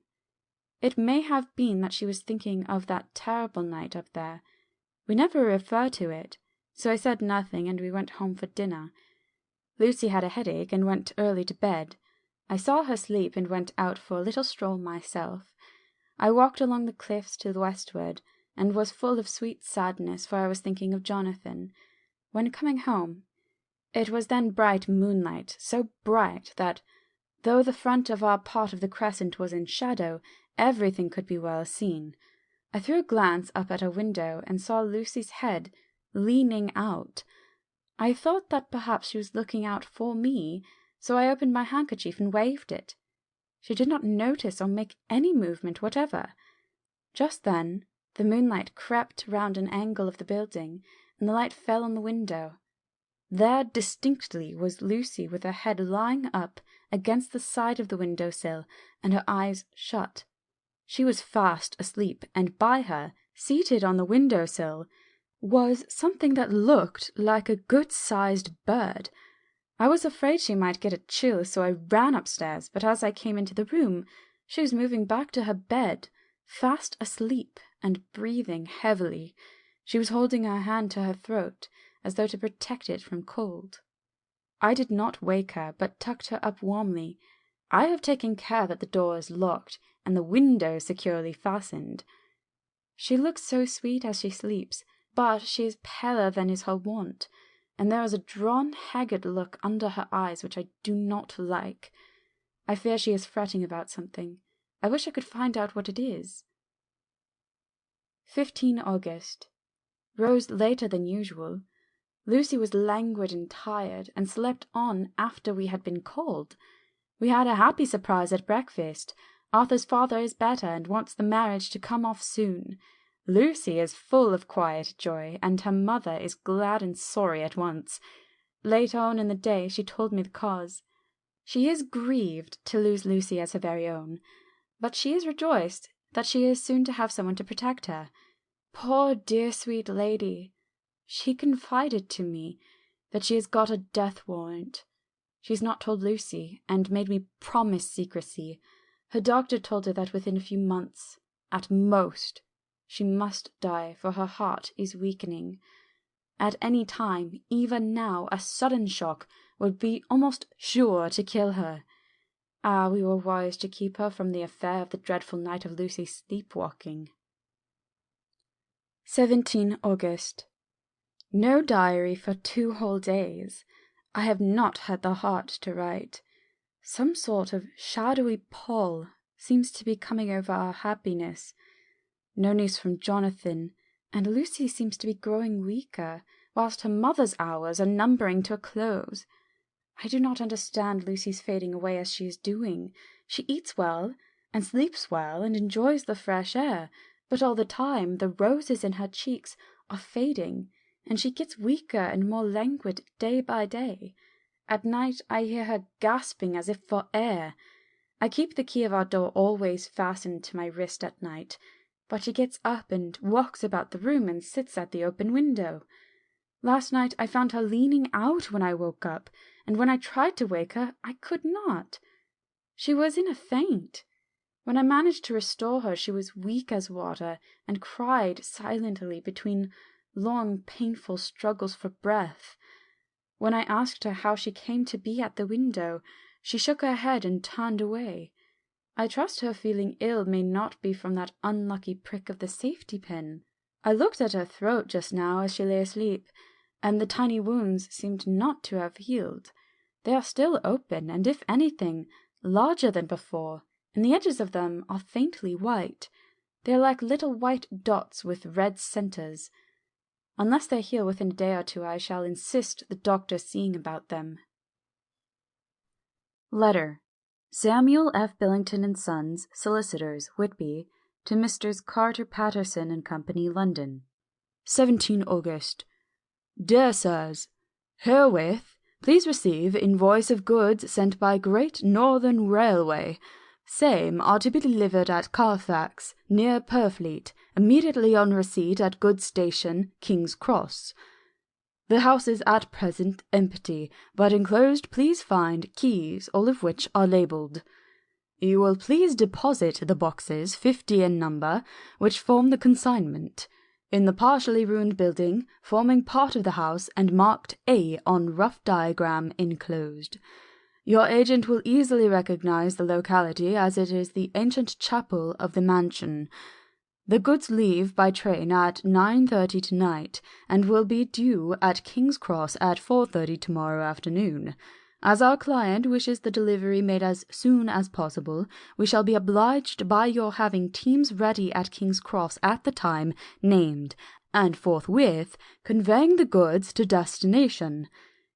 It may have been that she was thinking of that terrible night up there. We never refer to it, so I said nothing, and we went home for dinner. Lucy had a headache and went early to bed. I saw her sleep and went out for a little stroll myself. I walked along the cliffs to the westward, and was full of sweet sadness, for I was thinking of Jonathan. When coming home, it was then bright moonlight, so bright that, though the front of our part of the crescent was in shadow, everything could be well seen. I threw a glance up at her window, and saw Lucy's head leaning out. I thought that perhaps she was looking out for me, so I opened my handkerchief and waved it. She did not notice or make any movement whatever. Just then the moonlight crept round an angle of the building, and the light fell on the window. There distinctly was Lucy with her head lying up against the side of the window-sill, and her eyes shut. She was fast asleep, and by her, seated on the window-sill, was something that looked like a good-sized bird. I was afraid she might get a chill, so I ran upstairs, but as I came into the room, she was moving back to her bed, fast asleep and breathing heavily. She was holding her hand to her throat, as though to protect it from cold. I did not wake her, but tucked her up warmly. I have taken care that the door is locked, and the window securely fastened. She looks so sweet as she sleeps, but she is paler than is her wont, and there is a drawn, haggard look under her eyes which I do not like. I fear she is fretting about something. I wish I could find out what it is. 15 August. Rose later than usual. Lucy was languid and tired, and slept on after we had been called. We had a happy surprise at breakfast. Arthur's father is better, and wants the marriage to come off soon. Lucy is full of quiet joy, and her mother is glad and sorry at once. Later on in the day she told me the cause. She is grieved to lose Lucy as her very own, but she is rejoiced that she is soon to have someone to protect her. Poor dear sweet lady! She confided to me that she has got a death warrant. She has not told Lucy, and made me promise secrecy. Her doctor told her that within a few months, at most, she must die, for her heart is weakening. At any time, even now, a sudden shock would be almost sure to kill her. Ah, we were wise to keep her from the affair of the dreadful night of Lucy's sleepwalking. 17 August. No diary for 2 whole days. I have not had the heart to write. Some sort of shadowy pall seems to be coming over our happiness. No news from Jonathan, and Lucy seems to be growing weaker, whilst her mother's hours are numbering to a close. I do not understand Lucy's fading away as she is doing. She eats well, and sleeps well, and enjoys the fresh air, but all the time the roses in her cheeks are fading, and she gets weaker and more languid day by day. At night I hear her gasping as if for air. I keep the key of our door always fastened to my wrist at night, but she gets up and walks about the room and sits at the open window. Last night I found her leaning out when I woke up, and when I tried to wake her, I could not. She was in a faint. When I managed to restore her, she was weak as water, and cried silently between long, painful struggles for breath. When I asked her how she came to be at the window, she shook her head and turned away. I trust her feeling ill may not be from that unlucky prick of the safety pin. I looked at her throat just now as she lay asleep, and the tiny wounds seemed not to have healed. They are still open, and if anything, larger than before, and the edges of them are faintly white. They are like little white dots with red centers. Unless they heal within a day or two, I shall insist the doctor seeing about them. Letter. Samuel F. Billington and Sons, Solicitors, Whitby, to Messrs. Carter, Patterson and Company, London. 17 August. Dear Sirs, herewith please receive invoice of goods sent by Great Northern Railway. Same are to be delivered at Carfax, near Purfleet, immediately on receipt at goods station, King's Cross. The house is at present empty, but enclosed please find keys, all of which are labelled. You will please deposit the boxes, 50 in number, which form the consignment, in the partially ruined building, forming part of the house and marked A on rough diagram enclosed. Your agent will easily recognize the locality, as it is the ancient chapel of the mansion. The goods leave by train at 9:30 tonight, and will be due at King's Cross at 4:30 tomorrow afternoon. As our client wishes the delivery made as soon as possible, we shall be obliged by your having teams ready at King's Cross at the time named, and forthwith conveying the goods to destination.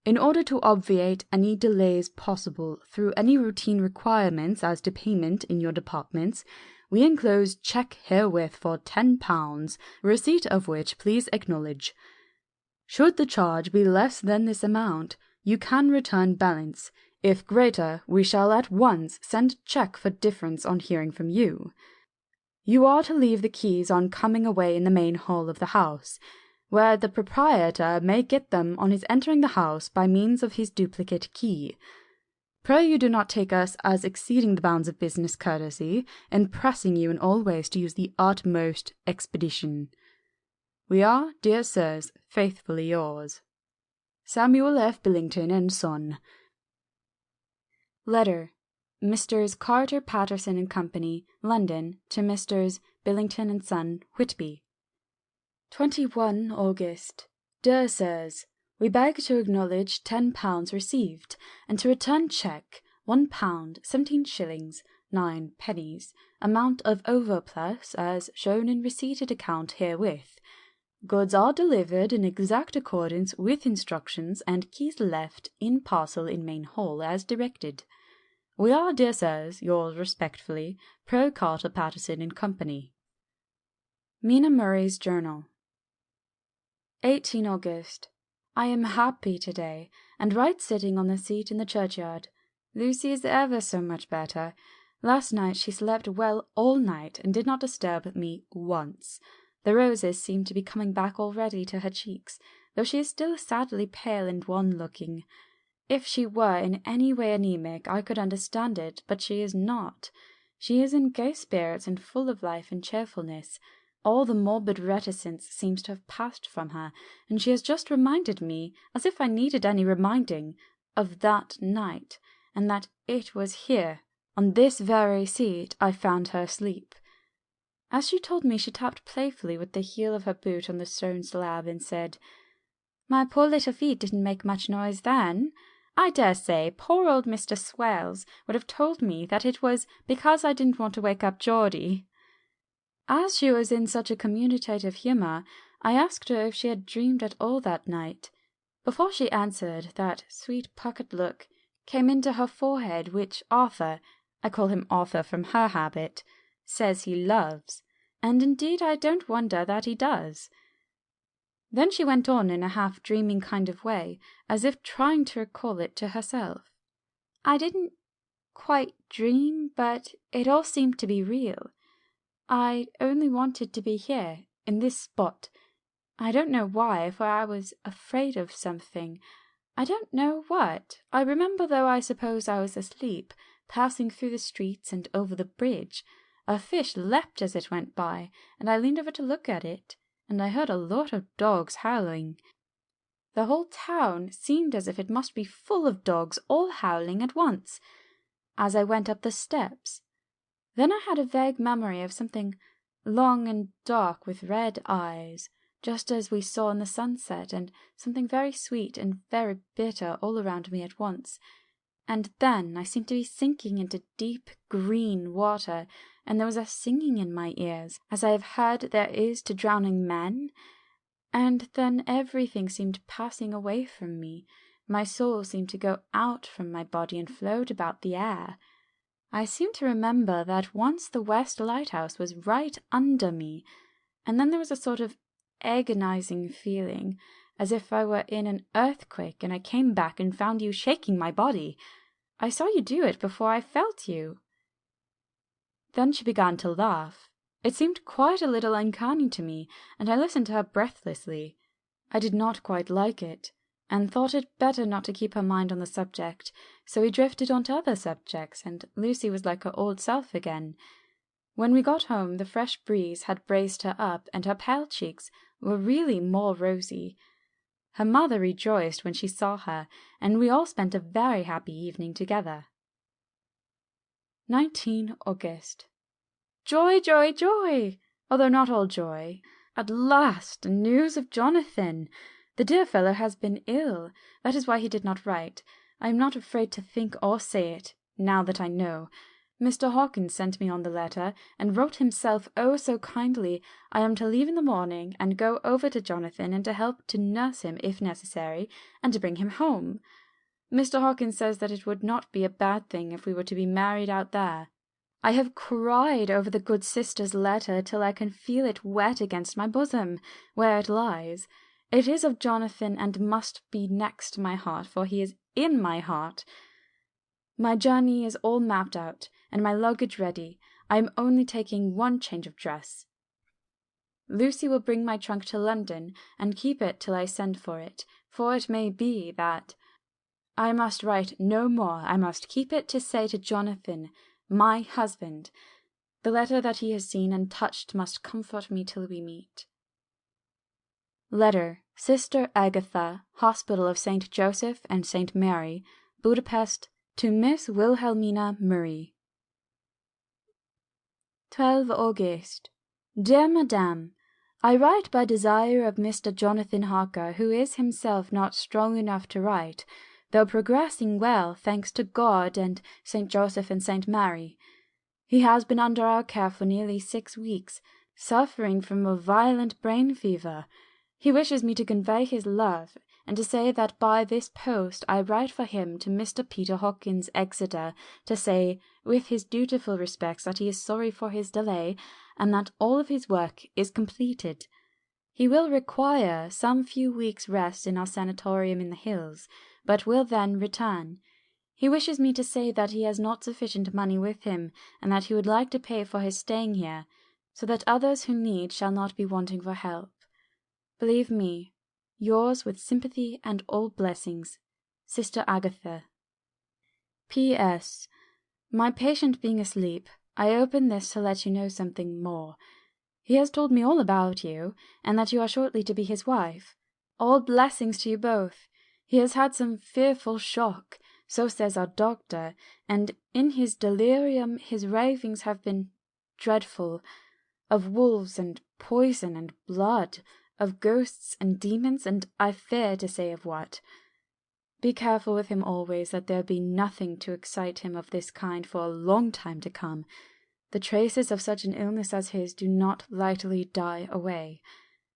In order to obviate any delays possible through any routine requirements as to payment in your departments, we enclose cheque herewith for £10, receipt of which please acknowledge. Should the charge be less than this amount, you can return balance. If greater, we shall at once send cheque for difference on hearing from you. You are to leave the keys on coming away in the main hall of the house, where the proprietor may get them on his entering the house by means of his duplicate key. Pray you do not take us as exceeding the bounds of business courtesy, and pressing you in all ways to use the utmost expedition. We are, dear sirs, faithfully yours, Samuel F. Billington and Son. Letter. Messrs. Carter, Patterson and Company, London, to Messrs. Billington and Son, Whitby. 21 August. Dear Sirs, we beg to acknowledge £10 received, and to return cheque £1 17 shillings 9 pennies, amount of overplus as shown in receipted account herewith. Goods are delivered in exact accordance with instructions, and keys left in parcel in main hall as directed. We are, dear sirs, yours respectfully, Pro Carter, Patterson and Company. Mina Murray's Journal. 18 August. I am happy today, and right sitting on the seat in the churchyard. Lucy is ever so much better. Last night she slept well all night, and did not disturb me once. The roses seem to be coming back already to her cheeks, though she is still sadly pale and wan-looking. If she were in any way anemic, I could understand it, but she is not. She is in gay spirits and full of life and cheerfulness. All the morbid reticence seems to have passed from her, and she has just reminded me, as if I needed any reminding, of that night, and that it was here, on this very seat, I found her asleep. As she told me, she tapped playfully with the heel of her boot on the stone slab and said, "My poor little feet didn't make much noise then. I dare say poor old Mr. Swells would have told me that it was because I didn't want to wake up Geordie." As she was in such a communicative humour, I asked her if she had dreamed at all that night. Before she answered, that sweet puckered look came into her forehead which Arthur, I call him Arthur from her habit, says he loves, and indeed I don't wonder that he does. Then she went on in a half-dreaming kind of way, as if trying to recall it to herself. I didn't quite dream, but it all seemed to be real. I only wanted to be here, in this spot. I don't know why, for I was afraid of something. I don't know what. I remember, though, I suppose I was asleep, passing through the streets and over the bridge. A fish leapt as it went by, and I leaned over to look at it, and I heard a lot of dogs howling. The whole town seemed as if it must be full of dogs, all howling at once, as I went up the steps. Then I had a vague memory of something long and dark with red eyes, just as we saw in the sunset, and something very sweet and very bitter all around me at once. And then I seemed to be sinking into deep green water, and there was a singing in my ears, as I have heard there is to drowning men. And then everything seemed passing away from me. My soul seemed to go out from my body and float about the air. I seem to remember that once the West Lighthouse was right under me, and then there was a sort of agonizing feeling, as if I were in an earthquake, and I came back and found you shaking my body. I saw you do it before I felt you. Then she began to laugh. It seemed quite a little uncanny to me, and I listened to her breathlessly. I did not quite like it, and thought it better not to keep her mind on the subject, so we drifted on to other subjects, and Lucy was like her old self again. When we got home, the fresh breeze had braced her up, and her pale cheeks were really more rosy. Her mother rejoiced when she saw her, and we all spent a very happy evening together. 19 August. Joy, joy, joy! Although not all joy. At last, news of Jonathan. The dear fellow has been ill. That is why he did not write. I am not afraid to think or say it, now that I know. Mr. Hawkins sent me on the letter, and wrote himself oh so kindly. I am to leave in the morning, and go over to Jonathan, and to help to nurse him, if necessary, and to bring him home. Mr. Hawkins says that it would not be a bad thing if we were to be married out there. I have cried over the good sister's letter till I can feel it wet against my bosom, where it lies. It is of Jonathan, and must be next my heart, for he is in my heart. My journey is all mapped out, and my luggage ready. I am only taking one change of dress. Lucy will bring my trunk to London, and keep it till I send for it may be that I must write no more. I must keep it to say to Jonathan, my husband. The letter that he has seen and touched must comfort me till we meet. Letter, Sister Agatha, Hospital of St. Joseph and St. Mary, Budapest, to Miss Wilhelmina Murray. 12 August. Dear Madame, I write by desire of Mr. Jonathan Harker, who is himself not strong enough to write, though progressing well, thanks to God and St. Joseph and St. Mary. He has been under our care for nearly 6 weeks, suffering from a violent brain fever. He wishes me to convey his love, and to say that by this post I write for him to Mr. Peter Hawkins, Exeter, to say, with his dutiful respects, that he is sorry for his delay, and that all of his work is completed. He will require some few weeks' rest in our sanatorium in the hills, but will then return. He wishes me to say that he has not sufficient money with him, and that he would like to pay for his staying here, so that others who need shall not be wanting for help. Believe me, yours with sympathy and all blessings, Sister Agatha. P.S. My patient being asleep, I open this to let you know something more. He has told me all about you, and that you are shortly to be his wife. All blessings to you both. He has had some fearful shock, so says our doctor, and in his delirium his ravings have been dreadful, of wolves and poison and blood, of ghosts and demons, and I fear to say of what. Be careful with him always, that there be nothing to excite him of this kind for a long time to come. The traces of such an illness as his do not lightly die away.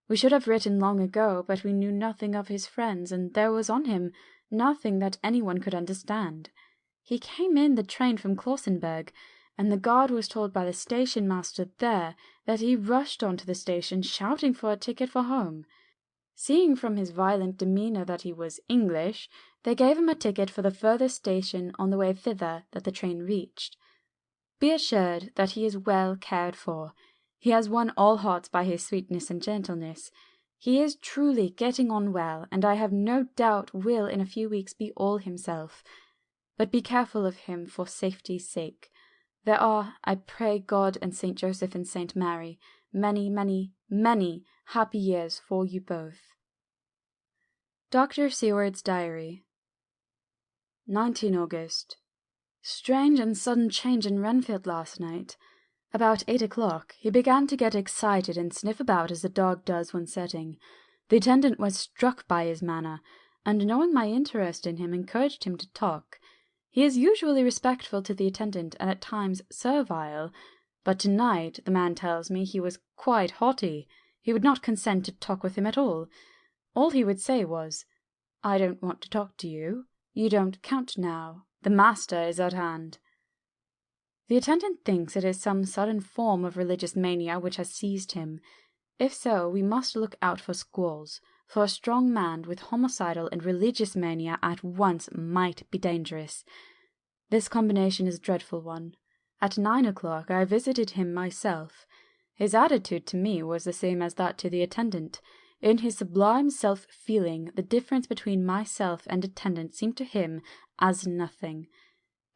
We should have written long ago, but we knew nothing of his friends, and there was on him nothing that anyone could understand. He came in the train from Klausenberg, and the guard was told by the station master there that he rushed on to the station shouting for a ticket for home. Seeing from his violent demeanour that he was English, they gave him a ticket for the furthest station on the way thither that the train reached. Be assured that he is well cared for. He has won all hearts by his sweetness and gentleness. He is truly getting on well, and I have no doubt will in a few weeks be all himself. But be careful of him for safety's sake. There are, I pray God and St. Joseph and St. Mary, many, many, many happy years for you both. Dr. Seward's Diary. 19 August. Strange and sudden change in Renfield last night. About 8 o'clock, he began to get excited and sniff about as a dog does when setting. The attendant was struck by his manner, and knowing my interest in him, encouraged him to talk. He is usually respectful to the attendant and at times servile, but tonight, the man tells me, he was quite haughty. He would not consent to talk with him at all. All he would say was, "I don't want to talk to you. You don't count now. The master is at hand." The attendant thinks it is some sudden form of religious mania which has seized him. If so, we must look out for squalls, for a strong man with homicidal and religious mania at once might be dangerous. This combination is a dreadful one. At 9 o'clock I visited him myself. His attitude to me was the same as that to the attendant. In his sublime self-feeling, the difference between myself and attendant seemed to him as nothing.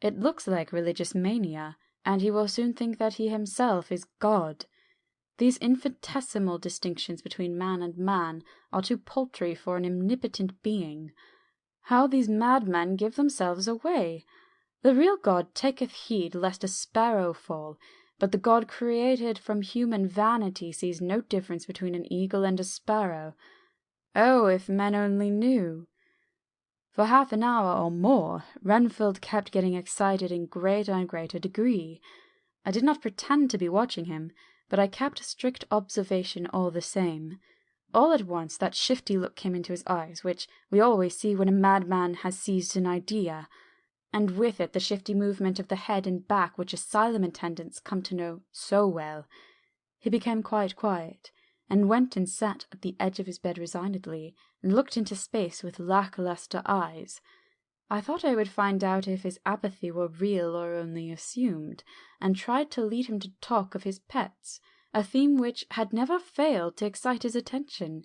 It looks like religious mania, and he will soon think that he himself is God. These infinitesimal distinctions between man and man are too paltry for an omnipotent being. How these madmen give themselves away! The real God taketh heed lest a sparrow fall, but the God created from human vanity sees no difference between an eagle and a sparrow. Oh, if men only knew! For half an hour or more, Renfield kept getting excited in greater and greater degree. I did not pretend to be watching him, but I kept a strict observation all the same. All at once that shifty look came into his eyes, which we always see when a madman has seized an idea, and with it the shifty movement of the head and back which asylum attendants come to know so well. He became quite quiet, and went and sat at the edge of his bed resignedly, and looked into space with lacklustre eyes. I thought I would find out if his apathy were real or only assumed, and tried to lead him to talk of his pets, a theme which had never failed to excite his attention.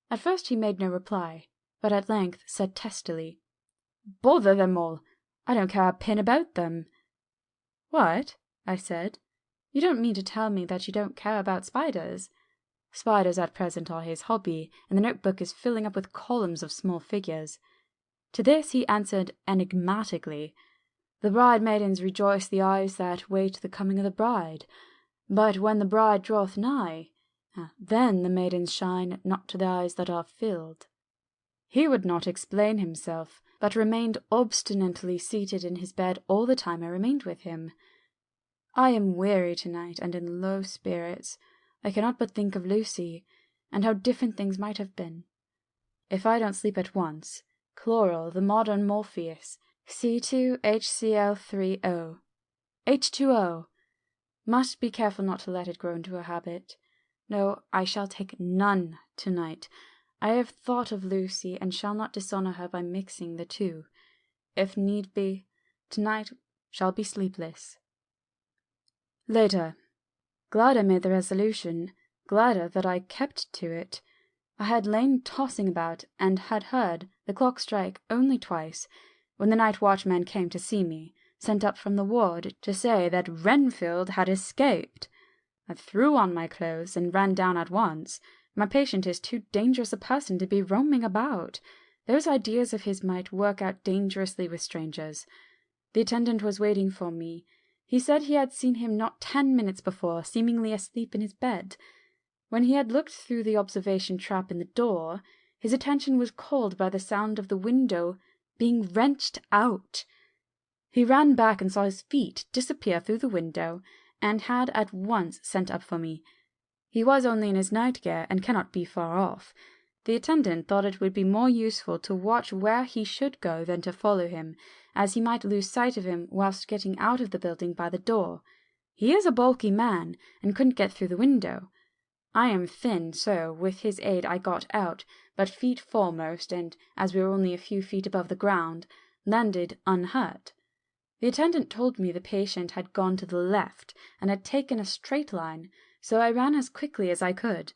At first he made no reply, but at length said testily, "Bother them all! I don't care a pin about them." "What?" I said. "You don't mean to tell me that you don't care about spiders?" Spiders at present are his hobby, and the notebook is filling up with columns of small figures. To this he answered enigmatically, "The bride-maidens rejoice the eyes that wait the coming of the bride. But when the bride draweth nigh, then the maidens shine not to the eyes that are filled." He would not explain himself, but remained obstinately seated in his bed all the time I remained with him. I am weary tonight and in low spirits. I cannot but think of Lucy, and how different things might have been. If I don't sleep at once, chloral, the modern Morpheus, C2HCl3O. H2O! Must be careful not to let it grow into a habit. No, I shall take none tonight. I have thought of Lucy, and shall not dishonour her by mixing the two. If need be, tonight shall be sleepless. Later. Glad I made the resolution, gladder that I kept to it. I had lain tossing about, and had heard the clock strike only twice, when the night watchman came to see me, sent up from the ward to say that Renfield had escaped. I threw on my clothes and ran down at once. My patient is too dangerous a person to be roaming about. Those ideas of his might work out dangerously with strangers. The attendant was waiting for me. He said he had seen him not 10 minutes before, seemingly asleep in his bed. When he had looked through the observation trap in the door, his attention was called by the sound of the window being wrenched out. He ran back and saw his feet disappear through the window, and had at once sent up for me. He was only in his night gear, and cannot be far off. The attendant thought it would be more useful to watch where he should go than to follow him, as he might lose sight of him whilst getting out of the building by the door. He is a bulky man, and couldn't get through the window. I am thin, so with his aid I got out, but feet foremost, and, as we were only a few feet above the ground, landed unhurt. The attendant told me the patient had gone to the left, and had taken a straight line, so I ran as quickly as I could.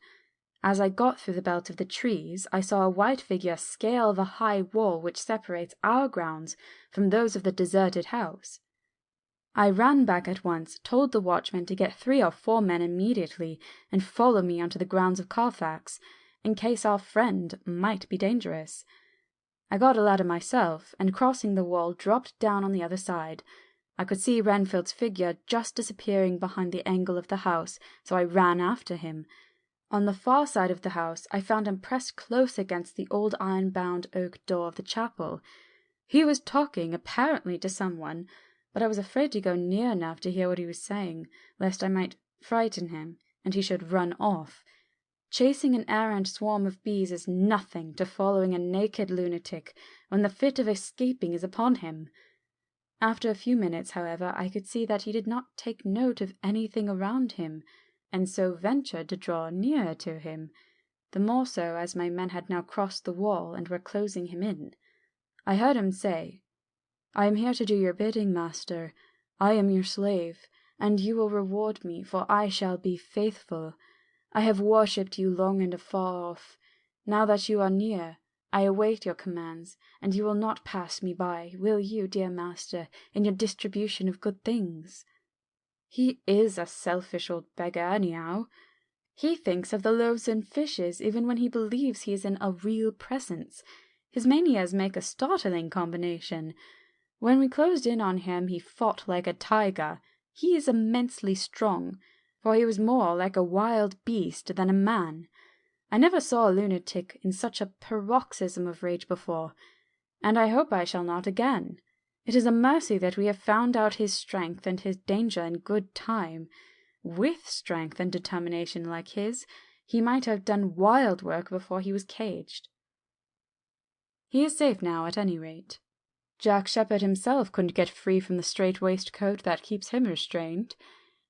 As I got through the belt of the trees, I saw a white figure scale the high wall which separates our grounds from those of the deserted house. I ran back at once, told the watchman to get 3 or 4 men immediately and follow me onto the grounds of Carfax, in case our friend might be dangerous. I got a ladder myself, and crossing the wall, dropped down on the other side. I could see Renfield's figure just disappearing behind the angle of the house, so I ran after him. On the far side of the house, I found him pressed close against the old iron-bound oak door of the chapel. He was talking, apparently, to someone, but I was afraid to go near enough to hear what he was saying, lest I might frighten him, and he should run off. Chasing an errant swarm of bees is nothing to following a naked lunatic when the fit of escaping is upon him. After a few minutes, however, I could see that he did not take note of anything around him, and so ventured to draw nearer to him, the more so as my men had now crossed the wall and were closing him in. I heard him say, "I am here to do your bidding, master. I am your slave, and you will reward me, for I shall be faithful. I have worshipped you long and afar off. Now that you are near, I await your commands, and you will not pass me by, will you, dear master, in your distribution of good things?" He is a selfish old beggar, anyhow. He thinks of the loaves and fishes even when he believes he is in a real presence. His manias make a startling combination. When we closed in on him, he fought like a tiger. He is immensely strong, for he was more like a wild beast than a man. I never saw a lunatic in such a paroxysm of rage before, and I hope I shall not again. It is a mercy that we have found out his strength and his danger in good time. With strength and determination like his, he might have done wild work before he was caged. He is safe now, at any rate. Jack Sheppard himself couldn't get free from the strait waistcoat that keeps him restrained,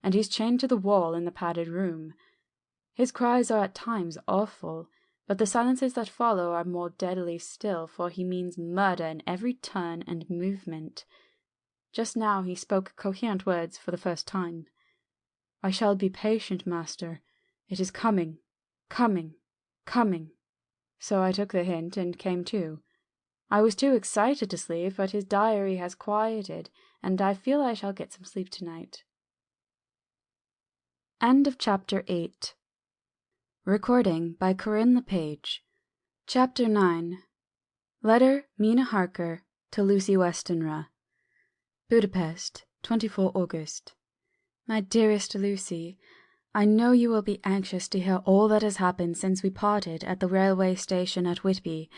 and he's chained to the wall in the padded room. His cries are at times awful, but the silences that follow are more deadly still, for he means murder in every turn and movement. Just now he spoke coherent words for the first time. "I shall be patient, master. It is coming, coming, coming." So I took the hint and came too. I was too excited to sleep, but his diary has quieted, and I feel I shall get some sleep tonight. End of Chapter 8. Recording by Corinne LePage. Chapter 9. Letter Mina Harker to Lucy Westenra. Budapest, 24 August. My dearest Lucy, I know you will be anxious to hear all that has happened since we parted at the railway station at Whitby.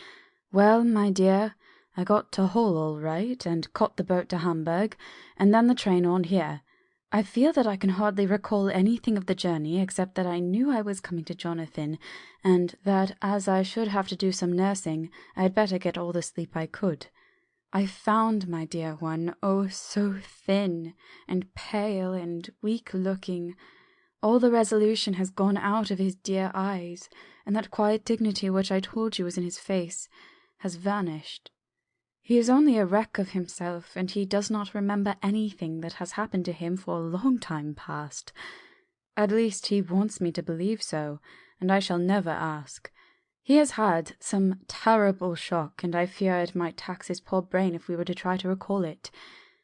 Well, my dear, I got to Hull all right, and caught the boat to Hamburg, and then the train on here. I feel that I can hardly recall anything of the journey except that I knew I was coming to Jonathan, and that as I should have to do some nursing, I had better get all the sleep I could. I found my dear one, oh, so thin and pale and weak-looking. All the resolution has gone out of his dear eyes, and that quiet dignity which I told you was in his face has vanished. He is only a wreck of himself, and he does not remember anything that has happened to him for a long time past. At least he wants me to believe so, and I shall never ask. He has had some terrible shock, and I fear it might tax his poor brain if we were to try to recall it.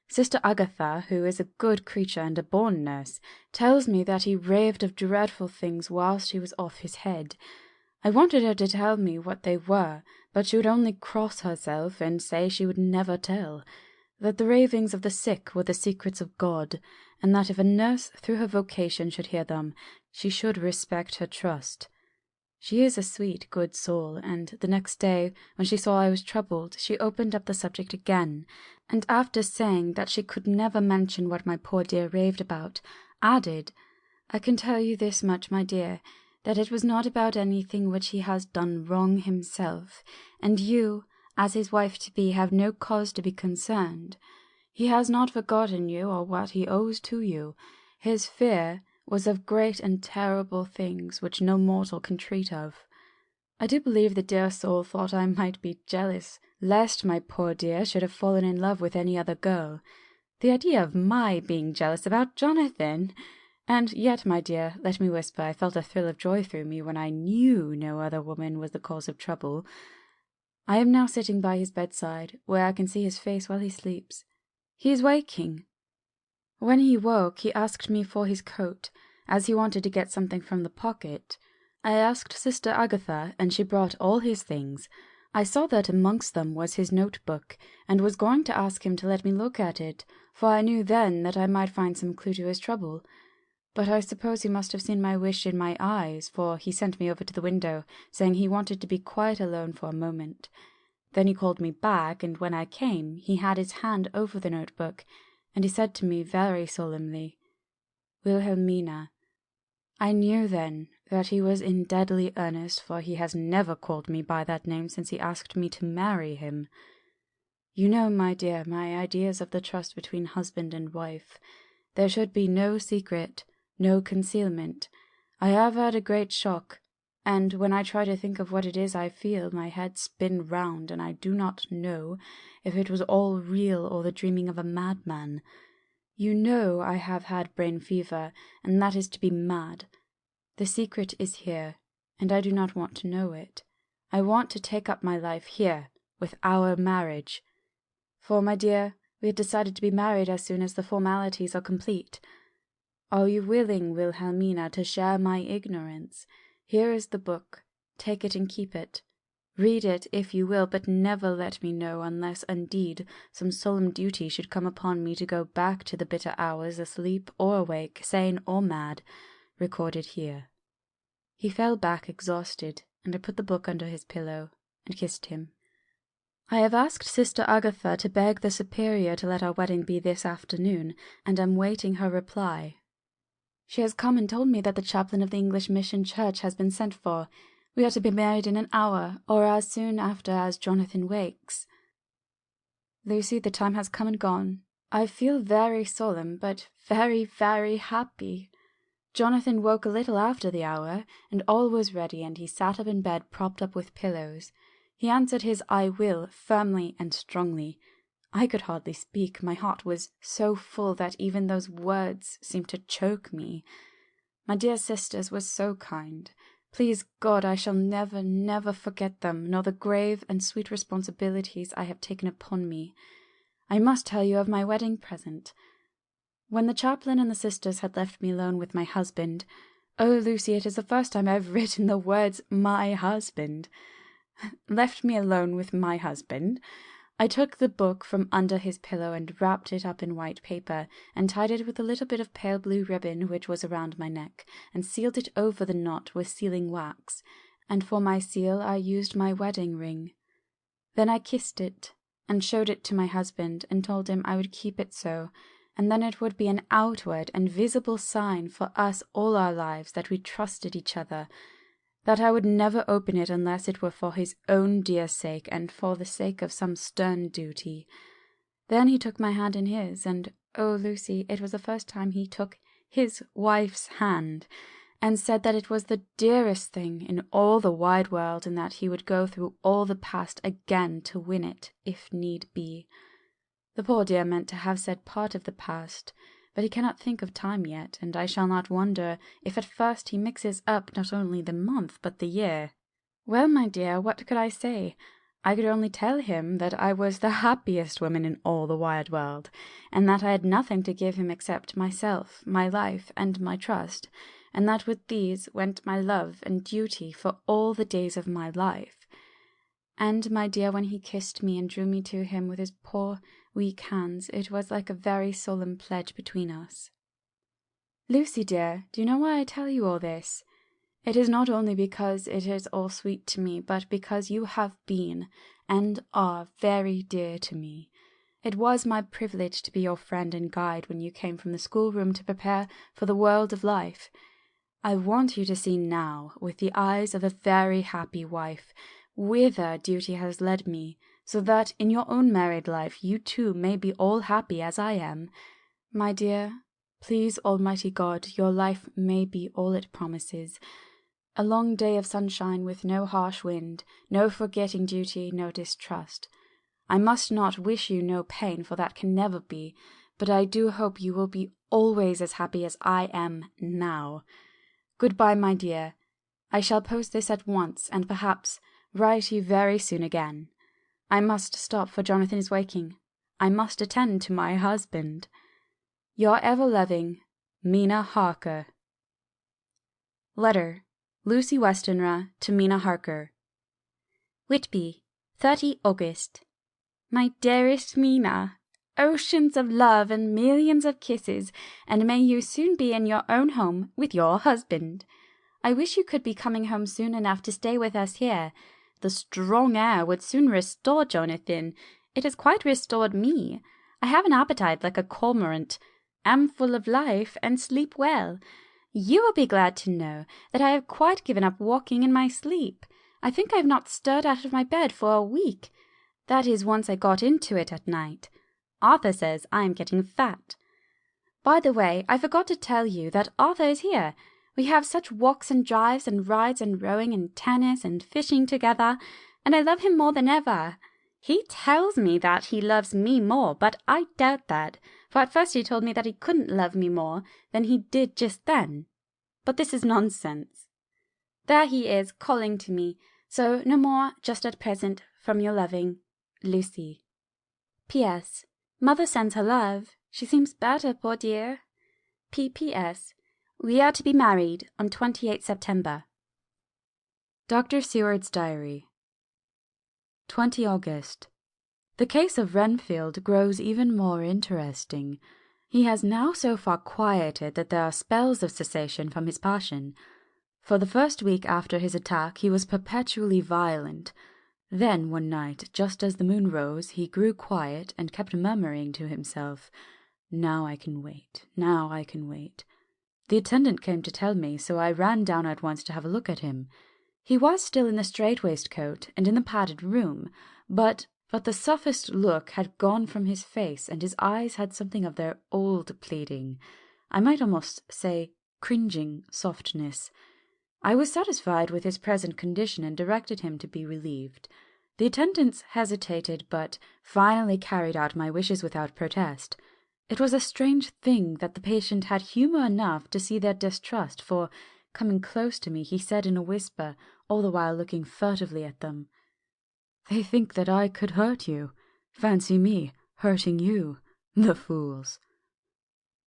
Sister Agatha, who is a good creature and a born nurse, tells me that he raved of dreadful things whilst he was off his head. I wanted her to tell me what they were, but she would only cross herself and say she would never tell, that the ravings of the sick were the secrets of God, and that if a nurse through her vocation should hear them, she should respect her trust. She is a sweet, good soul, and the next day, when she saw I was troubled, she opened up the subject again, and after saying that she could never mention what my poor dear raved about, added, "I can tell you this much, my dear, that it was not about anything which he has done wrong himself, and you, as his wife-to-be, have no cause to be concerned. He has not forgotten you or what he owes to you. His fear was of great and terrible things which no mortal can treat of. I do believe the dear soul thought I might be jealous, lest my poor dear should have fallen in love with any other girl. The idea of my being jealous about Jonathan! And yet, my dear, let me whisper, I felt a thrill of joy through me when I knew no other woman was the cause of trouble. I am now sitting by his bedside, where I can see his face while he sleeps. He is waking. When he woke, he asked me for his coat, as he wanted to get something from the pocket. I asked Sister Agatha, and she brought all his things. I saw that amongst them was his notebook, and was going to ask him to let me look at it, for I knew then that I might find some clue to his trouble. But I suppose he must have seen my wish in my eyes, for he sent me over to the window, saying he wanted to be quite alone for a moment. Then he called me back, and when I came, he had his hand over the notebook, and he said to me very solemnly, "Wilhelmina." I knew then that he was in deadly earnest, for he has never called me by that name since he asked me to marry him. You know, my dear, my ideas of the trust between husband and wife. There should be no secret, no concealment. I have had a great shock, and when I try to think of what it is I feel, my head spins round, and I do not know if it was all real or the dreaming of a madman. You know I have had brain fever, and that is to be mad. The secret is here, and I do not want to know it. I want to take up my life here, with our marriage. For, my dear, we had decided to be married as soon as the formalities are complete. Are you willing, Wilhelmina, to share my ignorance? Here is the book. Take it and keep it. Read it if you will, but never let me know unless, indeed, some solemn duty should come upon me to go back to the bitter hours, asleep or awake, sane or mad, recorded here. He fell back exhausted, and I put the book under his pillow and kissed him. I have asked Sister Agatha to beg the Superior to let our wedding be this afternoon, and am waiting her reply. She has come and told me that the chaplain of the English Mission Church has been sent for. We are to be married in an hour, or as soon after as Jonathan wakes. Lucy, the time has come and gone. I feel very solemn, but very, very happy. Jonathan woke a little after the hour, and all was ready, and he sat up in bed propped up with pillows. He answered his "I will" firmly and strongly. I could hardly speak. My heart was so full that even those words seemed to choke me. My dear sisters were so kind. Please God, I shall never, never forget them, nor the grave and sweet responsibilities I have taken upon me. I must tell you of my wedding present. When the chaplain and the sisters had left me alone with my husband— oh, Lucy, it is the first time I have written the words "my husband" left me alone with my husband, I took the book from under his pillow and wrapped it up in white paper, and tied it with a little bit of pale blue ribbon which was around my neck, and sealed it over the knot with sealing wax, and for my seal I used my wedding ring. Then I kissed it, and showed it to my husband, and told him I would keep it so, and then it would be an outward and visible sign for us all our lives that we trusted each other, that I would never open it unless it were for his own dear sake and for the sake of some stern duty. Then he took my hand in his, and, oh, Lucy, it was the first time he took his wife's hand, and said that it was the dearest thing in all the wide world, and that he would go through all the past again to win it, if need be. The poor dear meant to have said part of the past, but he cannot think of time yet, and I shall not wonder if at first he mixes up not only the month but the year. Well, my dear, what could I say? I could only tell him that I was the happiest woman in all the wide world, and that I had nothing to give him except myself, my life, and my trust, and that with these went my love and duty for all the days of my life. And, my dear, when he kissed me and drew me to him with his poor, weak hands, it was like a very solemn pledge between us. Lucy, dear, do you know why I tell you all this? It is not only because it is all sweet to me, but because you have been, and are, very dear to me. It was my privilege to be your friend and guide when you came from the schoolroom to prepare for the world of life. I want you to see now, with the eyes of a very happy wife, whither duty has led me, so that in your own married life you too may be all happy as I am. My dear, please Almighty God, your life may be all it promises. A long day of sunshine with no harsh wind, no forgetting duty, no distrust. I must not wish you no pain, for that can never be, but I do hope you will be always as happy as I am now. Goodbye, my dear. I shall post this at once, and perhaps write you very soon again. I must stop, for Jonathan is waking. I must attend to my husband. Your ever-loving Mina Harker. Letter. Lucy Westenra to Mina Harker. Whitby, 30 August. My dearest Mina, oceans of love and millions of kisses, and may you soon be in your own home with your husband. I wish you could be coming home soon enough to stay with us here. The strong air would soon restore Jonathan. It has quite restored me. I have an appetite like a cormorant, am full of life, and sleep well. You will be glad to know that I have quite given up walking in my sleep. I think I have not stirred out of my bed for a week. That is, once I got into it at night. Arthur says I am getting fat. By the way, I forgot to tell you that Arthur is here. We have such walks and drives and rides and rowing and tennis and fishing together, and I love him more than ever. He tells me that he loves me more, but I doubt that, for at first he told me that he couldn't love me more than he did just then. But this is nonsense. There he is, calling to me, so no more just at present from your loving Lucy. P.S. Mother sends her love. She seems better, poor dear. P.P.S. We are to be married on 28 September. Dr. Seward's Diary. 20 August. The case of Renfield grows even more interesting. He has now so far quieted that there are spells of cessation from his passion. For the first week after his attack he was perpetually violent. Then one night, just as the moon rose, he grew quiet and kept murmuring to himself, "Now I can wait, now I can wait." The attendant came to tell me, so I ran down at once to have a look at him. He was still in the strait-waistcoat and in the padded room, but the sophist look had gone from his face, and his eyes had something of their old pleading, I might almost say cringing softness. I was satisfied with his present condition and directed him to be relieved. The attendants hesitated, but finally carried out my wishes without protest. It was a strange thing that the patient had humour enough to see their distrust, for, coming close to me, he said in a whisper, all the while looking furtively at them, "They think that I could hurt you. Fancy me hurting you, the fools."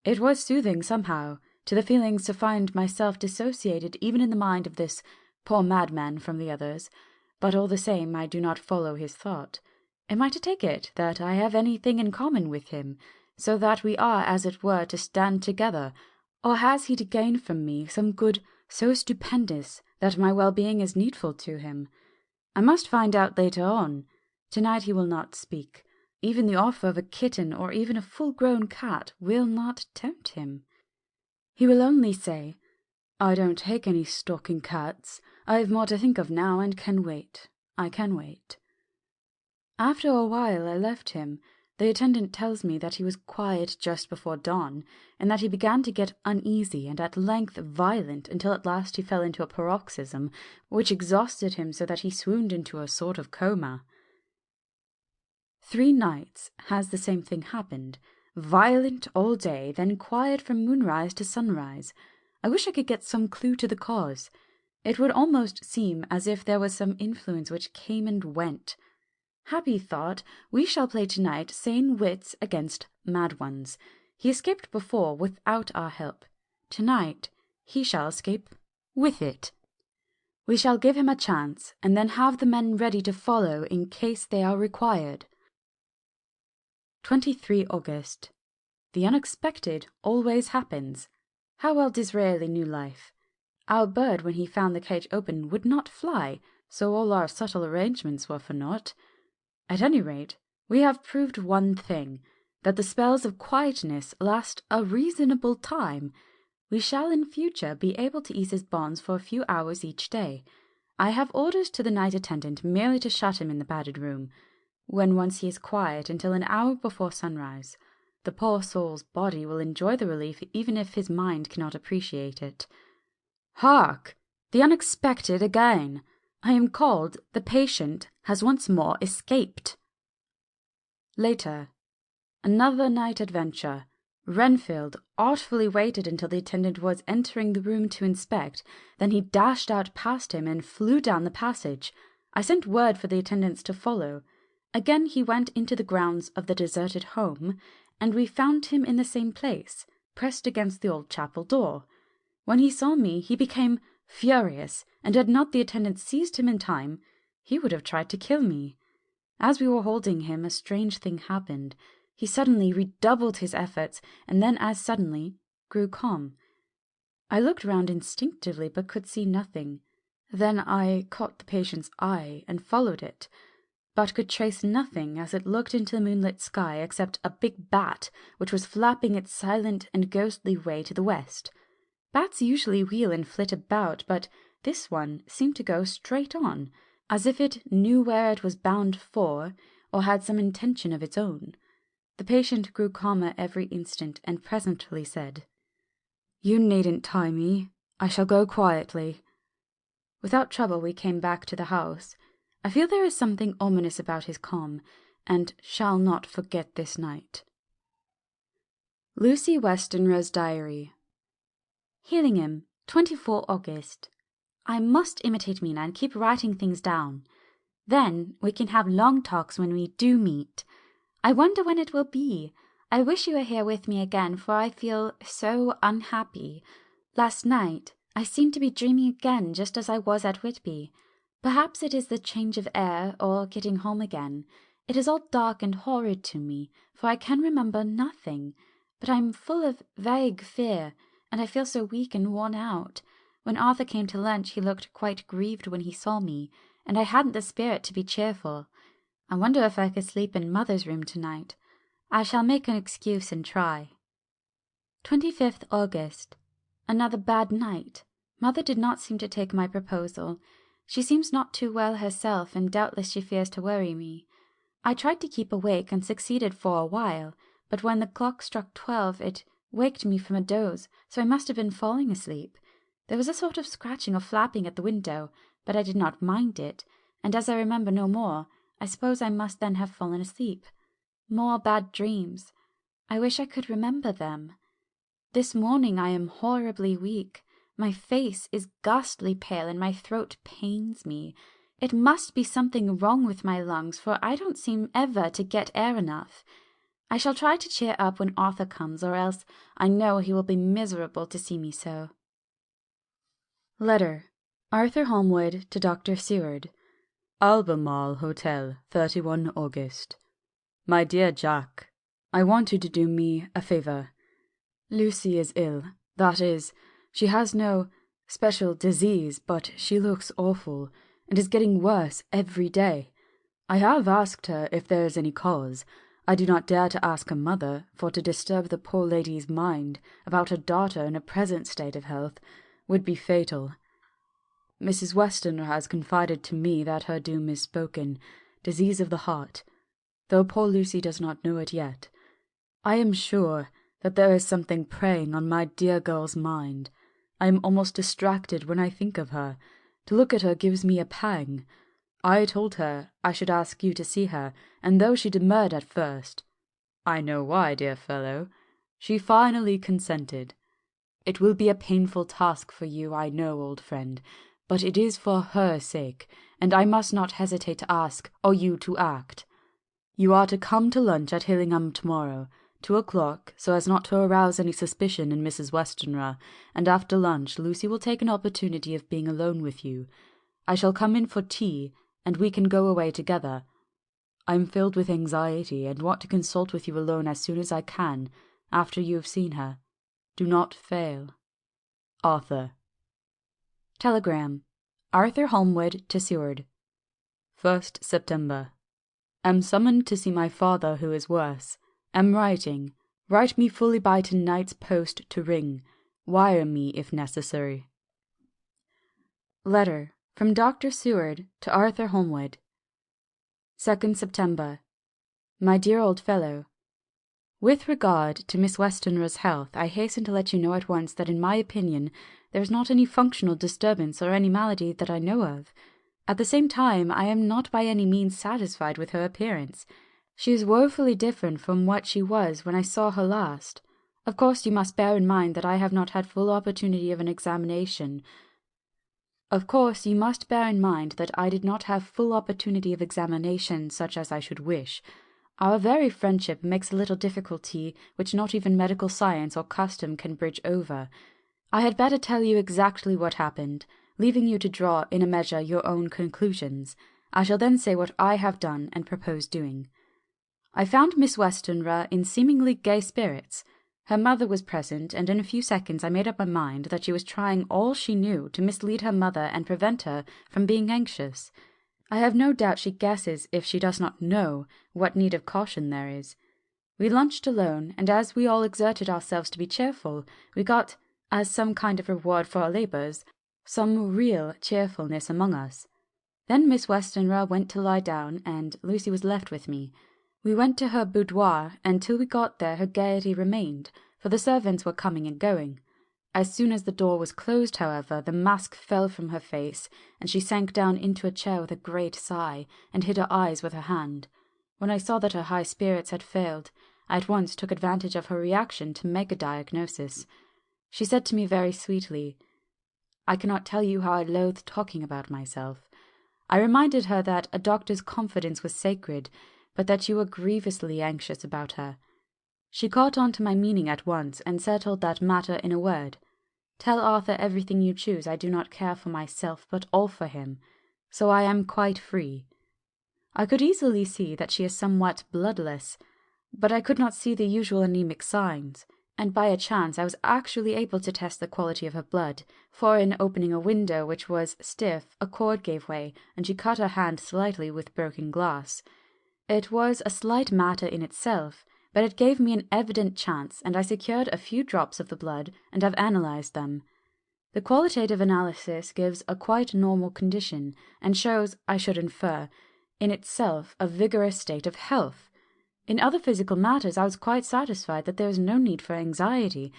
It was soothing, somehow, to the feelings to find myself dissociated even in the mind of this poor madman from the others, but all the same I do not follow his thought. Am I to take it that I have anything in common with him, so that we are, as it were, to stand together, or has he to gain from me some good so stupendous that my well-being is needful to him? I must find out later on. Tonight he will not speak. Even the offer of a kitten or even a full-grown cat will not tempt him. He will only say, "I don't take any stalking cats. I have more to think of now and can wait. I can wait." After a while I left him. The attendant tells me that he was quiet just before dawn, and that he began to get uneasy and at length violent, until at last he fell into a paroxysm, which exhausted him so that he swooned into a sort of coma. 3 nights has the same thing happened. Violent all day, then quiet from moonrise to sunrise. I wish I could get some clue to the cause. It would almost seem as if there was some influence which came and went. Happy thought, we shall play tonight sane wits against mad ones. He escaped before without our help. Tonight he shall escape with it. We shall give him a chance, and then have the men ready to follow in case they are required. 23 August. The unexpected always happens. How well Disraeli knew life. Our bird, when he found the cage open, would not fly, so all our subtle arrangements were for naught. At any rate, We have proved one thing, that the spells of quietness last a reasonable time. We shall in future be able to ease his bonds for a few hours each day. I have orders to the night attendant merely to shut him in the padded room, when once he is quiet, until an hour before sunrise. The poor soul's body will enjoy the relief even if his mind cannot appreciate it. Hark! The unexpected again! I am called. The patient has once more escaped. Later. Another night adventure. Renfield artfully waited until the attendant was entering the room to inspect, then he dashed out past him and flew down the passage. I sent word for the attendants to follow. Again he went into the grounds of the deserted home, and we found him in the same place, pressed against the old chapel door. When he saw me, he became furious, and had not the attendant seized him in time, he would have tried to kill me. As we were holding him, a strange thing happened. He suddenly redoubled his efforts, and then as suddenly grew calm. I looked round instinctively, but could see nothing. Then I caught the patient's eye and followed it, but could trace nothing as it looked into the moonlit sky except a big bat which was flapping its silent and ghostly way to the west. Bats usually wheel and flit about, but this one seemed to go straight on, as if it knew where it was bound for, or had some intention of its own. The patient grew calmer every instant, and presently said, "You needn't tie me. I shall go quietly." Without trouble we came back to the house. I feel there is something ominous about his calm, and shall not forget this night. Lucy Westenra's Diary. Healingham, 24 August. I must imitate Mina and keep writing things down. Then we can have long talks when we do meet. I wonder when it will be. I wish you were here with me again, for I feel so unhappy. Last night I seemed to be dreaming again, just as I was at Whitby. Perhaps it is the change of air, or getting home again. It is all dark and horrid to me, for I can remember nothing. But I am full of vague fear, and I feel so weak and worn out. When Arthur came to lunch, he looked quite grieved when he saw me, and I hadn't the spirit to be cheerful. I wonder if I could sleep in Mother's room tonight. I shall make an excuse and try. 25th August. Another bad night. Mother did not seem to take my proposal. She seems not too well herself, and doubtless she fears to worry me. I tried to keep awake and succeeded for a while, but when the clock struck 12 it waked me from a doze, so I must have been falling asleep. There was a sort of scratching or flapping at the window, but I did not mind it, and as I remember no more, I suppose I must then have fallen asleep. More bad dreams. I wish I could remember them. This morning I am horribly weak. My face is ghastly pale and my throat pains me. It must be something wrong with my lungs, for I don't seem ever to get air enough. I shall try to cheer up when Arthur comes, or else I know he will be miserable to see me so. Letter. Arthur Holmwood to Dr. Seward. Albemarle Hotel, 31 August. My dear Jack, I want you to do me a favour. Lucy is ill. That is, she has no special disease, but she looks awful, and is getting worse every day. I have asked her if there is any cause. I do not dare to ask her mother, for to disturb the poor lady's mind about her daughter in a present state of health would be fatal. Mrs. Westenra has confided to me that her doom is spoken, disease of the heart, though poor Lucy does not know it yet. I am sure that there is something preying on my dear girl's mind. I am almost distracted when I think of her. To look at her gives me a pang. I told her I should ask you to see her, and though she demurred at first, I know why, dear fellow, she finally consented. It will be a painful task for you, I know, old friend, but it is for her sake, and I must not hesitate to ask, or you to act. You are to come to lunch at Hillingham tomorrow, 2 o'clock, so as not to arouse any suspicion in Mrs. Westenra, and after lunch Lucy will take an opportunity of being alone with you. I shall come in for tea, and we can go away together. I am filled with anxiety, and want to consult with you alone as soon as I can, after you have seen her. Do not fail. Arthur. Telegram. Arthur Holmwood to Seward. 1st September. Am summoned to see my father who is worse. Am writing. Write me fully by tonight's post to ring. Wire me if necessary. Letter from Dr. Seward to Arthur Holmwood. 2nd September. My dear old fellow, with regard to Miss Westenra's health, I hasten to let you know at once that in my opinion there is not any functional disturbance or any malady that I know of. At the same time, I am not by any means satisfied with her appearance. She is woefully different from what she was when I saw her last. Of course, you must bear in mind that I have not had full opportunity of an examination. Such as I should wish. Our very friendship makes a little difficulty which not even medical science or custom can bridge over. I had better tell you exactly what happened, leaving you to draw in a measure your own conclusions. I shall then say what I have done and propose doing. I found Miss Westenra in seemingly gay spirits. Her mother was present, and in a few seconds I made up my mind that she was trying all she knew to mislead her mother and prevent her from being anxious. I have no doubt she guesses, if she does not know, what need of caution there is. We lunched alone, and as we all exerted ourselves to be cheerful, we got, as some kind of reward for our labours, some real cheerfulness among us. Then Miss Westenra went to lie down, and Lucy was left with me. We went to her boudoir, and till we got there her gaiety remained, for the servants were coming and going. As soon as the door was closed, however, the mask fell from her face, and she sank down into a chair with a great sigh, and hid her eyes with her hand. When I saw that her high spirits had failed, I at once took advantage of her reaction to make a diagnosis. She said to me very sweetly, "I cannot tell you how I loathe talking about myself." I reminded her that a doctor's confidence was sacred, but that you were grievously anxious about her. She caught on to my meaning at once, and settled that matter in a word. "Tell Arthur everything you choose. I do not care for myself, but all for him. So I am quite free." I could easily see that she is somewhat bloodless, but I could not see the usual anemic signs, and by a chance I was actually able to test the quality of her blood, for in opening a window which was stiff, a cord gave way, and she cut her hand slightly with broken glass. It was a slight matter in itself, but it gave me an evident chance, and I secured a few drops of the blood and have analyzed them. The qualitative analysis gives a quite normal condition, and shows, I should infer, in itself a vigorous state of health. In other physical matters I was quite satisfied that there is no need for anxiety,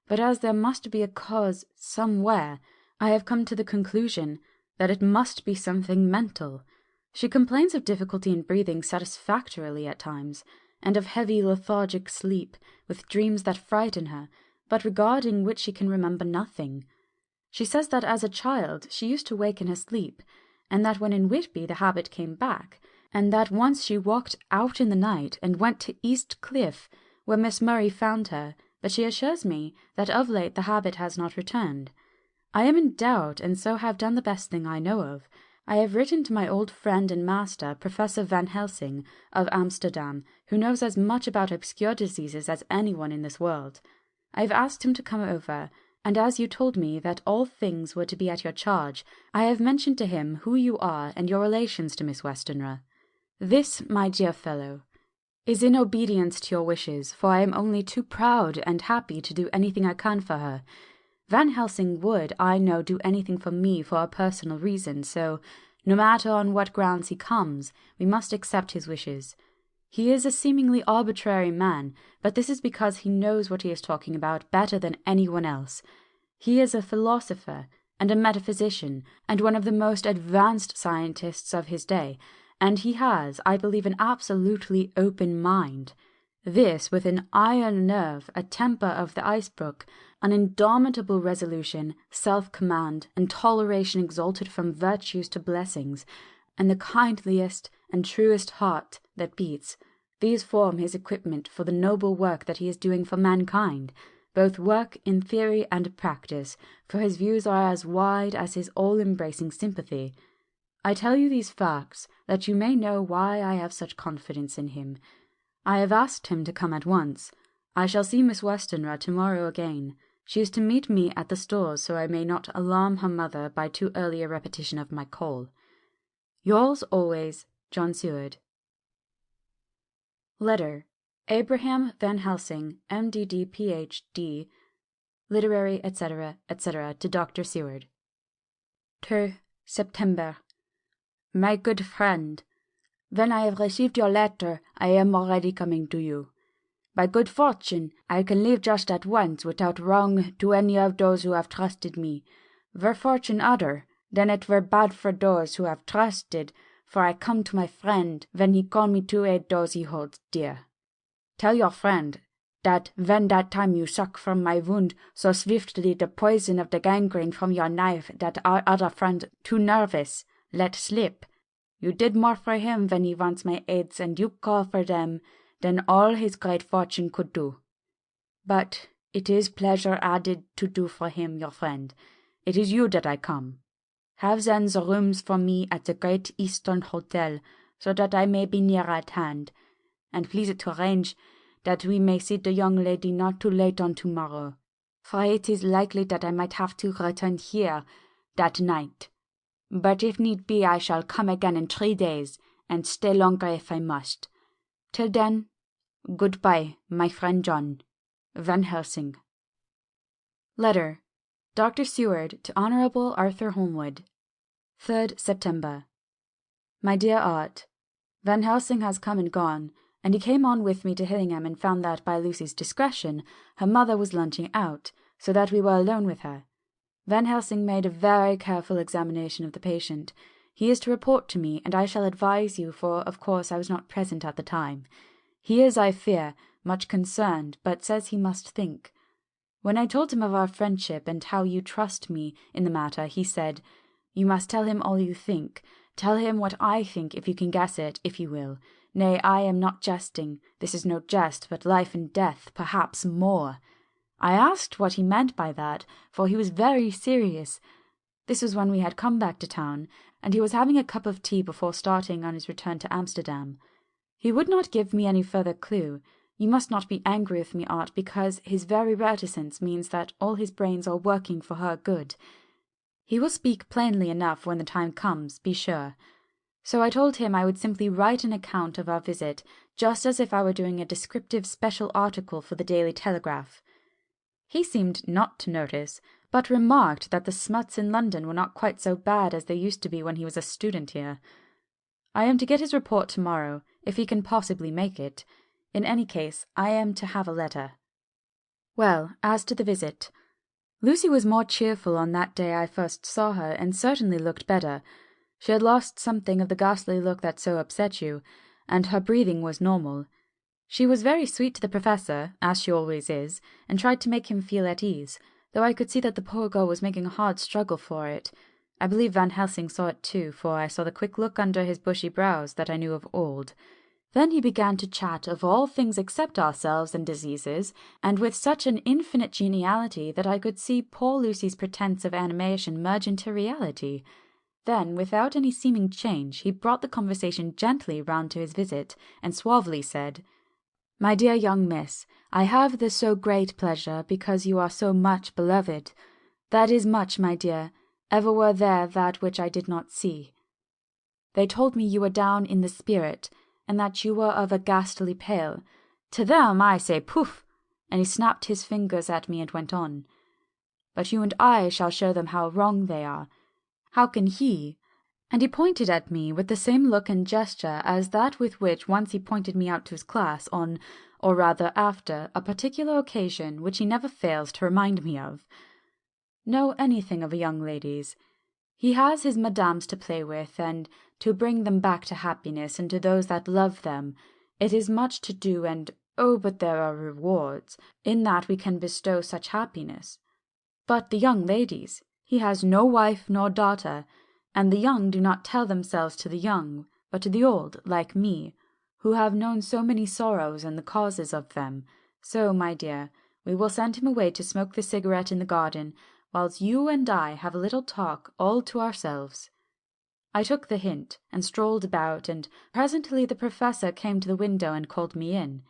but as there must be a cause somewhere, I have come to the conclusion that it must be something mental. She complains of difficulty in breathing satisfactorily at times, and of heavy lethargic sleep, with dreams that frighten her, but regarding which she can remember nothing. She says that as a child she used to wake in her sleep, and that when in Whitby the habit came back, and that once she walked out in the night and went to East Cliff, where Miss Murray found her, but she assures me that of late the habit has not returned. I am in doubt, and so have done the best thing I know of. I have written to my old friend and master, Professor Van Helsing, of Amsterdam, who knows as much about obscure diseases as anyone in this world. I have asked him to come over, and as you told me that all things were to be at your charge, I have mentioned to him who you are and your relations to Miss Westenra. This, my dear fellow, is in obedience to your wishes, for I am only too proud and happy to do anything I can for her. Van Helsing would, I know, do anything for me for a personal reason, so, no matter on what grounds he comes, we must accept his wishes. He is a seemingly arbitrary man, but this is because he knows what he is talking about better than anyone else. He is a philosopher and a metaphysician, and one of the most advanced scientists of his day, and he has, I believe, an absolutely open mind. This, with an iron nerve, a temper of the icebrook, an indomitable resolution, self-command, and toleration exalted from virtues to blessings, and the kindliest and truest heart that beats, these form his equipment for the noble work that he is doing for mankind, both work in theory and practice, for his views are as wide as his all-embracing sympathy. I tell you these facts, that you may know why I have such confidence in him. I have asked him to come at once. I shall see Miss Westenra tomorrow again. She is to meet me at the stores, so I may not alarm her mother by too early a repetition of my call. Yours always, John Seward. Letter. Abraham Van Helsing, MDD, PhD, literary, etc., etc., to Dr. Seward. 2 September. My good friend, when I have received your letter, I am already coming to you. By good fortune, I can leave just at once without wrong to any of those who have trusted me. Were fortune other, then it were bad for those who have trusted, for I come to my friend when he call me to aid those he holds dear. Tell your friend that when that time you suck from my wound so swiftly the poison of the gangrene from your knife that our other friend, too nervous, let slip, you did more for him when he wants my aids and you call for them than all his great fortune could do. But it is pleasure added to do for him, your friend. It is you that I come. Have then the rooms for me at the Great Eastern Hotel, so that I may be near at hand, and please to arrange that we may see the young lady not too late on tomorrow, for it is likely that I might have to return here that night. But if need be, I shall come again in 3 days, and stay longer if I must. Till then, goodbye, my friend John. Van Helsing. Letter. Dr. Seward to Honourable Arthur Holmwood. 3rd September. My dear Art, Van Helsing has come and gone, and he came on with me to Hillingham and found that, by Lucy's discretion, her mother was lunching out, so that we were alone with her. Van Helsing made a very careful examination of the patient. He is to report to me, and I shall advise you, for of course I was not present at the time. He is, I fear, much concerned, but says he must think. When I told him of our friendship and how you trust me in the matter, he said, "You must tell him all you think. Tell him what I think, if you can guess it, if you will. Nay, I am not jesting. This is no jest, but life and death, perhaps more." I asked what he meant by that, for he was very serious. This was when we had come back to town, and he was having a cup of tea before starting on his return to Amsterdam. He would not give me any further clue. You must not be angry with me, Art, because his very reticence means that all his brains are working for her good. He will speak plainly enough when the time comes, be sure. So I told him I would simply write an account of our visit, just as if I were doing a descriptive special article for the Daily Telegraph. He seemed not to notice, but remarked that the smuts in London were not quite so bad as they used to be when he was a student here. I am to get his report tomorrow, if he can possibly make it. In any case, I am to have a letter. Well, as to the visit. Lucy was more cheerful on that day I first saw her, and certainly looked better. She had lost something of the ghastly look that so upset you, and her breathing was normal. She was very sweet to the Professor, as she always is, and tried to make him feel at ease, though I could see that the poor girl was making a hard struggle for it. I believe Van Helsing saw it too, for I saw the quick look under his bushy brows that I knew of old. Then he began to chat of all things except ourselves and diseases, and with such an infinite geniality that I could see poor Lucy's pretence of animation merge into reality. Then, without any seeming change, he brought the conversation gently round to his visit, and suavely said, "My dear young miss, I have the so great pleasure, because you are so much beloved. That is much, my dear, ever were there that which I did not see. They told me you were down in the spirit, and that you were of a ghastly pale. To them I say poof!" And he snapped his fingers at me and went on. "But you and I shall show them how wrong they are. How can he?" And he pointed at me with the same look and gesture as that with which once he pointed me out to his class on, or rather after, a particular occasion which he never fails to remind me of. Know anything of a young lady's. He has his madames to play with, and to bring them back to happiness and to those that love them. It is much to do, and oh, but there are rewards, in that we can bestow such happiness. But the young ladies, he has no wife nor daughter, and the young do not tell themselves to the young, but to the old, like me, who have known so many sorrows and the causes of them. So, my dear, we will send him away to smoke the cigarette in the garden, whilst you and I have a little talk all to ourselves." I took the hint, and strolled about, and presently the Professor came to the window and called me in.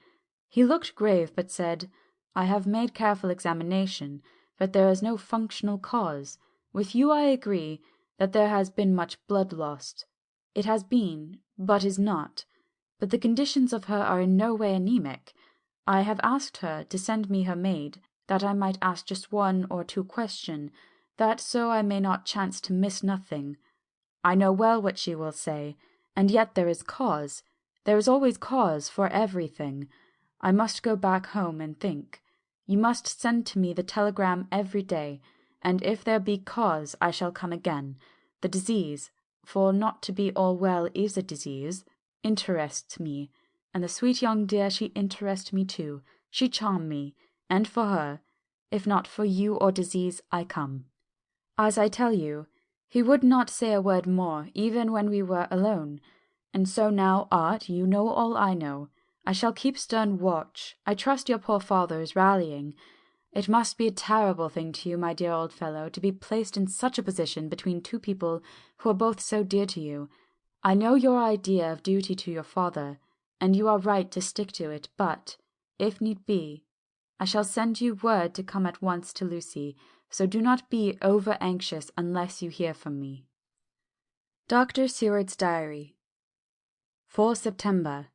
He looked grave, but said, "I have made careful examination, but there is no functional cause. With you I agree that there has been much blood lost. It has been, but is not. but the conditions of her are in no way anemic. I have asked her to send me her maid, that I might ask just 1 or 2 questions, that so I may not chance to miss nothing. I know well what she will say, and yet there is cause. There is always cause for everything. I must go back home and think. You must send to me the telegram every day, and if there be cause I shall come again. The disease, for not to be all well is a disease, interests me, and the sweet young dear she interests me too. She charm me, and for her, if not for you or disease, I come. As I tell you, he would not say a word more, even when we were alone, and so now art, you know all I know. I shall keep stern watch. I trust your poor father is rallying. It must be a terrible thing to you, my dear old fellow, to be placed in such a position between 2 people who are both so dear to you. I know your idea of duty to your father, and you are right to stick to it, but, if need be, I shall send you word to come at once to Lucy, so do not be over-anxious unless you hear from me. Dr. Seward's Diary. 4 September.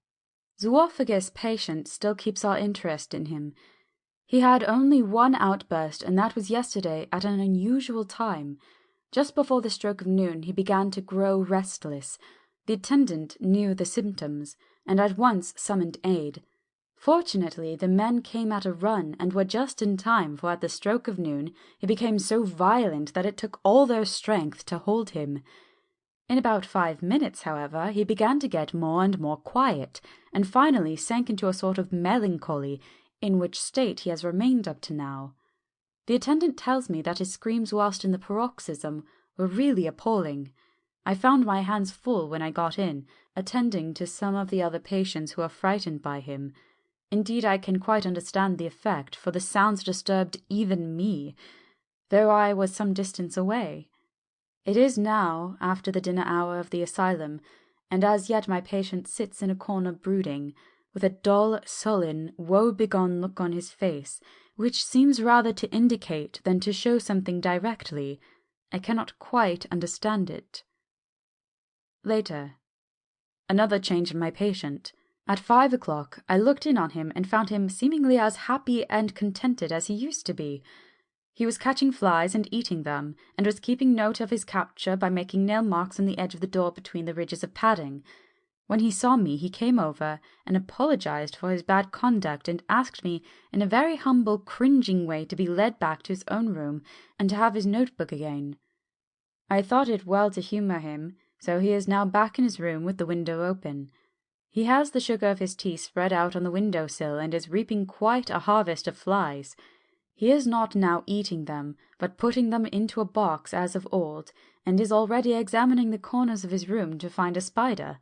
Zoophagous patient still keeps our interest in him. He had only 1 outburst, and that was yesterday at an unusual time. Just before the stroke of noon he began to grow restless. The attendant knew the symptoms, and at once summoned aid. Fortunately, the men came at a run, and were just in time, for at the stroke of noon he became so violent that it took all their strength to hold him. In about 5 minutes, however, he began to get more and more quiet, and finally sank into a sort of melancholy, in which state he has remained up to now. The attendant tells me that his screams whilst in the paroxysm were really appalling. I found my hands full when I got in, attending to some of the other patients who are frightened by him. Indeed, I can quite understand the effect, for the sounds disturbed even me, though I was some distance away. It is now after the dinner hour of the asylum, and as yet my patient sits in a corner brooding, with a dull, sullen, woe-begone look on his face, which seems rather to indicate than to show something directly. I cannot quite understand it. Later. Another change in my patient. At 5 o'clock I looked in on him and found him seemingly as happy and contented as he used to be. He was catching flies and eating them, and was keeping note of his capture by making nail marks on the edge of the door between the ridges of padding. When he saw me he came over and apologized for his bad conduct, and asked me in a very humble, cringing way to be led back to his own room and to have his notebook again. I thought it well to humour him, so he is now back in his room with the window open. He has the sugar of his tea spread out on the window-sill, and is reaping quite a harvest of flies. He is not now eating them, but putting them into a box as of old, and is already examining the corners of his room to find a spider.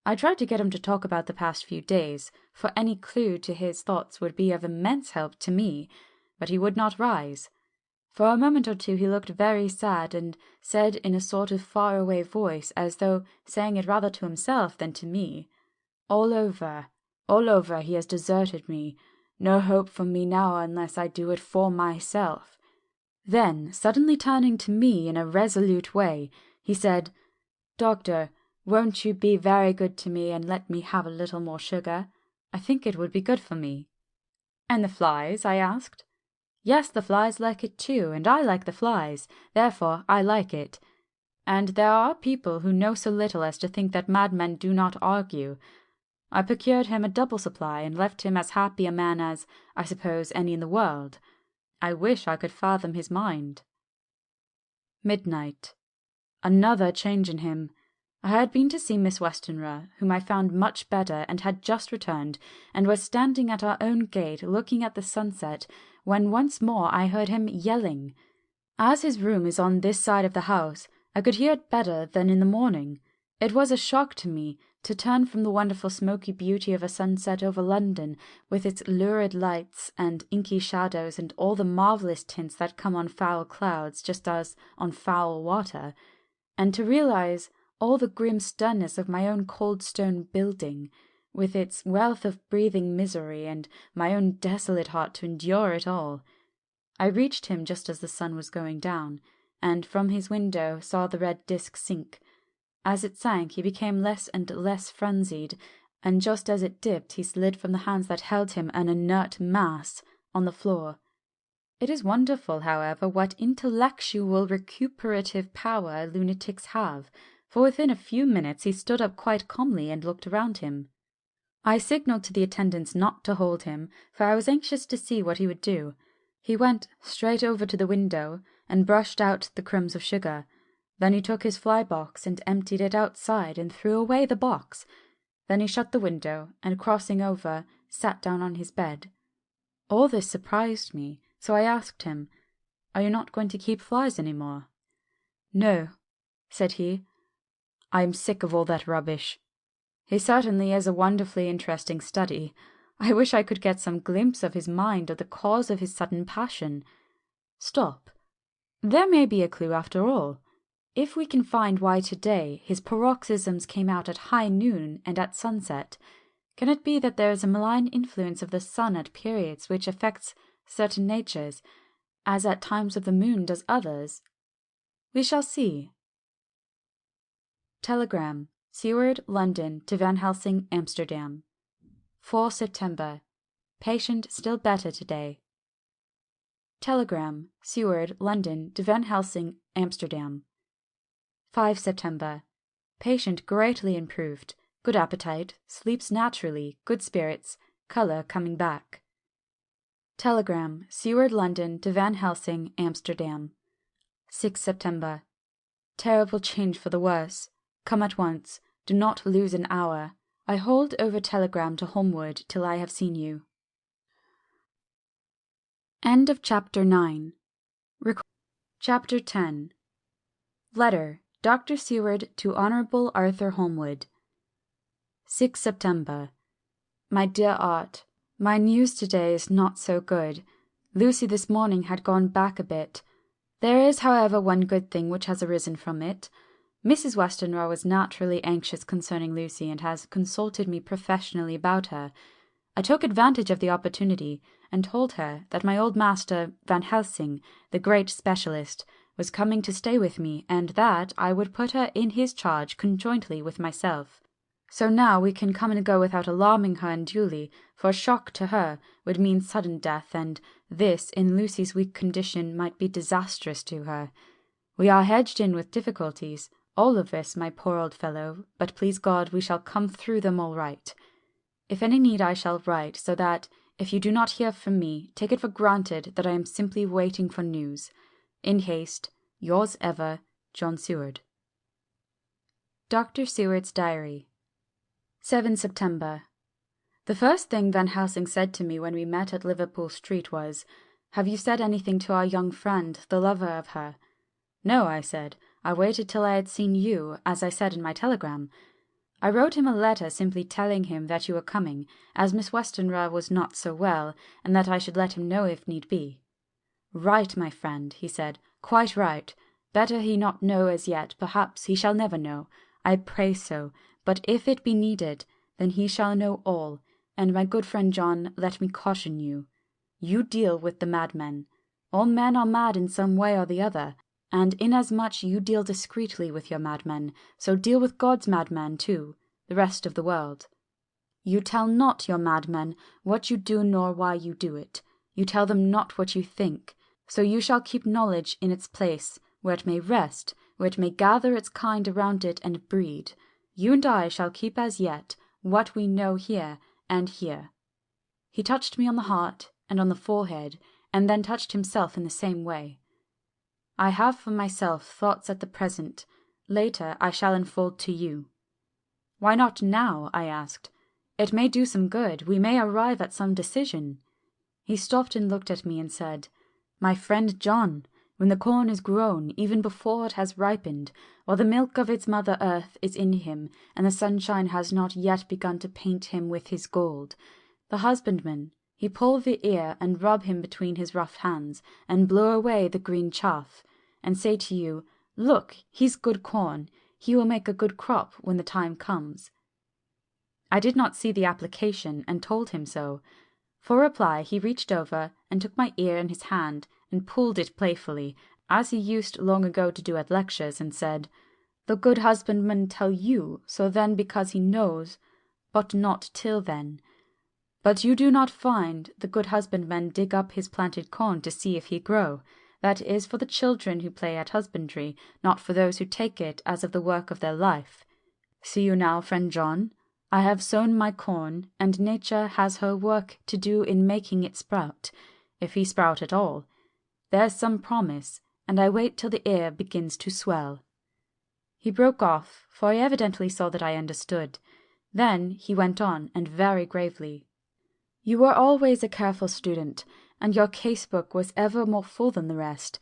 I tried to get him to talk about the past few days, for any clue to his thoughts would be of immense help to me, but he would not rise. For a moment or 2 he looked very sad, and said in a sort of far-away voice, as though saying it rather to himself than to me, all over, he has deserted me. No hope for me now unless I do it for myself." Then, suddenly turning to me in a resolute way, he said, "Doctor, won't you be very good to me and let me have a little more sugar? I think it would be good for me." "And the flies?" I asked. "Yes, the flies like it too, and I like the flies, therefore I like it. And there are people who know so little as to think that madmen do not argue. I procured him a double supply, and left him as happy a man as, I suppose, any in the world. I wish I could fathom his mind." Midnight. Another change in him. I had been to see Miss Westenra, whom I found much better, and had just returned, and was standing at our own gate looking at the sunset, when once more I heard him yelling. As his room is on this side of the house, I could hear it better than in the morning. It was a shock to me to turn from the wonderful smoky beauty of a sunset over London, with its lurid lights and inky shadows and all the marvellous tints that come on foul clouds just as on foul water, and to realize all the grim sternness of my own cold stone building, with its wealth of breathing misery, and my own desolate heart to endure it all. I reached him just as the sun was going down, and from his window saw the red disk sink. As it sank, he became less and less frenzied, and just as it dipped he slid from the hands that held him an inert mass on the floor. It is wonderful, however, what intellectual recuperative power lunatics have, for within a few minutes he stood up quite calmly and looked around him. I signalled to the attendants not to hold him, for I was anxious to see what he would do. He went straight over to the window and brushed out the crumbs of sugar. Then he took his fly box and emptied it outside and threw away the box. Then he shut the window and, crossing over, sat down on his bed. All this surprised me, so I asked him, "Are you not going to keep flies any more?" "No," said he. "I am sick of all that rubbish. He certainly is a wonderfully interesting study. I wish I could get some glimpse of his mind or the cause of his sudden passion. Stop. There may be a clue after all. If we can find why today his paroxysms came out at high noon and at sunset, can it be that there is a malign influence of the sun at periods which affects certain natures, as at times of the moon does others? We shall see. Telegram. Seward, London, to Van Helsing, Amsterdam. 4 September. Patient still better today. Telegram. Seward, London, to Van Helsing, Amsterdam. 5 September. Patient greatly improved. Good appetite, sleeps naturally, good spirits, colour coming back. Telegram. Seward, London, to Van Helsing, Amsterdam. 6 September. Terrible change for the worse. Come at once. Do not lose an hour. I hold over telegram to Holmwood till I have seen you. End of Chapter 9. Chapter 10. Letter. Dr. Seward to Honourable Arthur Holmwood. 6 September. My dear Art, my news today is not so good. Lucy this morning had gone back a bit. There is, however, one good thing which has arisen from it. Mrs. Westenra was naturally anxious concerning Lucy and has consulted me professionally about her. I took advantage of the opportunity and told her that my old master, Van Helsing, the great specialist, was coming to stay with me, and that I would put her in his charge conjointly with myself. So now we can come and go without alarming her unduly, for a shock to her would mean sudden death, and this, in Lucy's weak condition, might be disastrous to her. We are hedged in with difficulties, all of this, my poor old fellow, but please God we shall come through them all right. If any need I shall write, so that, if you do not hear from me, take it for granted that I am simply waiting for news. In haste, yours ever, John Seward. Dr. Seward's Diary. 7 September. The first thing Van Helsing said to me when we met at Liverpool Street was, "Have you said anything to our young friend, the lover of her?" "No," I said. "I waited till I had seen you, as I said in my telegram. I wrote him a letter simply telling him that you were coming, as Miss Westenra was not so well, and that I should let him know if need be." "Right, my friend," he said, "quite right. Better he not know as yet, perhaps he shall never know. I pray so, but if it be needed, then he shall know all, and my good friend John, let me caution you. You deal with the madmen. All men are mad in some way or the other, and inasmuch you deal discreetly with your madmen, so deal with God's madmen too, the rest of the world. You tell not your madmen what you do nor why you do it. You tell them not what you think, so you shall keep knowledge in its place, where it may rest, where it may gather its kind around it and breed. You and I shall keep as yet what we know here and here." He touched me on the heart and on the forehead, and then touched himself in the same way. I have for myself thoughts at the present. Later I shall unfold to you. "Why not now?" I asked. "It may do some good. We may arrive at some decision." He stopped and looked at me and said, "My friend John, when the corn is grown, even before it has ripened, while the milk of its mother earth is in him, and the sunshine has not yet begun to paint him with his gold, the husbandman, he pull the ear and rub him between his rough hands, and blow away the green chaff, and say to you, 'Look, he's good corn, he will make a good crop when the time comes.'" I did not see the application, and told him so. For reply he reached over and took my ear in his hand and pulled it playfully, as he used long ago to do at lectures, and said, "The good husbandman tell you, so then because he knows, but not till then. But you do not find the good husbandman dig up his planted corn to see if he grow. That is for the children who play at husbandry, not for those who take it as of the work of their life. See you now, friend John, I have sown my corn, and nature has her work to do in making it sprout, if he sprout at all. There's some promise, and I wait till the ear begins to swell." He broke off, for he evidently saw that I understood. Then he went on, and very gravely, "You were always a careful student, and your case-book was ever more full than the rest.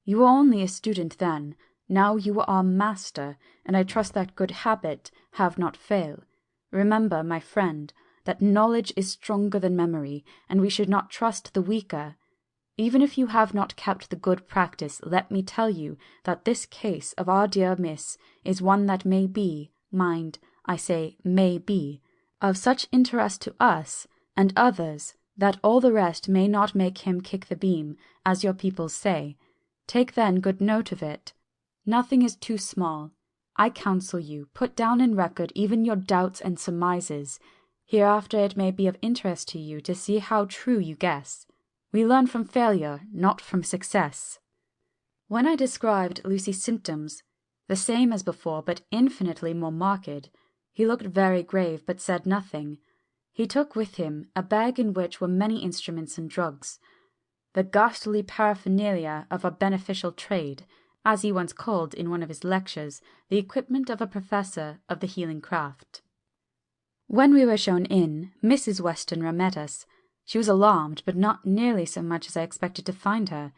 You were only a student then, now you are master, and I trust that good habit have not fail. Remember, my friend, that knowledge is stronger than memory, and we should not trust the weaker. Even if you have not kept the good practice, let me tell you that this case of our dear Miss is one that may be, mind, I say may be, of such interest to us and others, that all the rest may not make him kick the beam, as your people say. Take then good note of it. Nothing is too small. I counsel you, put down in record even your doubts and surmises. Hereafter it may be of interest to you to see how true you guess. We learn from failure, not from success." When I described Lucy's symptoms, the same as before but infinitely more marked, he looked very grave but said nothing. He took with him a bag in which were many instruments and drugs, the ghastly paraphernalia of a beneficial trade, as he once called in one of his lectures the equipment of a professor of the healing craft. When we were shown in, Mrs. Westenra met us. She was alarmed, but not nearly so much as I expected to find her.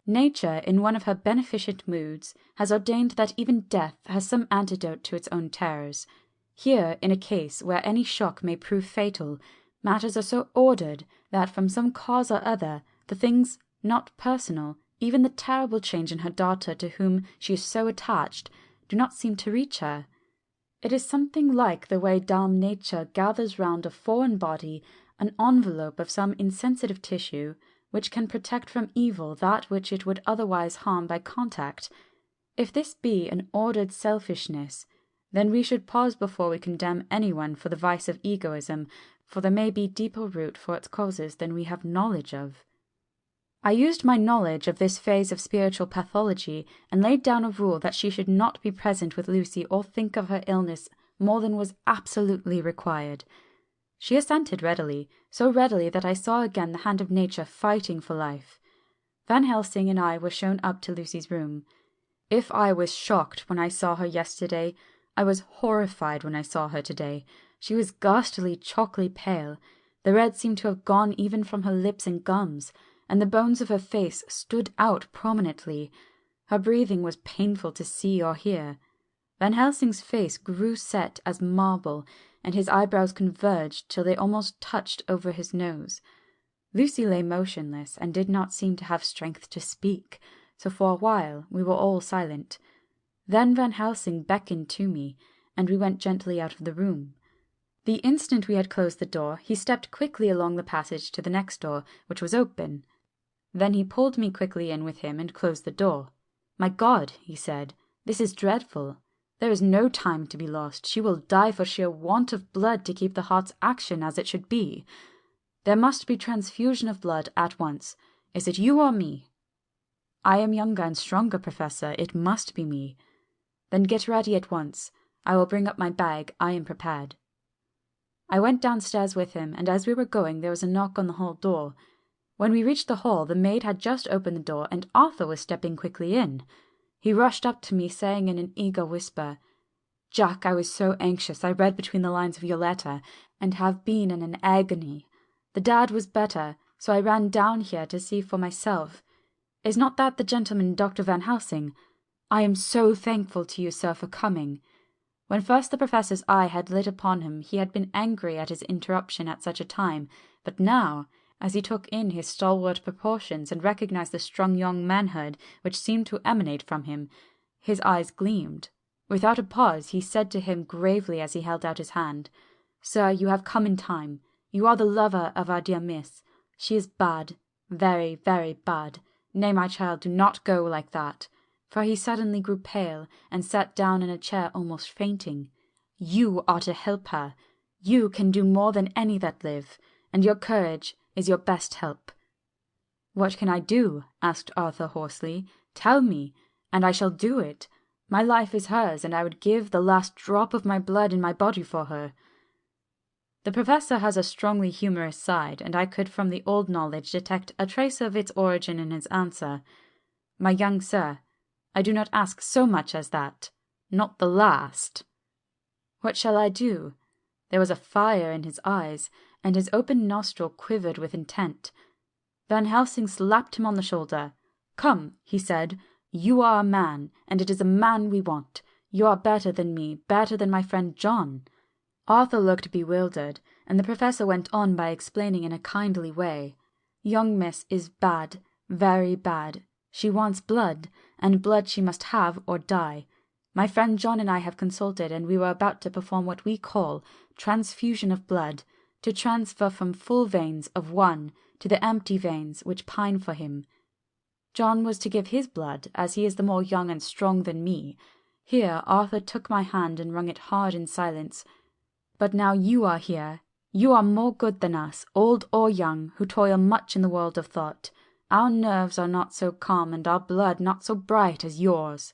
Nature, in one of her beneficent moods, has ordained that even death has some antidote to its own terrors. Here, in a case where any shock may prove fatal, matters are so ordered that from some cause or other, the things not personal, even the terrible change in her daughter to whom she is so attached, do not seem to reach her. It is something like the way Dame Nature gathers round a foreign body an envelope of some insensitive tissue which can protect from evil that which it would otherwise harm by contact. If this be an ordered selfishness, then we should pause before we condemn anyone for the vice of egoism, for there may be deeper root for its causes than we have knowledge of. I used my knowledge of this phase of spiritual pathology and laid down a rule that she should not be present with Lucy or think of her illness more than was absolutely required. She assented readily, so readily that I saw again the hand of nature fighting for life. Van Helsing and I were shown up to Lucy's room. If I was shocked when I saw her yesterday, I was horrified when I saw her today. She was ghastly chalky pale. The red seemed to have gone even from her lips and gums, and the bones of her face stood out prominently. Her breathing was painful to see or hear. Van Helsing's face grew set as marble, and his eyebrows converged till they almost touched over his nose. Lucy lay motionless, and did not seem to have strength to speak, so for a while we were all silent. Then Van Helsing beckoned to me, and we went gently out of the room. The instant we had closed the door, he stepped quickly along the passage to the next door, which was open. Then he pulled me quickly in with him and closed the door. "My God," he said, "this is dreadful. There is no time to be lost. She will die for sheer want of blood to keep the heart's action as it should be. There must be transfusion of blood at once. Is it you or me?" "I am younger and stronger, Professor. It must be me." "Then get ready at once. I will bring up my bag. I am prepared." I went downstairs with him, and as we were going there was a knock on the hall door. When we reached the hall, the maid had just opened the door, and Arthur was stepping quickly in. He rushed up to me, saying in an eager whisper, "Jack, I was so anxious. I read between the lines of your letter, and have been in an agony. The dad was better, so I ran down here to see for myself. Is not that the gentleman, Dr. Van Helsing? I am so thankful to you, sir, for coming." When first the professor's eye had lit upon him, he had been angry at his interruption at such a time, but now, as he took in his stalwart proportions and recognized the strong young manhood which seemed to emanate from him, his eyes gleamed. Without a pause, he said to him gravely as he held out his hand, "Sir, you have come in time. You are the lover of our dear Miss. She is bad, very, very bad. Nay, my child, do not go like that." For he suddenly grew pale, and sat down in a chair almost fainting. "You are to help her. You can do more than any that live, and your courage is your best help." "What can I do?" asked Arthur hoarsely. "Tell me, and I shall do it. My life is hers, and I would give the last drop of my blood in my body for her." The professor has a strongly humorous side, and I could from the old knowledge detect a trace of its origin in his answer. "My young sir, I do not ask so much as that. Not the last." "What shall I do?" There was a fire in his eyes, and his open nostril quivered with intent. Van Helsing slapped him on the shoulder. "Come," he said, "you are a man, and it is a man we want. You are better than me, better than my friend John." Arthur looked bewildered, and the professor went on by explaining in a kindly way. "Young miss is bad, very bad. She wants blood, and blood she must have or die. My friend John and I have consulted, and we were about to perform what we call transfusion of blood, to transfer from full veins of one to the empty veins which pine for him. John was to give his blood, as he is the more young and strong than me." Here Arthur took my hand and wrung it hard in silence. "But now you are here. You are more good than us, old or young, who toil much in the world of thought. Our nerves are not so calm, and our blood not so bright as yours."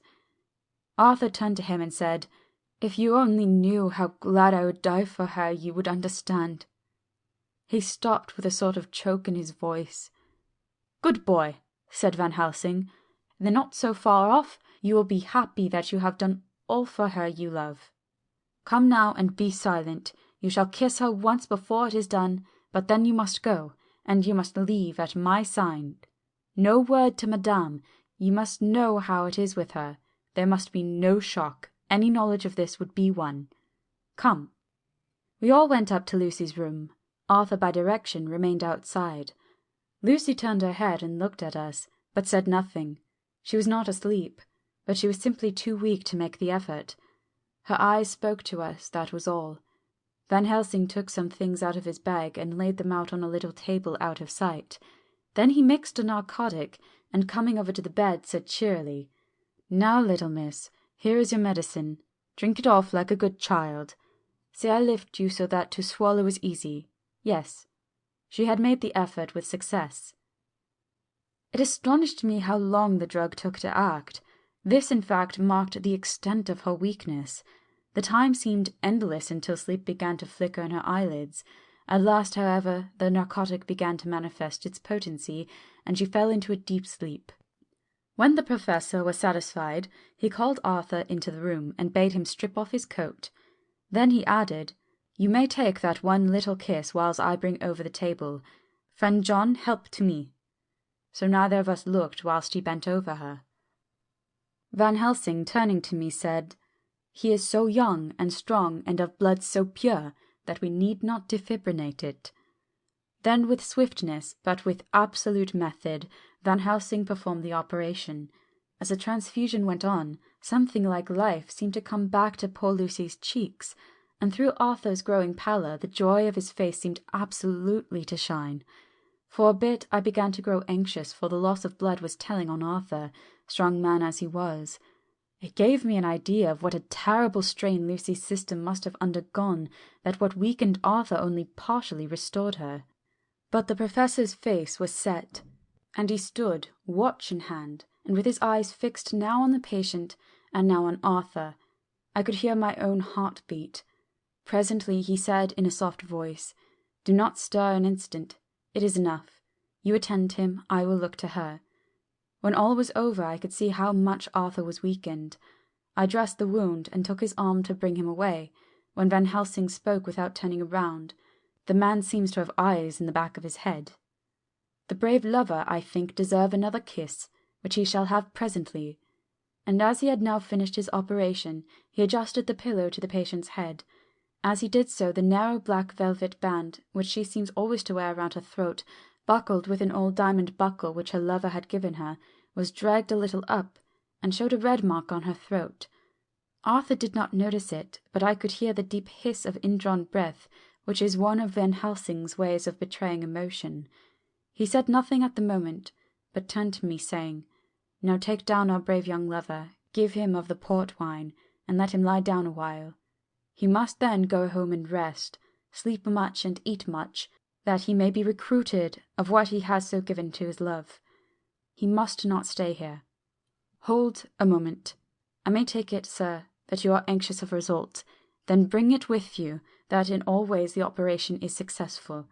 Arthur turned to him and said, "If you only knew how glad I would die for her, you would understand." He stopped with a sort of choke in his voice. "Good boy," said Van Helsing. "Then not so far off, you will be happy that you have done all for her you love. Come now and be silent. You shall kiss her once before it is done, but then you must go, and you must leave at my sign. No word to Madame. You must know how it is with her. There must be no shock. Any knowledge of this would be one. Come." We all went up to Lucy's room. Arthur, by direction, remained outside. Lucy turned her head and looked at us, but said nothing. She was not asleep, but she was simply too weak to make the effort. Her eyes spoke to us, that was all. Van Helsing took some things out of his bag and laid them out on a little table out of sight. Then he mixed a narcotic, and coming over to the bed, said cheerily, "Now, little miss, here is your medicine. Drink it off like a good child. See, I lift you so that to swallow is easy. Yes." She had made the effort with success. It astonished me how long the drug took to act. This, in fact, marked the extent of her weakness. The time seemed endless until sleep began to flicker in her eyelids. At last, however, the narcotic began to manifest its potency, and she fell into a deep sleep. When the professor was satisfied, he called Arthur into the room and bade him strip off his coat. Then he added, "You may take that one little kiss whiles I bring over the table. Friend John, help to me." So neither of us looked whilst he bent over her. Van Helsing, turning to me, said, "He is so young and strong and of blood so pure that we need not defibrinate it." Then with swiftness, but with absolute method, Van Helsing performed the operation. As the transfusion went on, something like life seemed to come back to poor Lucy's cheeks, and through Arthur's growing pallor the joy of his face seemed absolutely to shine. For a bit I began to grow anxious, for the loss of blood was telling on Arthur, strong man as he was. It gave me an idea of what a terrible strain Lucy's system must have undergone, that what weakened Arthur only partially restored her. But the professor's face was set, and he stood, watch in hand, and with his eyes fixed now on the patient and now on Arthur. I could hear my own heart beat. Presently he said in a soft voice, "Do not stir an instant. It is enough. You attend him, I will look to her." When all was over, I could see how much Arthur was weakened. I dressed the wound and took his arm to bring him away, when Van Helsing spoke without turning around. The man seems to have eyes in the back of his head. "The brave lover, I think, deserve another kiss, which he shall have presently." And as he had now finished his operation, he adjusted the pillow to the patient's head. As he did so, the narrow black velvet band, which she seems always to wear round her throat, buckled with an old diamond buckle which her lover had given her, was dragged a little up, and showed a red mark on her throat. Arthur did not notice it, but I could hear the deep hiss of indrawn breath, which is one of Van Helsing's ways of betraying emotion. He said nothing at the moment, but turned to me, saying, "Now take down our brave young lover, give him of the port wine, and let him lie down a while. He must then go home and rest. sleep much and eat much, that he may be recruited of what he has so given to his love. He must not stay here. Hold a moment. I may take it, sir, that you are anxious of result. Then bring it with you that in all ways the operation is successful.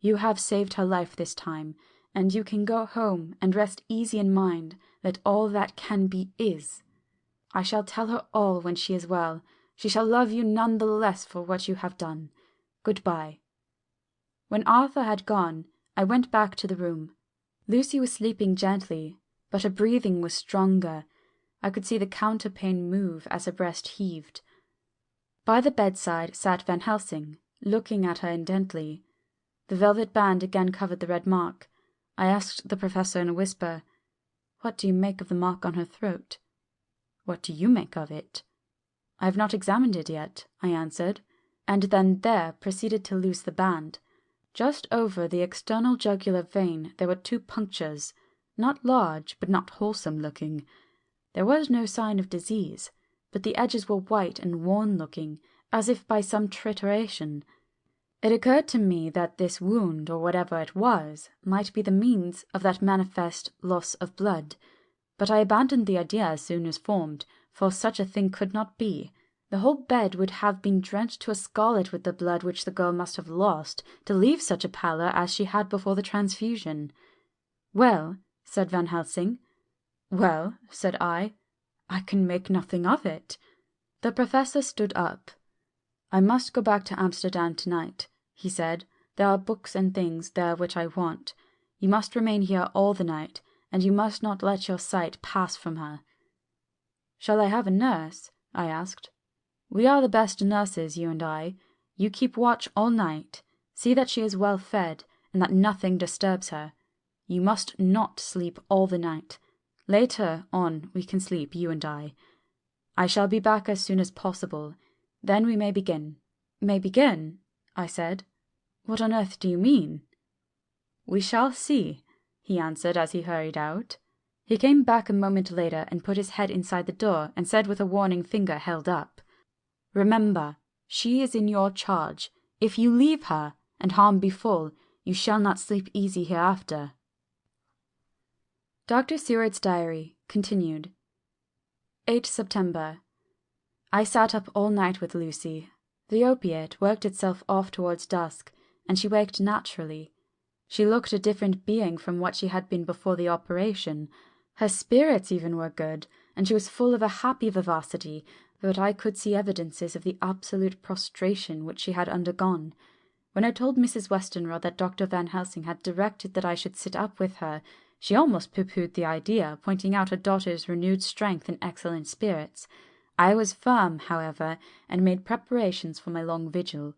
You have saved her life this time, and you can go home and rest easy in mind that all that can be is. I shall tell her all when she is well. She shall love you none the less for what you have done. Goodbye. When Arthur had gone, I went back to the room. Lucy was sleeping gently, but her breathing was stronger. I could see the counterpane move as her breast heaved. By the bedside sat Van Helsing, looking at her intently. The velvet band again covered the red mark. I asked the professor in a whisper, "What do you make of the mark on her throat?" "What do you make of it?" "I have not examined it yet," I answered, and then there proceeded to loose the band. Just over the external jugular vein there were 2 punctures, not large but not wholesome looking. There was no sign of disease, but the edges were white and worn-looking, as if by some trituration. It occurred to me that this wound, or whatever it was, might be the means of that manifest loss of blood, but I abandoned the idea as soon as formed, for such a thing could not be. The whole bed would have been drenched to a scarlet with the blood which the girl must have lost, to leave such a pallor as she had before the transfusion. "Well," said Van Helsing. "Well," said I can make nothing of it." The professor stood up. "I must go back to Amsterdam tonight," he said. "There are books and things there which I want. You must remain here all the night, and you must not let your sight pass from her." "Shall I have a nurse?" I asked. "We are the best nurses, you and I. You keep watch all night. See that she is well fed, and that nothing disturbs her. You must not sleep all the night. Later on we can sleep, you and I. I shall be back as soon as possible. Then we may begin." "May begin?" I said. "What on earth do you mean?" "We shall see," he answered as he hurried out. He came back a moment later and put his head inside the door and said with a warning finger held up, "Remember, she is in your charge. If you leave her, and harm befall, you shall not sleep easy hereafter." Dr. Seward's diary continued. 8 September. I sat up all night with Lucy. The opiate worked itself off towards dusk, and she waked naturally. She looked a different being from what she had been before the operation. Her spirits even were good, and she was full of a happy vivacity, but I could see evidences of the absolute prostration which she had undergone. When I told Mrs. Westenra that Dr. Van Helsing had directed that I should sit up with her, she almost pooh-poohed the idea, pointing out her daughter's renewed strength and excellent spirits. I was firm, however, and made preparations for my long vigil.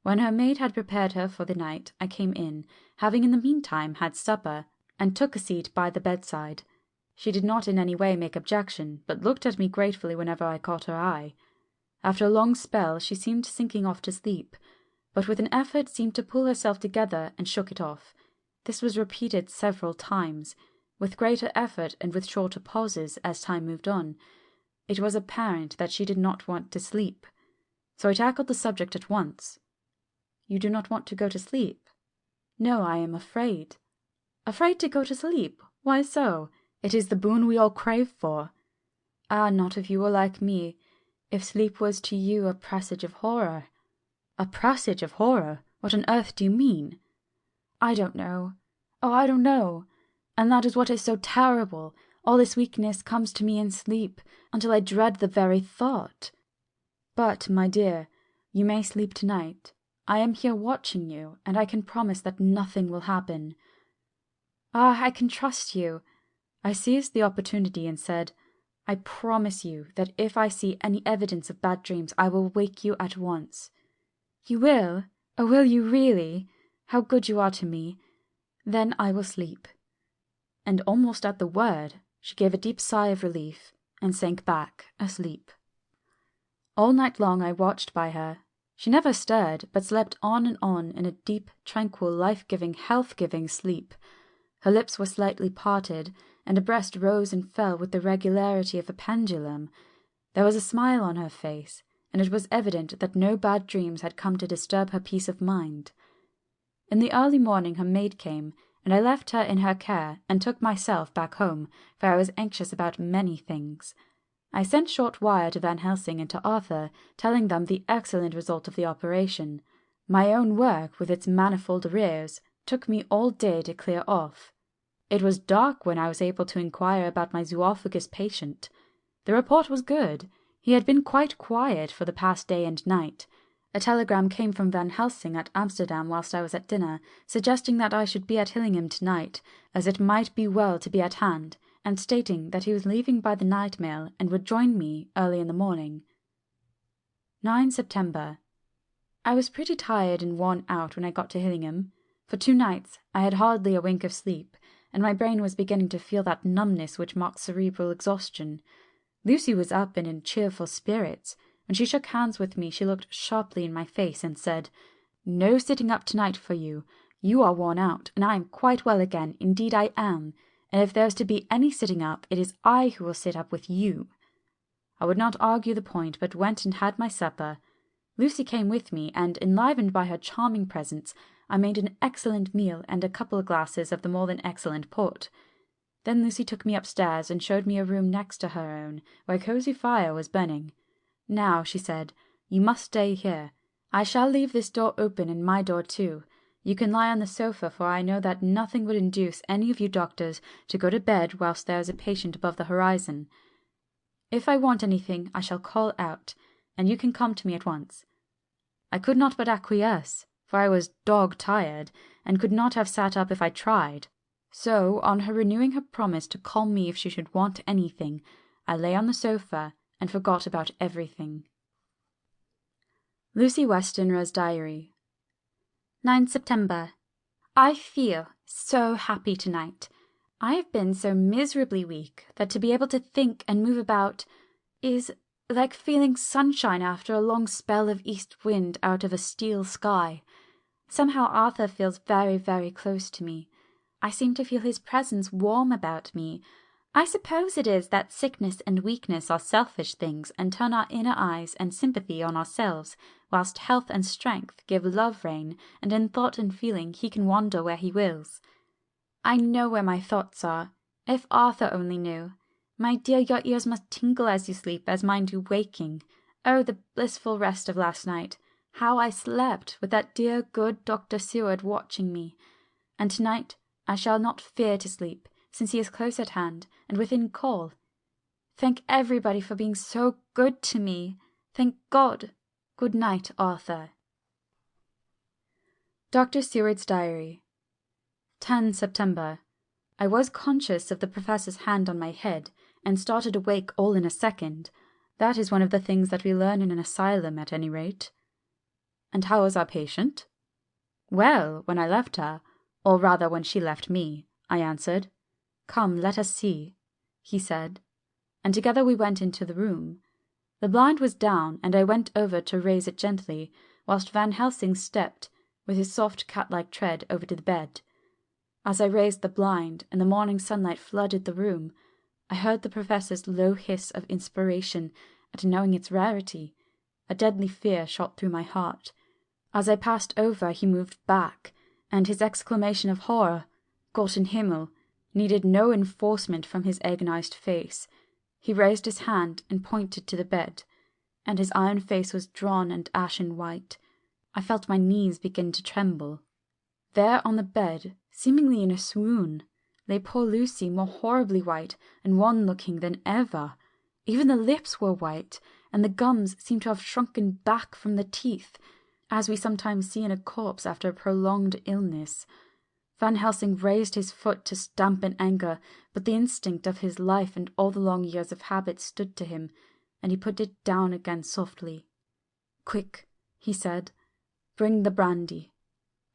When her maid had prepared her for the night, I came in, having in the meantime had supper, and took a seat by the bedside. She did not in any way make objection, but looked at me gratefully whenever I caught her eye. After a long spell she seemed sinking off to sleep, but with an effort seemed to pull herself together and shook it off. This was repeated several times, with greater effort and with shorter pauses as time moved on. It was apparent that she did not want to sleep, so I tackled the subject at once. "You do not want to go to sleep?" "No, I am afraid." "Afraid to go to sleep? Why so? It is the boon we all crave for." "Ah, not if you were like me. If sleep was to you a presage of horror." "A presage of horror? What on earth do you mean?" "I don't know. Oh, I don't know. And that is what is so terrible. All this weakness comes to me in sleep, until I dread the very thought." "But, my dear, you may sleep tonight. I am here watching you, and I can promise that nothing will happen." "Ah, I can trust you." I seized the opportunity and said, "I promise you that if I see any evidence of bad dreams, I will wake you at once." "You will? Oh, will you really? How good you are to me. Then I will sleep." And almost at the word, she gave a deep sigh of relief and sank back asleep. All night long I watched by her. She never stirred, but slept on in a deep, tranquil, life-giving, health-giving sleep. Her lips were slightly parted, and her breast rose and fell with the regularity of a pendulum. There was a smile on her face, and it was evident that no bad dreams had come to disturb her peace of mind. In the early morning her maid came, and I left her in her care and took myself back home, for I was anxious about many things. I sent short wire to Van Helsing and to Arthur, telling them the excellent result of the operation. My own work, with its manifold arrears, took me all day to clear off. It was dark when I was able to inquire about my zoophagus patient. The report was good. He had been quite quiet for the past day and night. A telegram came from Van Helsing at Amsterdam whilst I was at dinner, suggesting that I should be at Hillingham tonight, as it might be well to be at hand, and stating that he was leaving by the night mail and would join me early in the morning. 9 September. I was pretty tired and worn out when I got to Hillingham. For 2 nights I had hardly a wink of sleep, and my brain was beginning to feel that numbness which marks cerebral exhaustion. Lucy was up and in cheerful spirits. When she shook hands with me, she looked sharply in my face and said, "No sitting up tonight for you. You are worn out, and I am quite well again. Indeed I am. And if there is to be any sitting up, it is I who will sit up with you." I would not argue the point, but went and had my supper. Lucy came with me, and, enlivened by her charming presence, I made an excellent meal and a couple of glasses of the more than excellent port. Then Lucy took me upstairs and showed me a room next to her own, where a cosy fire was burning. "Now," she said, "you must stay here. I shall leave this door open and my door too. You can lie on the sofa, for I know that nothing would induce any of you doctors to go to bed whilst there is a patient above the horizon. If I want anything, I shall call out, and you can come to me at once." I could not but acquiesce, for I was dog-tired, and could not have sat up if I tried. So, on her renewing her promise to call me if she should want anything, I lay on the sofa and forgot about everything. Lucy Westenra's Diary. 9 September. I feel so happy tonight. I have been so miserably weak that to be able to think and move about is like feeling sunshine after a long spell of east wind out of a steel sky. Somehow Arthur feels very, very close to me. I seem to feel his presence warm about me. I suppose it is that sickness and weakness are selfish things and turn our inner eyes and sympathy on ourselves, whilst health and strength give love rein, and in thought and feeling he can wander where he wills. I know where my thoughts are. If Arthur only knew. My dear, your ears must tingle as you sleep, as mine do waking. Oh, the blissful rest of last night! How I slept, with that dear good Dr. Seward watching me. And tonight I shall not fear to sleep, since he is close at hand, and within call. Thank everybody for being so good to me. Thank God. Good night, Arthur. Dr. Seward's Diary. 10 September. I was conscious of the Professor's hand on my head, and started awake all in a second. That is one of the things that we learn in an asylum, at any rate. And how was our patient? Well, when I left her, or rather when she left me, I answered. "Come, let us see," he said, and together we went into the room. The blind was down, and I went over to raise it gently, whilst Van Helsing stepped, with his soft cat-like tread, over to the bed. As I raised the blind, and the morning sunlight flooded the room, I heard the Professor's low hiss of inspiration at knowing its rarity. A deadly fear shot through my heart. As I passed over, he moved back, and his exclamation of horror, "Gott in Himmel," needed no enforcement from his agonized face. He raised his hand and pointed to the bed, and his iron face was drawn and ashen white. I felt my knees begin to tremble. There on the bed, seemingly in a swoon, lay poor Lucy, more horribly white and wan-looking than ever. Even the lips were white, and the gums seemed to have shrunken back from the teeth, as we sometimes see in a corpse after a prolonged illness. Van Helsing raised his foot to stamp in anger, but the instinct of his life and all the long years of habit stood to him, and he put it down again softly. "Quick," he said, "bring the brandy."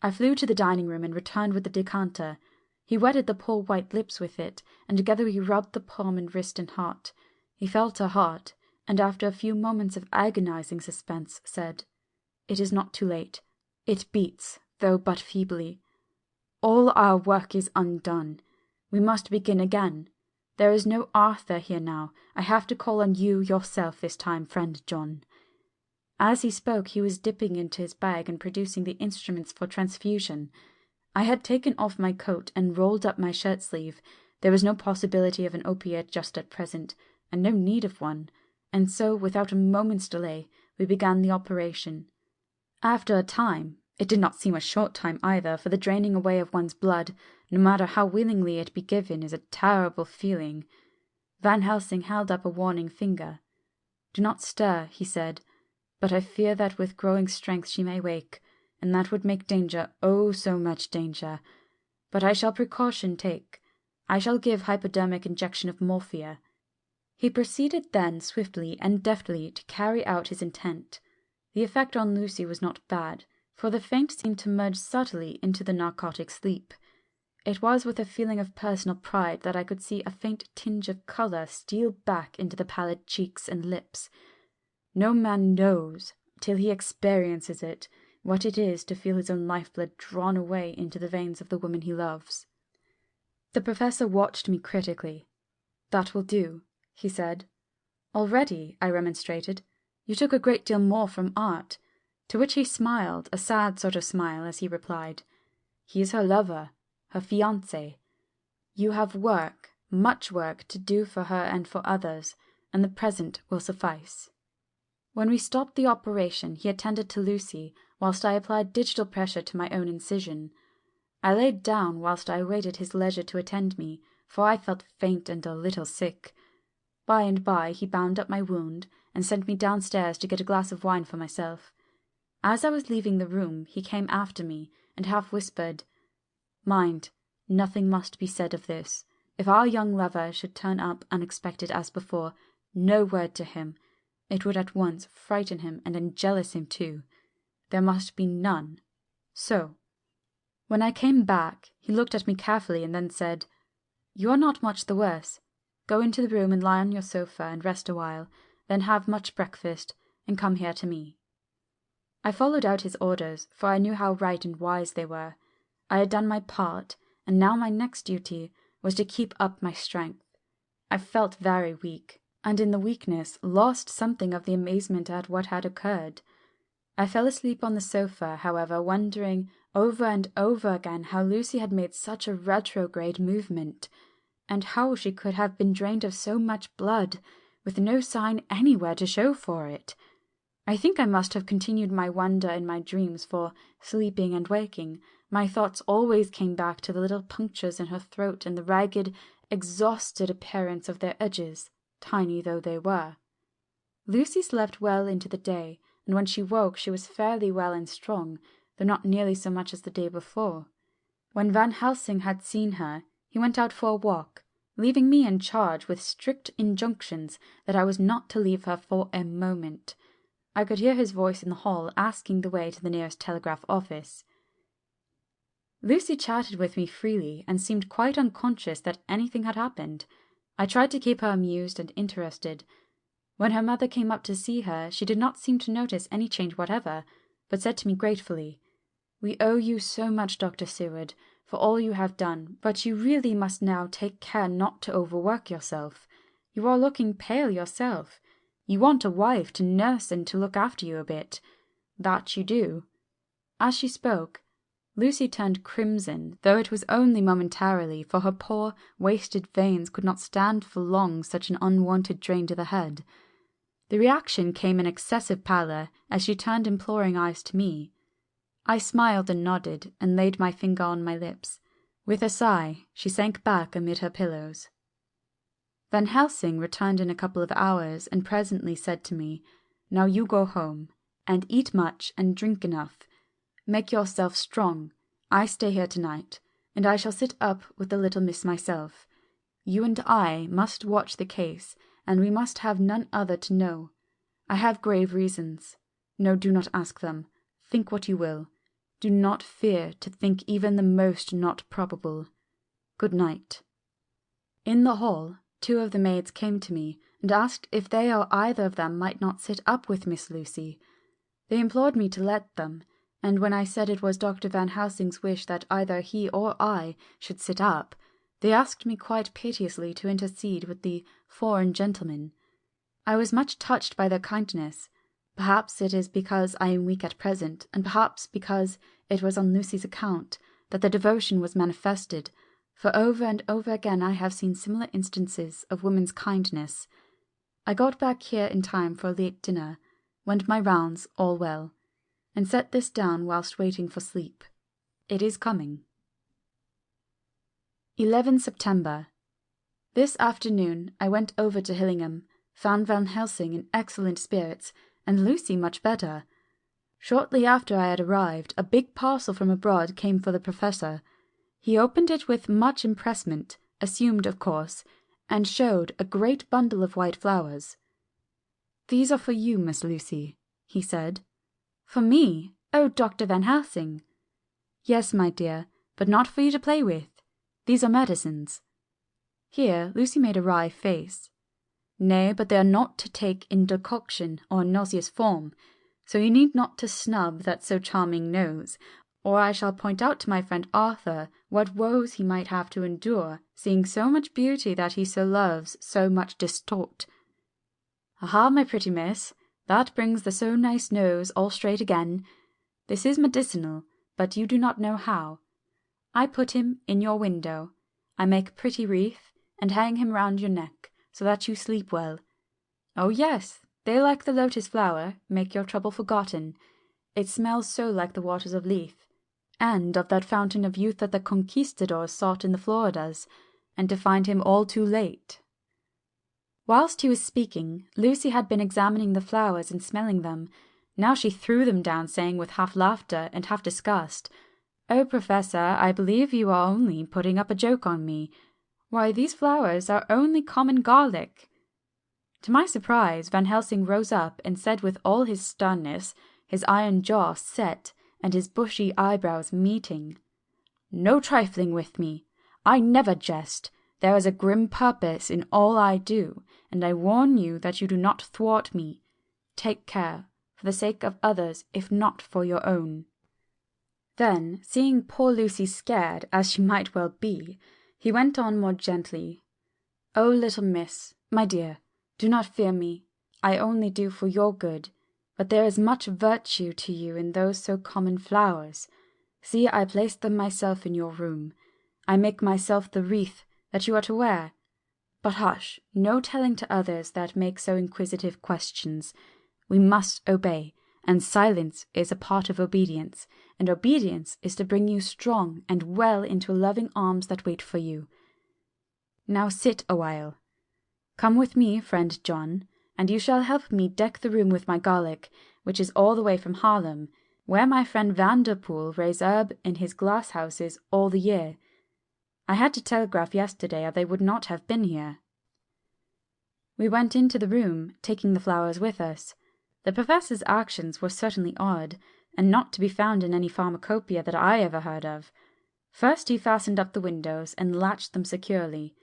I flew to the dining-room and returned with the decanter. He wetted the poor white lips with it, and together we rubbed the palm and wrist and heart. He felt her heart, and after a few moments of agonizing suspense, said, "It is not too late. It beats, though but feebly. All our work is undone. We must begin again. There is no Arthur here now. I have to call on you yourself this time, friend John." As he spoke, he was dipping into his bag and producing the instruments for transfusion. I had taken off my coat and rolled up my shirt sleeve. There was no possibility of an opiate just at present, and no need of one, and so, without a moment's delay, we began the operation. After a time, it did not seem a short time either, for the draining away of one's blood, no matter how willingly it be given, is a terrible feeling. Van Helsing held up a warning finger. "Do not stir," he said, "but I fear that with growing strength she may wake, and that would make danger, oh so much danger. But I shall precaution take. I shall give hypodermic injection of morphia." He proceeded then swiftly and deftly to carry out his intent. The effect on Lucy was not bad, for the faint seemed to merge subtly into the narcotic sleep. It was with a feeling of personal pride that I could see a faint tinge of colour steal back into the pallid cheeks and lips. No man knows, till he experiences it, what it is to feel his own lifeblood drawn away into the veins of the woman he loves. The professor watched me critically. "That will do," he said. "Already," I remonstrated, "you took a great deal more from art." To which he smiled, a sad sort of smile, as he replied, "He is her lover, her fiancé. You have work, much work, to do for her and for others, and the present will suffice." When we stopped the operation, he attended to Lucy, whilst I applied digital pressure to my own incision. I laid down whilst I awaited his leisure to attend me, for I felt faint and a little sick. By and by he bound up my wound, and sent me downstairs to get a glass of wine for myself. As I was leaving the room, he came after me, and half whispered, "Mind, nothing must be said of this. If our young lover should turn up unexpected as before, no word to him. It would at once frighten him and enjealous him too. There must be none. So." When I came back, he looked at me carefully and then said, "You are not much the worse. Go into the room and lie on your sofa and rest a while, then have much breakfast, and come here to me." I followed out his orders, for I knew how right and wise they were. I had done my part, and now my next duty was to keep up my strength. I felt very weak, and in the weakness lost something of the amazement at what had occurred. I fell asleep on the sofa, however, wondering over and over again how Lucy had made such a retrograde movement, and how she could have been drained of so much blood, with no sign anywhere to show for it. I think I must have continued my wonder in my dreams, for, sleeping and waking, my thoughts always came back to the little punctures in her throat and the ragged, exhausted appearance of their edges, tiny though they were. Lucy slept well into the day, and when she woke she was fairly well and strong, though not nearly so much as the day before. When Van Helsing had seen her, he went out for a walk, leaving me in charge with strict injunctions that I was not to leave her for a moment. I could hear his voice in the hall asking the way to the nearest telegraph office. Lucy chatted with me freely and seemed quite unconscious that anything had happened. I tried to keep her amused and interested. When her mother came up to see her, she did not seem to notice any change whatever, but said to me gratefully, "We owe you so much, Dr. Seward, for all you have done, but you really must now take care not to overwork yourself. You are looking pale yourself. You want a wife to nurse and to look after you a bit. That you do." As she spoke, Lucy turned crimson, though it was only momentarily, for her poor, wasted veins could not stand for long such an unwanted drain to the head. The reaction came in excessive pallor as she turned imploring eyes to me. I smiled and nodded, and laid my finger on my lips. With a sigh, she sank back amid her pillows. Van Helsing returned in a couple of hours, and presently said to me, "Now you go home, and eat much and drink enough. Make yourself strong. I stay here tonight, and I shall sit up with the little miss myself. You and I must watch the case, and we must have none other to know. I have grave reasons. No, do not ask them. Think what you will. Do not fear to think even the most not probable. Good night." In the hall, 2 of the maids came to me, and asked if they or either of them might not sit up with Miss Lucy. They implored me to let them, and when I said it was Dr. Van Helsing's wish that either he or I should sit up, they asked me quite piteously to intercede with the foreign gentlemen. I was much touched by their kindness, Perhaps it is because I am weak at present, and perhaps because it was on Lucy's account that the devotion was manifested, for over and over again I have seen similar instances of women's kindness. I got back here in time for a late dinner, went my rounds, all well, and set this down whilst waiting for sleep. It is coming. 11 September. This afternoon I went over to Hillingham, found Van Helsing in excellent spirits, and Lucy much better. Shortly after I had arrived, a big parcel from abroad came for the Professor. He opened it with much empressement, assumed of course, and showed a great bundle of white flowers. "These are for you, Miss Lucy," he said. "For me? Oh, Dr. Van Helsing." "Yes, my dear, but not for you to play with. These are medicines." Here Lucy made a wry face. "Nay, but they are not to take in decoction or nauseous form, so you need not to snub that so charming nose, or I shall point out to my friend Arthur what woes he might have to endure, seeing so much beauty that he so loves so much distort. Aha, my pretty miss, that brings the so nice nose all straight again. This is medicinal, but you do not know how. I put him in your window. I make a pretty wreath, and hang him round your neck, so that you sleep well. Oh yes, they like the lotus flower, make your trouble forgotten. It smells so like the waters of Lethe, and of that fountain of youth that the conquistadors sought in the Floridas, and to find him all too late." Whilst he was speaking, Lucy had been examining the flowers and smelling them. Now she threw them down, saying with half laughter and half disgust, "Oh, Professor, I believe you are only putting up a joke on me. Why, these flowers are only common garlic." To my surprise, Van Helsing rose up and said with all his sternness, his iron jaw set, and his bushy eyebrows meeting, "No trifling with me. I never jest. There is a grim purpose in all I do, and I warn you that you do not thwart me. Take care, for the sake of others, if not for your own." Then, seeing poor Lucy scared, as she might well be, he went on more gently. "Oh, little miss, my dear, do not fear me. I only do for your good. But there is much virtue to you in those so common flowers. See, I placed them myself in your room. I make myself the wreath that you are to wear. But hush, no telling to others that make so inquisitive questions. We must obey, and silence is a part of obedience, and obedience is to bring you strong and well into loving arms that wait for you. Now sit a while. Come with me, friend John, and you shall help me deck the room with my garlic, which is all the way from Haarlem, where my friend Vanderpool raise herb in his glass houses all the year. I had to telegraph yesterday, or they would not have been here." We went into the room, taking the flowers with us. The Professor's actions were certainly odd, and not to be found in any pharmacopoeia that I ever heard of. First he fastened up the windows and latched them securely.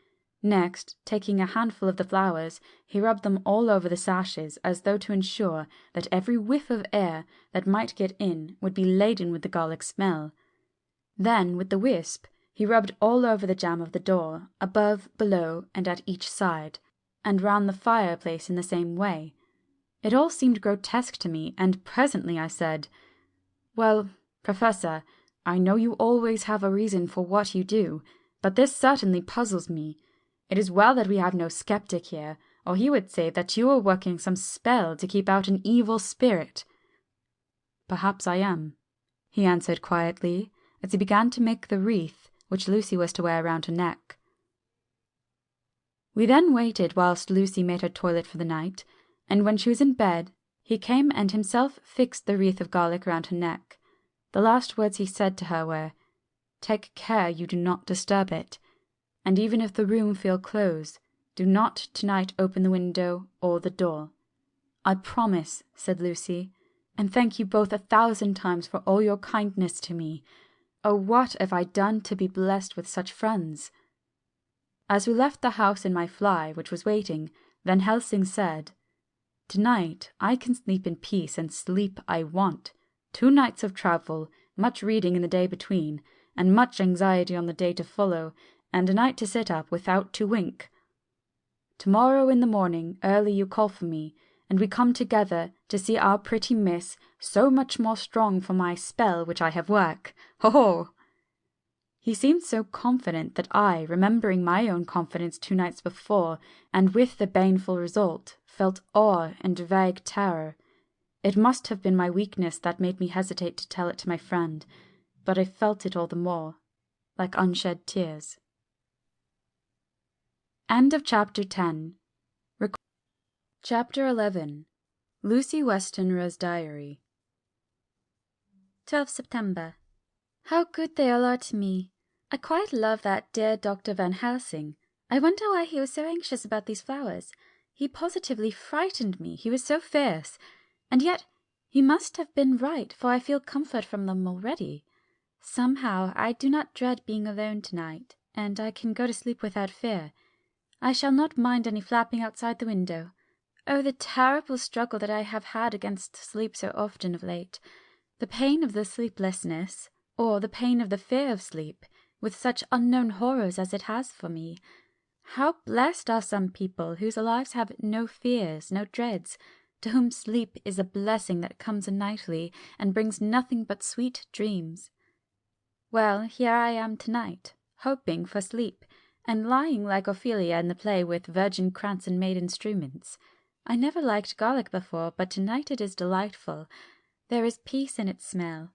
Next, taking a handful of the flowers, he rubbed them all over the sashes, as though to ensure that every whiff of air that might get in would be laden with the garlic smell. Then, with the wisp, he rubbed all over the jamb of the door, above, below, and at each side, and round the fireplace in the same way. It all seemed grotesque to me, and presently I said, "Well, Professor, I know you always have a reason for what you do, but this certainly puzzles me. It is well that we have no skeptic here, or he would say that you are working some spell to keep out an evil spirit." "Perhaps I am," he answered quietly, as he began to make the wreath which Lucy was to wear round her neck. We then waited whilst Lucy made her toilet for the night, and when she was in bed, he came and himself fixed the wreath of garlic round her neck. The last words he said to her were, "Take care you do not disturb it, and even if the room feel closed, do not tonight open the window or the door." "I promise," said Lucy, "and thank you both 1,000 times for all your kindness to me. Oh, what have I done to be blessed with such friends?" As we left the house in my fly, which was waiting, Van Helsing said, "Tonight I can sleep in peace, and sleep I want. 2 nights of travel, much reading in the day between, and much anxiety on the day to follow, and a night to sit up without to wink. Tomorrow in the morning early you call for me, and we come together to see our pretty miss so much more strong for my spell which I have work. Ho ho! He seemed so confident that I, remembering my own confidence 2 nights before, and with the baneful result, felt awe and vague terror. It must have been my weakness that made me hesitate to tell it to my friend, but I felt it all the more, like unshed tears. End of Chapter 10. Chapter 11. Lucy Westenra's Diary. 12 September. How good they all are to me. I quite love that dear Dr. Van Helsing. I wonder why he was so anxious about these flowers. He positively frightened me. He was so fierce. And yet he must have been right, for I feel comfort from them already. Somehow I do not dread being alone tonight, and I can go to sleep without fear. I shall not mind any flapping outside the window. Oh, the terrible struggle that I have had against sleep so often of late. The pain of the sleeplessness, or the pain of the fear of sleep, with such unknown horrors as it has for me. How blessed are some people whose lives have no fears, no dreads, to whom sleep is a blessing that comes nightly and brings nothing but sweet dreams. Well, here I am tonight, hoping for sleep, and lying like Ophelia in the play with virgin crants and maid instruments. I never liked garlic before, but tonight it is delightful. There is peace in its smell.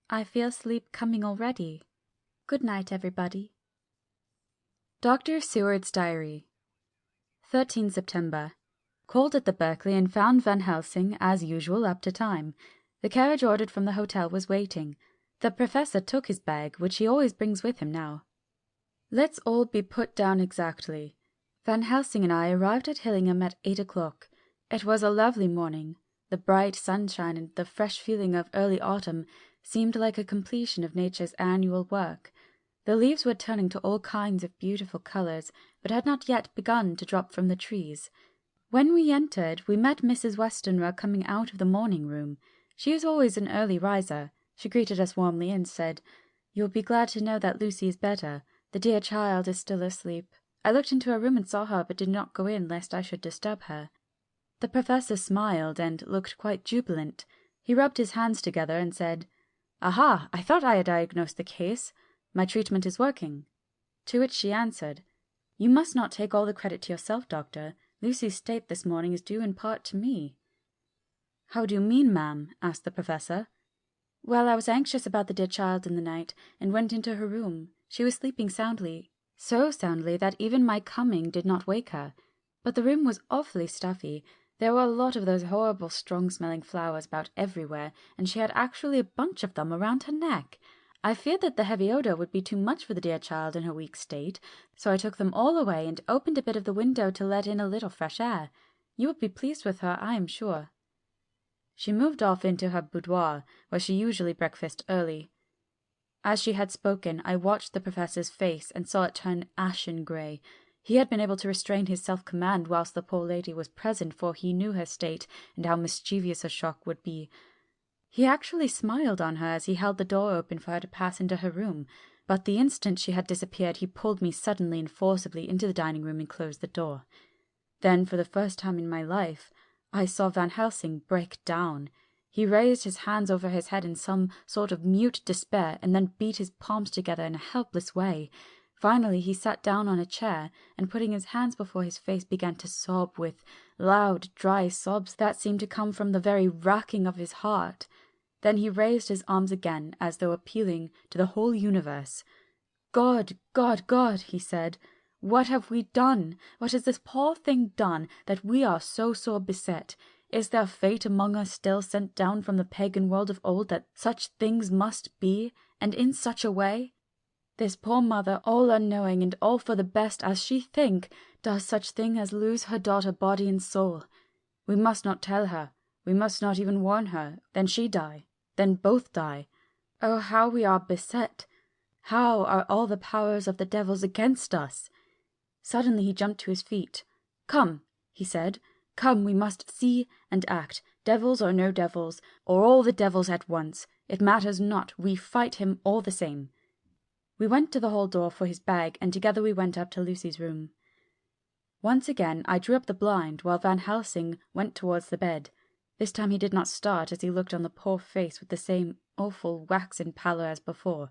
I feel sleep coming already. Good night, everybody. Dr. Seward's Diary. 13 September. Called at the Berkeley and found Van Helsing, as usual, up to time. The carriage ordered from the hotel was waiting. The professor took his bag, which he always brings with him now. Let's all be put down exactly. Van Helsing and I arrived at Hillingham at 8 o'clock. It was a lovely morning. The bright sunshine and the fresh feeling of early autumn seemed like a completion of nature's annual work. The leaves were turning to all kinds of beautiful colours, but had not yet begun to drop from the trees. When we entered, we met Mrs. Westenra coming out of the morning room. She is always an early riser. She greeted us warmly and said, "You will be glad to know that Lucy is better. The dear child is still asleep. I looked into her room and saw her, but did not go in lest I should disturb her." The professor smiled and looked quite jubilant. He rubbed his hands together and said, "Aha! I thought I had diagnosed the case. My treatment is working." To which she answered, "You must not take all the credit to yourself, doctor. Lucy's state this morning is due in part to me." "How do you mean, ma'am?" asked the professor. "Well, I was anxious about the dear child in the night, and went into her room. She was sleeping soundly, so soundly that even my coming did not wake her. But the room was awfully stuffy. There were a lot of those horrible strong-smelling flowers about everywhere, and she had actually a bunch of them around her neck. I feared that the heavy odour would be too much for the dear child in her weak state, so I took them all away and opened a bit of the window to let in a little fresh air. You will be pleased with her, I am sure." She moved off into her boudoir, where she usually breakfasted early. As she had spoken, I watched the professor's face and saw it turn ashen grey. He had been able to restrain his self-command whilst the poor lady was present, for he knew her state and how mischievous a shock would be. He actually smiled on her as he held the door open for her to pass into her room, but the instant she had disappeared he pulled me suddenly and forcibly into the dining room and closed the door. Then, for the first time in my life, I saw Van Helsing break down. He raised his hands over his head in some sort of mute despair and then beat his palms together in a helpless way. Finally he sat down on a chair, and putting his hands before his face began to sob with loud, dry sobs that seemed to come from the very racking of his heart. Then he raised his arms again, as though appealing to the whole universe. "God, God, God," he said, "what have we done? What has this poor thing done, that we are so sore beset? Is there fate among us still sent down from the pagan world of old, that such things must be, and in such a way? This poor mother, all unknowing and all for the best as she think, does such thing as lose her daughter body and soul. We must not tell her, we must not even warn her, then she die, then both die. Oh, how we are beset! How are all the powers of the devils against us?" Suddenly he jumped to his feet. "Come," he said, "come, we must see and act, devils or no devils, or all the devils at once. It matters not, we fight him all the same." We went to the hall door for his bag, and together we went up to Lucy's room. Once again I drew up the blind while Van Helsing went towards the bed. This time he did not start as he looked on the poor face with the same awful waxen pallor as before.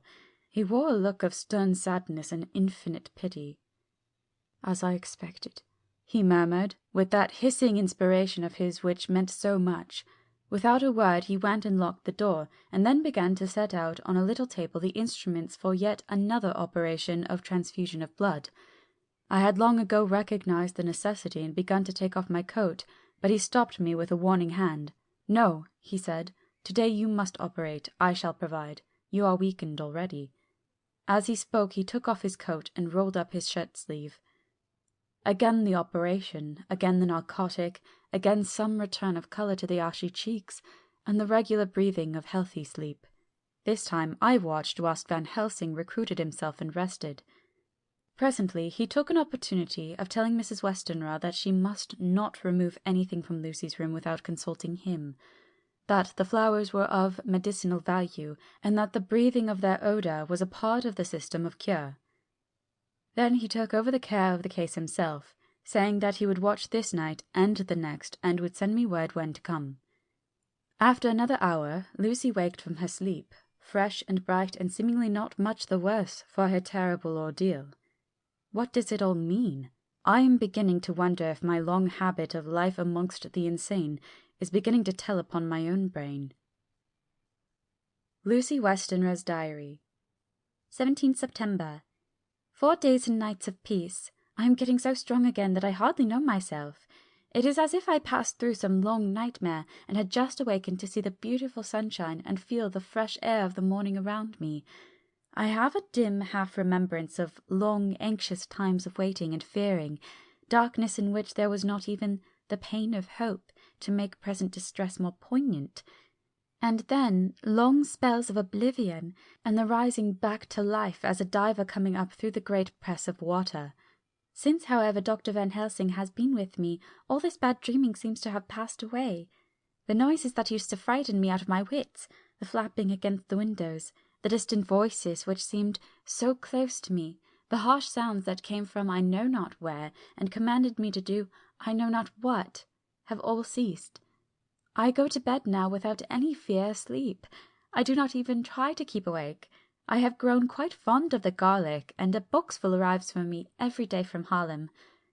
He wore a look of stern sadness and infinite pity. "As I expected," he murmured, with that hissing inspiration of his which meant so much. Without a word he went and locked the door, and then began to set out on a little table the instruments for yet another operation of transfusion of blood. I had long ago recognized the necessity and begun to take off my coat, but he stopped me with a warning hand. "No," he said, "today you must operate. I shall provide. You are weakened already." As he spoke he took off his coat and rolled up his shirt sleeve. Again the operation, again the narcotic, again some return of colour to the ashy cheeks, and the regular breathing of healthy sleep. This time I watched whilst Van Helsing recruited himself and rested. Presently he took an opportunity of telling Mrs. Westenra that she must not remove anything from Lucy's room without consulting him, that the flowers were of medicinal value, and that the breathing of their odour was a part of the system of cure. Then he took over the care of the case himself, saying that he would watch this night and the next, and would send me word when to come. After another hour, Lucy waked from her sleep, fresh and bright and seemingly not much the worse for her terrible ordeal. What does it all mean? I am beginning to wonder if my long habit of life amongst the insane is beginning to tell upon my own brain. Lucy Westenra's Diary. 17 September. 4 days and nights of peace. I am getting so strong again that I hardly know myself. It is as if I passed through some long nightmare and had just awakened to see the beautiful sunshine and feel the fresh air of the morning around me. I have a dim half-remembrance of long, anxious times of waiting and fearing, darkness in which there was not even the pain of hope to make present distress more poignant, and then long spells of oblivion, and the rising back to life as a diver coming up through the great press of water. Since, however, Dr. Van Helsing has been with me, all this bad dreaming seems to have passed away. The noises that used to frighten me out of my wits, the flapping against the windows, the distant voices which seemed so close to me, the harsh sounds that came from I know not where, and commanded me to do I know not what, have all ceased. I go to bed now without any fear of sleep. I do not even try to keep awake. I have grown quite fond of the garlic, and a boxful arrives for me every day from Haarlem.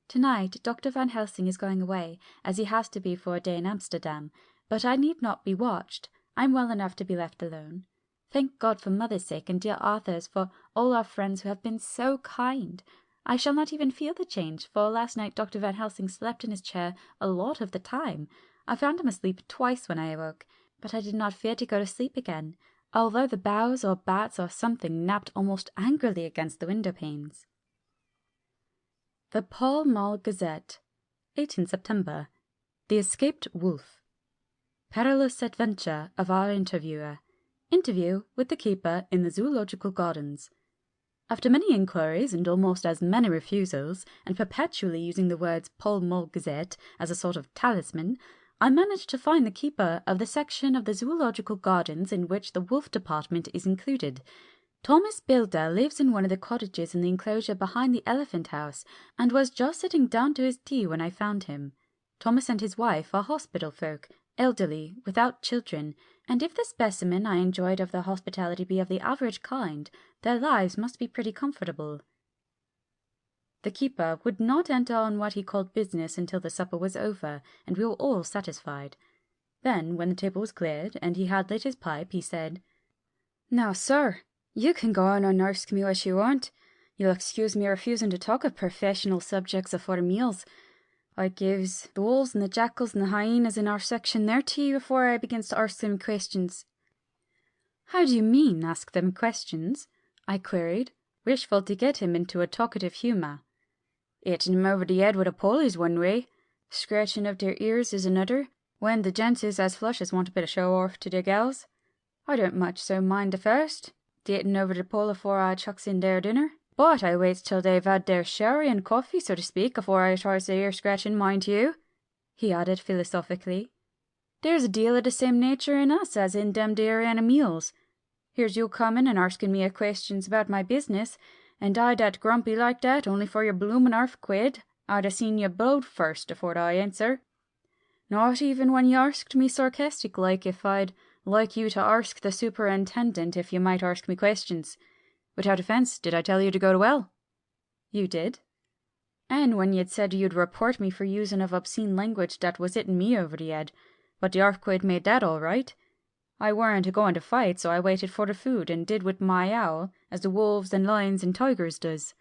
Tonight Dr. Van Helsing is going away, as he has to be for a day in Amsterdam, but I need not be watched. I am well enough to be left alone. Thank God for mother's sake and dear Arthur's, for all our friends who have been so kind. I shall not even feel the change, for last night Dr. Van Helsing slept in his chair a lot of the time. I found him asleep twice when I awoke, but I did not fear to go to sleep again, although the boughs or bats or something napped almost angrily against the window panes. The Pall Mall Gazette, 18 September. The Escaped Wolf. Perilous adventure of our interviewer. Interview with the keeper in the Zoological Gardens. After many inquiries and almost as many refusals, and perpetually using the words Pall Mall Gazette as a sort of talisman, I managed to find the keeper of the section of the Zoological Gardens in which the wolf department is included. Thomas Bilder lives in one of the cottages in the enclosure behind the elephant house, and was just sitting down to his tea when I found him. Thomas and his wife are hospital folk, elderly, without children, and if the specimen I enjoyed of their hospitality be of the average kind, their lives must be pretty comfortable. The keeper would not enter on what he called business until the supper was over, and we were all satisfied. Then, when the table was cleared, and he had lit his pipe, he said, "Now, sir, you can go on and ask me what you want. You'll excuse me refusing to talk of professional subjects afore meals. I gives the wolves and the jackals and the hyenas in our section their tea before I begins to ask them questions." "How do you mean, ask them questions?" I queried, wishful to get him into a talkative humour. "Hitting them over the head with a pole is one way, scratching of their ears is another, when the gents is as flush as want a bit of show off to their gals. I don't much so mind the first, the hitting over the pole afore I chucks in their dinner. But I waits till they've had their sherry and coffee, so to speak, afore I tries the ear scratching, mind you," he added philosophically. "There's a deal of the same nature in us as in them dear animals. Here's you coming and arsking me a questions about my business, and I that grumpy like that only for your bloomin' £1/2. I'd ha' seen you blowed first afore I answer. Not even when you arsked me sarcastic like if I'd like you to arsk the superintendent if you might arsk me questions. Without offence, did I tell you to go to well? You did. And when you'd said you'd report me for using of obscene language that was hitting me over the head, but the earthquake made that all right. I weren't a-going to fight, so I waited for the food and did with my owl as the wolves and lions and tigers does.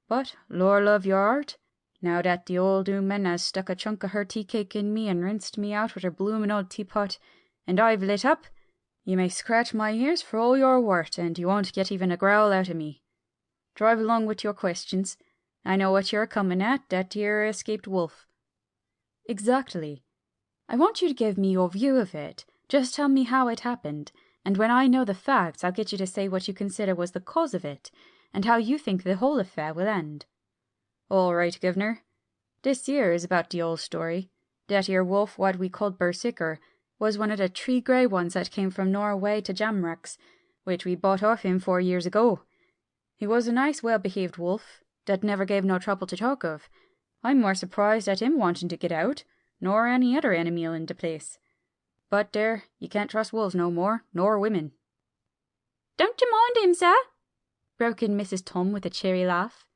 But, lor love your heart, now that the old ooman has stuck a chunk of her tea cake in me and rinsed me out with her bloomin' old teapot, and I've lit up, you may scratch my ears for all you're worth, and you won't get even a growl out of me. Drive along with your questions. I know what you're coming at, that dear escaped wolf. Exactly. I want you to give me your view of it. Just tell me how it happened, and when I know the facts, I'll get you to say what you consider was the cause of it, and how you think the whole affair will end. All right, Governor. This here is about the old story. That here wolf, what we called Berserker, was one of the 3 grey ones that came from Norway to Jamraks, which we bought off him 4 years ago. He was a nice, well-behaved wolf, that never gave no trouble to talk of. I'm more surprised at him wanting to get out, nor any other animal in the place. But there, you can't trust wolves no more, nor women. Don't you mind him, sir? Broke in Mrs. Tom with a cheery laugh.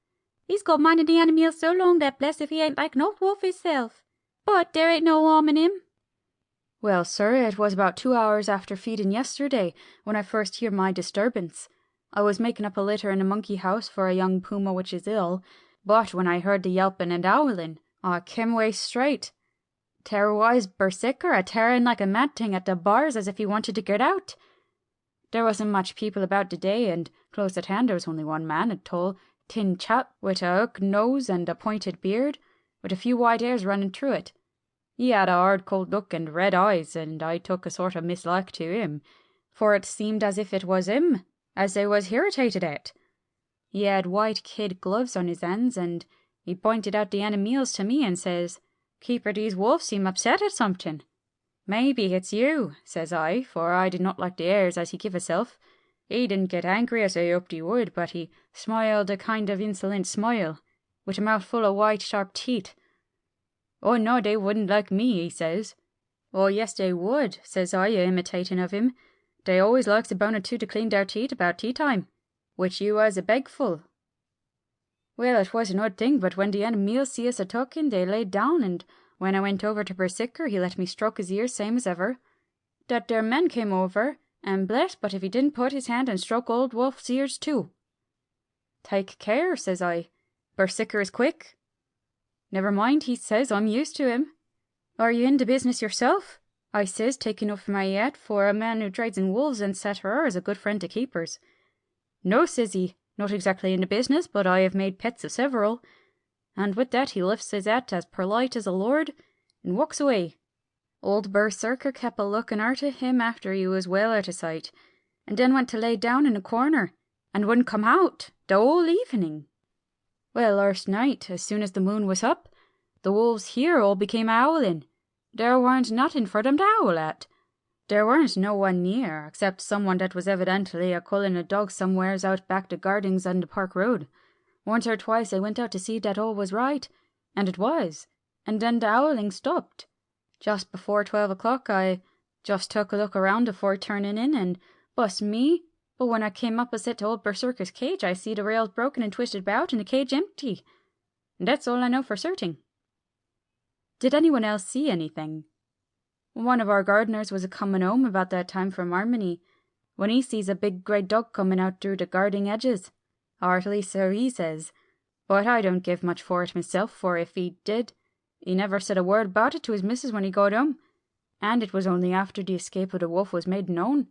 He's got minding the animals so long that bless if he ain't like no wolf hisself. But there ain't no harm in him. Well, sir, it was about 2 hours after feeding yesterday when I first heard my disturbance. I was making up a litter in a monkey house for a young puma which is ill, but when I heard the yelping and howling, I came away straight. There was Berserker a-tearing like a mad thing at the bars as if he wanted to get out. There wasn't much people about today, and close at hand there was only one man, a tall, thin chap with a hook nose and a pointed beard, with a few white hairs running through it. He had a hard cold look and red eyes, and I took a sort of mislike to him, for it seemed as if it was him, as they was irritated at. He had white kid gloves on his hands, and he pointed out the animals to me and says, "Keeper, these wolves seem upset at something." "Maybe it's you," says I, for I did not like the airs as he give himself. He didn't get angry as I hoped he would, but he smiled a kind of insolent smile, with a mouth full of white sharp teeth. "Oh no, they wouldn't like me," he says. "Oh yes, they would," says I, imitating of him. "They always likes a bone or two to clean their teeth about tea time, which you was a begful." Well, it was an odd thing, but when the animals see us a-talking, they laid down, and when I went over to Berserker, he let me stroke his ears same as ever. That there man came over, and bless but if he didn't put his hand and stroke old wolf's ears too. "Take care," says I. "Berserker is quick." "Never mind," he says, "I'm used to him." "Are you in the business yourself?" I says, taking up my hat, for a man who trades in wolves and etc. is a good friend to keepers. "No," says he, "not exactly in the business, but I have made pets of several." And with that he lifts his hat as polite as a lord, and walks away. Old Berserker kept a looking arter him after he was well out of sight, and then went to lay down in a corner, and wouldn't come out the whole evening. Well, last night, as soon as the moon was up, the wolves here all became howling. There weren't nothing for them to howl at. There weren't no one near, except someone that was evidently a-culling a dog somewheres out back the gardens on the Park Road. Once or twice I went out to see that all was right, and it was, and then the howling stopped. Just before 12 o'clock I just took a look around afore turning in, and bust me, but when I came opposite to old Berserker's cage I see the rails broken and twisted about and the cage empty. And that's all I know for certain. Did anyone else see anything? One of our gardeners was a-coming home about that time from Harmony, when he sees a big grey dog coming out through the garden edges. Or at least so he says, but I don't give much for it myself, for if he did, he never said a word about it to his missus when he got home, and it was only after the escape of the wolf was made known,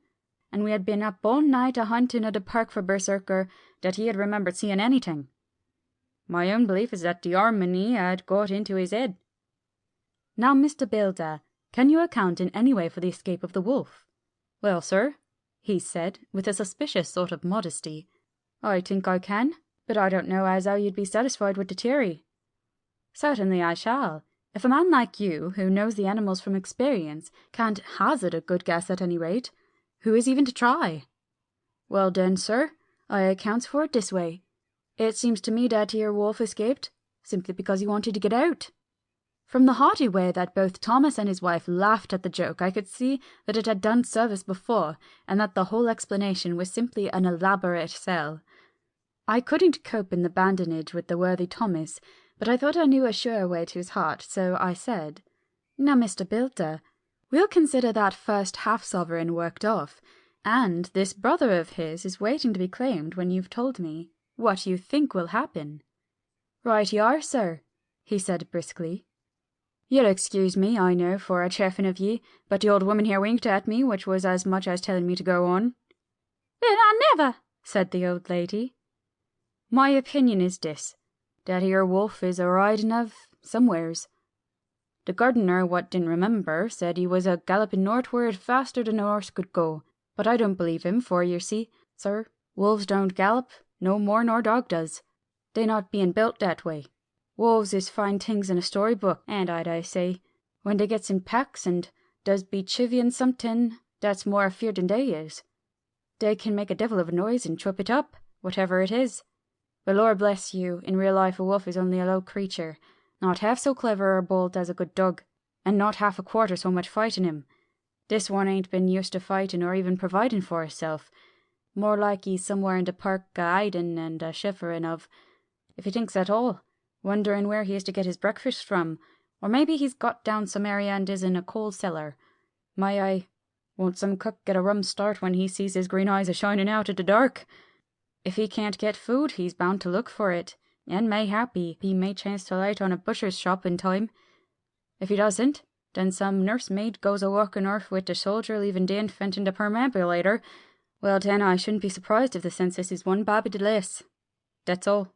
and we had been up all night a-hunting of the park for Berserker, that he had remembered seeing anything. My own belief is that the Harmony had got into his head. Now, Mr. Builder, can you account in any way for the escape of the wolf? Well, sir, he said, with a suspicious sort of modesty, I think I can, but I don't know as how you'd be satisfied with the theory. Certainly I shall. If a man like you, who knows the animals from experience, can't hazard a good guess at any rate, who is even to try? Well then, sir, I accounts for it this way. It seems to me that here wolf escaped, simply because he wanted to get out. From the hearty way that both Thomas and his wife laughed at the joke, I could see that it had done service before, and that the whole explanation was simply an elaborate sell. I couldn't cope in the badinage with the worthy Thomas, but I thought I knew a surer way to his heart, so I said, "Now, Mr. Bilter, we'll consider that first half-sovereign worked off, and this brother of his is waiting to be claimed when you've told me what you think will happen." "Right you are, sir," he said briskly. "You'll excuse me, I know, for a chaffing of ye, but the old woman here winked at me, which was as much as telling me to go on." "Then I never," said the old lady. "My opinion is this, that here wolf is a riding of somewheres. The gardener, what didn't remember, said he was a galloping northward faster than a horse could go, but I don't believe him, for you see, sir, wolves don't gallop no more nor dog does, they not being built that way. Wolves is fine things in a storybook, and I say, when they gets in packs and does be chivying something that's more afeard than they is, they can make a devil of a noise and chop it up, whatever it is. But Lord bless you, in real life a wolf is only a low creature, not half so clever or bold as a good dog, and not half a quarter so much fight in him. This one ain't been used to fighting or even providing for herself. More like he's somewhere in the park a-hiding and a-shivering of, if he thinks at all, wondering where he is to get his breakfast from, or maybe he's got down some area and is in a coal cellar. My eye, won't some cook get a rum start when he sees his green eyes a-shining out at the dark? If he can't get food, he's bound to look for it, and mayhappy he may chance to light on a butcher's shop in time. If he doesn't, then some nursemaid goes a-walking off with the soldier, leaving the infant in the perambulator. Well then, I shouldn't be surprised if the census is one babby the less. That's all."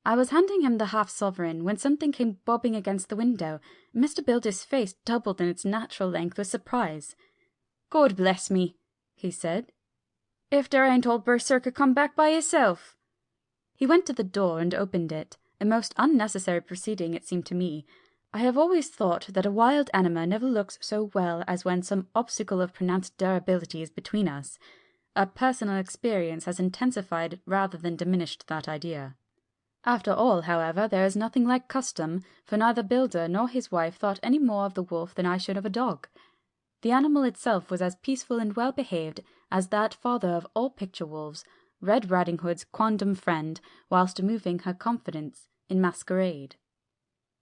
I was handing him the half-sovereign when something came bobbing against the window. Mr. Bilter's face doubled in its natural length with surprise. "God bless me," he said. "If there ain't old Berserker come back by hisself." He went to the door and opened it, a most unnecessary proceeding it seemed to me. I have always thought that a wild animal never looks so well as when some obstacle of pronounced durability is between us. A personal experience has intensified rather than diminished that idea. After all, however, there is nothing like custom, for neither Bilder nor his wife thought any more of the wolf than I should of a dog. The animal itself was as peaceful and well behaved as that father of all picture wolves, Red Riding Hood's quondam friend, whilst moving her confidence in masquerade.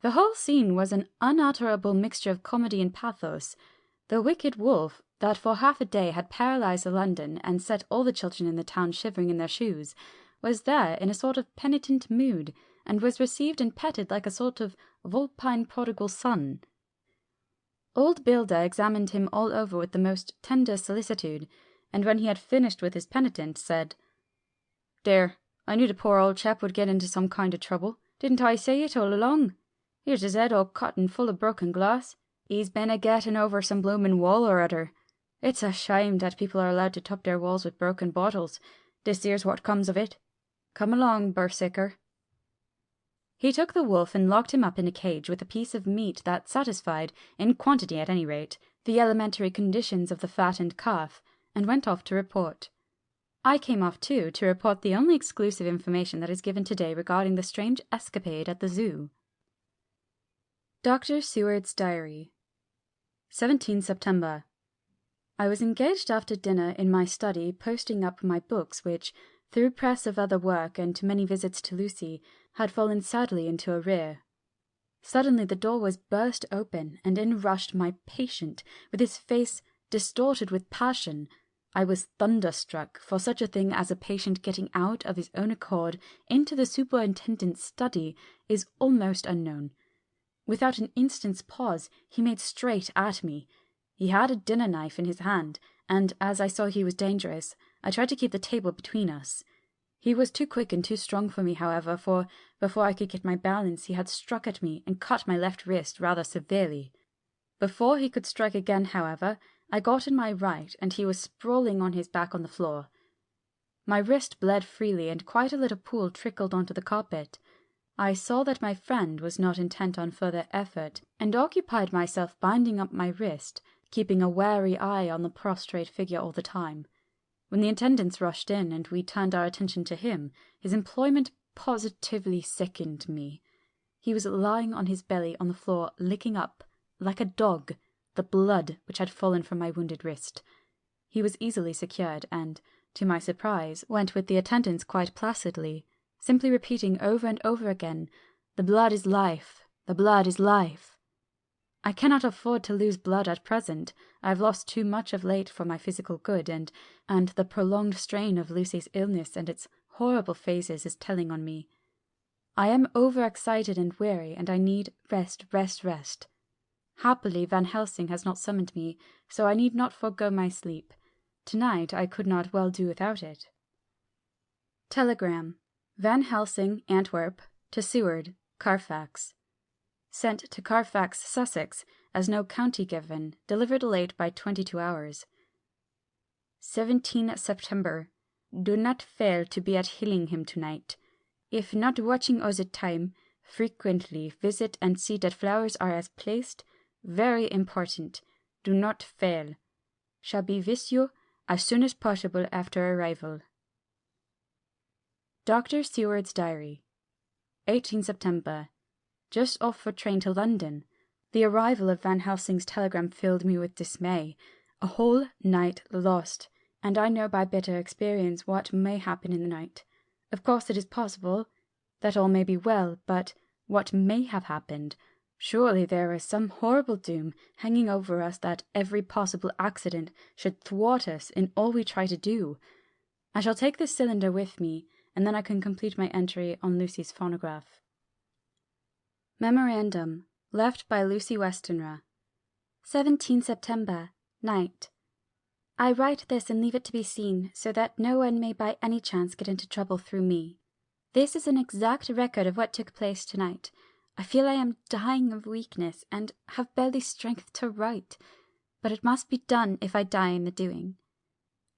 The whole scene was an unutterable mixture of comedy and pathos. The wicked wolf, that for half a day had paralysed London and set all the children in the town shivering in their shoes, was there in a sort of penitent mood, and was received and petted like a sort of vulpine prodigal son. Old Bilder examined him all over with the most tender solicitude, and when he had finished with his penitent, said, "There, I knew the poor old chap would get into some kind of trouble. Didn't I say it all along? Here's his head all cut and full of broken glass. He's been a-getting over some bloomin' wall or other. It's a shame that people are allowed to top their walls with broken bottles. This here's what comes of it. Come along, Berserker." He took the wolf and locked him up in a cage with a piece of meat that satisfied, in quantity at any rate, the elementary conditions of the fattened calf, and went off to report. I came off too, to report the only exclusive information that is given today regarding the strange escapade at the zoo. Dr. Seward's Diary, 17 September. I was engaged after dinner in my study posting up my books which, through press of other work and many visits to Lucy, had fallen sadly into arrear. Suddenly the door was burst open, and in rushed my patient, with his face distorted with passion. I was thunderstruck, for such a thing as a patient getting out of his own accord into the superintendent's study is almost unknown. Without an instant's pause, he made straight at me. He had a dinner knife in his hand, and as I saw he was dangerous, I tried to keep the table between us. He was too quick and too strong for me, however, for before I could get my balance he had struck at me and cut my left wrist rather severely. Before he could strike again, however, I got in my right, and he was sprawling on his back on the floor. My wrist bled freely, and quite a little pool trickled onto the carpet. I saw that my friend was not intent on further effort, and occupied myself binding up my wrist, keeping a wary eye on the prostrate figure all the time. When the attendants rushed in, and we turned our attention to him, his employment positively sickened me. He was lying on his belly on the floor, licking up, like a dog, the blood which had fallen from my wounded wrist. He was easily secured, and, to my surprise, went with the attendants quite placidly, simply repeating over and over again, "The blood is life, the blood is life." I cannot afford to lose blood at present. I have lost too much of late for my physical good, and the prolonged strain of Lucy's illness and its horrible phases is telling on me. I am overexcited and weary, and I need rest. Happily, Van Helsing has not summoned me, so I need not forego my sleep. Tonight I could not well do without it. Telegram. Van Helsing, Antwerp, to Seward, Carfax. Sent to Carfax, Sussex, as no county given, delivered late by 22 hours. 17 September. Do not fail to be at Hillingham tonight. If not watching all the time, frequently visit and see that flowers are as placed. Very important. Do not fail. Shall be with you as soon as possible after arrival. Dr. Seward's Diary. 18 September. Just off for train to London. The arrival of Van Helsing's telegram filled me with dismay. A whole night lost, and I know by bitter experience what may happen in the night. Of course it is possible that all may be well, but what may have happened? Surely there is some horrible doom hanging over us that every possible accident should thwart us in all we try to do. I shall take this cylinder with me, and then I can complete my entry on Lucy's phonograph. Memorandum, left by Lucy Westenra. 17 September, night. I write this and leave it to be seen, so that no one may by any chance get into trouble through me. This is an exact record of what took place tonight. I feel I am dying of weakness, and have barely strength to write, but it must be done if I die in the doing.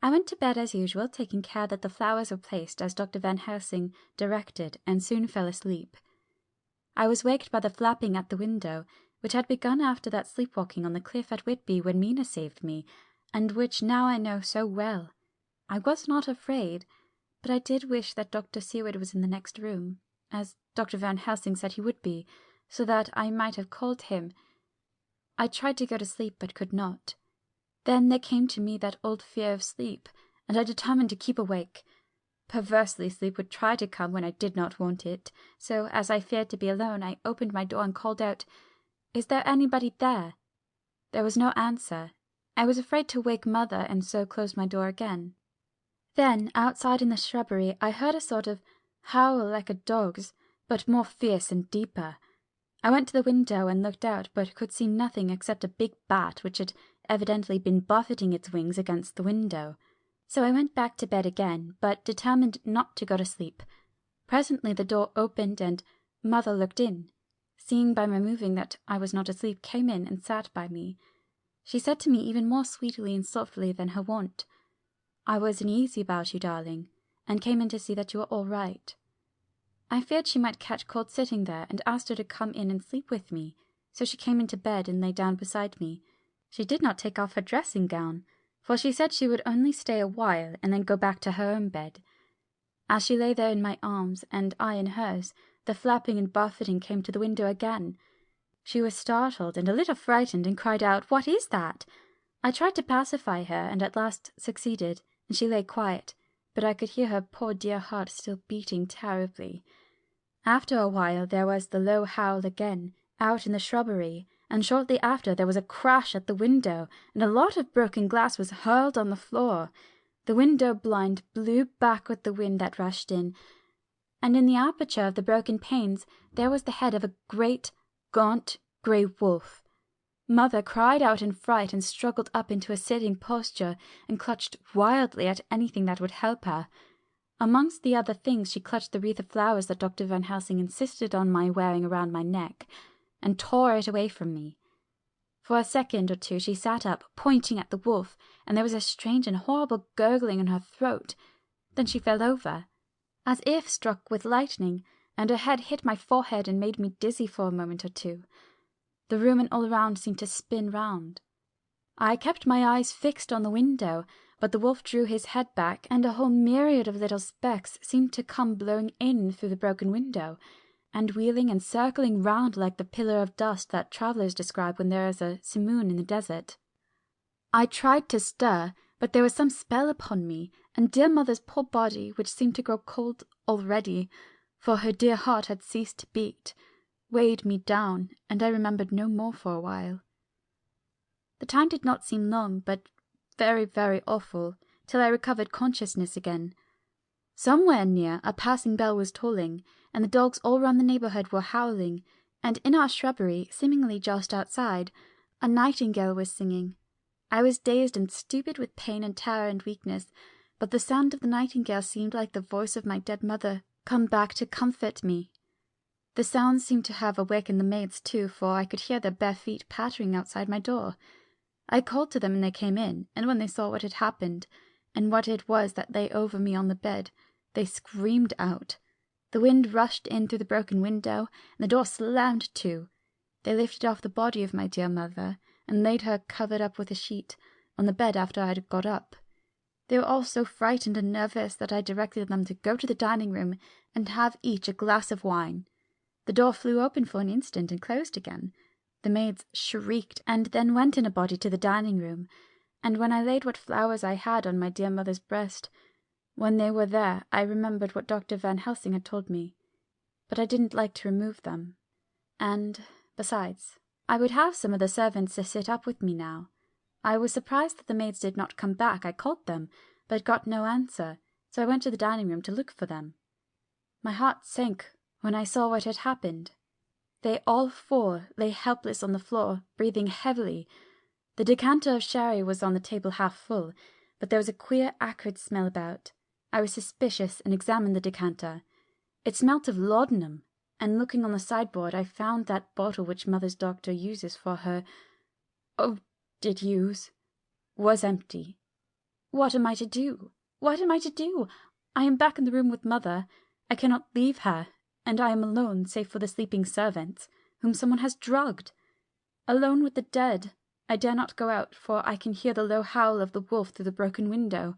I went to bed as usual, taking care that the flowers were placed as Dr. Van Helsing directed, and soon fell asleep. I was waked by the flapping at the window, which had begun after that sleepwalking on the cliff at Whitby when Mina saved me, and which now I know so well. I was not afraid, but I did wish that Dr. Seward was in the next room, as Dr. Van Helsing said he would be, so that I might have called him. I tried to go to sleep, but could not. Then there came to me that old fear of sleep, and I determined to keep awake. Perversely, sleep would try to come when I did not want it, so, as I feared to be alone, I opened my door and called out, "Is there anybody there?" There was no answer. I was afraid to wake Mother, and so closed my door again. Then, outside in the shrubbery, I heard a sort of howl like a dog's, but more fierce and deeper. I went to the window and looked out, but could see nothing except a big bat which had evidently been buffeting its wings against the window. So I went back to bed again, but determined not to go to sleep. Presently the door opened, and Mother looked in. Seeing by my moving that I was not asleep, came in and sat by me. She said to me even more sweetly and softly than her wont, "I was uneasy about you, darling, and came in to see that you were all right." I feared she might catch cold sitting there, and asked her to come in and sleep with me, so she came into bed and lay down beside me. She did not take off her dressing gown, for she said she would only stay a while and then go back to her own bed. As she lay there in my arms, and I in hers, the flapping and buffeting came to the window again. She was startled and a little frightened, and cried out, "What is that?" I tried to pacify her, and at last succeeded, and she lay quiet, but I could hear her poor dear heart still beating terribly. After a while there was the low howl again, out in the shrubbery, and shortly after there was a crash at the window, and a lot of broken glass was hurled on the floor. The window blind blew back with the wind that rushed in, and in the aperture of the broken panes there was the head of a great, gaunt, grey wolf. Mother cried out in fright and struggled up into a sitting posture and clutched wildly at anything that would help her. Amongst the other things she clutched the wreath of flowers that Dr. Van Helsing insisted on my wearing around my neck, and tore it away from me. For a second or two she sat up, pointing at the wolf, and there was a strange and horrible gurgling in her throat. Then she fell over, as if struck with lightning, and her head hit my forehead and made me dizzy for a moment or two. The room and all around seemed to spin round. I kept my eyes fixed on the window, but the wolf drew his head back, and a whole myriad of little specks seemed to come blowing in through the broken window, and wheeling and circling round like the pillar of dust that travellers describe when there is a simoon in the desert. I tried to stir, but there was some spell upon me, and dear mother's poor body, which seemed to grow cold already, for her dear heart had ceased to beat, weighed me down, and I remembered no more for a while. The time did not seem long, but very, very awful, till I recovered consciousness again. Somewhere near, a passing bell was tolling, and the dogs all round the neighbourhood were howling, and in our shrubbery, seemingly just outside, a nightingale was singing. I was dazed and stupid with pain and terror and weakness, but the sound of the nightingale seemed like the voice of my dead mother come back to comfort me. The sound seemed to have awakened the maids too, for I could hear their bare feet pattering outside my door. I called to them and they came in, and when they saw what had happened, and what it was that lay over me on the bed, they screamed out. The wind rushed in through the broken window, and the door slammed to. They lifted off the body of my dear mother, and laid her covered up with a sheet on the bed after I had got up. They were all so frightened and nervous that I directed them to go to the dining room and have each a glass of wine. The door flew open for an instant and closed again. The maids shrieked, and then went in a body to the dining room, and when I laid what flowers I had on my dear mother's breast, when they were there, I remembered what Dr. Van Helsing had told me, but I didn't like to remove them. And, besides, I would have some of the servants to sit up with me now. I was surprised that the maids did not come back. I called them, but got no answer, so I went to the dining room to look for them. My heart sank when I saw what had happened. They all four lay helpless on the floor, breathing heavily. The decanter of sherry was on the table half full, but there was a queer acrid smell about. I was suspicious and examined the decanter. It smelt of laudanum, and looking on the sideboard I found that bottle which mother's doctor uses for her was empty. What am I to do? What am I to do? I am back in the room with mother. I cannot leave her, and I am alone save for the sleeping servants, whom someone has drugged. Alone with the dead. I dare not go out, for I can hear the low howl of the wolf through the broken window.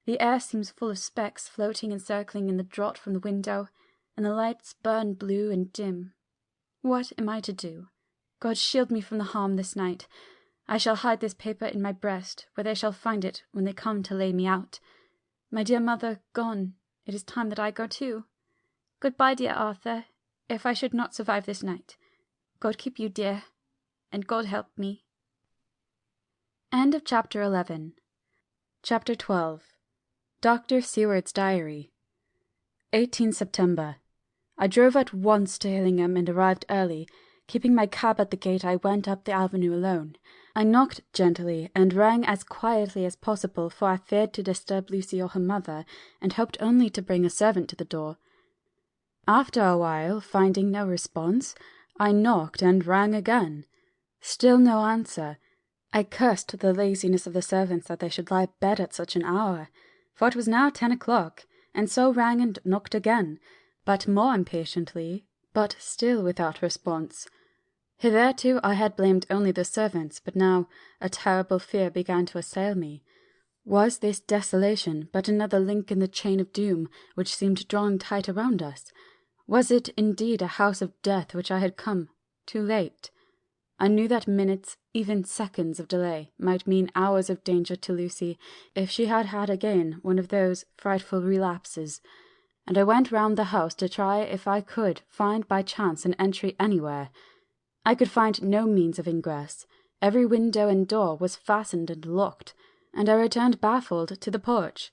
The air seems full of specks floating and circling in the draught from the window, and the lights burn blue and dim. What am I to do? God shield me from the harm this night. I shall hide this paper in my breast, where they shall find it when they come to lay me out. My dear mother gone, it is time that I go too. Goodbye, dear Arthur, if I should not survive this night. God keep you, dear, and God help me. End of Chapter 11. Chapter 12. Dr. Seward's Diary. 18 September. I drove at once to Hillingham and arrived early. Keeping my cab at the gate, I went up the avenue alone. I knocked gently and rang as quietly as possible, for I feared to disturb Lucy or her mother, and hoped only to bring a servant to the door. After a while, finding no response, I knocked and rang again. Still no answer. I cursed the laziness of the servants that they should lie abed at such an hour, for it was now 10 o'clock, and so rang and knocked again, but more impatiently, but still without response. Hitherto I had blamed only the servants, but now a terrible fear began to assail me. Was this desolation but another link in the chain of doom which seemed drawing tight around us? Was it indeed a house of death which I had come too late? I knew that minutes, even seconds of delay might mean hours of danger to Lucy if she had had again one of those frightful relapses, and I went round the house to try if I could find by chance an entry anywhere. I could find no means of ingress. Every window and door was fastened and locked, and I returned baffled to the porch.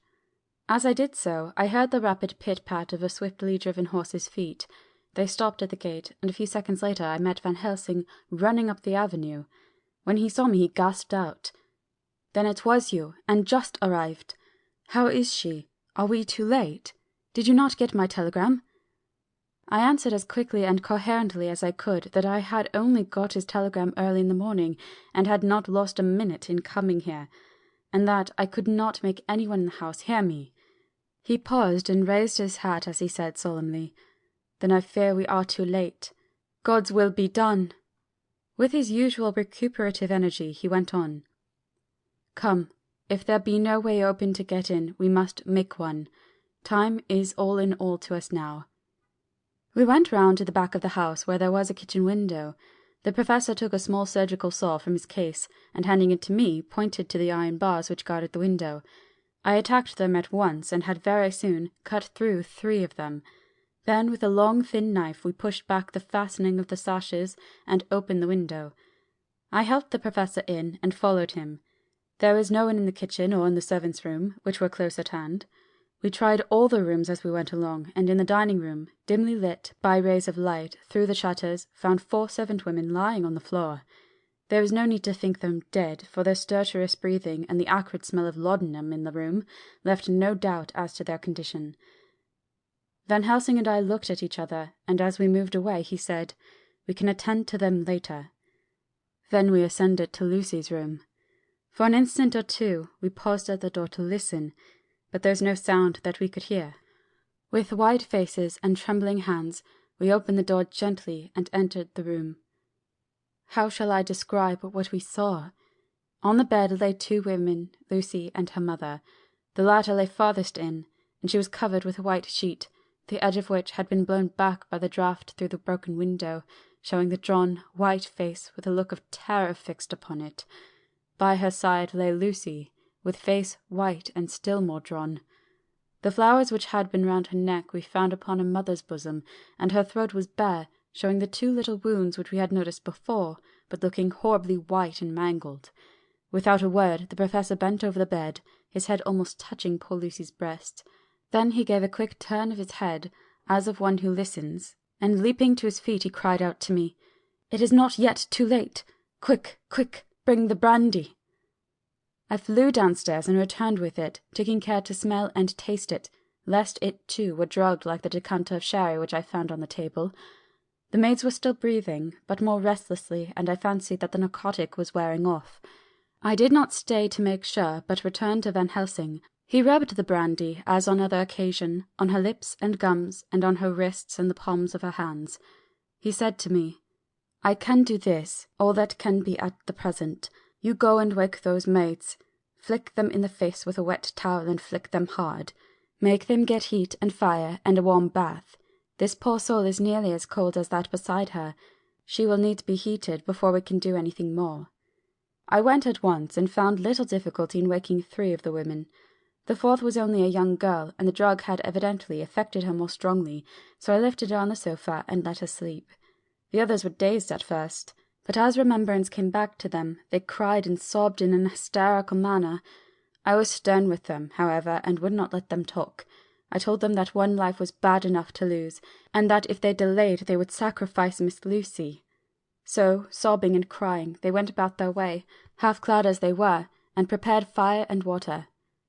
As I did so, I heard the rapid pit-pat of a swiftly driven horse's feet. They stopped at the gate, and a few seconds later I met Van Helsing running up the avenue. When he saw me, he gasped out, "Then it was you, and just arrived. How is she? Are we too late? Did you not get my telegram?" I answered as quickly and coherently as I could that I had only got his telegram early in the morning, and had not lost a minute in coming here, and that I could not make anyone in the house hear me. He paused and raised his hat as he said solemnly, "Then I fear we are too late. God's will be done." With his usual recuperative energy, he went on, "Come, if there be no way open to get in, we must make one. Time is all in all to us now." We went round to the back of the house where there was a kitchen window. The professor took a small surgical saw from his case, and handing it to me, pointed to the iron bars which guarded the window. I attacked them at once, and had very soon cut through 3 of them. Then with a long thin knife we pushed back the fastening of the sashes and opened the window. I helped the professor in, and followed him. There was no one in the kitchen or in the servants' room, which were close at hand. We tried all the rooms as we went along, and in the dining room, dimly lit by rays of light through the shutters, found 4 servant women lying on the floor. There was no need to think them dead, for their stertorous breathing and the acrid smell of laudanum in the room left no doubt as to their condition. Van Helsing and I looked at each other, and as we moved away he said, "We can attend to them later." Then we ascended to Lucy's room. For an instant or 2 we paused at the door to listen, but there was no sound that we could hear. With white faces and trembling hands, we opened the door gently and entered the room. How shall I describe what we saw? On the bed lay 2 women, Lucy and her mother. The latter lay farthest in, and she was covered with a white sheet, the edge of which had been blown back by the draught through the broken window, showing the drawn, white face with a look of terror fixed upon it. By her side lay Lucy, with face white and still more drawn. The flowers which had been round her neck we found upon her mother's bosom, and her throat was bare, showing the 2 little wounds which we had noticed before, but looking horribly white and mangled. Without a word, the professor bent over the bed, his head almost touching poor Lucy's breast. Then he gave a quick turn of his head, as of one who listens, and leaping to his feet he cried out to me, "It is not yet too late! Quick, quick, bring the brandy!" I flew downstairs and returned with it, taking care to smell and taste it, lest it too were drugged like the decanter of sherry which I found on the table. The maids were still breathing, but more restlessly, and I fancied that the narcotic was wearing off. I did not stay to make sure, but returned to Van Helsing. He rubbed the brandy, as on other occasion, on her lips and gums, and on her wrists and the palms of her hands. He said to me, "I can do this, all that can be at the present. You go and wake those maids. Flick them in the face with a wet towel and flick them hard. Make them get heat and fire and a warm bath. This poor soul is nearly as cold as that beside her. She will need to be heated before we can do anything more." I went at once, and found little difficulty in waking 3 of the women. The 4th was only a young girl, and the drug had evidently affected her more strongly, so I lifted her on the sofa and let her sleep. The others were dazed at first, but as remembrance came back to them, they cried and sobbed in an hysterical manner. I was stern with them, however, and would not let them talk. I told them that one life was bad enough to lose, and that if they delayed they would sacrifice Miss Lucy. So, sobbing and crying, they went about their way, half-clad as they were, and prepared fire and water.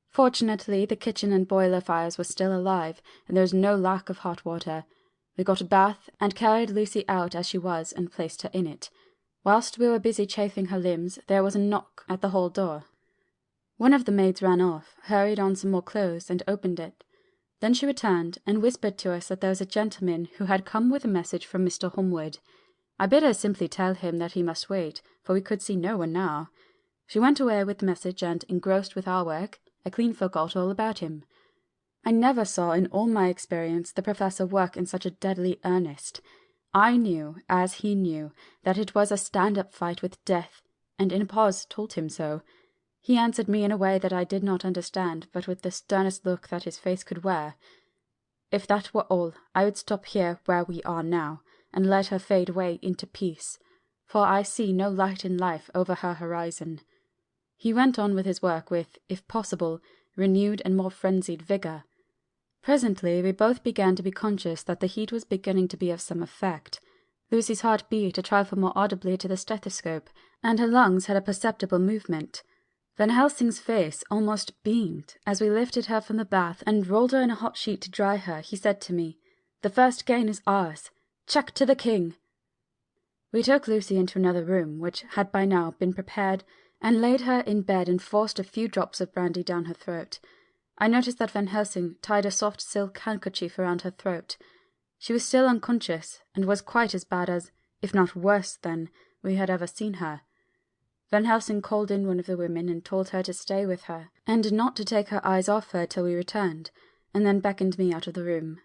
Fortunately, the kitchen and boiler fires were still alive, and there was no lack of hot water. We got a bath, and carried Lucy out as she was, and placed her in it. Whilst we were busy chafing her limbs, there was a knock at the hall door. One of the maids ran off, hurried on some more clothes, and opened it. Then she returned, and whispered to us that there was a gentleman who had come with a message from Mr. Holmwood. I bid her simply tell him that he must wait, for we could see no one now. She went away with the message, and, engrossed with our work, I clean forgot all about him. I never saw in all my experience the professor work in such a deadly earnest. I knew, as he knew, that it was a stand-up fight with death, and in a pause told him so. He answered me in a way that I did not understand, but with the sternest look that his face could wear. If that were all, I would stop here where we are now, and let her fade away into peace, for I see no light in life over her horizon. He went on with his work with, if possible, renewed and more frenzied vigour. Presently we both began to be conscious that the heat was beginning to be of some effect. Lucy's heart beat a trifle more audibly to the stethoscope, and her lungs had a perceptible movement. Van Helsing's face almost beamed. As we lifted her from the bath and rolled her in a hot sheet to dry her, he said to me, "The first gain is ours. Check to the king!" We took Lucy into another room, which had by now been prepared, and laid her in bed and forced a few drops of brandy down her throat. I noticed that Van Helsing tied a soft silk handkerchief around her throat. She was still unconscious, and was quite as bad as, if not worse than, we had ever seen her. Van Helsing called in one of the women and told her to stay with her, and not to take her eyes off her till we returned, and then beckoned me out of the room.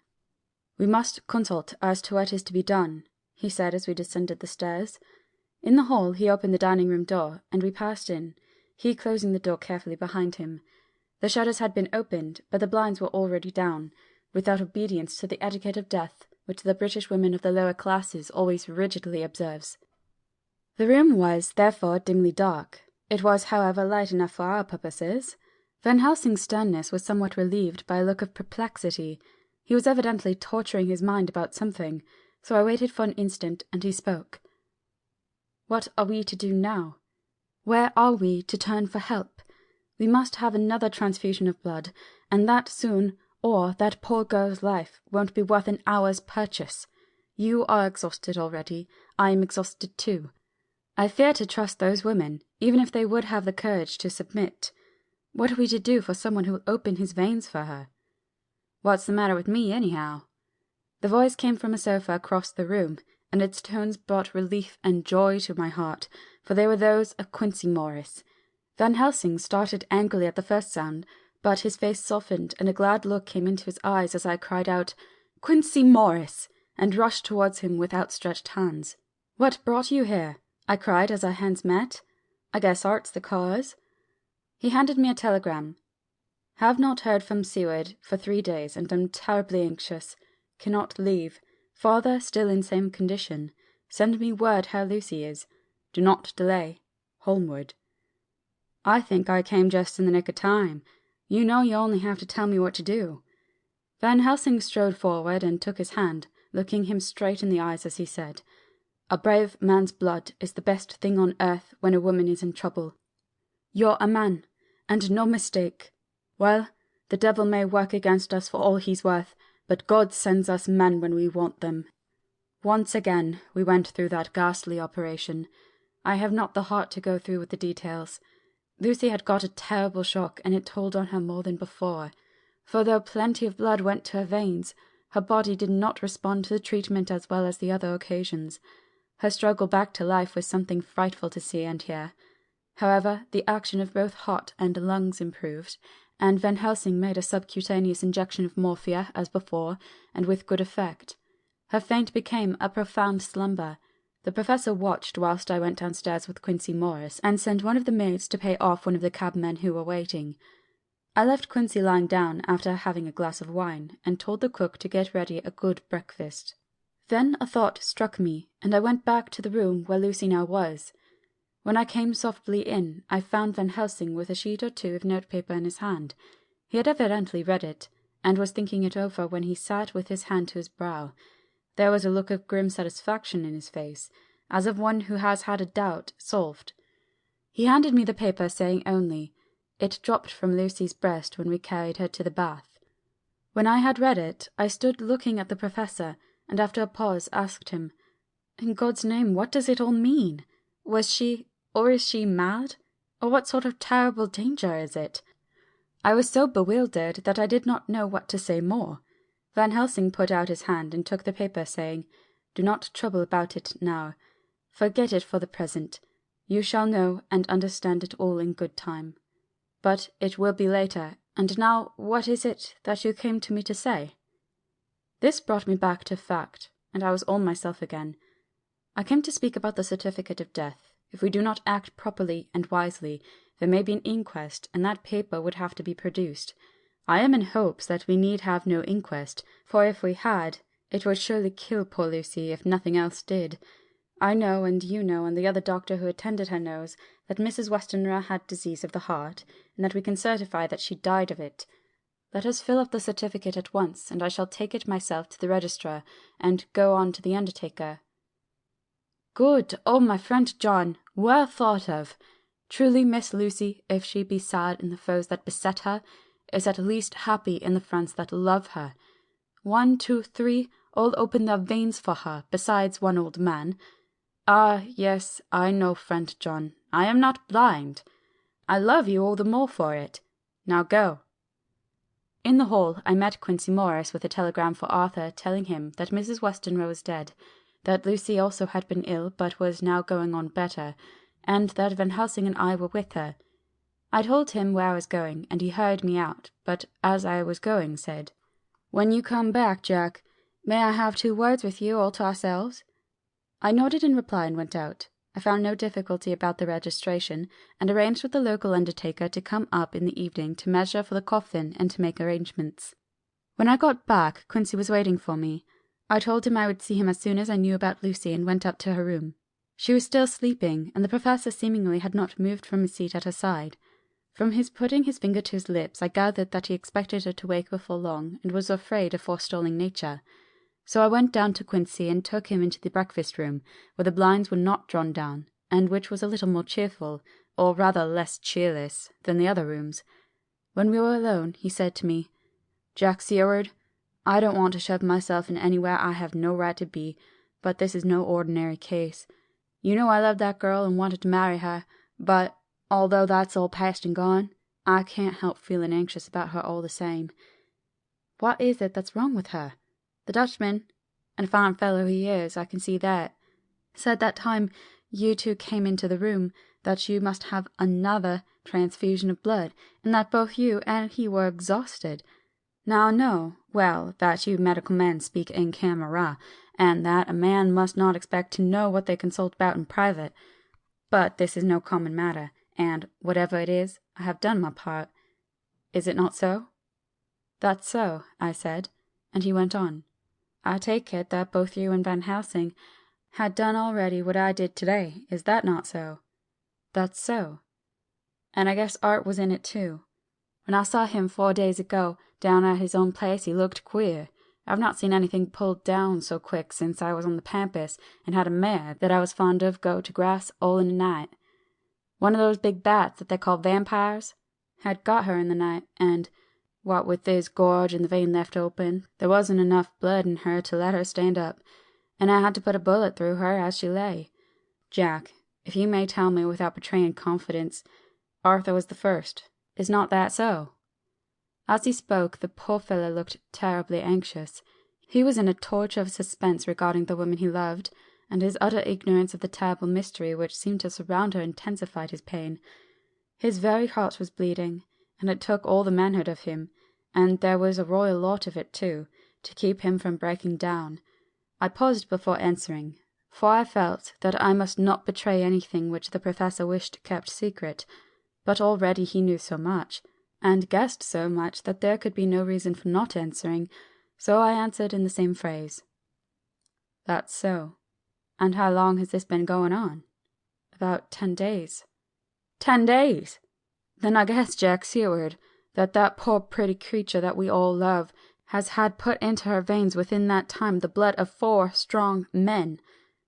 "We must consult as to what is to be done," he said as we descended the stairs. In the hall he opened the dining-room door, and we passed in, he closing the door carefully behind him. The shutters had been opened, but the blinds were already down, without obedience to the etiquette of death, which the British women of the lower classes always rigidly observes. The room was, therefore, dimly dark. It was, however, light enough for our purposes. Van Helsing's sternness was somewhat relieved by a look of perplexity. He was evidently torturing his mind about something, so I waited for an instant, and he spoke. "What are we to do now? Where are we to turn for help? We must have another transfusion of blood, and that soon, or that poor girl's life won't be worth an hour's purchase. You are exhausted already. I am exhausted too. I fear to trust those women, even if they would have the courage to submit. What are we to do for someone who will open his veins for her?" "What's the matter with me, anyhow?" The voice came from a sofa across the room, and its tones brought relief and joy to my heart, for they were those of Quincy Morris. Van Helsing started angrily at the first sound, but his face softened, and a glad look came into his eyes as I cried out, "Quincy Morris!" and rushed towards him with outstretched hands. "What brought you here?" I cried as our hands met. "I guess art's the cause." He handed me a telegram. "Have not heard from Seward for 3 days, and am terribly anxious. Cannot leave. Father still in same condition. Send me word how Lucy is. Do not delay. Holmwood." "I think I came just in the nick of time. You know you only have to tell me what to do." Van Helsing strode forward and took his hand, looking him straight in the eyes as he said, "A brave man's blood is the best thing on earth when a woman is in trouble. You're a man, and no mistake. Well, the devil may work against us for all he's worth, but God sends us men when we want them." Once again we went through that ghastly operation. I have not the heart to go through with the details. Lucy had got a terrible shock, and it told on her more than before. For though plenty of blood went to her veins, her body did not respond to the treatment as well as the other occasions. Her struggle back to life was something frightful to see and hear. However, the action of both heart and lungs improved, and Van Helsing made a subcutaneous injection of morphia as before, and with good effect. Her faint became a profound slumber. The professor watched whilst I went downstairs with Quincy Morris, and sent one of the maids to pay off one of the cabmen who were waiting. I left Quincy lying down after having a glass of wine, and told the cook to get ready a good breakfast. Then a thought struck me, and I went back to the room where Lucy now was. When I came softly in, I found Van Helsing with a sheet or two of notepaper in his hand. He had evidently read it, and was thinking it over when he sat with his hand to his brow. There was a look of grim satisfaction in his face, as of one who has had a doubt solved. He handed me the paper, saying only, "It dropped from Lucy's breast when we carried her to the bath." When I had read it, I stood looking at the professor, and after a pause asked him, "In God's name, what does it all mean? Was she, or is she mad? Or what sort of terrible danger is it?" I was so bewildered that I did not know what to say more. Van Helsing put out his hand and took the paper, saying, "Do not trouble about it now. Forget it for the present. You shall know and understand it all in good time. But it will be later, and now what is it that you came to me to say?" This brought me back to fact, and I was all myself again. "I came to speak about the certificate of death. If we do not act properly and wisely, there may be an inquest, and that paper would have to be produced. I am in hopes that we need have no inquest, for if we had, it would surely kill poor Lucy if nothing else did. I know, and you know, and the other doctor who attended her knows, that Mrs. Westenra had disease of the heart, and that we can certify that she died of it. Let us fill up the certificate at once, and I shall take it myself to the registrar, and go on to the undertaker." "Good! Oh, my friend John, well thought of! Truly Miss Lucy, if she be sad in the foes that beset her, is at least happy in the friends that love her. 1, 2, 3, all open their veins for her, besides one old man. Ah, yes, I know, friend John, I am not blind. I love you all the more for it. Now go." In the hall I met Quincy Morris with a telegram for Arthur telling him that Mrs. Westenra was dead, that Lucy also had been ill but was now going on better, and that Van Helsing and I were with her. I told him where I was going, and he hurried me out, but as I was going said, "When you come back, Jack, May I have 2 words with you all to ourselves?" I nodded in reply and went out. I found no difficulty about the registration, and arranged with the local undertaker to come up in the evening to measure for the coffin and to make arrangements. When I got back, Quincy was waiting for me. I told him I would see him as soon as I knew about Lucy and went up to her room. She was still sleeping, and the professor seemingly had not moved from his seat at her side. From his putting his finger to his lips, I gathered that he expected her to wake before long and was afraid of forestalling nature. So I went down to Quincy and took him into the breakfast room, where the blinds were not drawn down, and which was a little more cheerful, or rather less cheerless, than the other rooms. When we were alone, he said to me, "Jack Seward, I don't want to shove myself in anywhere I have no right to be, but this is no ordinary case. You know I loved that girl and wanted to marry her, but, although that's all past and gone, I can't help feeling anxious about her all the same." "What is it that's wrong with her?" "The Dutchman, and a fine fellow he is, I can see that, said that time you 2 came into the room that you must have another transfusion of blood, and that both you and he were exhausted. Now I know, well, that you medical men speak in camera, and that a man must not expect to know what they consult about in private. But this is no common matter, and, whatever it is, I have done my part. Is it not so?" "That's so," I said, and he went on. "I take it that both you and Van Helsing had done already what I did today. Is that not so?" "That's so." "And I guess Art was in it too. When I saw him 4 days ago, down at his own place, he looked queer. I've not seen anything pulled down so quick since I was on the pampas and had a mare that I was fond of go to grass all in a night. One of those big bats that they call vampires had got her in the night, and, what with this gorge and the vein left open, there wasn't enough blood in her to let her stand up, and I had to put a bullet through her as she lay. Jack, if you may tell me without betraying confidence, Arthur was the first. Is not that so?" As he spoke, the poor fellow looked terribly anxious. He was in a torture of suspense regarding the woman he loved, and his utter ignorance of the terrible mystery which seemed to surround her intensified his pain. His very heart was bleeding, and it took all the manhood of him, and there was a royal lot of it too, to keep him from breaking down. I paused before answering, for I felt that I must not betray anything which the professor wished kept secret, but already he knew so much, and guessed so much that there could be no reason for not answering, so I answered in the same phrase. "That's so. And how long has this been going on?" "About 10 days. 10 days! Then I guess, Jack Seward, that poor pretty creature that we all love has had put into her veins within that time the blood of 4 strong men.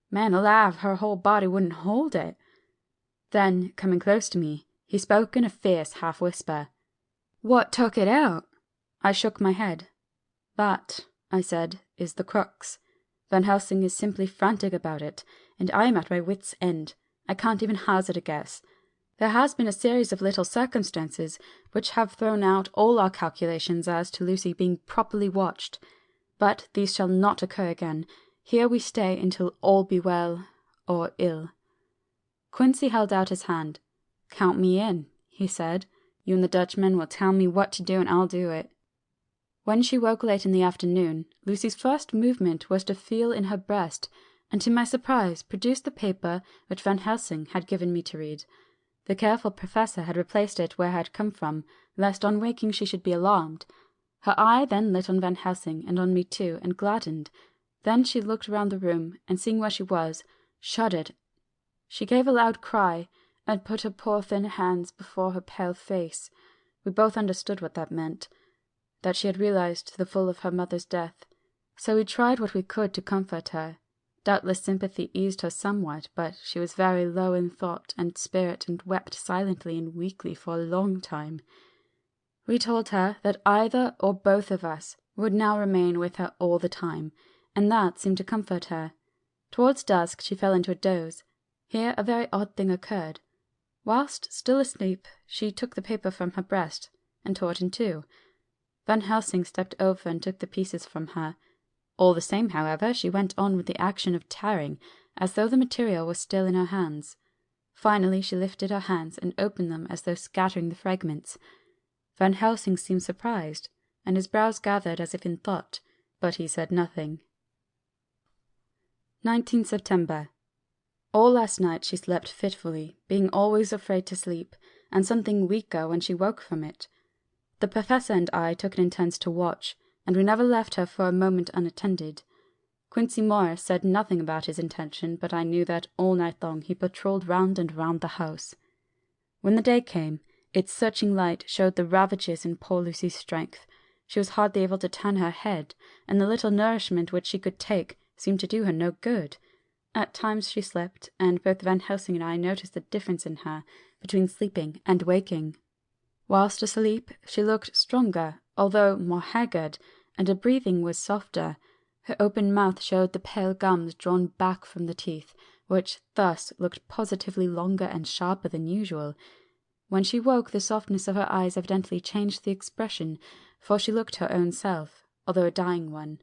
Man alive, her whole body wouldn't hold it." Then, coming close to me, he spoke in a fierce half-whisper. "What took it out?" I shook my head. "That," I said, "is the crux. Van Helsing is simply frantic about it, and I am at my wits' end. I can't even hazard a guess. There has been a series of little circumstances which have thrown out all our calculations as to Lucy being properly watched. But these shall not occur again. Here we stay until all be well, or ill." Quincy held out his hand. "Count me in," he said. "You and the Dutchman will tell me what to do and I'll do it." When she woke late in the afternoon, Lucy's first movement was to feel in her breast, and to my surprise produced the paper which Van Helsing had given me to read. The careful professor had replaced it where it had come from, lest on waking she should be alarmed. Her eye then lit on Van Helsing and on me too, and gladdened. Then she looked round the room, and seeing where she was, shuddered. She gave a loud cry, and put her poor thin hands before her pale face. We both understood what that meant, that she had realized to the full of her mother's death. So we tried what we could to comfort her. Doubtless sympathy eased her somewhat, but she was very low in thought and spirit and wept silently and weakly for a long time. We told her that either or both of us would now remain with her all the time, and that seemed to comfort her. Towards dusk she fell into a doze. Here a very odd thing occurred. Whilst still asleep, she took the paper from her breast and tore it in two. Van Helsing stepped over and took the pieces from her. All the same, however, she went on with the action of tearing, as though the material was still in her hands. Finally she lifted her hands and opened them as though scattering the fragments. Van Helsing seemed surprised, and his brows gathered as if in thought, but he said nothing. 19 September. All last night she slept fitfully, being always afraid to sleep, and something weaker when she woke from it. The Professor and I took it in turns to watch, and we never left her for a moment unattended. Quincy Morris said nothing about his intention, but I knew that all night long he patrolled round and round the house. When the day came, its searching light showed the ravages in poor Lucy's strength. She was hardly able to turn her head, and the little nourishment which she could take seemed to do her no good. At times she slept, and both Van Helsing and I noticed the difference in her between sleeping and waking. Whilst asleep, she looked stronger, although more haggard, and her breathing was softer. Her open mouth showed the pale gums drawn back from the teeth, which thus looked positively longer and sharper than usual. When she woke, the softness of her eyes evidently changed the expression, for she looked her own self, although a dying one.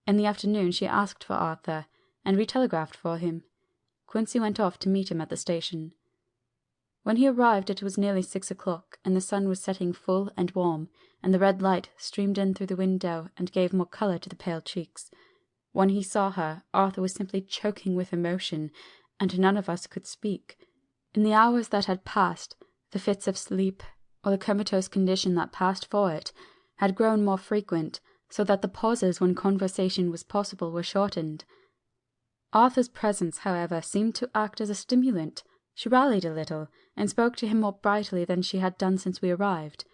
In the afternoon she asked for Arthur, and we telegraphed for him. Quincy went off to meet him at the station. When he arrived it was nearly 6 o'clock, and the sun was setting full and warm, and the red light streamed in through the window and gave more colour to the pale cheeks. When he saw her, Arthur was simply choking with emotion, and none of us could speak. In the hours that had passed, the fits of sleep, or the comatose condition that passed for it, had grown more frequent, so that the pauses when conversation was possible were shortened. Arthur's presence, however, seemed to act as a stimulant. She rallied a little, and spoke to him more brightly than she had done since we arrived.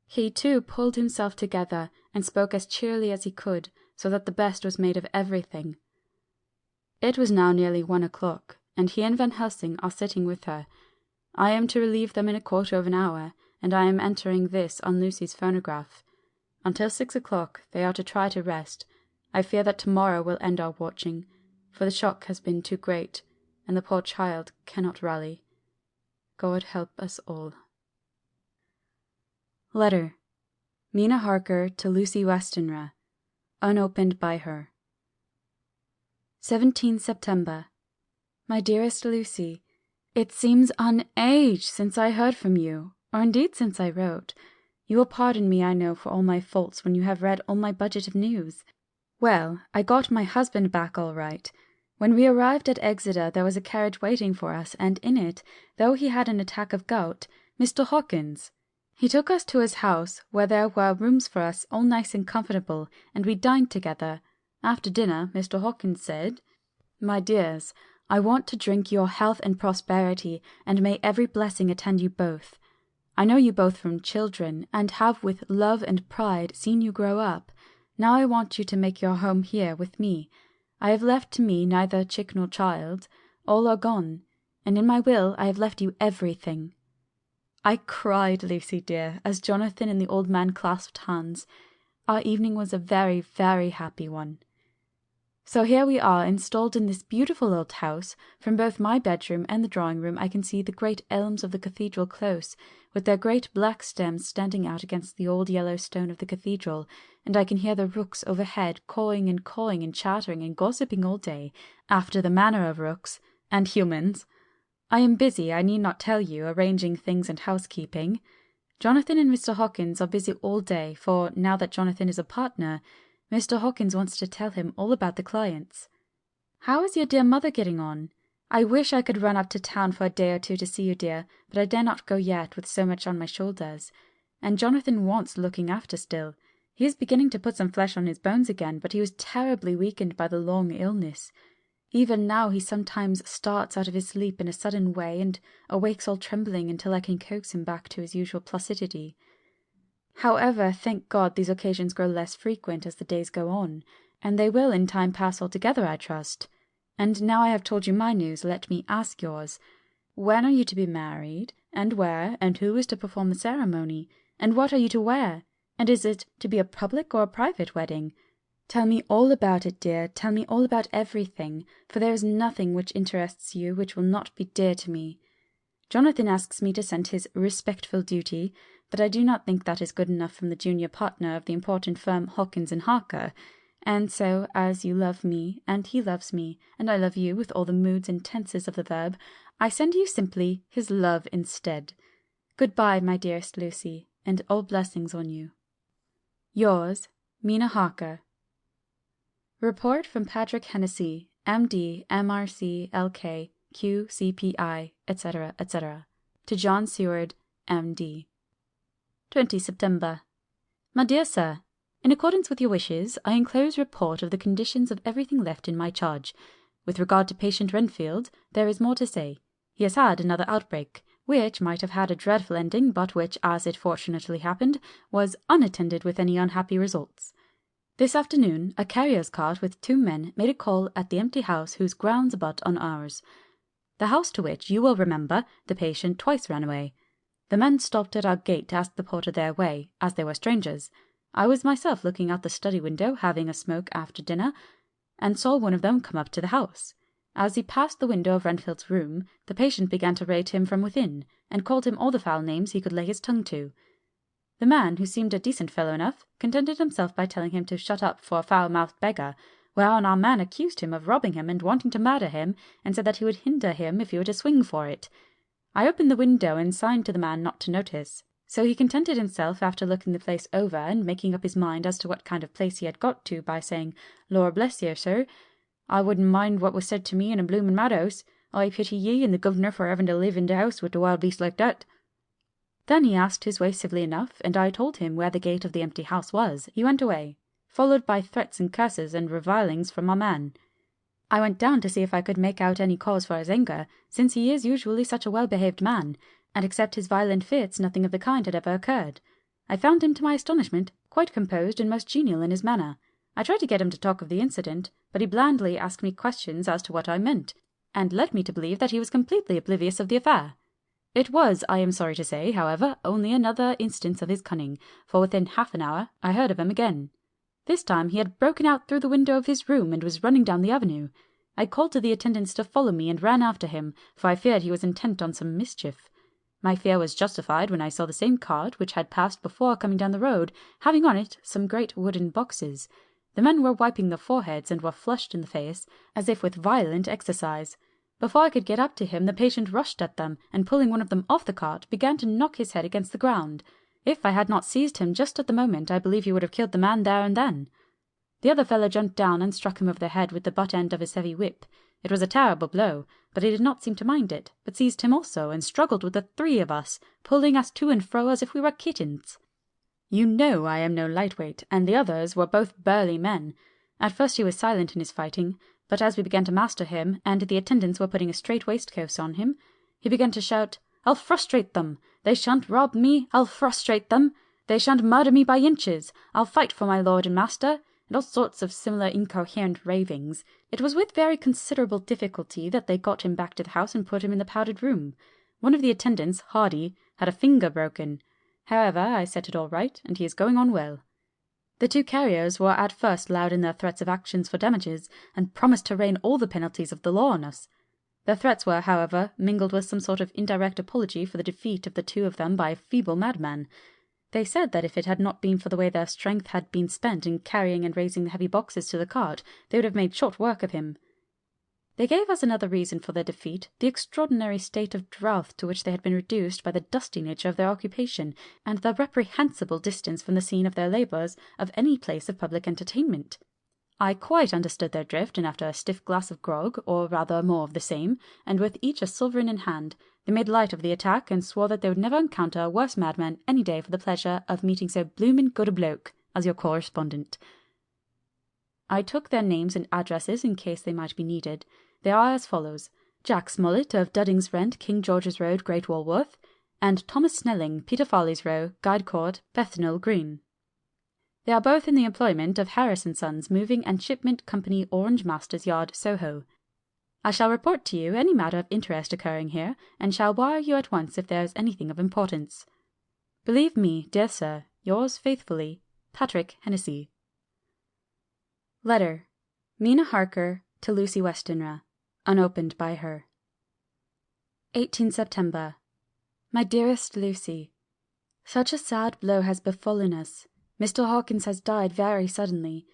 He, too, pulled himself together, and spoke as cheerily as he could, so that the best was made of everything. It was now nearly 1 o'clock, and he and Van Helsing are sitting with her. I am to relieve them in a quarter of an hour, and I am entering this on Lucy's phonograph. Until 6 o'clock they are to try to rest. I fear that tomorrow will end our watching, for the shock has been too great, and the poor child cannot rally. God help us all. Letter. Mina Harker to Lucy Westenra. Unopened by her. 17 September. My dearest Lucy, it seems an age since I heard from you, or indeed since I wrote. You will pardon me, I know, for all my faults when you have read all my budget of news. Well, I got my husband back all right. When we arrived at Exeter there was a carriage waiting for us, and in it, though he had an attack of gout, Mr. Hawkins. He took us to his house, where there were rooms for us all nice and comfortable, and we dined together. After dinner, Mr. Hawkins said, "My dears, I want to drink your health and prosperity, and may every blessing attend you both. I know you both from children, and have with love and pride seen you grow up. Now I want you to make your home here with me. I have left to me neither chick nor child. All are gone, and in my will I have left you everything." I cried, Lucy dear, as Jonathan and the old man clasped hands. Our evening was a very, very happy one. So here we are, installed in this beautiful old house. From both my bedroom and the drawing-room I can see the great elms of the cathedral close, with their great black stems standing out against the old yellow stone of the cathedral, and I can hear the rooks overhead cawing and chattering and gossiping all day, after the manner of rooks and humans. I am busy, I need not tell you, arranging things and housekeeping. Jonathan and Mr. Hawkins are busy all day, for now that Jonathan is a partner, Mr. Hawkins wants to tell him all about the clients. How is your dear mother getting on? I wish I could run up to town for a day or two to see you, dear, but I dare not go yet with so much on my shoulders. And Jonathan wants looking after still. He is beginning to put some flesh on his bones again, but he was terribly weakened by the long illness. Even now he sometimes starts out of his sleep in a sudden way, and awakes all trembling until I can coax him back to his usual placidity. However, thank God, these occasions grow less frequent as the days go on, and they will in time pass altogether, I trust. And now I have told you my news, let me ask yours. When are you to be married, and where, and who is to perform the ceremony, and what are you to wear, and is it to be a public or a private wedding? Tell me all about it, dear, tell me all about everything, for there is nothing which interests you which will not be dear to me. Jonathan asks me to send his respectful duty, but I do not think that is good enough from the junior partner of the important firm Hawkins and Harker, and so, as you love me, and he loves me, and I love you with all the moods and tenses of the verb, I send you simply his love instead. Goodbye, my dearest Lucy, and all blessings on you. Yours, Mina Harker. Report from Patrick Hennessy, MD, MRC, LK, Q, CPI, etc., etc. To John Seward, MD. 20 September. My dear Sir, in accordance with your wishes, I enclose report of the conditions of everything left in my charge. With regard to patient Renfield, there is more to say. He has had another outbreak, which might have had a dreadful ending, but which, as it fortunately happened, was unattended with any unhappy results. This afternoon, a carrier's cart with 2 men made a call at the empty house whose grounds abut on ours. The house to which, you will remember, the patient twice ran away. The men stopped at our gate to ask the porter their way, as they were strangers. I was myself looking out the study window, having a smoke after dinner, and saw one of them come up to the house. As he passed the window of Renfield's room, the patient began to rate him from within, and called him all the foul names he could lay his tongue to. The man, who seemed a decent fellow enough, contented himself by telling him to shut up for a foul-mouthed beggar, whereon our man accused him of robbing him and wanting to murder him, and said that he would hinder him if he were to swing for it. I opened the window and signed to the man not to notice. So he contented himself, after looking the place over and making up his mind as to what kind of place he had got to, by saying, "Lor bless ye, sir, I wouldn't mind what was said to me in a bloomin' madhouse. I pity ye and the governor for having to live in the house with a wild beast like that." Then he asked his way civilly enough, and I told him where the gate of the empty house was. He went away, followed by threats and curses and revilings from my man. I went down to see if I could make out any cause for his anger, since he is usually such a well-behaved man, and except his violent fits nothing of the kind had ever occurred. I found him, to my astonishment, quite composed and most genial in his manner. I tried to get him to talk of the incident, but he blandly asked me questions as to what I meant, and led me to believe that he was completely oblivious of the affair. It was, I am sorry to say, however, only another instance of his cunning, for within half an hour I heard of him again. This time he had broken out through the window of his room and was running down the avenue. I called to the attendants to follow me and ran after him, for I feared he was intent on some mischief. My fear was justified when I saw the same cart which had passed before coming down the road, having on it some great wooden boxes. The men were wiping their foreheads and were flushed in the face, as if with violent exercise. Before I could get up to him, the patient rushed at them, and pulling one of them off the cart, began to knock his head against the ground. If I had not seized him just at the moment, I believe he would have killed the man there and then. The other fellow jumped down and struck him over the head with the butt end of his heavy whip. It was a terrible blow, but he did not seem to mind it, but seized him also, and struggled with the 3 of us, pulling us to and fro as if we were kittens. You know I am no lightweight, and the others were both burly men. At first he was silent in his fighting, but as we began to master him, and the attendants were putting a strait waistcoat on him, he began to shout, "I'll frustrate them! They shan't rob me! I'll frustrate them! They shan't murder me by inches! I'll fight for my lord and master!" and all sorts of similar incoherent ravings. It was with very considerable difficulty that they got him back to the house and put him in the powdered room. One of the attendants, Hardy, had a finger broken. However, I set it all right, and he is going on well. The 2 carriers were at first loud in their threats of actions for damages, and promised to rain all the penalties of the law on us. Their threats were, however, mingled with some sort of indirect apology for the defeat of the 2 of them by a feeble madman. They said that if it had not been for the way their strength had been spent in carrying and raising the heavy boxes to the cart, they would have made short work of him. They gave us another reason for their defeat, the extraordinary state of drouth to which they had been reduced by the dusty nature of their occupation, and the reprehensible distance from the scene of their labours of any place of public entertainment. I quite understood their drift, and after a stiff glass of grog, or rather more of the same, and with each a sovereign in hand, they made light of the attack, and swore that they would never encounter a worse madman any day for the pleasure of meeting so bloomin' good a bloke as your correspondent. I took their names and addresses in case they might be needed. They are as follows: Jack Smollett of Dudding's Rent, King George's Road, Great Walworth, and Thomas Snelling, Peter Farley's Row, Guide Court, Bethnal Green. They are both in the employment of Harris & Sons, Moving and Shipment Company, Orange Masters Yard, Soho. I shall report to you any matter of interest occurring here, and shall wire you at once if there is anything of importance. Believe me, dear sir, yours faithfully, Patrick Hennessy. Letter. Mina Harker to Lucy Westenra, unopened by her. 18 September. My dearest Lucy, such a sad blow has befallen us. Mr. Hawkins has died very suddenly.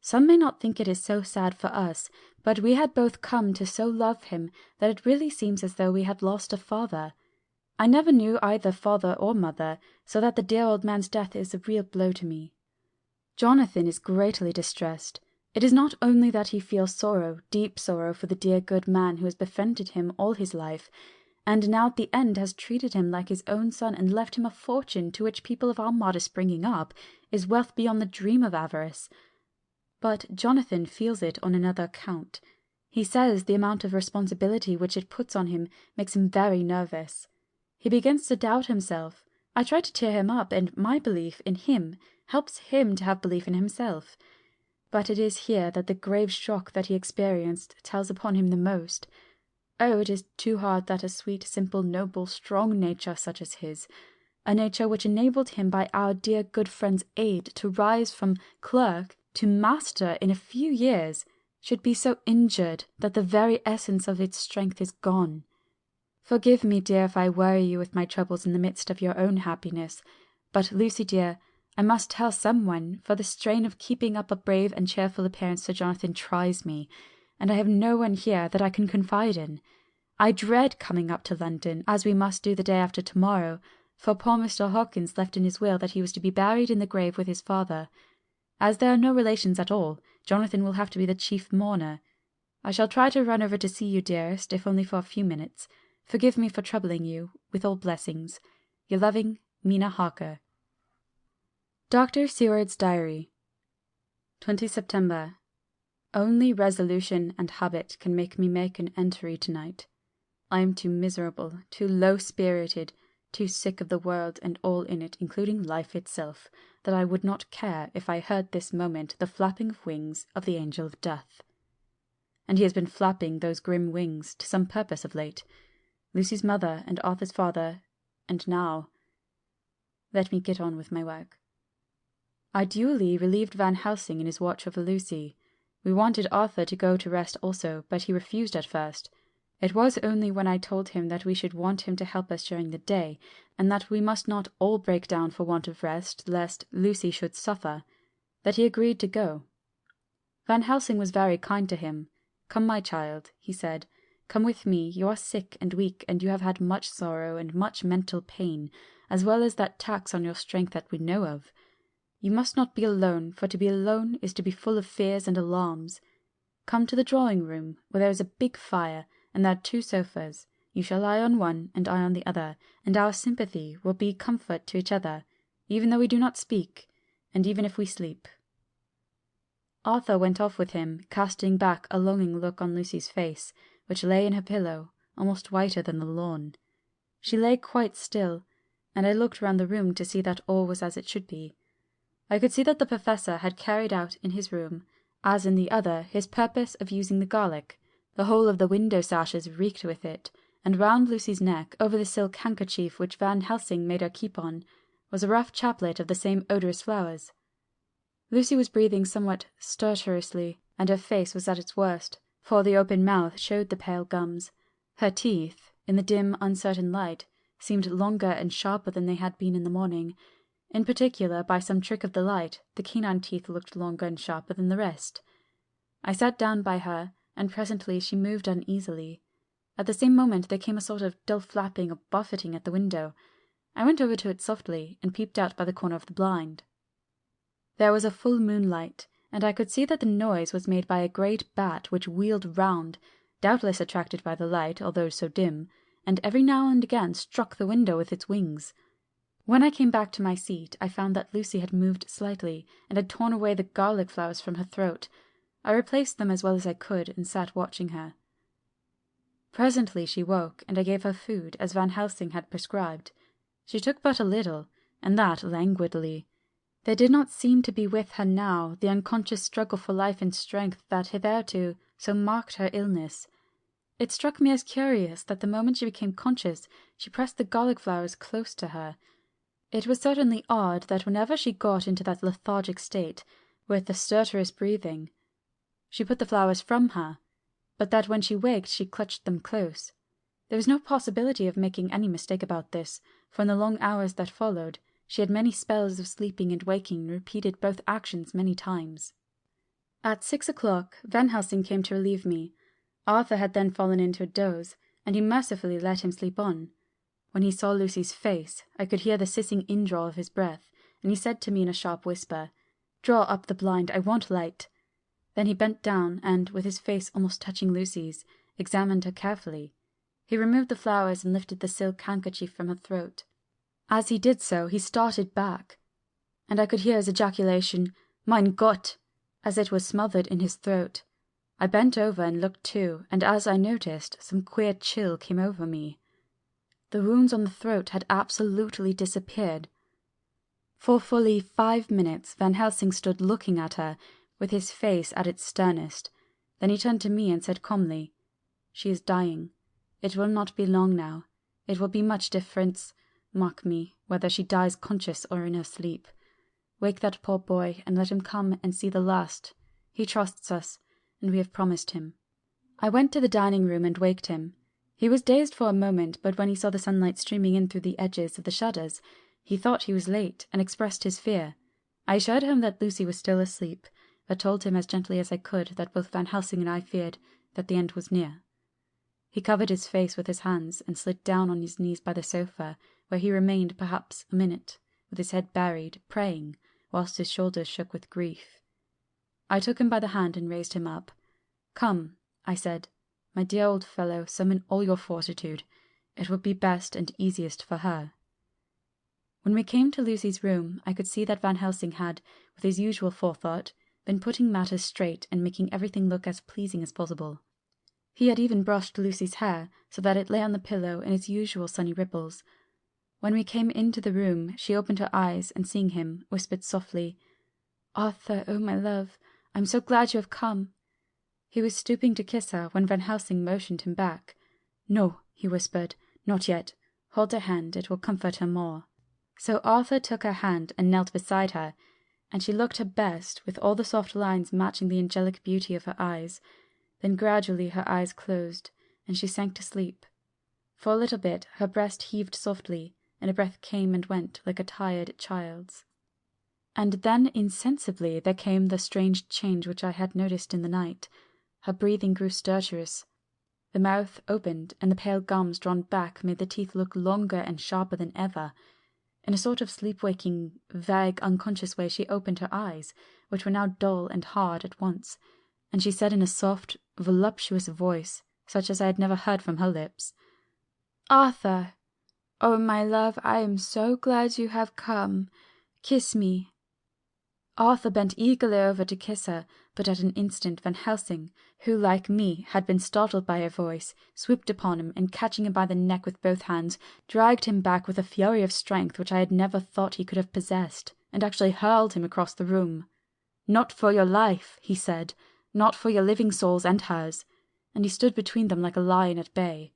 Some may not think it is so sad for us, but we had both come to so love him that it really seems as though we had lost a father. I never knew either father or mother, so that the dear old man's death is a real blow to me. Jonathan is greatly distressed. It is not only that he feels sorrow, deep sorrow, for the dear good man who has befriended him all his life, and now at the end has treated him like his own son and left him a fortune to which people of our modest bringing up is wealth beyond the dream of avarice. But Jonathan feels it on another account. He says the amount of responsibility which it puts on him makes him very nervous. He begins to doubt himself. I try to cheer him up, and my belief in him helps him to have belief in himself. But it is here that the grave shock that he experienced tells upon him the most. Oh, it is too hard that a sweet, simple, noble, strong nature such as his, a nature which enabled him by our dear good friend's aid to rise from clerk to master in a few years, should be so injured that the very essence of its strength is gone. Forgive me, dear, if I worry you with my troubles in the midst of your own happiness, but, Lucy dear, I must tell someone, for the strain of keeping up a brave and cheerful appearance to Jonathan tries me, and I have no one here that I can confide in. I dread coming up to London, as we must do the day after tomorrow, for poor Mr. Hawkins left in his will that he was to be buried in the grave with his father. As there are no relations at all, Jonathan will have to be the chief mourner. I shall try to run over to see you, dearest, if only for a few minutes. Forgive me for troubling you, with all blessings. Your loving Mina Harker. Dr. Seward's Diary. 20 September. Only resolution and habit can make me make an entry tonight. I am too miserable, too low-spirited, too sick of the world and all in it, including life itself, that I would not care if I heard this moment the flapping of wings of the angel of death. And he has been flapping those grim wings to some purpose of late. Lucy's mother and Arthur's father, and now. Let me get on with my work. I duly relieved Van Helsing in his watch over Lucy. We wanted Arthur to go to rest also, but he refused at first. It was only when I told him that we should want him to help us during the day, and that we must not all break down for want of rest, lest Lucy should suffer, that he agreed to go. Van Helsing was very kind to him. "Come, my child," he said. "Come with me. You are sick and weak, and you have had much sorrow and much mental pain, as well as that tax on your strength that we know of. You must not be alone, for to be alone is to be full of fears and alarms. Come to the drawing-room, where there is a big fire, and there are 2 sofas. You shall lie on one, and I on the other, and our sympathy will be comfort to each other, even though we do not speak, and even if we sleep." Arthur went off with him, casting back a longing look on Lucy's face, which lay in her pillow, almost whiter than the lawn. She lay quite still, and I looked round the room to see that all was as it should be. I could see that the Professor had carried out in his room, as in the other, his purpose of using the garlic. The whole of the window sashes reeked with it, and round Lucy's neck, over the silk handkerchief which Van Helsing made her keep on, was a rough chaplet of the same odorous flowers. Lucy was breathing somewhat stertorously, and her face was at its worst, for the open mouth showed the pale gums. Her teeth, in the dim, uncertain light, seemed longer and sharper than they had been in the morning. In particular, by some trick of the light, the canine teeth looked longer and sharper than the rest. I sat down by her, and presently she moved uneasily. At the same moment there came a sort of dull flapping or buffeting at the window. I went over to it softly, and peeped out by the corner of the blind. There was a full moonlight, and I could see that the noise was made by a great bat which wheeled round, doubtless attracted by the light, although so dim, and every now and again struck the window with its wings. When I came back to my seat, I found that Lucy had moved slightly, and had torn away the garlic flowers from her throat. I replaced them as well as I could, and sat watching her. Presently she woke, and I gave her food, as Van Helsing had prescribed. She took but a little, and that languidly. There did not seem to be with her now the unconscious struggle for life and strength that hitherto so marked her illness. It struck me as curious that the moment she became conscious, she pressed the garlic flowers close to her. It was certainly odd that whenever she got into that lethargic state, with the stertorous breathing, she put the flowers from her, but that when she waked she clutched them close. There was no possibility of making any mistake about this, for in the long hours that followed, she had many spells of sleeping and waking and repeated both actions many times. At 6 o'clock, Van Helsing came to relieve me. Arthur had then fallen into a doze, and he mercifully let him sleep on. When he saw Lucy's face, I could hear the hissing indraw of his breath, and he said to me in a sharp whisper, "Draw up the blind, I want light." Then he bent down and, with his face almost touching Lucy's, examined her carefully. He removed the flowers and lifted the silk handkerchief from her throat. As he did so, he started back, and I could hear his ejaculation, "Mein Gott!" as it was smothered in his throat. I bent over and looked too, and as I noticed, some queer chill came over me. The wounds on the throat had absolutely disappeared. For fully 5 minutes Van Helsing stood looking at her, with his face at its sternest. Then he turned to me and said calmly, "She is dying. It will not be long now. It will be much difference, mark me, whether she dies conscious or in her sleep. Wake that poor boy and let him come and see the last. He trusts us, and we have promised him." I went to the dining room and waked him. He was dazed for a moment, but when he saw the sunlight streaming in through the edges of the shutters, he thought he was late and expressed his fear. I assured him that Lucy was still asleep, but told him as gently as I could that both Van Helsing and I feared that the end was near. He covered his face with his hands and slid down on his knees by the sofa, where he remained perhaps a minute, with his head buried, praying, whilst his shoulders shook with grief. I took him by the hand and raised him up. "Come," I said, "my dear old fellow, summon all your fortitude. It will be best and easiest for her." When we came to Lucy's room, I could see that Van Helsing had, with his usual forethought, been putting matters straight and making everything look as pleasing as possible. He had even brushed Lucy's hair so that it lay on the pillow in its usual sunny ripples. When we came into the room, she opened her eyes and, seeing him, whispered softly, "Arthur, oh my love, I'm so glad you have come." He was stooping to kiss her when Van Helsing motioned him back. "No," he whispered, "not yet. Hold her hand, it will comfort her more." So Arthur took her hand and knelt beside her, and she looked her best, with all the soft lines matching the angelic beauty of her eyes. Then gradually her eyes closed, and she sank to sleep. For a little bit her breast heaved softly, and a breath came and went like a tired child's. And then insensibly there came the strange change which I had noticed in the night. Her breathing grew stertorous. The mouth opened, and the pale gums drawn back made the teeth look longer and sharper than ever. In a sort of sleep-waking, vague, unconscious way she opened her eyes, which were now dull and hard at once, and she said in a soft, voluptuous voice, such as I had never heard from her lips, "Arthur, oh my love, I am so glad you have come. Kiss me." Arthur bent eagerly over to kiss her, but at an instant Van Helsing, who, like me, had been startled by her voice, swooped upon him, and catching him by the neck with both hands, dragged him back with a fury of strength which I had never thought he could have possessed, and actually hurled him across the room. "Not for your life," he said, "not for your living souls and hers," and he stood between them like a lion at bay.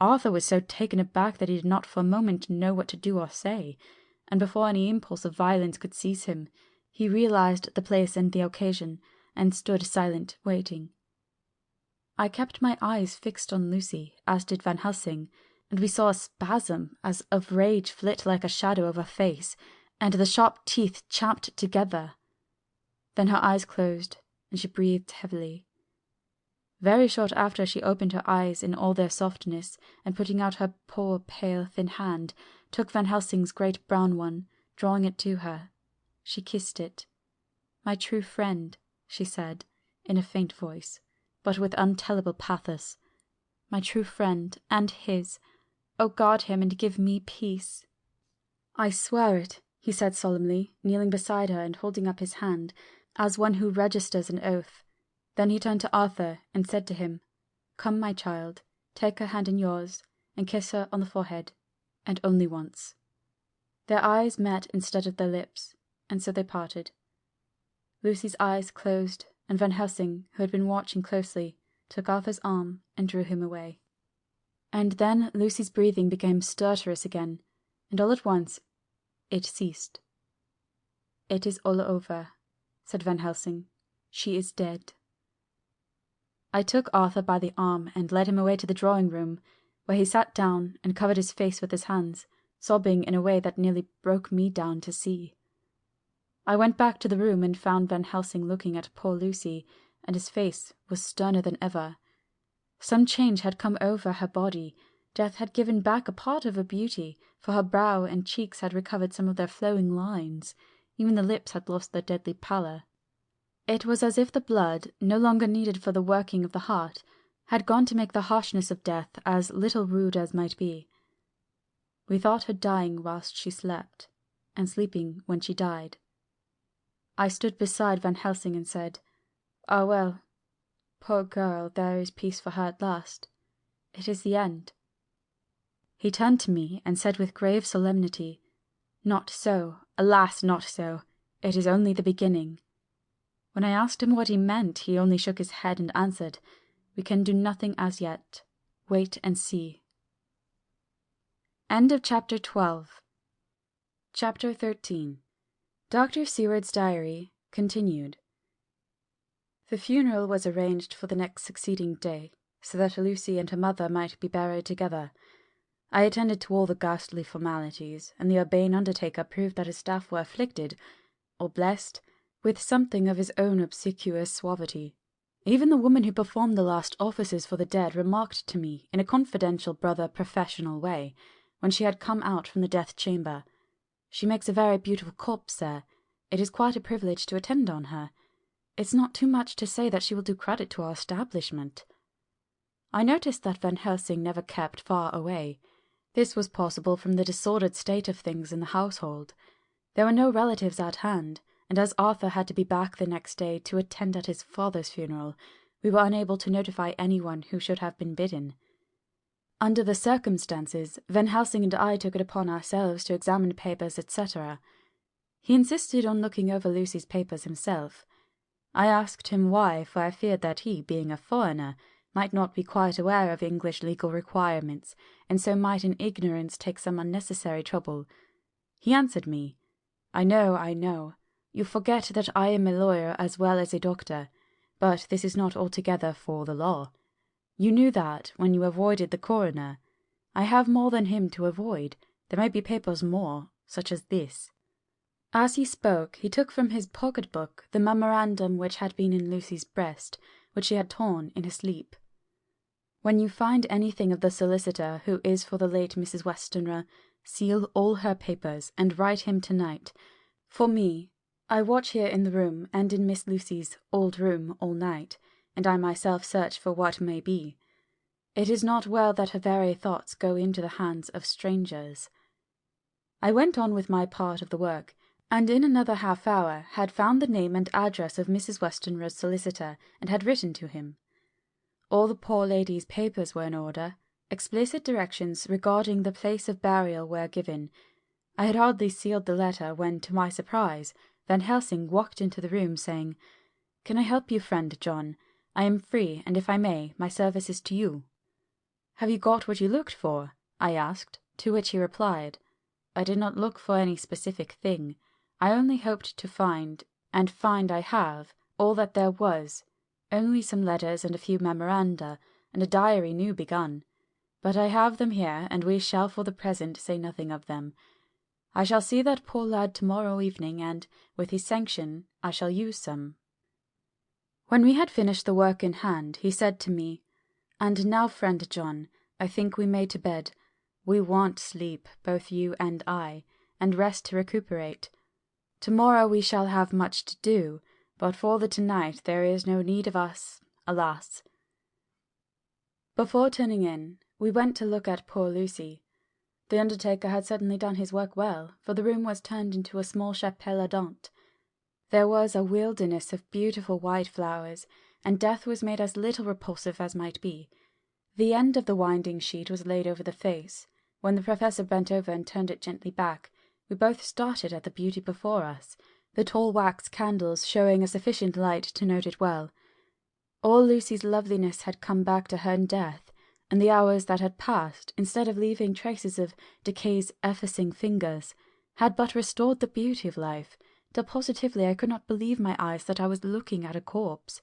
Arthur was so taken aback that he did not for a moment know what to do or say, and before any impulse of violence could seize him, he realized the place and the occasion, and stood silent, waiting. I kept my eyes fixed on Lucy, as did Van Helsing, and we saw a spasm as of rage flit like a shadow over her face, and the sharp teeth champed together. Then her eyes closed, and she breathed heavily. Very short after she opened her eyes in all their softness, and putting out her poor, pale, thin hand, took Van Helsing's great brown one, drawing it to her. She kissed it. "My true friend," she said, in a faint voice, but with untellable pathos. "My true friend, and his. Oh, guard him and give me peace." "I swear it," he said solemnly, kneeling beside her and holding up his hand, as one who registers an oath. Then he turned to Arthur and said to him, "Come, my child, take her hand in yours, and kiss her on the forehead, and only once." Their eyes met instead of their lips, and so they parted. Lucy's eyes closed, and Van Helsing, who had been watching closely, took Arthur's arm and drew him away. And then Lucy's breathing became stertorous again, and all at once it ceased. "It is all over," said Van Helsing. "She is dead." I took Arthur by the arm and led him away to the drawing-room, where he sat down and covered his face with his hands, sobbing in a way that nearly broke me down to see. I went back to the room and found Van Helsing looking at poor Lucy, and his face was sterner than ever. Some change had come over her body. Death had given back a part of her beauty, for her brow and cheeks had recovered some of their flowing lines. Even the lips had lost their deadly pallor. It was as if the blood, no longer needed for the working of the heart, had gone to make the harshness of death as little rude as might be. We thought her dying whilst she slept, and sleeping when she died. I stood beside Van Helsing and said, "Ah, well, poor girl, there is peace for her at last. It is the end." He turned to me and said with grave solemnity, "Not so, alas, not so. It is only the beginning." When I asked him what he meant, he only shook his head and answered, "We can do nothing as yet. Wait and see." End of Chapter 12. Chapter 13. Dr. Seward's Diary, continued. The funeral was arranged for the next succeeding day, so that Lucy and her mother might be buried together. I attended to all the ghastly formalities, and the urbane undertaker proved that his staff were afflicted, or blessed, with something of his own obsequious suavity. Even the woman who performed the last offices for the dead remarked to me, in a confidential brother-professional way, when she had come out from the death-chamber, "She makes a very beautiful corpse, sir. It is quite a privilege to attend on her. It's not too much to say that she will do credit to our establishment." I noticed that Van Helsing never kept far away. This was possible from the disordered state of things in the household. There were no relatives at hand, and as Arthur had to be back the next day to attend at his father's funeral, we were unable to notify anyone who should have been bidden. Under the circumstances, Van Helsing and I took it upon ourselves to examine papers, etc. He insisted on looking over Lucy's papers himself. I asked him why, for I feared that he, being a foreigner, might not be quite aware of English legal requirements, and so might in ignorance take some unnecessary trouble. He answered me, I know. You forget that I am a lawyer as well as a doctor, but this is not altogether for the law. You knew that when you avoided the coroner. I have more than him to avoid. There may be papers more, such as this." As he spoke, he took from his pocket-book the memorandum which had been in Lucy's breast, which she had torn in her sleep. "When you find anything of the solicitor who is for the late Mrs. Westenra, seal all her papers, and write him tonight. For me, I watch here in the room and in Miss Lucy's old room all night, and I myself search for what may be. It is not well that her very thoughts go into the hands of strangers." I went on with my part of the work, and in another half-hour had found the name and address of Mrs. Westenra's solicitor, and had written to him. All the poor lady's papers were in order. Explicit directions regarding the place of burial were given. I had hardly sealed the letter when, to my surprise, Van Helsing walked into the room, saying, "Can I help you, friend John? I am free, and if I may, my service is to you." "Have you got what you looked for?" I asked, to which he replied, "I did not look for any specific thing. I only hoped to find, and find I have, all that there was, only some letters and a few memoranda, and a diary new begun. But I have them here, and we shall for the present say nothing of them. I shall see that poor lad tomorrow evening, and, with his sanction, I shall use some." When we had finished the work in hand, he said to me, "And now, friend John, I think we may to bed. We want sleep, both you and I, and rest to recuperate. Tomorrow we shall have much to do, but for the tonight there is no need of us, alas." Before turning in, we went to look at poor Lucy. The undertaker had certainly done his work well, for the room was turned into a small chapelle ardente. There was a wilderness of beautiful white flowers, and death was made as little repulsive as might be. The end of the winding sheet was laid over the face. When the professor bent over and turned it gently back, we both started at the beauty before us, the tall wax candles showing a sufficient light to note it well. All Lucy's loveliness had come back to her in death, and the hours that had passed, instead of leaving traces of decay's effacing fingers, had but restored the beauty of life, till positively I could not believe my eyes that I was looking at a corpse.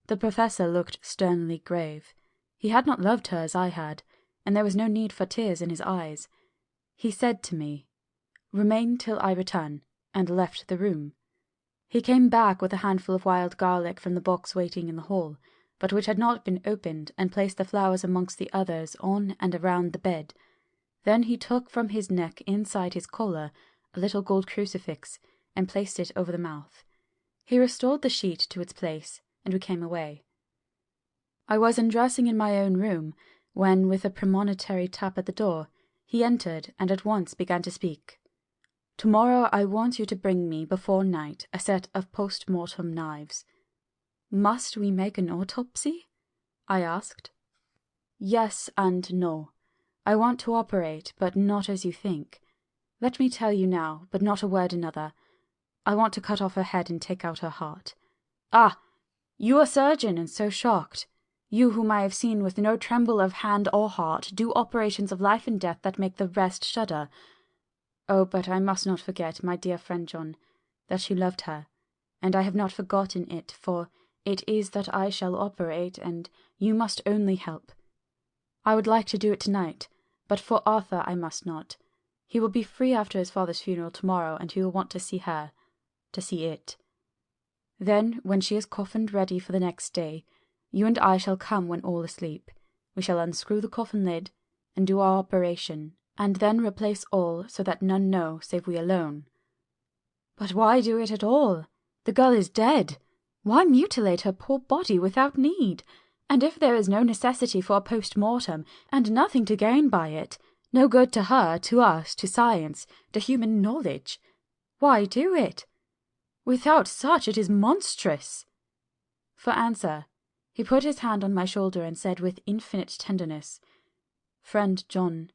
The professor looked sternly grave. He had not loved her as I had, and there was no need for tears in his eyes. He said to me, "Remain till I return," and left the room. He came back with a handful of wild garlic from the box waiting in the hall, but which had not been opened, and placed the flowers amongst the others on and around the bed. Then he took from his neck inside his collar a little gold crucifix, and placed it over the mouth. He restored the sheet to its place, and we came away. I was undressing in my own room, when, with a premonitory tap at the door, he entered and at once began to speak. "Tomorrow I want you to bring me, before night, a set of post-mortem knives." "Must we make an autopsy?" I asked. "Yes and no. I want to operate, but not as you think. Let me tell you now, but not a word another. I want to cut off her head and take out her heart." "Ah! You a surgeon, and so shocked? You whom I have seen with no tremble of hand or heart do operations of life and death that make the rest shudder. Oh, but I must not forget, my dear friend John, that you loved her, and I have not forgotten it, for it is that I shall operate, and you must only help. I would like to do it tonight, but for Arthur I must not. He will be free after his father's funeral tomorrow, and he will want to see her, to see it. Then, when she is coffined ready for the next day, you and I shall come when all asleep. We shall unscrew the coffin lid, and do our operation, and then replace all so that none know save we alone." "But why do it at all? The girl is dead. Why mutilate her poor body without need? And if there is no necessity for a post-mortem, and nothing to gain by it, no good to her, to us, to science, to human knowledge, why do it? Without such it is monstrous." For answer, he put his hand on my shoulder and said with infinite tenderness, "Friend John,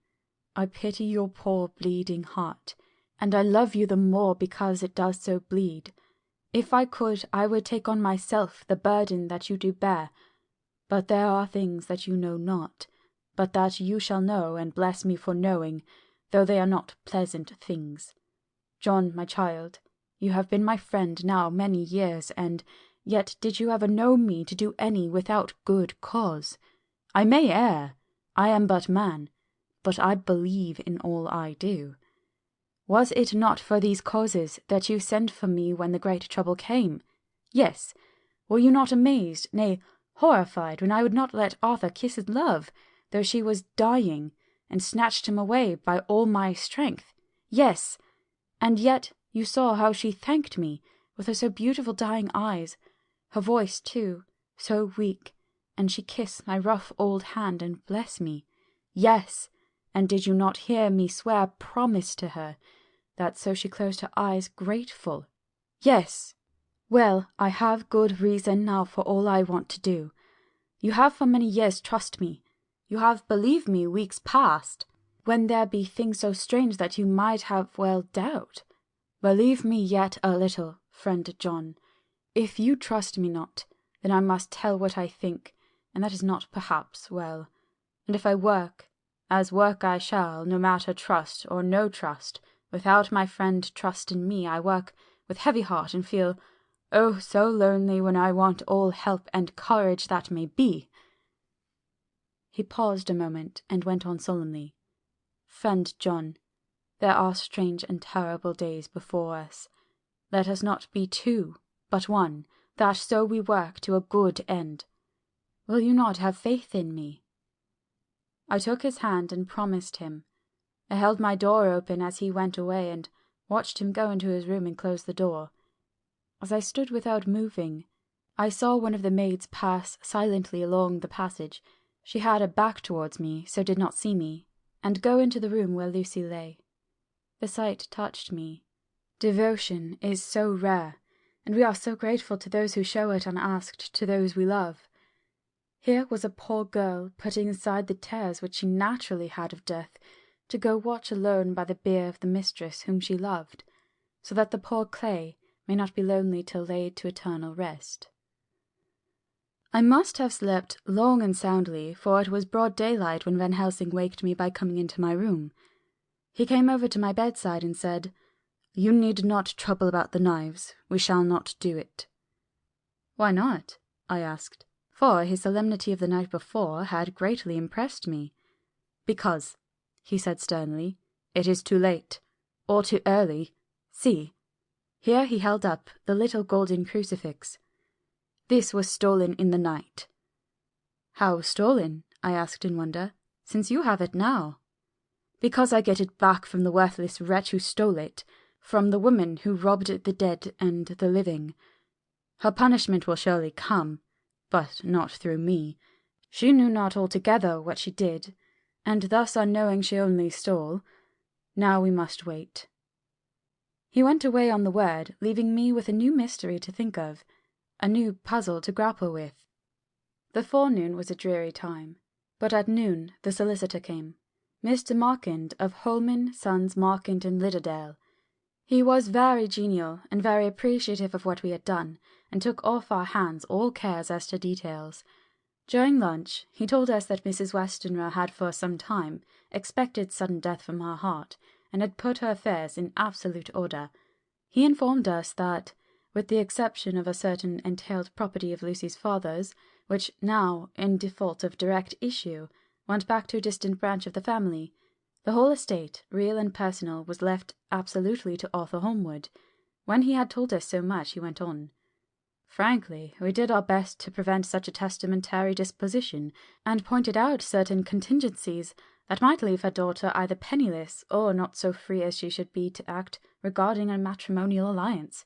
I pity your poor bleeding heart, and I love you the more because it does so bleed. If I could, I would take on myself the burden that you do bear, but there are things that you know not, but that you shall know, and bless me for knowing, though they are not pleasant things. John, my child, you have been my friend now many years, and yet did you ever know me to do any without good cause? I may err, I am but man, but I believe in all I do. Was it not for these causes that you sent for me when the great trouble came? Yes. Were you not amazed, nay, horrified, when I would not let Arthur kiss his love, though she was dying, and snatched him away by all my strength? Yes. And yet you saw how she thanked me, with her so beautiful dying eyes, her voice too, so weak, and she kissed my rough old hand and blessed me. Yes. And did you not hear me swear promise to her, that so she closed her eyes grateful? Yes. Well, I have good reason now for all I want to do. You have for many years trust me. You have believed me weeks past, when there be things so strange that you might have well doubt. Believe me yet a little, friend John. If you trust me not, then I must tell what I think, and that is not perhaps well. And if I work, as work I shall, no matter trust or no trust, without my friend trust in me, I work with heavy heart and feel, oh, so lonely when I want all help and courage that may be." He paused a moment and went on solemnly. "Friend John, there are strange and terrible days before us. Let us not be two, but one, that so we work to a good end. Will you not have faith in me?" I took his hand and promised him. I held my door open as he went away and watched him go into his room and close the door. As I stood without moving, I saw one of the maids pass silently along the passage. She had her back towards me, so did not see me, and go into the room where Lucy lay. The sight touched me. Devotion is so rare, and we are so grateful to those who show it unasked to those we love. Here was a poor girl putting aside the terrors which she naturally had of death, to go watch alone by the bier of the mistress whom she loved, so that the poor clay may not be lonely till laid to eternal rest. I must have slept long and soundly, for it was broad daylight when Van Helsing waked me by coming into my room. He came over to my bedside and said, "You need not trouble about the knives. We shall not do it." "Why not?" I asked, for his solemnity of the night before had greatly impressed me. "Because," he said sternly, "it is too late, or too early. See." Here he held up the little golden crucifix. "This was stolen in the night." "How stolen?" I asked in wonder, "since you have it now." "Because I get it back from the worthless wretch who stole it, from the woman who robbed the dead and the living. Her punishment will surely come, but not through me. She knew not altogether what she did, and thus unknowing she only stole. Now we must wait." He went away on the word, leaving me with a new mystery to think of, a new puzzle to grapple with. The forenoon was a dreary time, but at noon the solicitor came, Mr. Markand of Holman, Sons, Markand and Lidderdale. He was very genial and very appreciative of what we had done, and took off our hands all cares as to details. During lunch he told us that Mrs. Westenra had for some time expected sudden death from her heart, and had put her affairs in absolute order. He informed us that, with the exception of a certain entailed property of Lucy's father's, which now, in default of direct issue, went back to a distant branch of the family, the whole estate, real and personal, was left absolutely to Arthur Holmwood. When he had told us so much, he went on: "Frankly, we did our best to prevent such a testamentary disposition, and pointed out certain contingencies that might leave her daughter either penniless or not so free as she should be to act regarding a matrimonial alliance.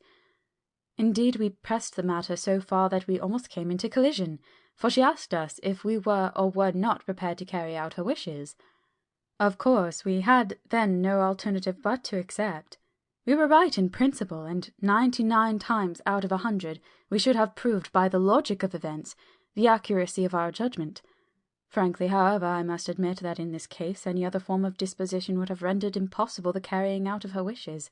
Indeed, we pressed the matter so far that we almost came into collision, for she asked us if we were or were not prepared to carry out her wishes. Of course, we had then no alternative but to accept. We were right in principle, and 99 times out of 100 we should have proved by the logic of events the accuracy of our judgment. Frankly, however, I must admit that in this case any other form of disposition would have rendered impossible the carrying out of her wishes,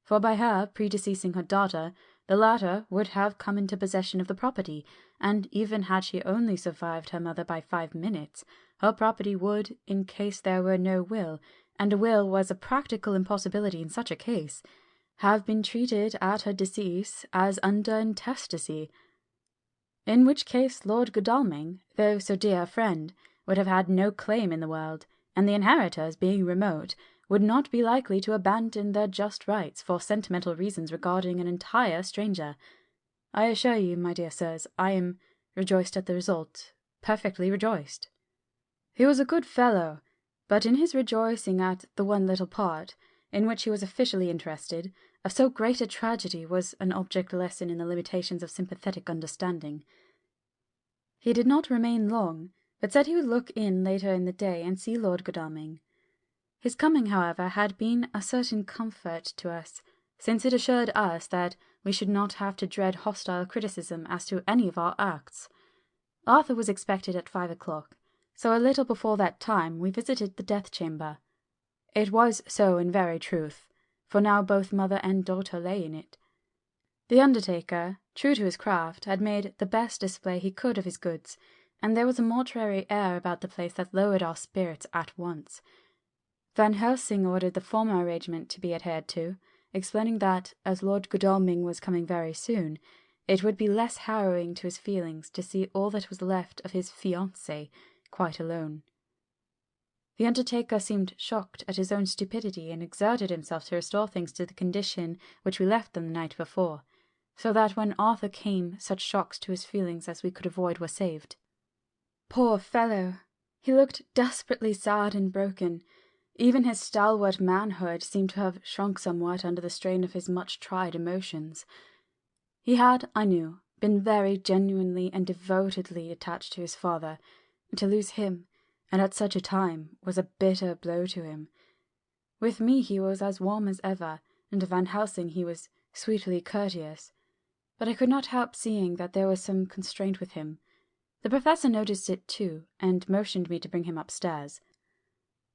for by her predeceasing her daughter, the latter would have come into possession of the property, and even had she only survived her mother by 5 minutes, her property would, in case there were no will, and a will was a practical impossibility in such a case, have been treated at her decease as under intestacy, in which case Lord Godalming, though so dear a friend, would have had no claim in the world, and the inheritors, being remote, would not be likely to abandon their just rights for sentimental reasons regarding an entire stranger. I assure you, my dear sirs, I am rejoiced at the result, perfectly rejoiced." He was a good fellow, but in his rejoicing at the one little part, in which he was officially interested, of so great a tragedy was an object lesson in the limitations of sympathetic understanding. He did not remain long, but said he would look in later in the day and see Lord Godalming. His coming, however, had been a certain comfort to us, since it assured us that we should not have to dread hostile criticism as to any of our acts. Arthur was expected at 5 o'clock, so a little before that time we visited the death-chamber. It was so in very truth, for now both mother and daughter lay in it. The undertaker, true to his craft, had made the best display he could of his goods, and there was a mortuary air about the place that lowered our spirits at once. Van Helsing ordered the former arrangement to be adhered to, explaining that, as Lord Godalming was coming very soon, it would be less harrowing to his feelings to see all that was left of his fiancée quite alone. The undertaker seemed shocked at his own stupidity, and exerted himself to restore things to the condition which we left them the night before, so that when Arthur came such shocks to his feelings as we could avoid were saved. Poor fellow! He looked desperately sad and broken. Even his stalwart manhood seemed to have shrunk somewhat under the strain of his much-tried emotions. He had, I knew, been very genuinely and devotedly attached to his father, and to lose him, and at such a time, was a bitter blow to him. With me he was as warm as ever, and to Van Helsing he was sweetly courteous, but I could not help seeing that there was some constraint with him. The professor noticed it too, and motioned me to bring him upstairs.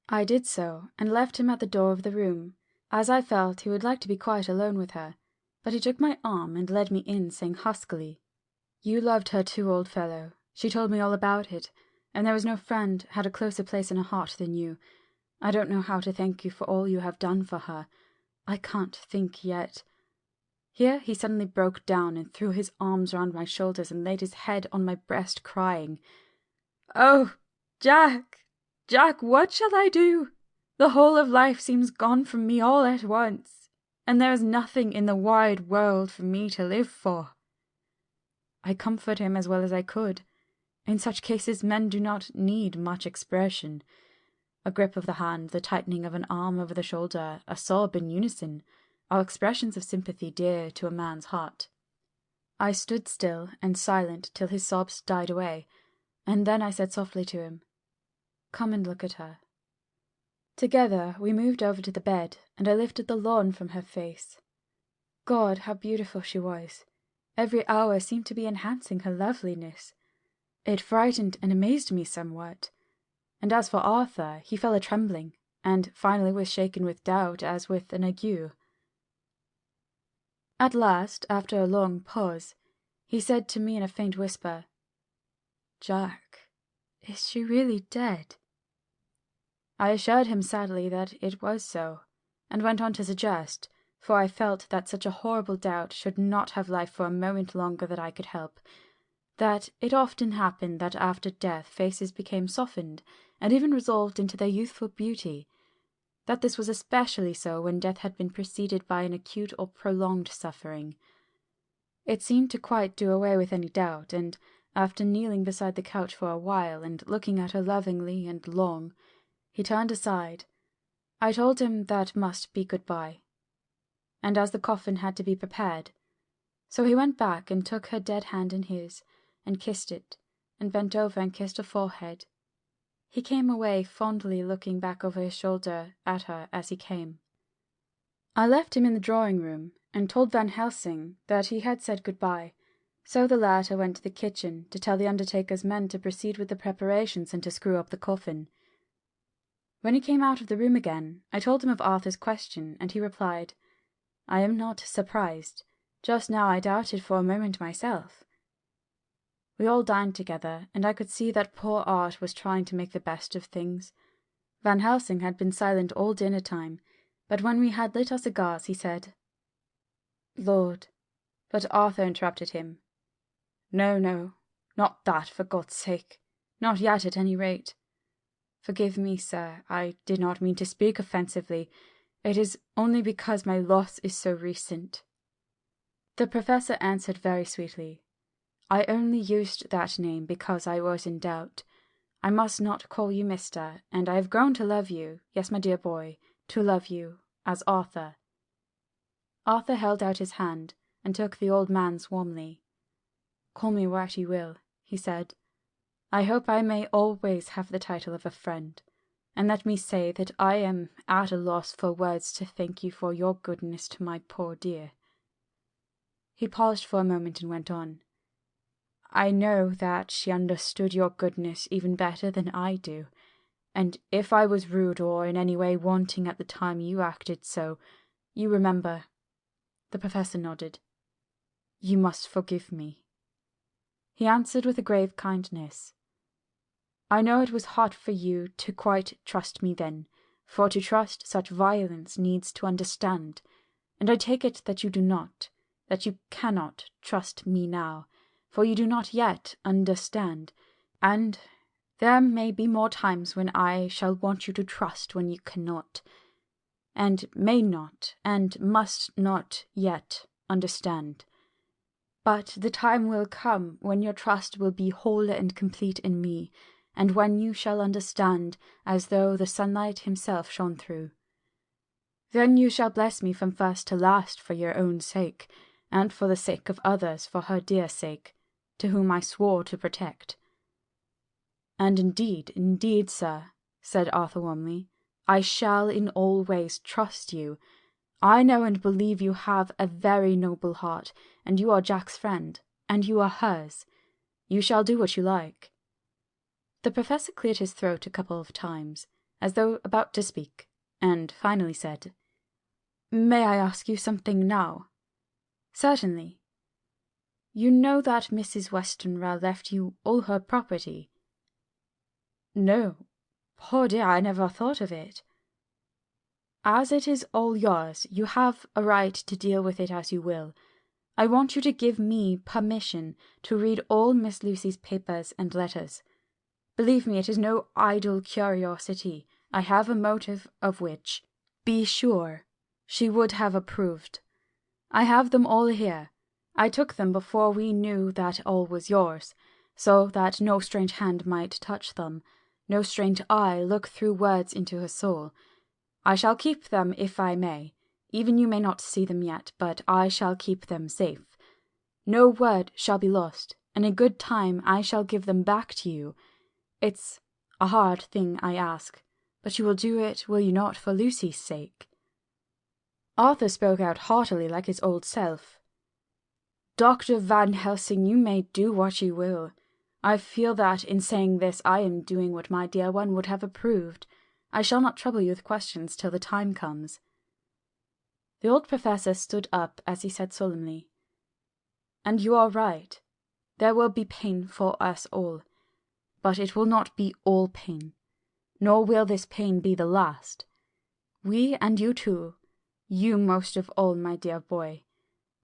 I did so, and left him at the door of the room, as I felt he would like to be quite alone with her, but he took my arm and led me in, saying huskily, "You loved her too, old fellow. She told me all about it, and there was no friend had a closer place in her heart than you. I don't know how to thank you for all you have done for her. I can't think yet." Here he suddenly broke down and threw his arms round my shoulders and laid his head on my breast, crying, "Oh, Jack, Jack, what shall I do? The whole of life seems gone from me all at once, and there is nothing in the wide world for me to live for." I comforted him as well as I could. In such cases men do not need much expression. A grip of the hand, the tightening of an arm over the shoulder, a sob in unison, are expressions of sympathy dear to a man's heart. I stood still and silent till his sobs died away, and then I said softly to him, "Come and look at her." Together we moved over to the bed, and I lifted the lawn from her face. God, how beautiful she was! Every hour seemed to be enhancing her loveliness. It frightened and amazed me somewhat. And as for Arthur, he fell a-trembling, and finally was shaken with doubt as with an ague. At last, after a long pause, he said to me in a faint whisper, "Jack, is she really dead?" I assured him sadly that it was so, and went on to suggest, for I felt that such a horrible doubt should not have life for a moment longer that I could help, that it often happened that after death faces became softened and even resolved into their youthful beauty, that this was especially so when death had been preceded by an acute or prolonged suffering. It seemed to quite do away with any doubt, and after kneeling beside the couch for a while and looking at her lovingly and long, he turned aside. I told him that must be goodbye, and as the coffin had to be prepared, so he went back and took her dead hand in his, and kissed it, and bent over and kissed her forehead. He came away fondly looking back over his shoulder at her as he came. I left him in the drawing-room, and told Van Helsing that he had said goodbye, so the latter went to the kitchen to tell the undertaker's men to proceed with the preparations and to screw up the coffin. When he came out of the room again, I told him of Arthur's question, and he replied, "I am not surprised. Just now I doubted for a moment myself." We all dined together, and I could see that poor Art was trying to make the best of things. Van Helsing had been silent all dinner time, but when we had lit our cigars he said, "Lord," but Arthur interrupted him. "No, no, not that, for God's sake. Not yet, at any rate. Forgive me, sir, I did not mean to speak offensively. It is only because my loss is so recent." The professor answered very sweetly, "I only used that name because I was in doubt. I must not call you Mr., and I have grown to love you, yes, my dear boy, to love you, as Arthur." Arthur held out his hand, and took the old man's warmly. "Call me what you will," he said. "I hope I may always have the title of a friend, and let me say that I am at a loss for words to thank you for your goodness to my poor dear." He paused for a moment and went on. "I know that she understood your goodness even better than I do, and if I was rude or in any way wanting at the time you acted so, you remember—" The professor nodded. "You must forgive me." He answered with a grave kindness, "I know it was hard for you to quite trust me then, for to trust such violence needs to understand, and I take it that you do not, that you cannot trust me now, for you do not yet understand, and there may be more times when I shall want you to trust when you cannot, and may not, and must not yet understand. But the time will come when your trust will be whole and complete in me, and when you shall understand as though the sunlight himself shone through. Then you shall bless me from first to last for your own sake, and for the sake of others for her dear sake, to whom I swore to protect." "And indeed, sir," said Arthur warmly, "I shall in all ways trust you. I know and believe you have a very noble heart, and you are Jack's friend, and you are hers. You shall do what you like." The professor cleared his throat a couple of times, as though about to speak, and finally said, "May I ask you something now?" "Certainly." "You know that Mrs. Westenra left you all her property?" "No. Poor dear, I never thought of it." "As it is all yours, you have a right to deal with it as you will. I want you to give me permission to read all Miss Lucy's papers and letters. Believe me, it is no idle curiosity. I have a motive of which, be sure, she would have approved. I have them all here. I took them before we knew that all was yours, so that no strange hand might touch them, no strange eye look through words into her soul. I shall keep them if I may. Even you may not see them yet, but I shall keep them safe. No word shall be lost, and in good time I shall give them back to you. It's a hard thing I ask, but you will do it, will you not, for Lucy's sake?" Arthur spoke out heartily like his old self. "Dr. Van Helsing, you may do what you will. I feel that in saying this I am doing what my dear one would have approved. I shall not trouble you with questions till the time comes." The old professor stood up as he said solemnly, "And you are right. There will be pain for us all, but it will not be all pain, nor will this pain be the last. We and you too, you most of all, my dear boy,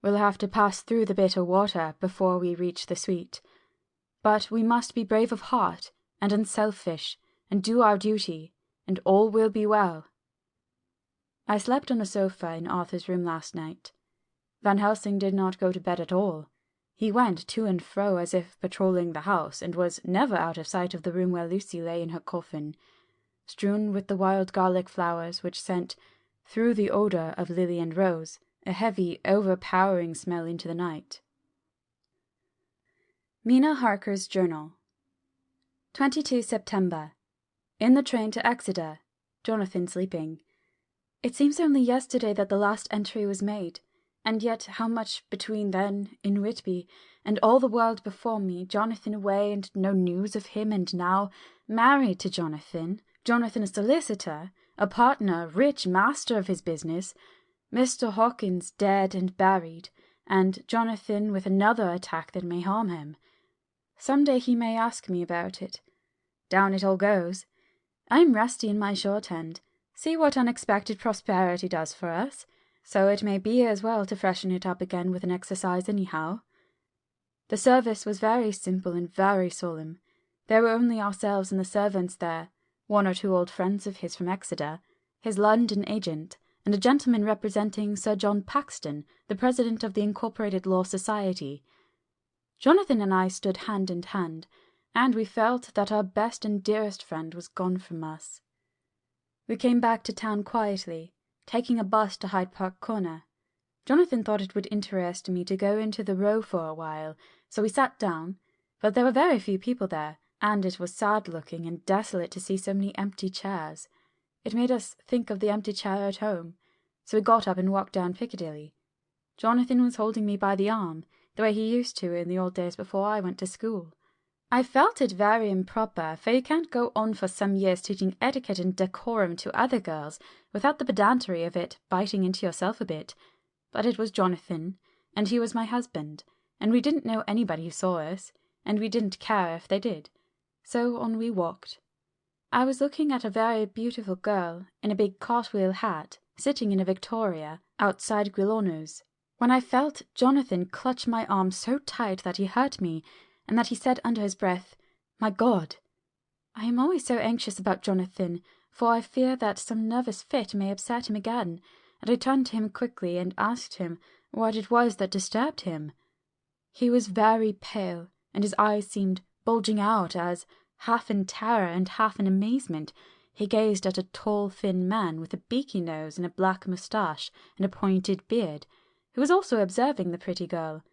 will have to pass through the bitter water before we reach the sweet. But we must be brave of heart and unselfish, and do our duty, and all will be well." I slept on a sofa in Arthur's room last night. Van Helsing did not go to bed at all. He went to and fro as if patrolling the house, and was never out of sight of the room where Lucy lay in her coffin, strewn with the wild garlic flowers which sent, through the odour of lily and rose, a heavy, overpowering smell into the night. Mina Harker's Journal. 22 September. In the train to Exeter. Jonathan sleeping. It seems only yesterday that the last entry was made, and yet how much between then, in Whitby, and all the world before me, Jonathan away and no news of him, and now married to Jonathan a solicitor, a partner, rich, master of his business, Mr. Hawkins dead and buried, and Jonathan with another attack that may harm him. Some day he may ask me about it. Down it all goes. I am rusty in my shorthand. See what unexpected prosperity does for us. So it may be as well to freshen it up again with an exercise anyhow. The service was very simple and very solemn. There were only ourselves and the servants there, one or two old friends of his from Exeter, his London agent, and a gentleman representing Sir John Paxton, the president of the Incorporated Law Society. Jonathan and I stood hand in hand, and we felt that our best and dearest friend was gone from us. We came back to town quietly, taking a bus to Hyde Park Corner. Jonathan thought it would interest me to go into the Row for a while, so we sat down, but there were very few people there, and it was sad-looking and desolate to see so many empty chairs. It made us think of the empty chair at home, so we got up and walked down Piccadilly. Jonathan was holding me by the arm, the way he used to in the old days before I went to school. I felt it very improper, for you can't go on for some years teaching etiquette and decorum to other girls without the pedantry of it biting into yourself a bit. But it was Jonathan, and he was my husband, and we didn't know anybody who saw us, and we didn't care if they did. So on we walked. I was looking at a very beautiful girl in a big cartwheel hat, sitting in a victoria outside Grilloners, when I felt Jonathan clutch my arm so tight that he hurt me, and that he said under his breath, "My God!" I am always so anxious about Jonathan, for I fear that some nervous fit may upset him again, and I turned to him quickly and asked him what it was that disturbed him. He was very pale, and his eyes seemed bulging out as, half in terror and half in amazement, he gazed at a tall, thin man with a beaky nose and a black moustache and a pointed beard, who was also observing the pretty girl.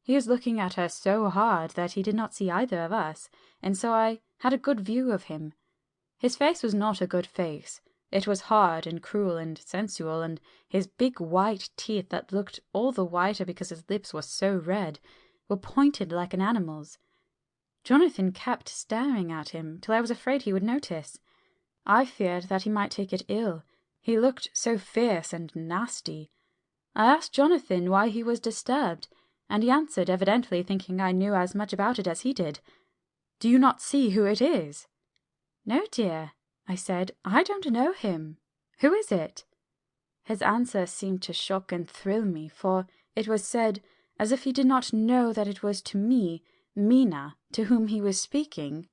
He was looking at her so hard that he did not see either of us, and so I had a good view of him. His face was not a good face. It was hard and cruel and sensual, and his big white teeth, that looked all the whiter because his lips were so red, were pointed like an animal's. Jonathan kept staring at him till I was afraid he would notice. I feared that he might take it ill. He looked so fierce and nasty. I asked Jonathan why he was disturbed, and he answered, evidently thinking I knew as much about it as he did. "Do you not see who it is?" "No, dear," I said, "I don't know him. Who is it?" His answer seemed to shock and thrill me, for it was said as if he did not know that it was to me, Mina, to whom he was speaking.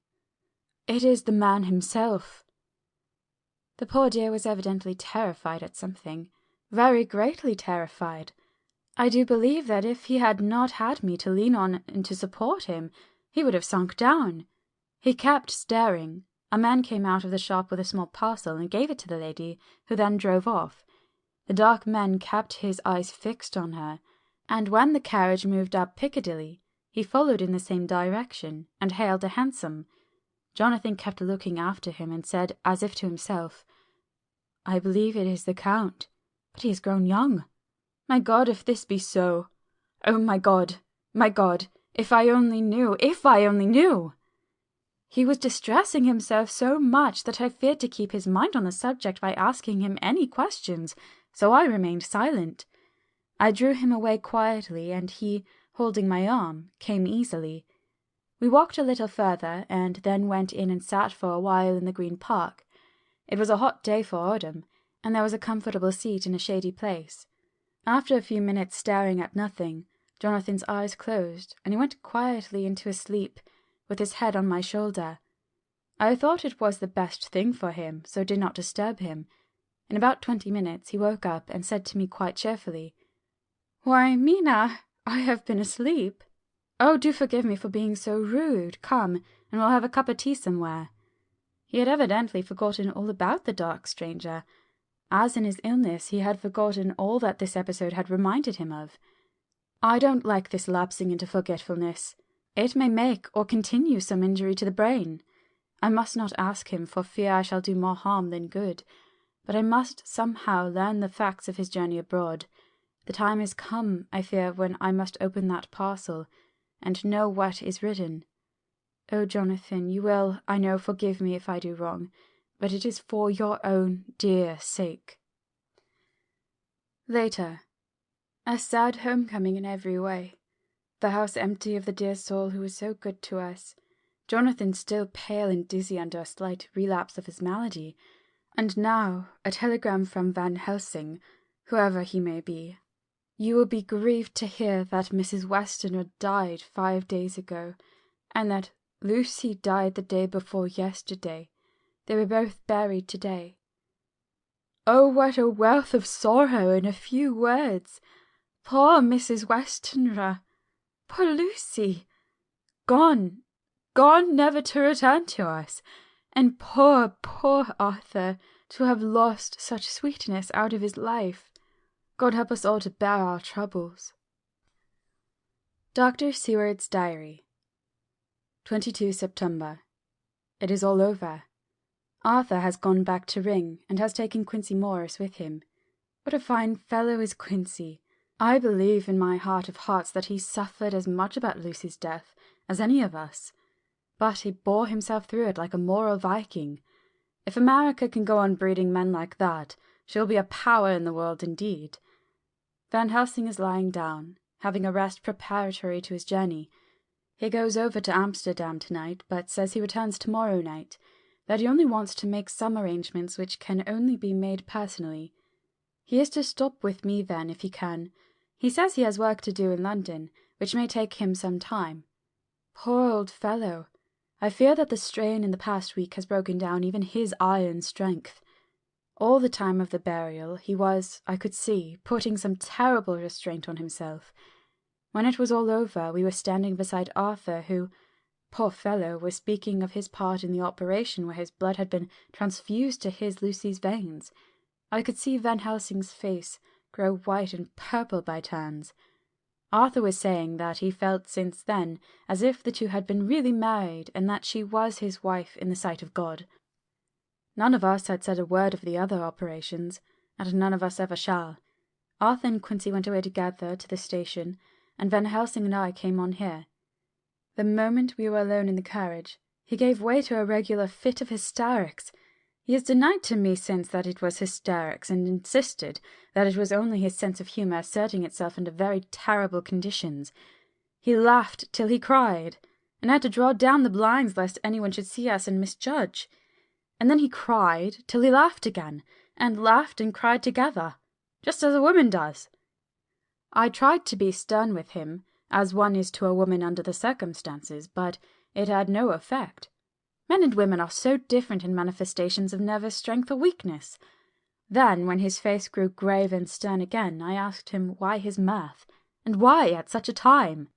"It is the man himself." The poor dear was evidently terrified at something, very greatly terrified. I do believe that if he had not had me to lean on and to support him, he would have sunk down. He kept staring. A man came out of the shop with a small parcel and gave it to the lady, who then drove off. The dark man kept his eyes fixed on her, and when the carriage moved up Piccadilly, he followed in the same direction and hailed a hansom. Jonathan kept looking after him and said, as if to himself, "I believe it is the Count, but he has grown young. My God, if this be so! Oh, my God, if I only knew, if I only knew!" He was distressing himself so much that I feared to keep his mind on the subject by asking him any questions, so I remained silent. I drew him away quietly, and he, holding my arm, came easily. We walked a little further, and then went in and sat for a while in the Green Park. It was a hot day for autumn, and there was a comfortable seat in a shady place. After a few minutes staring at nothing, Jonathan's eyes closed, and he went quietly into his sleep, with his head on my shoulder. I thought it was the best thing for him, so did not disturb him. In about 20 minutes he woke up and said to me quite cheerfully, "Why, Mina, I have been asleep. Oh, do forgive me for being so rude. Come, and we'll have a cup of tea somewhere." He had evidently forgotten all about the dark stranger. As in his illness, he had forgotten all that this episode had reminded him of. I don't like this lapsing into forgetfulness. It may make or continue some injury to the brain. I must not ask him for fear I shall do more harm than good, but I must somehow learn the facts of his journey abroad. The time is come, I fear, when I must open that parcel, and know what is written. Oh, Jonathan, you will, I know, forgive me if I do wrong, but it is for your own dear sake. Later. A sad homecoming in every way. The house empty of the dear soul who was so good to us. Jonathan still pale and dizzy under a slight relapse of his malady, and now a telegram from Van Helsing, whoever he may be. "You will be grieved to hear that Mrs. Westenra died 5 days ago, and that Lucy died the day before yesterday. They were both buried today." Oh, what a wealth of sorrow in a few words! Poor Mrs. Westenra! Poor Lucy! Gone never to return to us! And poor Arthur, to have lost such sweetness out of his life! God help us all to bear our troubles. Dr. Seward's Diary. 22 September. It is all over. Arthur has gone back to Ring, and has taken Quincy Morris with him. What a fine fellow is Quincy! I believe in my heart of hearts that he suffered as much about Lucy's death as any of us, but he bore himself through it like a moral Viking. If America can go on breeding men like that, she'll be a power in the world indeed. Van Helsing is lying down, having a rest preparatory to his journey. He goes over to Amsterdam tonight, but says he returns tomorrow night, that he only wants to make some arrangements which can only be made personally. He is to stop with me then, if he can. He says he has work to do in London, which may take him some time. Poor old fellow! I fear that the strain in the past week has broken down even his iron strength. All the time of the burial he was, I could see, putting some terrible restraint on himself. When it was all over, we were standing beside Arthur, who, poor fellow, was speaking of his part in the operation where his blood had been transfused to his Lucy's veins. I could see Van Helsing's face grow white and purple by turns. Arthur was saying that he felt since then as if the two had been really married, and that she was his wife in the sight of God. None of us had said a word of the other operations, and none of us ever shall. Arthur and Quincy went away together to the station, and Van Helsing and I came on here. The moment we were alone in the carriage, he gave way to a regular fit of hysterics. He has denied to me since that it was hysterics, and insisted that it was only his sense of humour asserting itself under very terrible conditions. He laughed till he cried, and had to draw down the blinds lest anyone should see us and misjudge. And then he cried till he laughed again, and laughed and cried together, just as a woman does. I tried to be stern with him, as one is to a woman under the circumstances, but it had no effect. Men and women are so different in manifestations of nervous strength or weakness. Then, when his face grew grave and stern again, I asked him why his mirth, and why at such a time.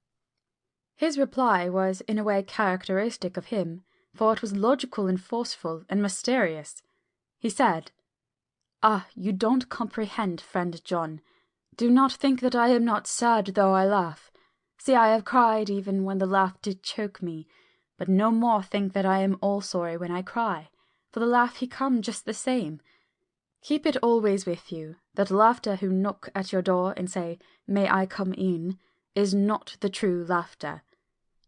His reply was in a way characteristic of him, for it was logical and forceful and mysterious. He said, "Ah, you don't comprehend, friend John. Do not think that I am not sad though I laugh. See, I have cried even when the laugh did choke me, but no more think that I am all sorry when I cry, for the laugh he come just the same. Keep it always with you, that laughter who knock at your door and say, "May I come in?" is not the true laughter.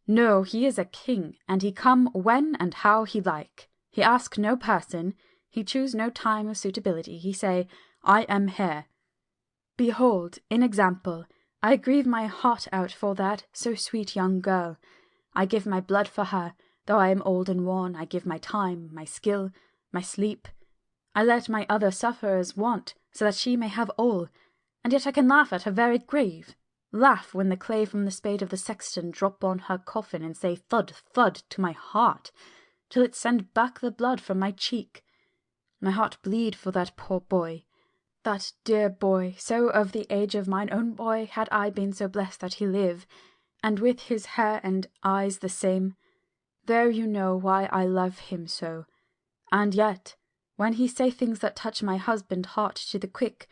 No, he is a king, and he come when and how he like. He ask no person, he choose no time of suitability, he say, "I am here." Behold, in example, I grieve my heart out for that so sweet young girl. I give my blood for her, though I am old and worn. I give my time, my skill, my sleep. I let my other sufferers want, so that she may have all, and yet I can laugh at her very grave. Laugh when the clay from the spade of the sexton drop on her coffin and say thud, thud to my heart, till it send back the blood from my cheek. My heart bleed for that poor boy, that dear boy, so of the age of mine own boy, had I been so blessed that he live, and with his hair and eyes the same. There you know why I love him so. And yet, when he say things that touch my husband heart to the quick,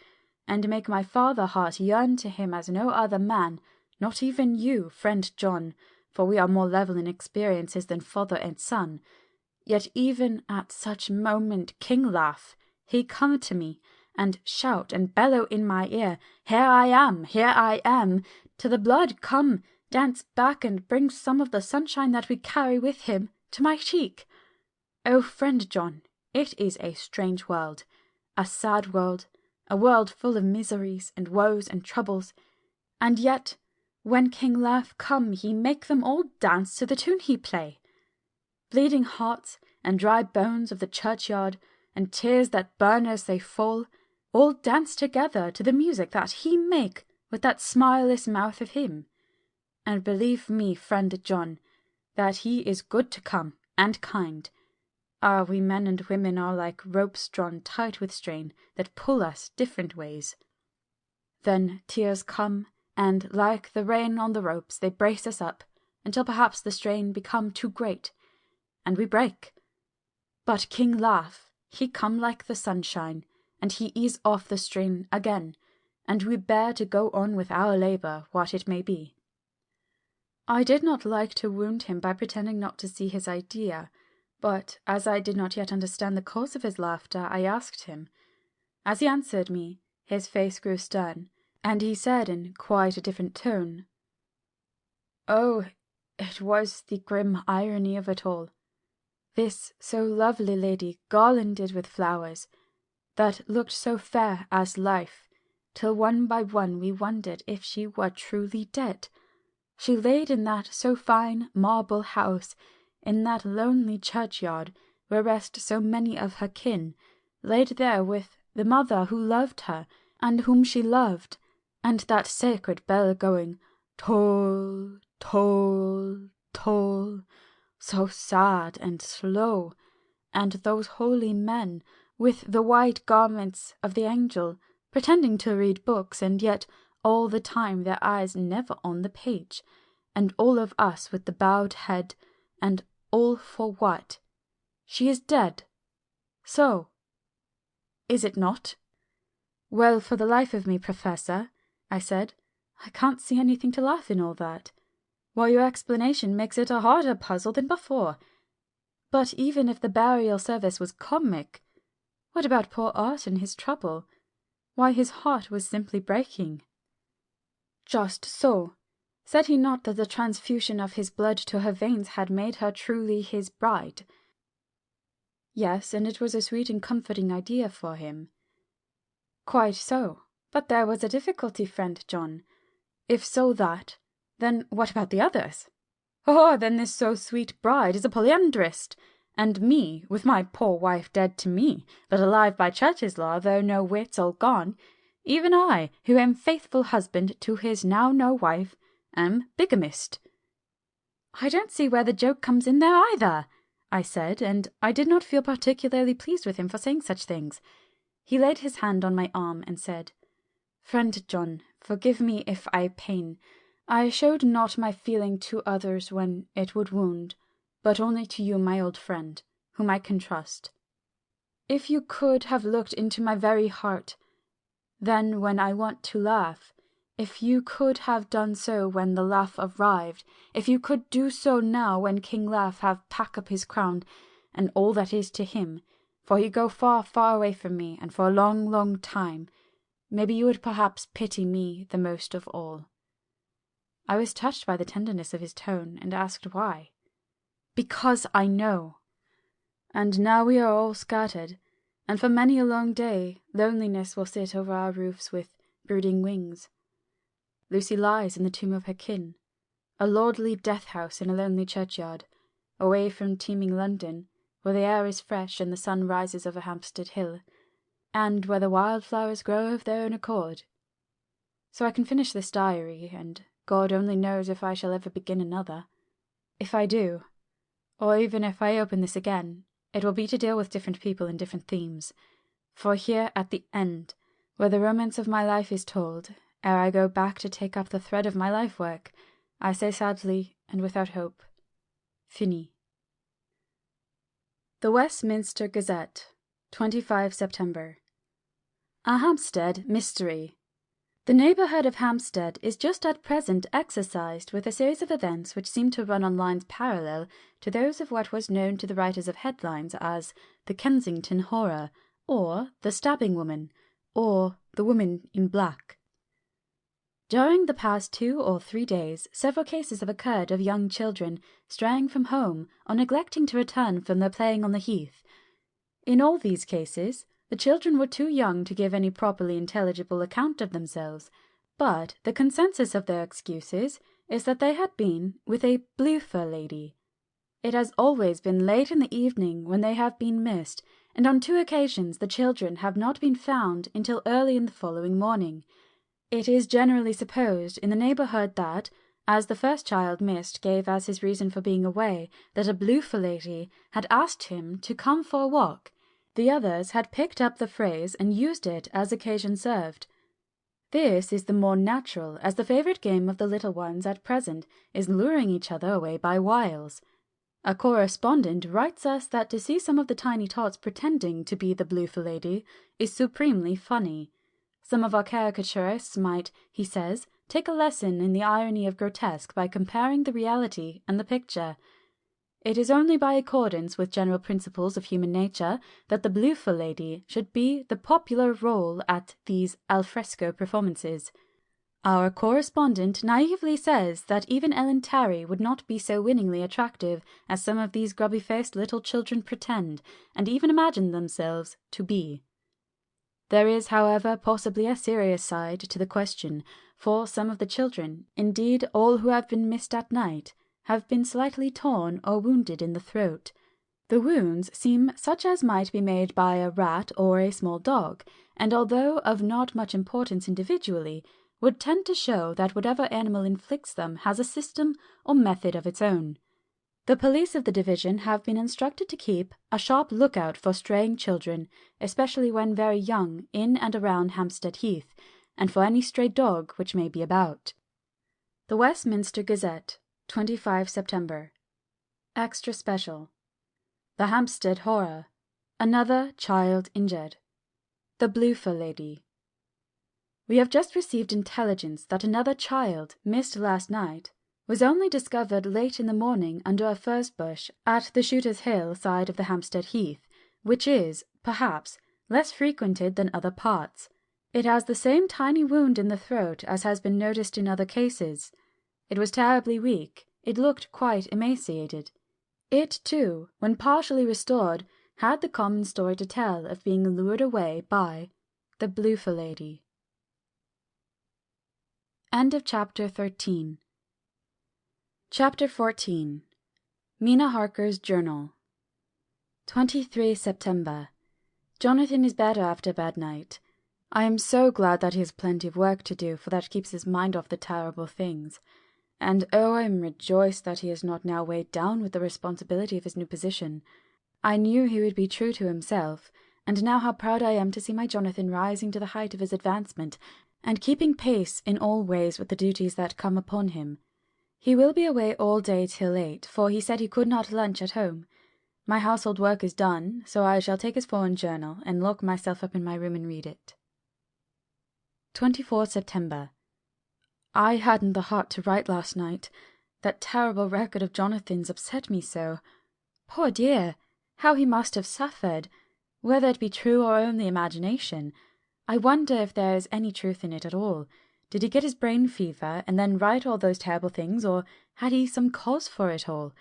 and make my father heart yearn to him as no other man, not even you, friend John, for we are more level in experiences than father and son, yet even at such moment king laugh, he come to me, and shout and bellow in my ear, here I am, till the blood come, dance back and bring some of the sunshine that we carry with him to my cheek. Oh, friend John, it is a strange world, a sad world, a world full of miseries and woes and troubles, and yet when King Laugh come he make them all dance to the tune he play. Bleeding hearts and dry bones of the churchyard, and tears that burn as they fall, all dance together to the music that he make with that smileless mouth of him. And believe me, friend John, that he is good to come, and kind. Ah, we men and women are like ropes drawn tight with strain, that pull us different ways. Then tears come, and like the rain on the ropes, they brace us up, until perhaps the strain become too great, and we break. But King Laugh, he come like the sunshine, and he ease off the strain again, and we bear to go on with our labour, what it may be. I did not like to wound him by pretending not to see his idea, but as I did not yet understand the cause of his laughter, I asked him. As he answered me, his face grew stern, and he said in quite a different tone, "Oh, it was the grim irony of it all. This so lovely lady garlanded with flowers, that looked so fair as life, till one by one we wondered if she were truly dead. She laid in that so fine marble house, in that lonely churchyard, where rest so many of her kin, laid there with the mother who loved her, and whom she loved, and that sacred bell going, toll, toll, toll, so sad and slow, and those holy men, with the white garments of the angel, pretending to read books, and yet all the time their eyes never on the page, and all of us with the bowed head, and all for what? She is dead. So, is it not?" "Well, for the life of me, Professor," I said, "I can't see anything to laugh in all that, while your explanation makes it a harder puzzle than before. But even if the burial service was comic, what about poor Art and his trouble? Why, his heart was simply breaking." "Just so. Said he not that the transfusion of his blood to her veins had made her truly his bride?" "Yes, and it was a sweet and comforting idea for him." "Quite so. But there was a difficulty, friend John. If so that, then what about the others? Oh, then this so sweet bride is a polyandrist, and me, with my poor wife dead to me, but alive by church's law, though no wits all gone, even I, who am faithful husband to his now no wife, am bigamist." "I don't see where the joke comes in there either," I said, and I did not feel particularly pleased with him for saying such things. He laid his hand on my arm and said, "Friend John, forgive me if I pain. I showed not my feeling to others when it would wound, but only to you, my old friend, whom I can trust. If you could have looked into my very heart, Then when I want to laugh, if you could have done so when the laugh arrived, if you could do so now when King Laugh have pack up his crown and all that is to him, for he go far, far away from me, and for a long, long time, maybe you would perhaps pity me the most of all. I was touched by the tenderness of his tone, and asked why. Because I know. And now we are all scattered, and for many a long day loneliness will sit over our roofs with brooding wings. Lucy lies in the tomb of her kin, a lordly death-house in a lonely churchyard, away from teeming London, where the air is fresh and the sun rises over Hampstead Hill, and where the wildflowers grow of their own accord. So I can finish this diary, and God only knows if I shall ever begin another. If I do, or even if I open this again, it will be to deal with different people and different themes. For here at the end, where the romance of my life is told, ere I go back to take up the thread of my life work, I say sadly and without hope, Fini. The Westminster Gazette, 25 September. A Hampstead Mystery. The neighbourhood of Hampstead is just at present exercised with a series of events which seem to run on lines parallel to those of what was known to the writers of headlines as the Kensington Horror, or the Stabbing Woman, or the Woman in Black. During the past 2 or 3 days, several cases have occurred of young children straying from home or neglecting to return from their playing on the heath. In all these cases, the children were too young to give any properly intelligible account of themselves, but the consensus of their excuses is that they had been with a blue-fur lady. It has always been late in the evening when they have been missed, and on 2 occasions the children have not been found until early in the following morning. It is generally supposed in the neighbourhood that, as the first child missed gave as his reason for being away that a blue-fur lady had asked him to come for a walk, the others had picked up the phrase and used it as occasion served. This is the more natural, as the favourite game of the little ones at present is luring each other away by wiles. A correspondent writes us that to see some of the tiny tots pretending to be the blue-fur lady is supremely funny. Some of our caricaturists might, he says, take a lesson in the irony of grotesque by comparing the reality and the picture. It is only by accordance with general principles of human nature that the blue-fur lady should be the popular role at these alfresco performances. Our correspondent naively says that even Ellen Terry would not be so winningly attractive as some of these grubby-faced little children pretend, and even imagine themselves to be. There is, however, possibly a serious side to the question, for some of the children, indeed all who have been missed at night, have been slightly torn or wounded in the throat. The wounds seem such as might be made by a rat or a small dog, and although of not much importance individually, would tend to show that whatever animal inflicts them has a system or method of its own. The police of the division have been instructed to keep a sharp lookout for straying children, especially when very young, in and around Hampstead Heath, and for any stray dog which may be about. The Westminster Gazette, 25 September. Extra Special. The Hampstead Horror. Another child injured. The blue-fur lady. We have just received intelligence that another child, missed last night, was only discovered late in the morning under a furze bush at the Shooter's Hill side of the Hampstead Heath, which is, perhaps, less frequented than other parts. It has the same tiny wound in the throat as has been noticed in other cases. It was terribly weak. It looked quite emaciated. It, too, when partially restored, had the common story to tell of being lured away by the blue-fur lady. End of Chapter 13. Chapter 14. Mina Harker's Journal. 23 September. Jonathan is better after a bad night. I am so glad that he has plenty of work to do, for that keeps his mind off the terrible things. And oh, I am rejoiced that he is not now weighed down with the responsibility of his new position. I knew he would be true to himself, and now how proud I am to see my Jonathan rising to the height of his advancement, and keeping pace in all ways with the duties that come upon him. He will be away all day till 8, for he said he could not lunch at home. My household work is done, so I shall take his foreign journal, and lock myself up in my room and read it. 24 September. I hadn't the heart to write last night. That terrible record of Jonathan's upset me so. Poor dear! How he must have suffered! Whether it be true or only imagination, I wonder if there is any truth in it at all. Did he get his brain fever and then write all those terrible things, or had he some cause for it all?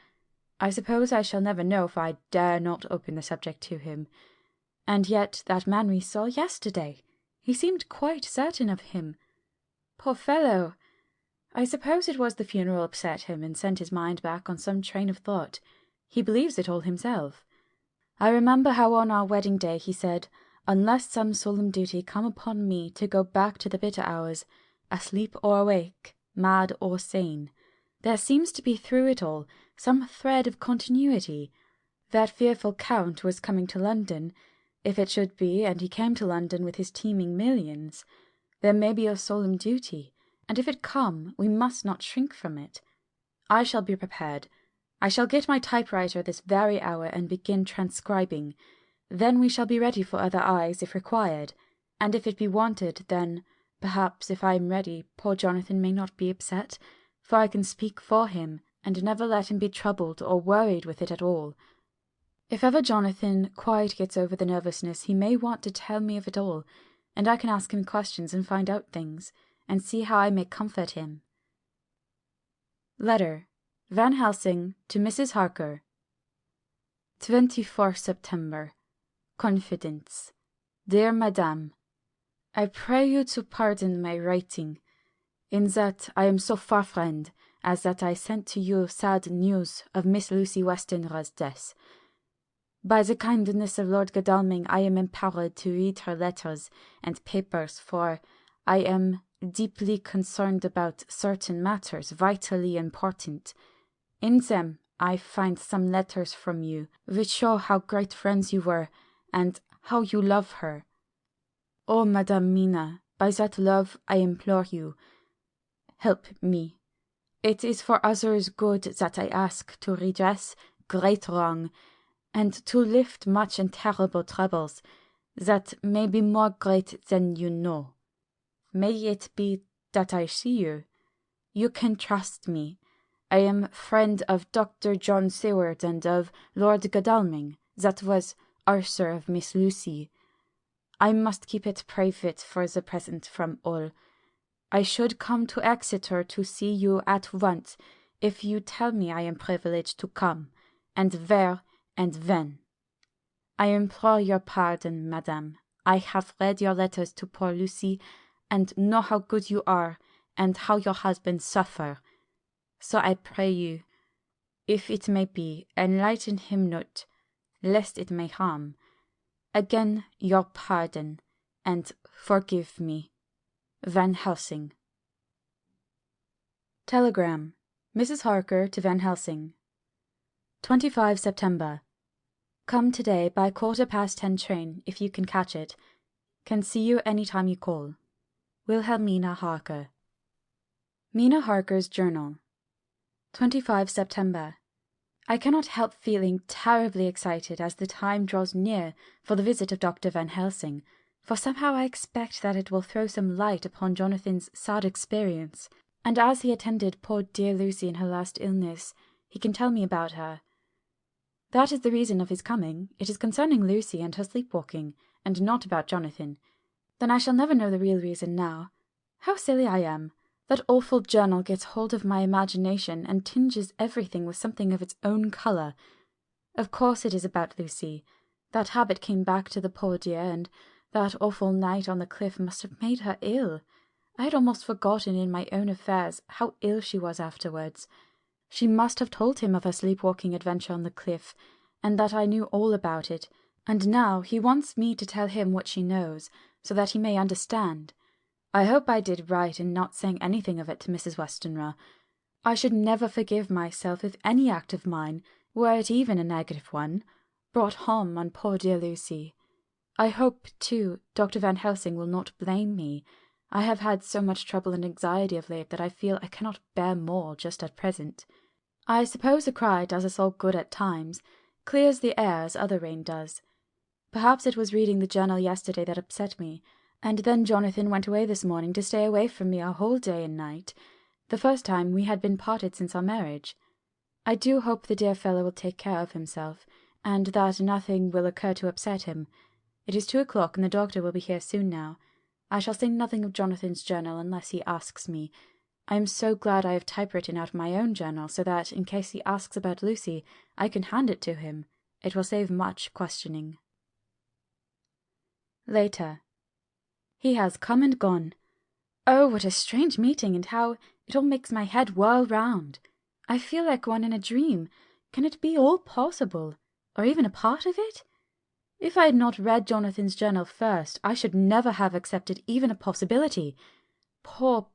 I suppose I shall never know, for I dare not open the subject to him. And yet that man we saw yesterday, he seemed quite certain of him. Poor fellow! I suppose it was the funeral upset him and sent his mind back on some train of thought. He believes it all himself. I remember how on our wedding day he said, unless some solemn duty come upon me to go back to the bitter hours, asleep or awake, mad or sane, there seems to be through it all some thread of continuity. That fearful Count was coming to London. If it should be, and he came to London with his teeming millions, there may be a solemn duty, and if it come, we must not shrink from it. I shall be prepared. I shall get my typewriter this very hour and begin transcribing. Then we shall be ready for other eyes if required, and if it be wanted, then, perhaps, if I am ready, poor Jonathan may not be upset, for I can speak for him, and never let him be troubled or worried with it at all. If ever Jonathan quite gets over the nervousness, he may want to tell me of it all, and I can ask him questions and find out things, and see how I may comfort him. Letter Van Helsing to Mrs. Harker. 24 September. Confidence. Dear Madame, I pray you to pardon my writing, in that I am so far friend, as that I sent to you sad news of Miss Lucy Westenra's death. By the kindness of Lord Godalming I am empowered to read her letters and papers, for I am deeply concerned about certain matters vitally important. In them I find some letters from you, which show how great friends you were, and how you love her. Oh, Madame Mina, by that love I implore you, help me. It is for others' good that I ask to redress great wrong, and to lift much and terrible troubles that may be more great than you know. May it be that I see you. You can trust me. I am friend of Dr. John Seward and of Lord Godalming, that was Arthur of Miss Lucy. I must keep it private for the present from all. I should come to Exeter to see you at once, if you tell me I am privileged to come, and where and when. I implore your pardon, madame. I have read your letters to poor Lucy, and know how good you are, and how your husband suffer. So I pray you, if it may be, enlighten him not, lest it may harm. Again your pardon, and forgive me. Van Helsing. Telegram. Mrs. Harker to Van Helsing. 25 September. Come today by 10:15 train, if you can catch it. Can see you any time you call. Wilhelmina Harker. Mina Harker's Journal. 25 September. I cannot help feeling terribly excited as the time draws near for the visit of Dr. Van Helsing, for somehow I expect that it will throw some light upon Jonathan's sad experience, and as he attended poor dear Lucy in her last illness, he can tell me about her. That is the reason of his coming. It is concerning Lucy and her sleepwalking, and not about Jonathan. Then I shall never know the real reason now. How silly I am! That awful journal gets hold of my imagination and tinges everything with something of its own colour. Of course it is about Lucy. That habit came back to the poor dear, and that awful night on the cliff must have made her ill. I had almost forgotten in my own affairs how ill she was afterwards. She must have told him of her sleepwalking adventure on the cliff, and that I knew all about it, and now he wants me to tell him what she knows, so that he may understand. I hope I did right in not saying anything of it to Mrs. Westenra. I should never forgive myself if any act of mine, were it even a negative one, brought harm on poor dear Lucy. I hope, too, Dr. Van Helsing will not blame me. I have had so much trouble and anxiety of late that I feel I cannot bear more just at present. I suppose a cry does us all good at times, clears the air as other rain does. Perhaps it was reading the journal yesterday that upset me, And then Jonathan went away this morning to stay away from me a whole day and night, the first time we had been parted since our marriage. I do hope the dear fellow will take care of himself, and that nothing will occur to upset him. It is 2 o'clock, and the doctor will be here soon now. I shall say nothing of Jonathan's journal unless he asks me. I am so glad I have typewritten out my own journal, so that, in case he asks about Lucy, I can hand it to him. It will save much questioning. Later. He has come and gone. Oh, what a strange meeting, and how it all makes my head whirl round. I feel like one in a dream. Can it be all possible, or even a part of it? If I had not read Jonathan's journal first, I should never have accepted even a possibility. Poor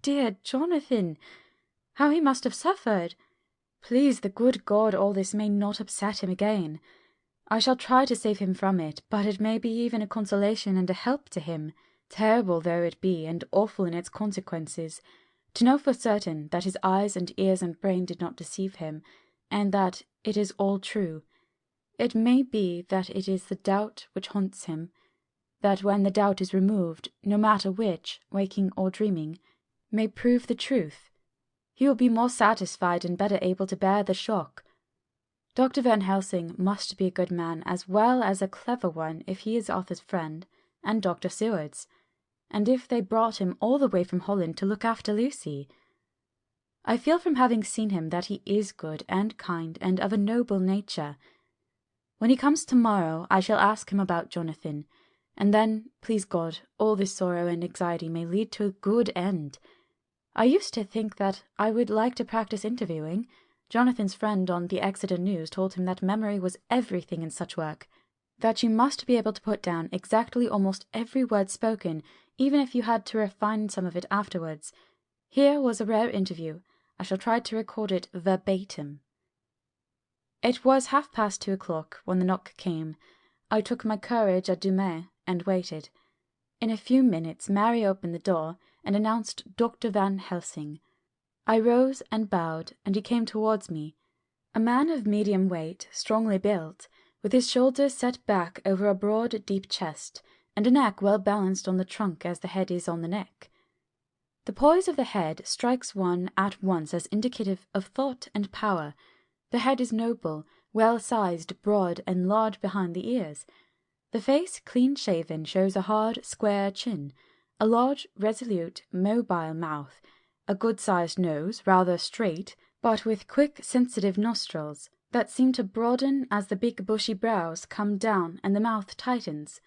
dear Jonathan! How he must have suffered! Please the good God all this may not upset him again. I shall try to save him from it, but it may be even a consolation and a help to him, terrible though it be and awful in its consequences, to know for certain that his eyes and ears and brain did not deceive him, and that it is all true. It may be that it is the doubt which haunts him, that when the doubt is removed, no matter which, waking or dreaming, may prove the truth, he will be more satisfied and better able to bear the shock. Dr. Van Helsing must be a good man as well as a clever one if he is Arthur's friend, and Dr. Seward's, and if they brought him all the way from Holland to look after Lucy. I feel from having seen him that he is good and kind and of a noble nature. When he comes tomorrow, I shall ask him about Jonathan, and then, please God, all this sorrow and anxiety may lead to a good end. I used to think that I would like to practice interviewing. Jonathan's friend on the Exeter News told him that memory was everything in such work, that you must be able to put down exactly almost every word spoken, even if you had to refine some of it afterwards. Here was a rare interview. I shall try to record it verbatim. It was 2:30 when the knock came. I took my courage à deux mains and waited. In a few minutes Mary opened the door and announced Dr. Van Helsing. I rose and bowed, and he came towards me, a man of medium weight, strongly built, with his shoulders set back over a broad, deep chest, and a neck well balanced on the trunk as the head is on the neck. The poise of the head strikes one at once as indicative of thought and power. The head is noble, well-sized, broad, and large behind the ears. The face, clean-shaven, shows a hard, square chin, a large, resolute, mobile mouth, a good-sized nose, rather straight, but with quick, sensitive nostrils that seem to broaden as the big bushy brows come down and the mouth tightens.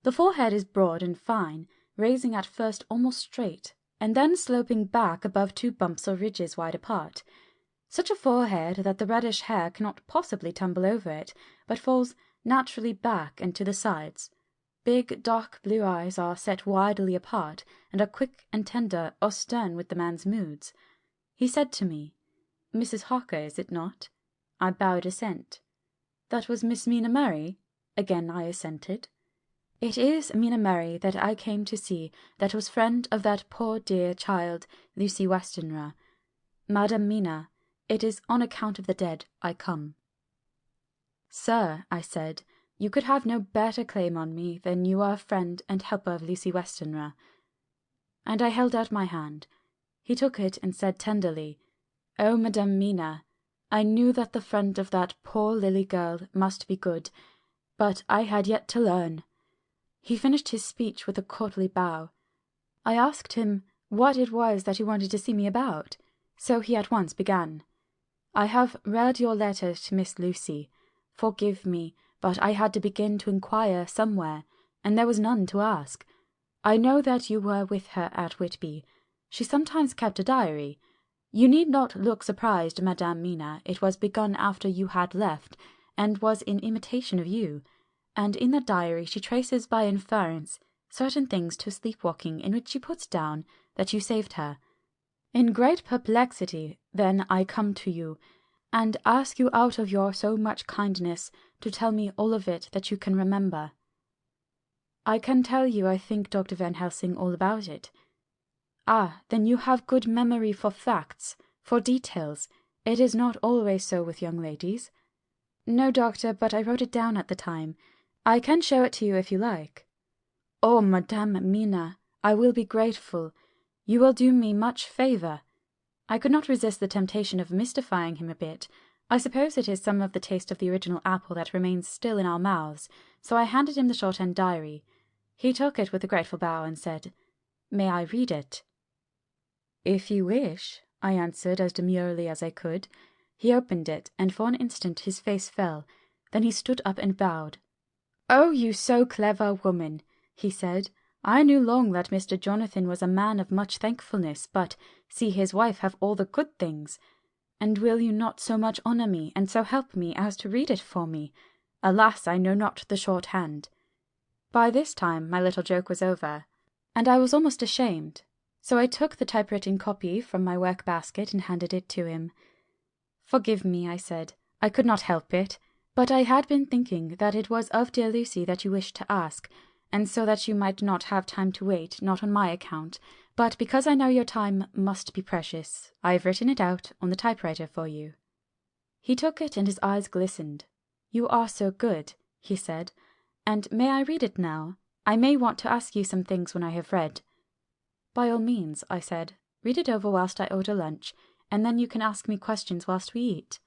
The forehead is broad and fine, raising at first almost straight, and then sloping back above 2 bumps or ridges wide apart. Such a forehead that the reddish hair cannot possibly tumble over it, but falls naturally back and to the sides. Big, dark blue eyes are set widely apart, and are quick and tender or stern with the man's moods. He said to me, "Mrs. Harker, is it not?" I bowed assent. "That was Miss Mina Murray?" Again I assented. "It is Mina Murray that I came to see, that was friend of that poor dear child, Lucy Westenra. Madam Mina, it is on account of the dead I come." "Sir," I said, "you could have no better claim on me than you are a friend and helper of Lucy Westenra." And I held out my hand. He took it and said tenderly, "Oh, Madam Mina, I knew that the friend of that poor Lily girl must be good, but I had yet to learn." He finished his speech with a courtly bow. I asked him what it was that he wanted to see me about, so he at once began. "I have read your letter to Miss Lucy. Forgive me, but I had to begin to inquire somewhere, and there was none to ask. I know that you were with her at Whitby. She sometimes kept a diary. You need not look surprised, Madame Mina, it was begun after you had left, and was in imitation of you, and in that diary she traces by inference certain things to sleepwalking, in which she puts down that you saved her. In great perplexity, then, I come to you, and ask you out of your so much kindness to tell me all of it that you can remember." "I can tell you, I think, Dr. Van Helsing, all about it." "Ah, then you have good memory for facts, for details. It is not always so with young ladies." "No, doctor, but I wrote it down at the time. I can show it to you if you like." "Oh, Madame Mina, I will be grateful. You will do me much favour." I could not resist the temptation of mystifying him a bit. I suppose it is some of the taste of the original apple that remains still in our mouths, so I handed him the shorthand diary. He took it with a grateful bow and said, "May I read it?" "If you wish," I answered as demurely as I could. He opened it, and for an instant his face fell. Then he stood up and bowed. "Oh, you so clever woman," he said. "I knew long that Mr. Jonathan was a man of much thankfulness, but see his wife have all the good things. And will you not so much honour me, and so help me, as to read it for me? Alas, I know not the shorthand." By this time my little joke was over, and I was almost ashamed, so I took the typewritten copy from my work-basket and handed it to him. "Forgive me," I said. "I could not help it, but I had been thinking that it was of dear Lucy that you wished to ask, and so that you might not have time to wait, not on my account, but because I know your time must be precious, I have written it out on the typewriter for you." He took it and his eyes glistened. "You are so good," he said, "and may I read it now? I may want to ask you some things when I have read." "By all means," I said. "Read it over whilst I order lunch, and then you can ask me questions whilst we eat."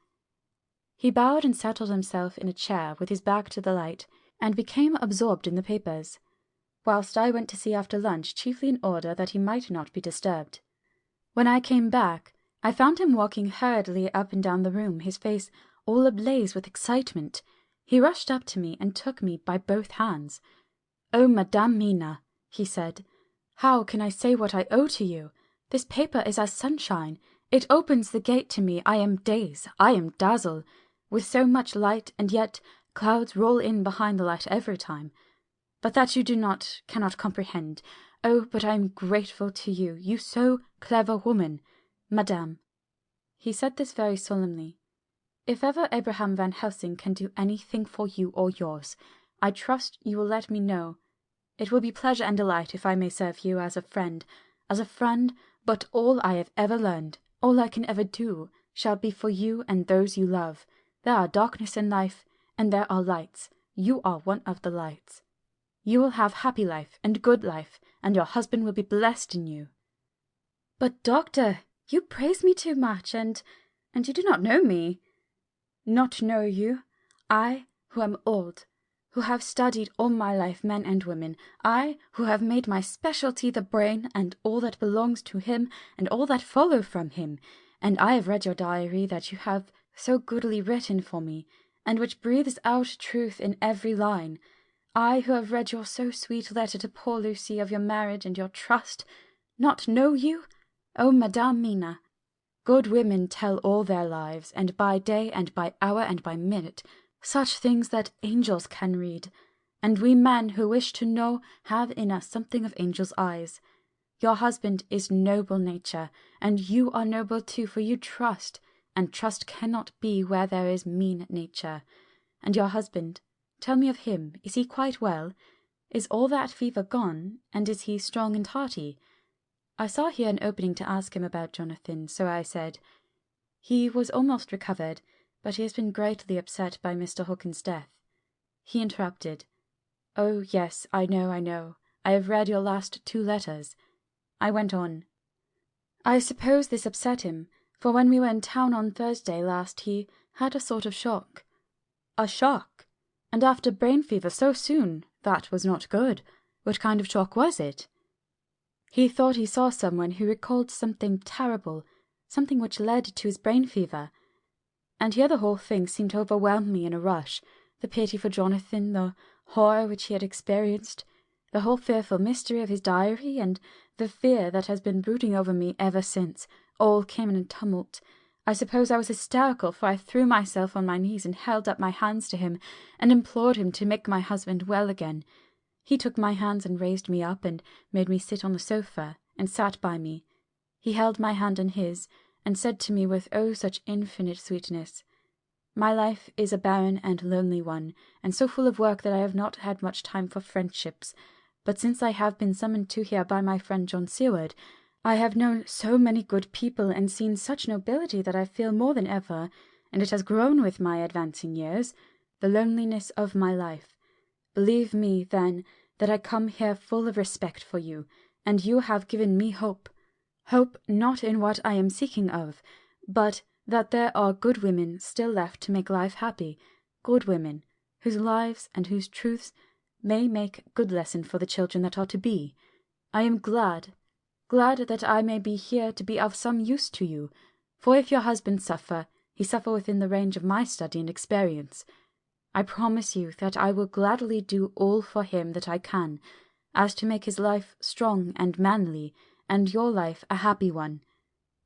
He bowed and settled himself in a chair with his back to the light, and became absorbed in the papers, whilst I went to see after lunch, chiefly in order that he might not be disturbed. When I came back, I found him walking hurriedly up and down the room, his face all ablaze with excitement. He rushed up to me and took me by both hands. "Oh, Madame Mina," he said, "how can I say what I owe to you? This paper is as sunshine. It opens the gate to me. I am dazed, I am dazzled, with so much light, and yet clouds roll in behind the light every time. But that you cannot comprehend. Oh, but I am grateful to you, you so clever woman. Madame," he said this very solemnly, "if ever Abraham Van Helsing can do anything for you or yours, I trust you will let me know. It will be pleasure and delight if I may serve you as a friend, but all I have ever learned, all I can ever do, shall be for you and those you love. There are darkness in life, and there are lights. You are one of the lights. You will have happy life and good life, and your husband will be blessed in you." "But, doctor, you praise me too much, and you do not know me." "Not know you? I, who am old, who have studied all my life men and women, I, who have made my specialty the brain and all that belongs to him and all that follow from him, and I have read your diary that you have so goodly written for me, and which breathes out truth in every line. I, who have read your so sweet letter to poor Lucy of your marriage and your trust, not know you? Oh, Madame Mina, good women tell all their lives, and by day and by hour and by minute, such things that angels can read, and we men who wish to know have in us something of angels' eyes. Your husband is noble nature, and you are noble too, for you trust, and trust cannot be where there is mean nature. And your husband, tell me of him, is he quite well? Is all that fever gone, and is he strong and hearty?" I saw here an opening to ask him about Jonathan, so I said, "He was almost recovered, but he has been greatly upset by Mr. Hawkins's death." He interrupted, "Oh, yes, I know. I have read your last 2 letters." I went on, "I suppose this upset him, for when we were in town on Thursday last he had a sort of shock." "A shock? And after brain fever so soon? That was not good. What kind of shock was it?" "He thought he saw someone who recalled something terrible, something which led to his brain fever. And here the whole thing seemed to overwhelm me in a rush, the pity for Jonathan, the horror which he had experienced, the whole fearful mystery of his diary, and the fear that has been brooding over me ever since, all came in a tumult. I suppose I was hysterical, for I threw myself on my knees and held up my hands to him, and implored him to make my husband well again. He took my hands and raised me up, and made me sit on the sofa, and sat by me. He held my hand in his, and said to me with oh such infinite sweetness, 'My life is a barren and lonely one, and so full of work that I have not had much time for friendships, but since I have been summoned to here by my friend John Seward, I have known so many good people and seen such nobility that I feel more than ever, and it has grown with my advancing years, the loneliness of my life. Believe me, then, that I come here full of respect for you, and you have given me hope. Hope not in what I am seeking of, but that there are good women still left to make life happy, good women, whose lives and whose truths may make good lesson for the children that are to be. I am glad that I may be here to be of some use to you, for if your husband suffer, he suffer within the range of my study and experience. I promise you that I will gladly do all for him that I can, as to make his life strong and manly, and your life a happy one.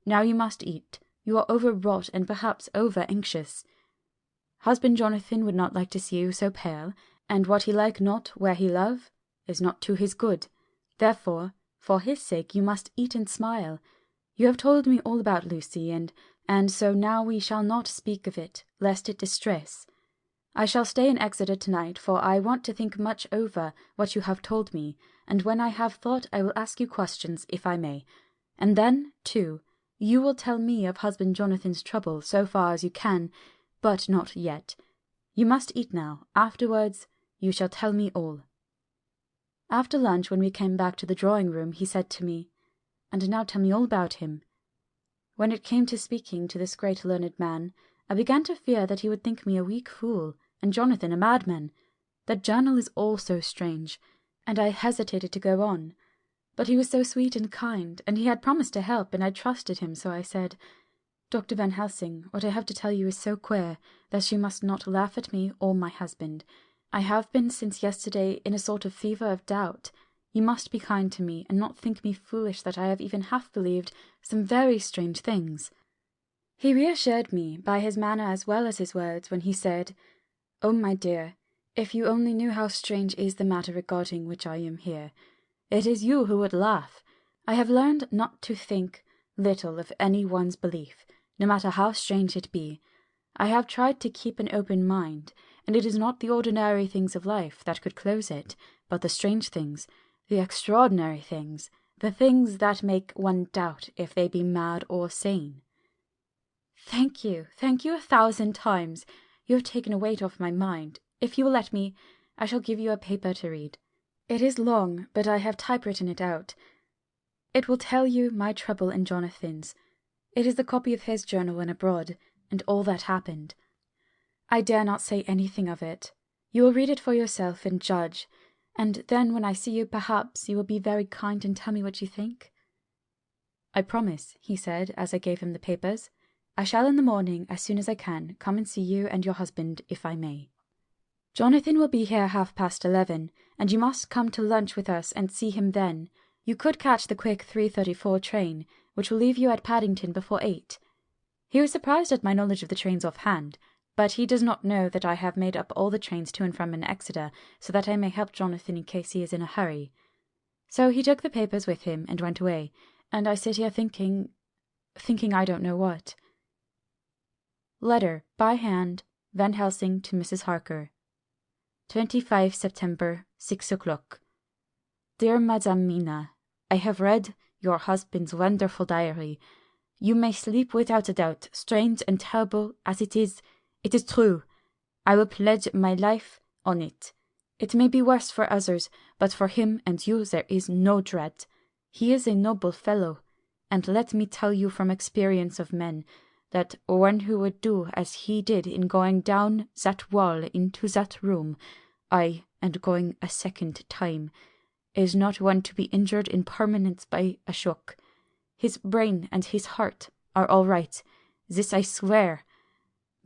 Now you must eat. You are overwrought and perhaps over-anxious. Husband Jonathan would not like to see you so pale, and what he like not where he love is not to his good. Therefore, for his sake you must eat and smile. You have told me all about Lucy, and so now we shall not speak of it, lest it distress. I shall stay in Exeter tonight, for I want to think much over what you have told me, and when I have thought I will ask you questions, if I may. And then, too, you will tell me of husband Jonathan's trouble so far as you can, but not yet. You must eat now. Afterwards you shall tell me all. After lunch, when we came back to the drawing-room, he said to me, "And now tell me all about him." When it came to speaking to this great learned man, I began to fear that he would think me a weak fool, and Jonathan a madman. That journal is all so strange, and I hesitated to go on. But he was so sweet and kind, and he had promised to help, and I trusted him, so I said, "Dr. Van Helsing, what I have to tell you is so queer that you must not laugh at me or my husband. I have been since yesterday in a sort of fever of doubt. You must be kind to me, and not think me foolish that I have even half believed some very strange things." He reassured me by his manner as well as his words when he said, "Oh, my dear, if you only knew how strange is the matter regarding which I am here. It is you who would laugh. I have learned not to think little of any one's belief, no matter how strange it be. I have tried to keep an open mind, and it is not the ordinary things of life that could close it, but the strange things, the extraordinary things, the things that make one doubt if they be mad or sane." Thank you 1,000 times. You have taken a weight off my mind. If you will let me, I shall give you a paper to read. It is long, but I have typewritten it out. It will tell you my trouble and Jonathan's. It is the copy of his journal when abroad, and all that happened. I dare not say anything of it. You will read it for yourself and judge, and then when I see you, perhaps you will be very kind and tell me what you think. "I promise," he said, as I gave him the papers. "I shall in the morning, as soon as I can, come and see you and your husband, if I may. Jonathan will be here 11:30, and you must come to lunch with us and see him then. You could catch the quick 3:34 train, which will leave you at Paddington before 8. He was surprised at my knowledge of the trains offhand, but he does not know that I have made up all the trains to and from in Exeter, so that I may help Jonathan in case he is in a hurry. So he took the papers with him and went away, and I sit here thinking I don't know what. Letter, by hand, Van Helsing to Mrs. Harker. 25 September, 6 o'clock. Dear Madame Mina, I have read your husband's wonderful diary. You may sleep without a doubt, strange and terrible as it is true. I will pledge my life on it. It may be worse for others, but for him and you there is no dread. He is a noble fellow, and let me tell you from experience of men, that one who would do as he did in going down that wall into that room, aye, and going a second time, is not one to be injured in permanence by a shock. His brain and his heart are all right, this I swear.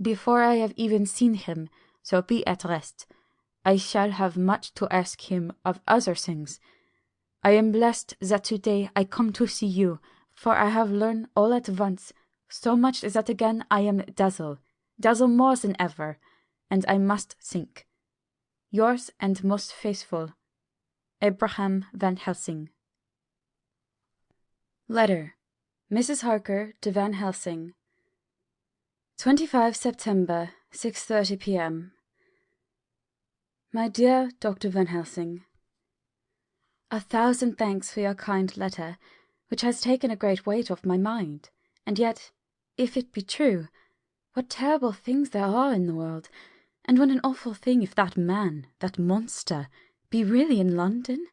Before I have even seen him, so be at rest. I shall have much to ask him of other things. I am blessed that today I come to see you, for I have learned all at once, so much that again I am dazzled more than ever, and I must think. Yours and most faithful, Abraham Van Helsing. Letter, Mrs. Harker to Van Helsing. 25 September, 6:30 p.m. My dear Dr. Van Helsing, 1,000 thanks for your kind letter, which has taken a great weight off my mind, and yet, if it be true, what terrible things there are in the world, and what an awful thing if that man, that monster, be really in London?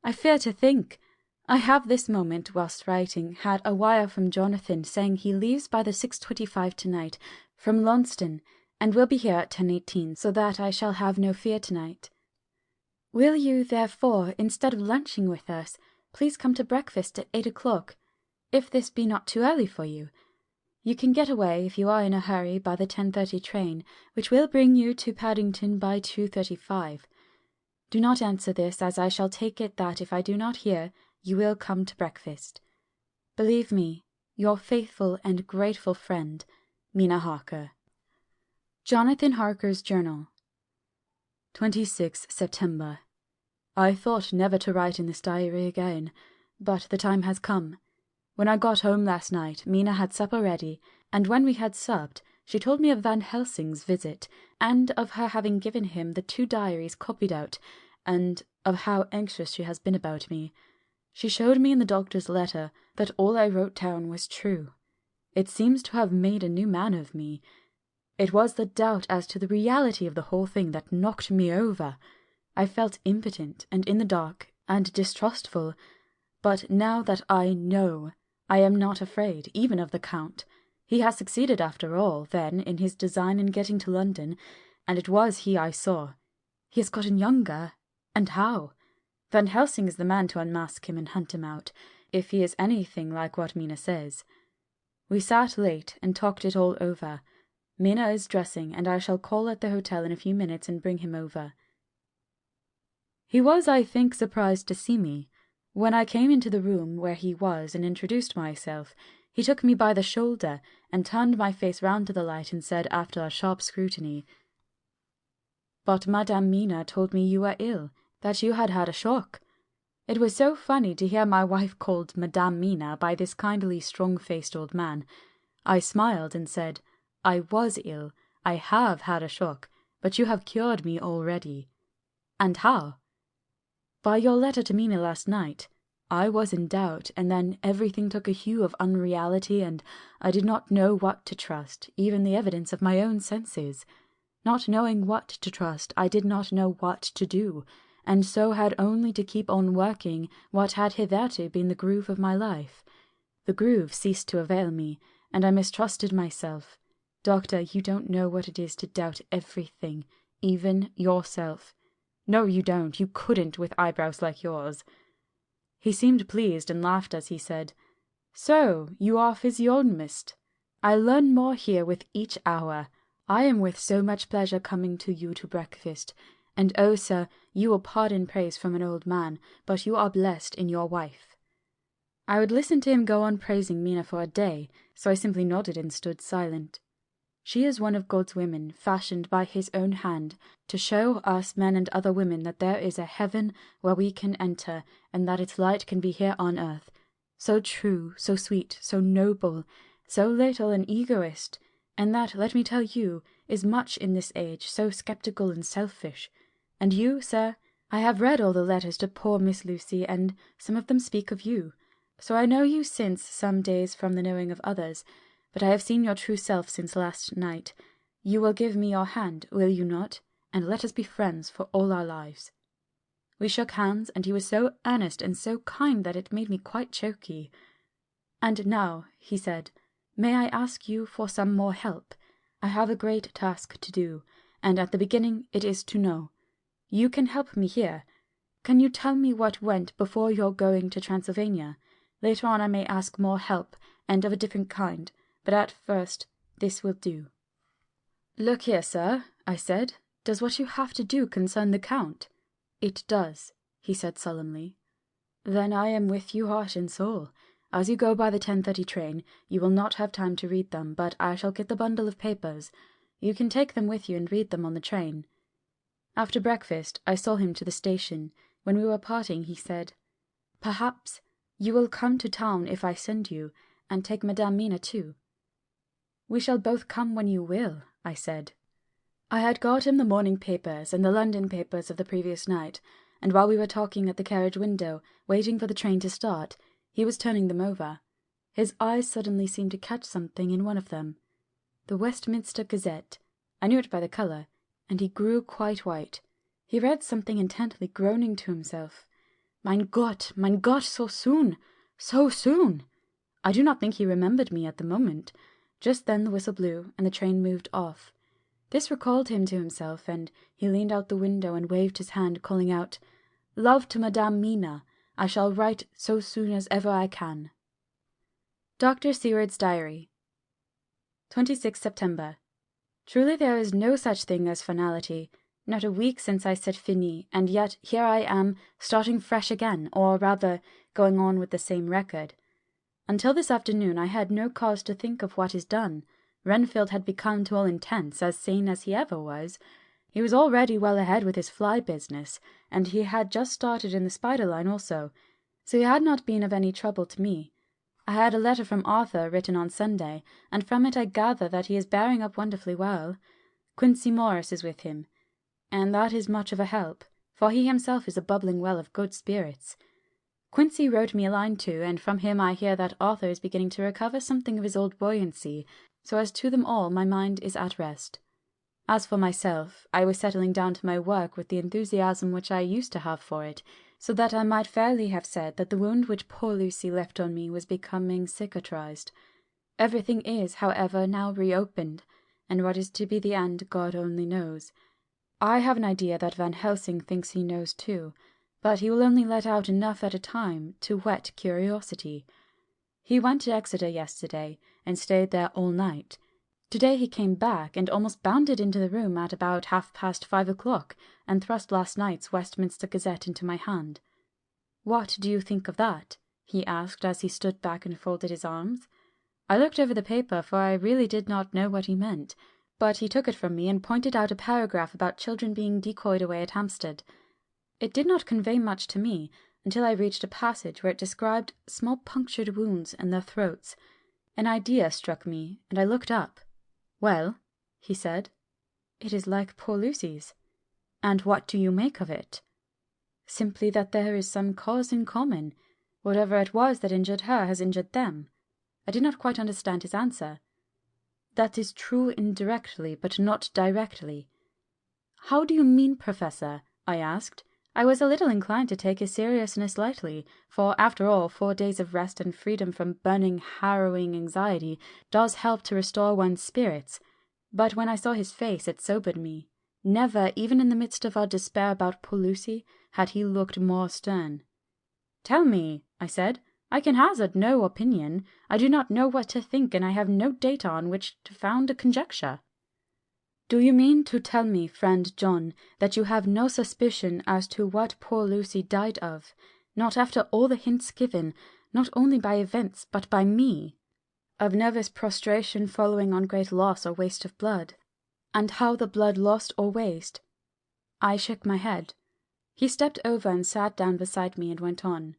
I fear to think. I have this moment, whilst writing, had a wire from Jonathan saying he leaves by the 6:25 tonight from Launceston, and will be here at 10:18, so that I shall have no fear tonight. Will you, therefore, instead of lunching with us, please come to breakfast at 8 o'clock, if this be not too early for you? You can get away, if you are in a hurry, by the 10:30 train, which will bring you to Paddington by 2:35. Do not answer this, as I shall take it that if I do not hear, you will come to breakfast. Believe me, your faithful and grateful friend, Mina Harker. Jonathan Harker's Journal. 26 September. I thought never to write in this diary again, but the time has come. When I got home last night, Mina had supper ready, and when we had supped, she told me of Van Helsing's visit, and of her having given him the 2 diaries copied out, and of how anxious she has been about me. She showed me in the doctor's letter that all I wrote down was true. It seems to have made a new man of me. It was the doubt as to the reality of the whole thing that knocked me over. I felt impotent and in the dark and distrustful, but now that I know, I am not afraid, even of the Count. He has succeeded after all, then, in his design in getting to London, and it was he I saw. He has gotten younger, and how? Van Helsing is the man to unmask him and hunt him out, if he is anything like what Mina says. We sat late and talked it all over. Mina is dressing, and I shall call at the hotel in a few minutes and bring him over. He was, I think, surprised to see me. When I came into the room where he was and introduced myself, he took me by the shoulder and turned my face round to the light and said, after a sharp scrutiny, "But Madame Mina told me you were ill, that you had had a shock." It was so funny to hear my wife called Madame Mina by this kindly, strong-faced old man. I smiled and said, "I was ill. I have had a shock, but you have cured me already." "And how?" "By your letter to Mina last night. I was in doubt, and then everything took a hue of unreality, and I did not know what to trust, even the evidence of my own senses. Not knowing what to trust, I did not know what to do, and so had only to keep on working what had hitherto been the groove of my life. The groove ceased to avail me, and I mistrusted myself. Doctor, you don't know what it is to doubt everything, even yourself. No, you don't. You couldn't with eyebrows like yours." He seemed pleased and laughed as he said, "So, you are physiognomist. I learn more here with each hour. I am with so much pleasure coming to you to breakfast. And oh, sir, you will pardon praise from an old man, but you are blessed in your wife." I would listen to him go on praising Mina for a day, so I simply nodded and stood silent. She is one of God's women, fashioned by his own hand, to show us men and other women that there is a heaven where we can enter, and that its light can be here on earth. So true, so sweet, so noble, so little an egoist, and that, let me tell you, is much in this age, so sceptical and selfish. And you, sir, I have read all the letters to poor Miss Lucy, and some of them speak of you. So I know you since some days from the knowing of others, but I have seen your true self since last night. You will give me your hand, will you not? And let us be friends for all our lives." We shook hands, and he was so earnest and so kind that it made me quite choky. "And now," he said, "may I ask you for some more help? I have a great task to do, and at the beginning it is to know. You can help me here. Can you tell me what went before your going to Transylvania? Later on I may ask more help, and of a different kind, but at first this will do." "Look here, sir," I said, "does what you have to do concern the Count?" "It does," he said solemnly. "Then I am with you heart and soul. As you go by the 10:30 train, you will not have time to read them, but I shall get the bundle of papers. You can take them with you and read them on the train." After breakfast, I saw him to the station. When we were parting, he said, "Perhaps you will come to town if I send you, and take Madame Mina too." "We shall both come when you will," I said. I had got him the morning papers and the London papers of the previous night, and while we were talking at the carriage window, waiting for the train to start, he was turning them over. His eyes suddenly seemed to catch something in one of them. The Westminster Gazette. I knew it by the colour, and he grew quite white. He read something intently, groaning to himself. Mein Gott, so soon! So soon! I do not think he remembered me at the moment. Just then the whistle blew, and the train moved off. This recalled him to himself, and he leaned out the window and waved his hand, calling out, "Love to Madame Mina. I shall write so soon as ever I can." Dr. Seward's Diary, 26 September. Truly there is no such thing as finality. Not a week since I said fini, and yet here I am, starting fresh again, or rather, going on with the same record. Until this afternoon I had no cause to think of what is done. Renfield had become to all intents as sane as he ever was. He was already well ahead with his fly business, and he had just started in the spider line also, so he had not been of any trouble to me. I had a letter from Arthur written on Sunday, and from it I gather that he is bearing up wonderfully well. Quincy Morris is with him, and that is much of a help, for he himself is a bubbling well of good spirits. Quincy wrote me a line too, and from him I hear that Arthur is beginning to recover something of his old buoyancy, so as to them all my mind is at rest. As for myself, I was settling down to my work with the enthusiasm which I used to have for it, so that I might fairly have said that the wound which poor Lucy left on me was becoming cicatrized. Everything is, however, now reopened, and what is to be the end God only knows. I have an idea that Van Helsing thinks he knows too, but he will only let out enough at a time to whet curiosity. He went to Exeter yesterday, and stayed there all night. Today he came back, and almost bounded into the room at about 5:30 o'clock, and thrust last night's Westminster Gazette into my hand. "What do you think of that?" he asked as he stood back and folded his arms. I looked over the paper, for I really did not know what he meant, but he took it from me and pointed out a paragraph about children being decoyed away at Hampstead. It did not convey much to me until I reached a passage where it described small punctured wounds in their throats. An idea struck me, and I looked up. "Well," he said, "it is like poor Lucy's." "And what do you make of it?" "Simply that there is some cause in common. Whatever it was that injured her has injured them." I did not quite understand his answer. "That is true indirectly, but not directly." "How do you mean, Professor?" I asked. I was a little inclined to take his seriousness lightly, for after all 4 days of rest and freedom from burning, harrowing anxiety does help to restore one's spirits. But when I saw his face it sobered me. Never, even in the midst of our despair about poor Lucy, had he looked more stern. "Tell me," I said. "I can hazard no opinion. I do not know what to think, and I have no data on which to found a conjecture." "Do you mean to tell me, friend John, that you have no suspicion as to what poor Lucy died of, not after all the hints given, not only by events, but by me? Of nervous prostration following on great loss or waste of blood, and how the blood lost or waste?" I shook my head. He stepped over and sat down beside me and went on.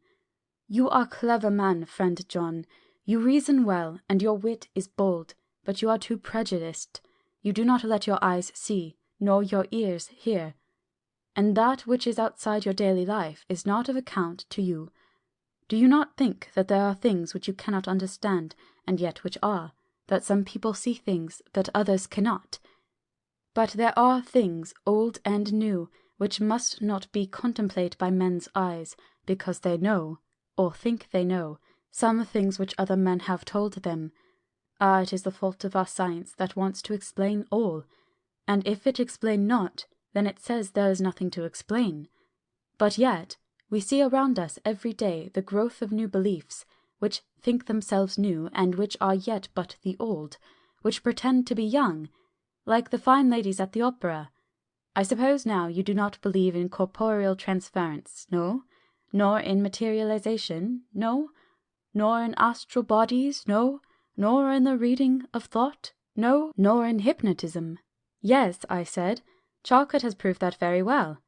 "You are a clever man, friend John. You reason well, and your wit is bold, but you are too prejudiced. You do not let your eyes see, nor your ears hear, and that which is outside your daily life is not of account to you. Do you not think that there are things which you cannot understand, and yet which are, that some people see things that others cannot? But there are things, old and new, which must not be contemplated by men's eyes, because they know, or think they know, some things which other men have told them. Ah, it is the fault of our science that wants to explain all, and if it explain not, then it says there is nothing to explain. But yet we see around us every day the growth of new beliefs, which think themselves new, and which are yet but the old, which pretend to be young, like the fine ladies at the opera. I suppose now you do not believe in corporeal transference, no? Nor in materialization, no? Nor in astral bodies, no? Nor in the reading of thought, no? Nor in hypnotism?" "Yes," I said, "Charcot has proved that very well."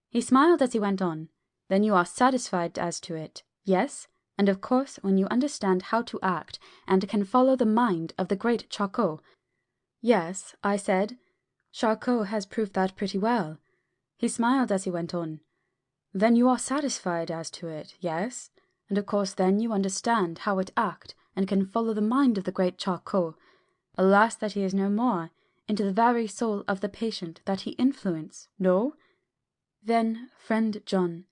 He smiled as he went on. "Then you are satisfied as to it?" "Yes, and of course when you understand how to act, and can follow the mind of the great Charcot." "Yes," I said, "Charcot has proved that pretty well." He smiled as he went on. "Then you are satisfied as to it, yes, and of course then you understand how it act, and can follow the mind of the great Charcot, alas that he is no more, into the very soul of the patient that he influence, no?" Then, friend John,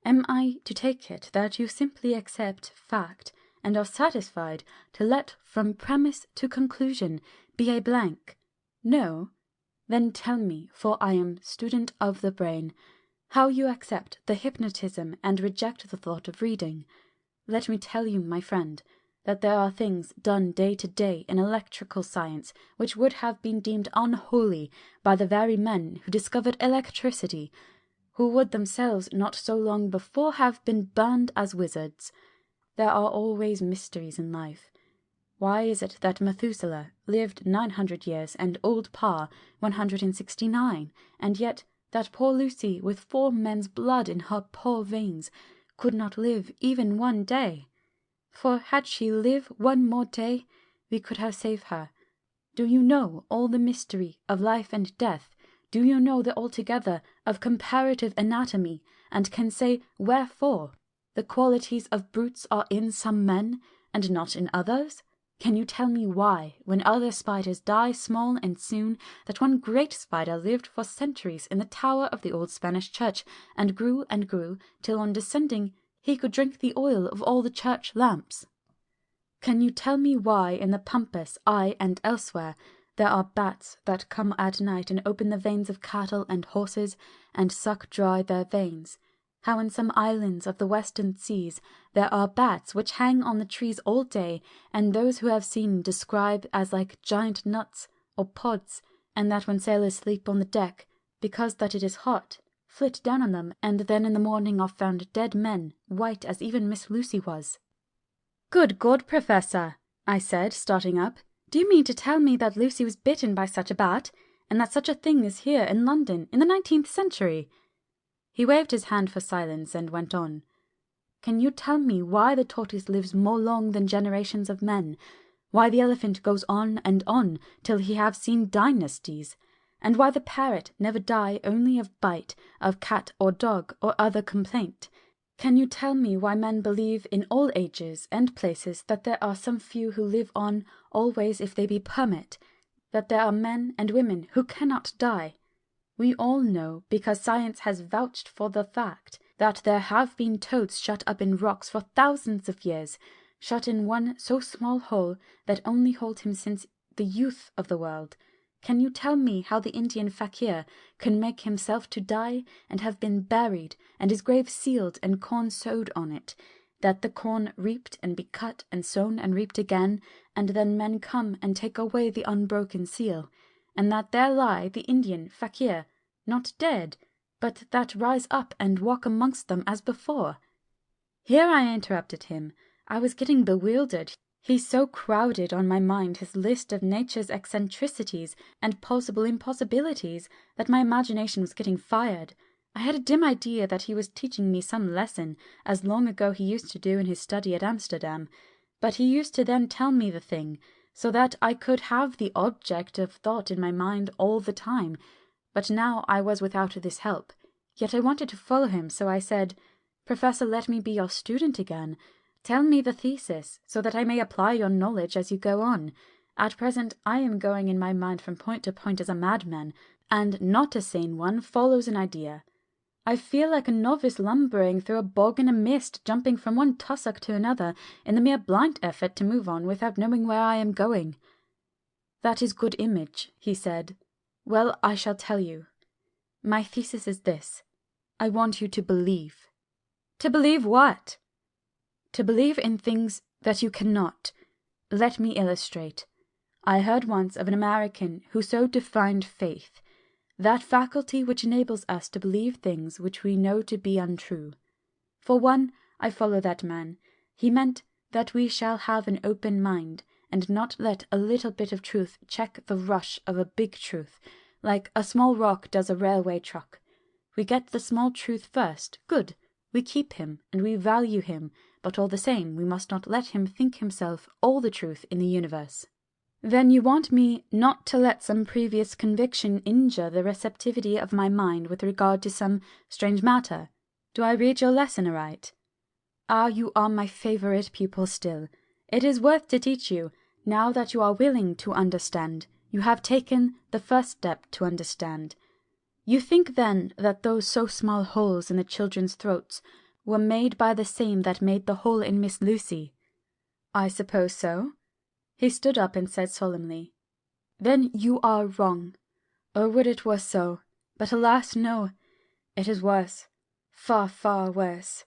am I to take it that you simply accept fact and are satisfied to let from premise to conclusion be a blank? No? Then tell me, for I am student of the brain, how you accept the hypnotism and reject the thought of reading. Let me tell you, my friend, that there are things done day to day in electrical science which would have been deemed unholy by the very men who discovered electricity, who would themselves not so long before have been burned as wizards. There are always mysteries in life. Why is it that Methuselah lived 900 years and old Pa 169, and yet that poor Lucy, with 4 men's blood in her poor veins, could not live even one day? For had she lived one more day, we could have saved her. Do you know all the mystery of life and death? Do you know the altogether of comparative anatomy, and can say wherefore the qualities of brutes are in some men, and not in others? Can you tell me why, when other spiders die small and soon, that one great spider lived for centuries in the tower of the old Spanish church, and grew, till on descending he could drink the oil of all the church lamps? Can you tell me why in the pampas, aye, and elsewhere, there are bats that come at night and open the veins of cattle and horses, and suck dry their veins? How in some islands of the western seas there are bats which hang on the trees all day, and those who have seen describe as like giant nuts or pods, and that when sailors sleep on the deck, because that it is hot, flit down on them, and then in the morning are found dead men, white as even Miss Lucy was. "Good God, Professor," I said, starting up, "do you mean to tell me that Lucy was bitten by such a bat, and that such a thing is here in London in the 19th century?" He waved his hand for silence and went on. "Can you tell me why the tortoise lives more long than generations of men, why the elephant goes on and on till he have seen dynasties, and why the parrot never die only of bite of cat or dog or other complaint? Can you tell me why men believe in all ages and places that there are some few who live on always if they be permit, that there are men and women who cannot die? We all know, because science has vouched for the fact, that there have been toads shut up in rocks for thousands of years, shut in one so small hole that only hold him since the youth of the world. Can you tell me how the Indian fakir can make himself to die, and have been buried, and his grave sealed and corn sowed on it, that the corn reaped and be cut and sown and reaped again, and then men come and take away the unbroken seal, and that there lie the Indian fakir, not dead, but that rise up and walk amongst them as before?" Here I interrupted him. I was getting bewildered. He so crowded on my mind his list of nature's eccentricities and possible impossibilities that my imagination was getting fired. I had a dim idea that he was teaching me some lesson, as long ago he used to do in his study at Amsterdam, but he used to then tell me the thing, so that I could have the object of thought in my mind all the time. But now I was without this help. Yet I wanted to follow him, so I said, "Professor, let me be your student again. Tell me the thesis, so that I may apply your knowledge as you go on. At present I am going in my mind from point to point as a madman, and not a sane one follows an idea. I feel like a novice lumbering through a bog in a mist, jumping from one tussock to another in the mere blind effort to move on without knowing where I am going." "That is good image," he said. "Well, I shall tell you. My thesis is this. I want you to believe." "To believe what?" "To believe in things that you cannot. Let me illustrate. I heard once of an American who so defined faith, that faculty which enables us to believe things which we know to be untrue. For one, I follow that man. He meant that we shall have an open mind, and not let a little bit of truth check the rush of a big truth, like a small rock does a railway truck. We get the small truth first, good. We keep him, and we value him, but all the same we must not let him think himself all the truth in the universe." "Then you want me not to let some previous conviction injure the receptivity of my mind with regard to some strange matter. Do I read your lesson aright?" "Ah, you are my favourite pupil still. It is worth to teach you. Now that you are willing to understand, you have taken the first step to understand. You think, then, that those so small holes in the children's throats were made by the same that made the hole in Miss Lucy? I suppose so. He stood up and said solemnly, Then you are wrong. Oh, would it were so! But alas, no! It is worse. Far, far worse.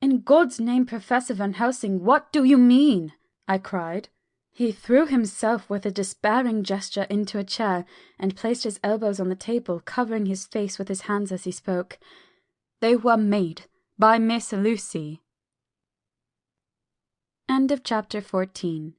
In God's name, Professor Van Helsing, what do you mean? I cried. He threw himself with a despairing gesture into a chair and placed his elbows on the table, covering his face with his hands as he spoke. They were made by Miss Lucy. End of chapter 14.